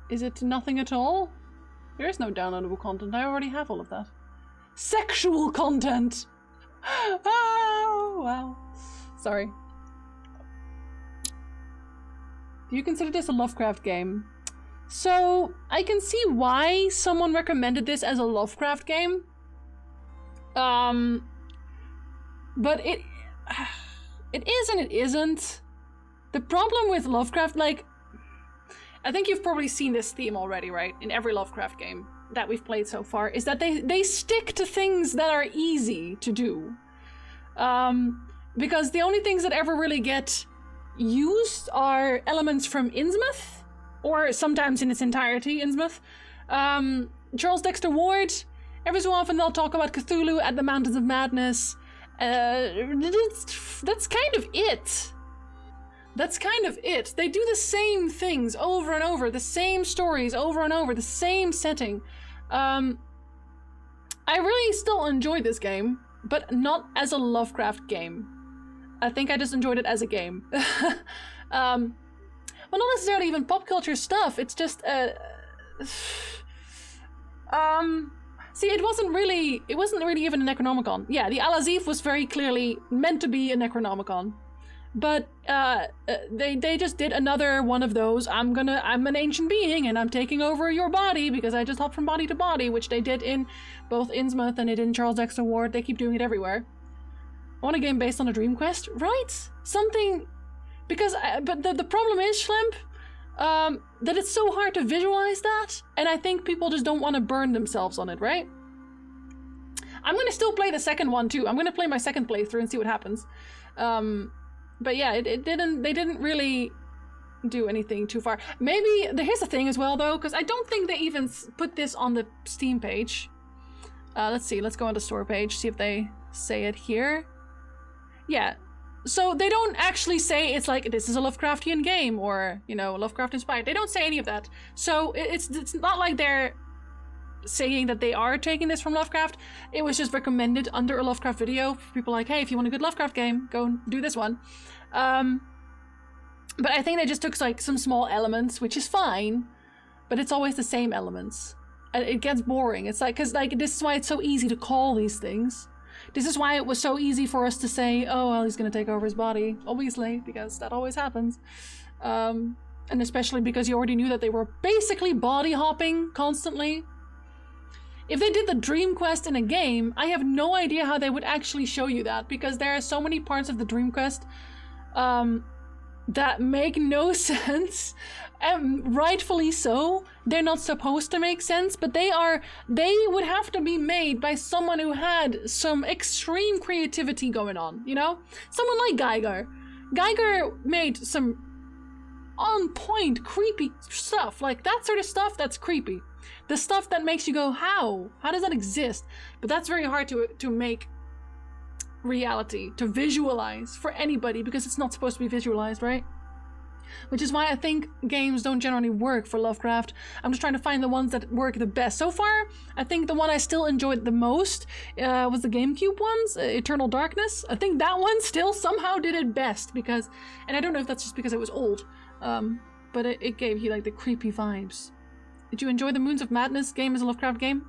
Is it nothing at all? There is no downloadable content. I already have all of that. Sexual content! Oh, wow. Sorry. Do you consider this a Lovecraft game? So, I can see why someone recommended this as a Lovecraft game. But it is and it isn't. The problem with Lovecraft, like, I think you've probably seen this theme already, right? In every Lovecraft game that we've played so far, is that they stick to things that are easy to do. Because the only things that ever really get used are elements from Innsmouth, or sometimes in its entirety, Innsmouth. Charles Dexter Ward, every so often they'll talk about Cthulhu at the Mountains of Madness. That's kind of it. That's kind of it. They do the same things over and over, the same stories over and over, the same setting. I really still enjoyed this game, but not as a Lovecraft game. I think I just enjoyed it as a game. Well, not necessarily even pop culture stuff. It's just, see, it wasn't really even a Necronomicon. Yeah, the Al-Azif was very clearly meant to be a Necronomicon. But they just did another one of those. I'm an ancient being and I'm taking over your body because I just hop from body to body, which they did in both Innsmouth and it in Charles Dexter Ward. They keep doing it everywhere. I want a game based on a dream quest, right? Something, because but the problem is, Schlemp, that it's so hard to visualize that, and I think people just don't want to burn themselves on it, right? I'm gonna still play the second one too. I'm gonna play my second playthrough and see what happens. But yeah, they didn't really do anything too far. Maybe, here's the thing as well though, because I don't think they even put this on the Steam page. Let's see, let's go on the store page, see if they say it here. Yeah, so they don't actually say it's like, this is a Lovecraftian game, or, you know, Lovecraft inspired. They don't say any of that. So it's not like they're saying that they are taking this from Lovecraft. It was just recommended under a Lovecraft video for people like, hey, if you want a good Lovecraft game, go and do this one. But I think they just took like some small elements, which is fine, but it's always the same elements. And it gets boring. It's like, because like, this is why it's so easy to call these things. This is why it was so easy for us to say, oh, well, he's gonna take over his body, obviously, because that always happens. And especially because you already knew that they were basically body hopping constantly. If they did the Dream Quest in a game, I have no idea how they would actually show you that, because there are so many parts of the Dream Quest that make no sense, and rightfully so. They're not supposed to make sense, but they would have to be made by someone who had some extreme creativity going on, you know? Someone like Geiger. Geiger made some on-point creepy stuff, like that sort of stuff that's creepy. The stuff that makes you go, how? How does that exist? But that's very hard to make reality, to visualize for anybody, because it's not supposed to be visualized, right? Which is why I think games don't generally work for Lovecraft. I'm just trying to find the ones that work the best. So far, I think the one I still enjoyed the most was the GameCube ones, Eternal Darkness. I think that one still somehow did it best, because, and I don't know if that's just because it was old, but it gave you like the creepy vibes. Did you enjoy the Moons of Madness game as a Lovecraft game?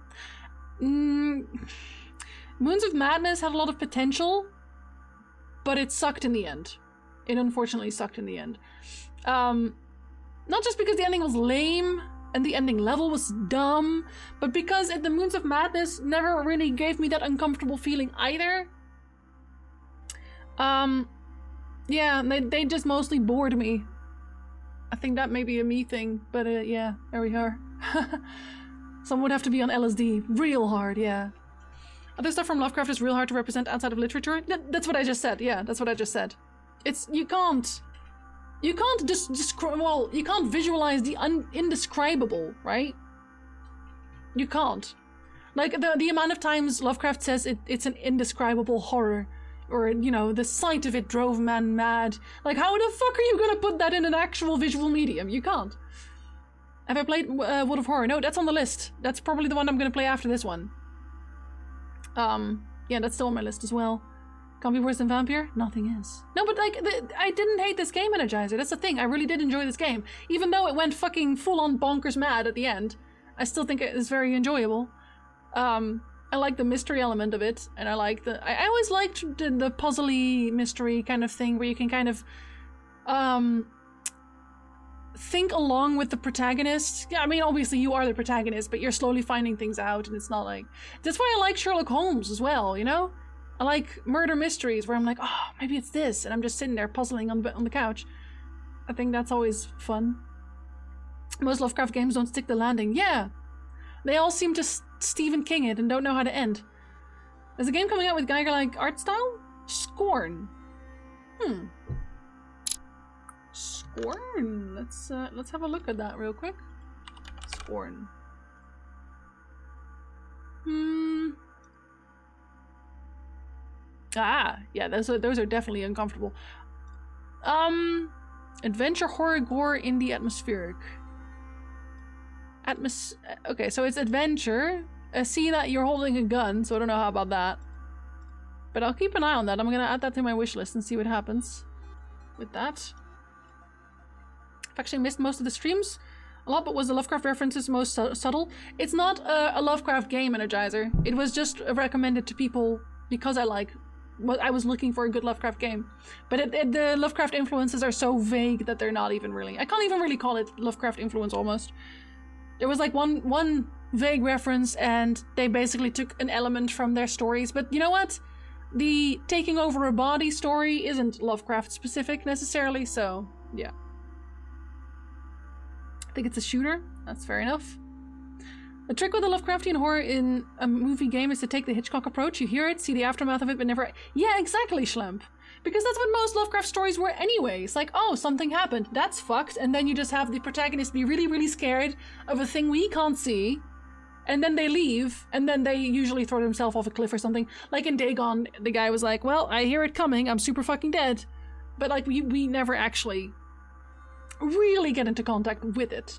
Moons of Madness had a lot of potential, but it sucked in the end. It unfortunately sucked in the end. Not just because the ending was lame and the ending level was dumb, but because the Moons of Madness never really gave me that uncomfortable feeling either. Yeah, they just mostly bored me. I think that may be a me thing, but yeah, there we are. Someone would have to be on LSD real hard, yeah. Other stuff from Lovecraft is real hard to represent outside of literature. That's what I just said, yeah, that's what I just said. You can't you can't visualize the indescribable, right? You can't. Like, the amount of times Lovecraft says it's an indescribable horror, or, you know, the sight of it drove man mad. Like, how the fuck are you gonna put that in an actual visual medium? You can't. Have I played Wood of Horror? No, that's on the list. That's probably the one I'm gonna play after this one. Yeah, that's still on my list as well. Can't be worse than Vampire? Nothing is. No, but like, I didn't hate this game, Energizer. That's the thing. I really did enjoy this game. Even though it went fucking full-on bonkers mad at the end, I still think it is very enjoyable. I like the mystery element of it, and I like I always liked the puzzly mystery kind of thing where you can kind of think along with the protagonist. Yeah, I mean, obviously you are the protagonist, but you're slowly finding things out, and it's not like... That's why I like Sherlock Holmes as well, you know? I like murder mysteries where I'm like, oh, maybe it's this, and I'm just sitting there puzzling on the couch. I think that's always fun. Most Lovecraft games don't stick the landing. Yeah, they all seem to Stephen King it and don't know how to end. There's a game coming out with Geiger-like art style? Scorn. Scorn. Let's have a look at that real quick. Scorn. Ah, yeah, those are definitely uncomfortable. Adventure, horror, gore, indie, atmospheric. Okay, so it's adventure. I see that you're holding a gun, so I don't know how about that. But I'll keep an eye on that. I'm gonna add that to my wish list and see what happens with that. I've actually missed most of the streams a lot, but was the Lovecraft references most subtle? It's not a Lovecraft game, Energizer. It was just recommended to people because I was looking for a good Lovecraft game. But the Lovecraft influences are so vague that they're not even really... I can't even really call it Lovecraft influence almost. There was like one vague reference and they basically took an element from their stories. But you know what? The taking over a body story isn't Lovecraft specific necessarily, so yeah. I think it's a shooter. That's fair enough. The trick with the Lovecraftian horror in a movie game is to take the Hitchcock approach. You hear it, see the aftermath of it, but never... Yeah, exactly, Schlemp. Because that's what most Lovecraft stories were anyway. It's like, oh, something happened. That's fucked. And then you just have the protagonist be really, really scared of a thing we can't see. And then they leave. And then they usually throw themselves off a cliff or something. Like in Dagon, the guy was like, well, I hear it coming. I'm super fucking dead. But like, we never actually really get into contact with it.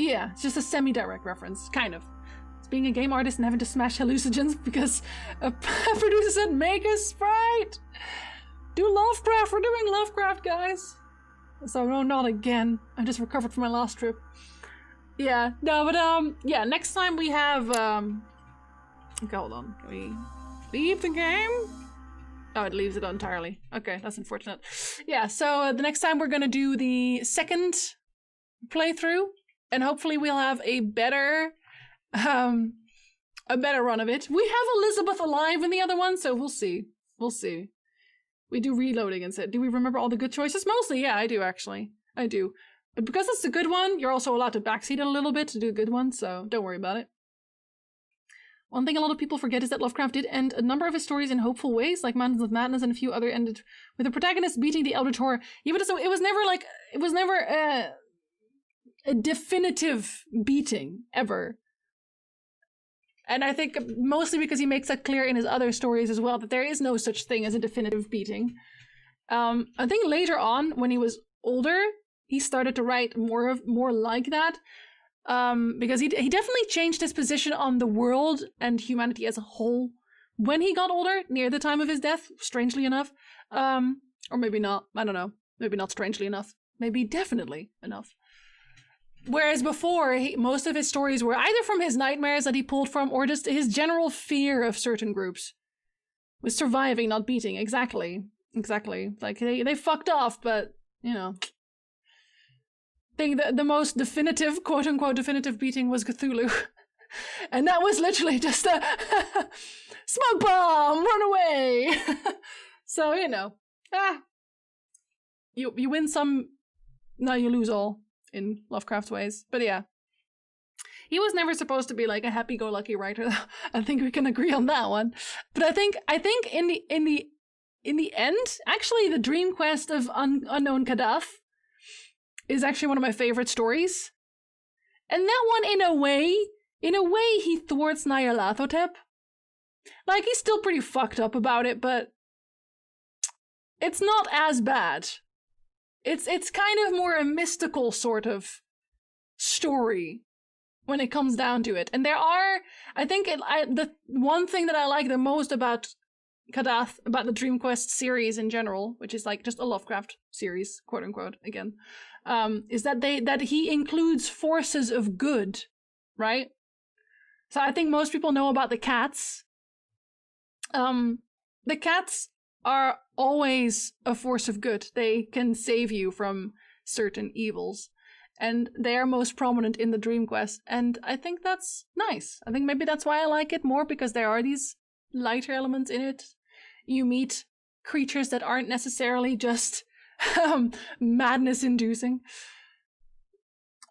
Yeah, it's just a semi-direct reference, kind of. It's being a game artist and having to smash hallucinogens because a producer said, make a sprite! Do Lovecraft, we're doing Lovecraft, guys! So no, not again. I just recovered from my last trip. Yeah, no, but yeah, next time we have, okay, hold on. Can we leave the game? Oh, it leaves it entirely. Okay, that's unfortunate. Yeah, so the next time we're gonna do the second playthrough. And hopefully we'll have a better run of it. We have Elizabeth alive in the other one, so we'll see. We'll see. We do reloading and said, do we remember all the good choices? Mostly, yeah, I do actually. I do. But because it's a good one, you're also allowed to backseat it a little bit to do a good one, so don't worry about it. One thing a lot of people forget is that Lovecraft did end a number of his stories in hopeful ways, like Mountains of Madness, and a few other ended with the protagonist beating the Eldritch Horror. Yeah, but so it was never a definitive beating ever. And I think mostly because he makes that clear in his other stories as well, that there is no such thing as a definitive beating. I think later on, when he was older, he started to write more like that. Because he definitely changed his position on the world and humanity as a whole when he got older, near the time of his death, strangely enough. Or maybe not, I don't know. Maybe not strangely enough. Maybe definitely enough. Whereas before, most of his stories were either from his nightmares that he pulled from, or just his general fear of certain groups. With surviving, not beating. Exactly. Like, they fucked off, but, you know. I think the most definitive, quote-unquote definitive beating was Cthulhu. And that was literally just a smoke bomb, run away. So, you know. You win some, no, you lose all. In Lovecraft's ways, but yeah, he was never supposed to be like a happy-go-lucky writer. I think we can agree on that one. But I think in the end, actually, the Dream Quest of Unknown Kadath is actually one of my favorite stories. And that one, in a way, he thwarts Nyarlathotep. Like, he's still pretty fucked up about it, but it's not as bad. It's kind of more a mystical sort of story when it comes down to it. And there are, I think, the one thing that I like the most about Kadath, about the Dream Quest series in general, which is like just a Lovecraft series, quote unquote, again, is that he includes forces of good, right? So I think most people know about the cats. The cats are always a force of good. They can save you from certain evils. And they are most prominent in the Dream Quest. And I think that's nice. I think maybe that's why I like it more, because there are these lighter elements in it. You meet creatures that aren't necessarily just madness-inducing.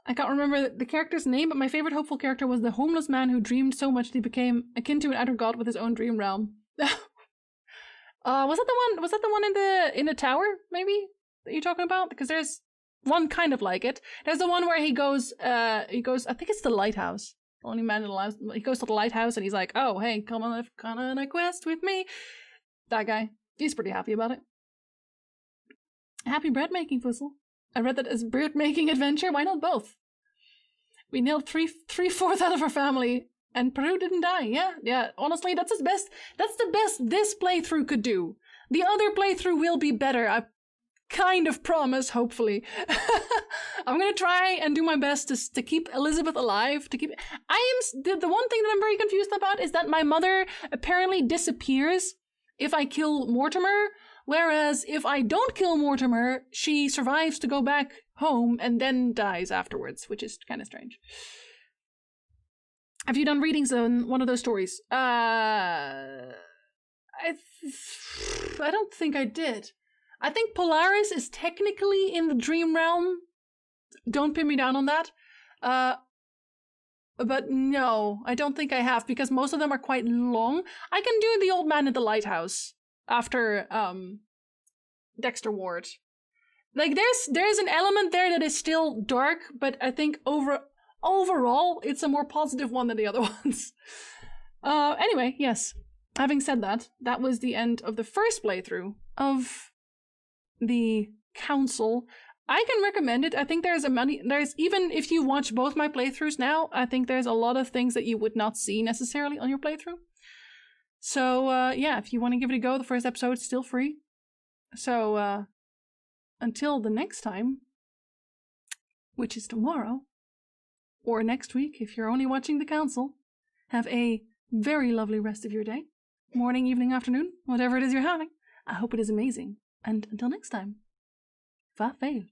I can't remember the character's name, but my favorite hopeful character was the homeless man who dreamed so much that he became akin to an outer god with his own dream realm. Was that the one in the tower, maybe, that you're talking about? Because there's one kind of like it. There's the one where he goes, I think it's the lighthouse. The only man in the lighthouse. He goes to the lighthouse and he's like, oh, hey, come on a quest with me. That guy. He's pretty happy about it. Happy bread making, Fussel. I read that as bread making adventure. Why not both? We nailed three-fourths out of our family, and Peru didn't die. Yeah. Honestly, that's the best this playthrough could do. The other playthrough will be better. I kind of promise, hopefully. I'm gonna try and do my best to keep Elizabeth alive. The one thing that I'm very confused about is that my mother apparently disappears if I kill Mortimer, whereas if I don't kill Mortimer, she survives to go back home and then dies afterwards, which is kind of strange. Have you done readings on one of those stories? I don't think I did. I think Polaris is technically in the dream realm. Don't pin me down on that. But no, I don't think I have, because most of them are quite long. I can do The Old Man at the Lighthouse after Dexter Ward. Like there's an element there that is still dark, but I think overall it's a more positive one than the other ones. Anyway, yes. Having said that, that was the end of the first playthrough of the Council. I can recommend it. I think there's even if you watch both my playthroughs now, I think there's a lot of things that you would not see necessarily on your playthrough. So yeah, if you want to give it a go, the first episode's still free. So until the next time, which is tomorrow, or next week if you're only watching the Council, have a very lovely rest of your day. Morning, evening, afternoon, whatever it is you're having. I hope it is amazing. And until next time, vaarwel.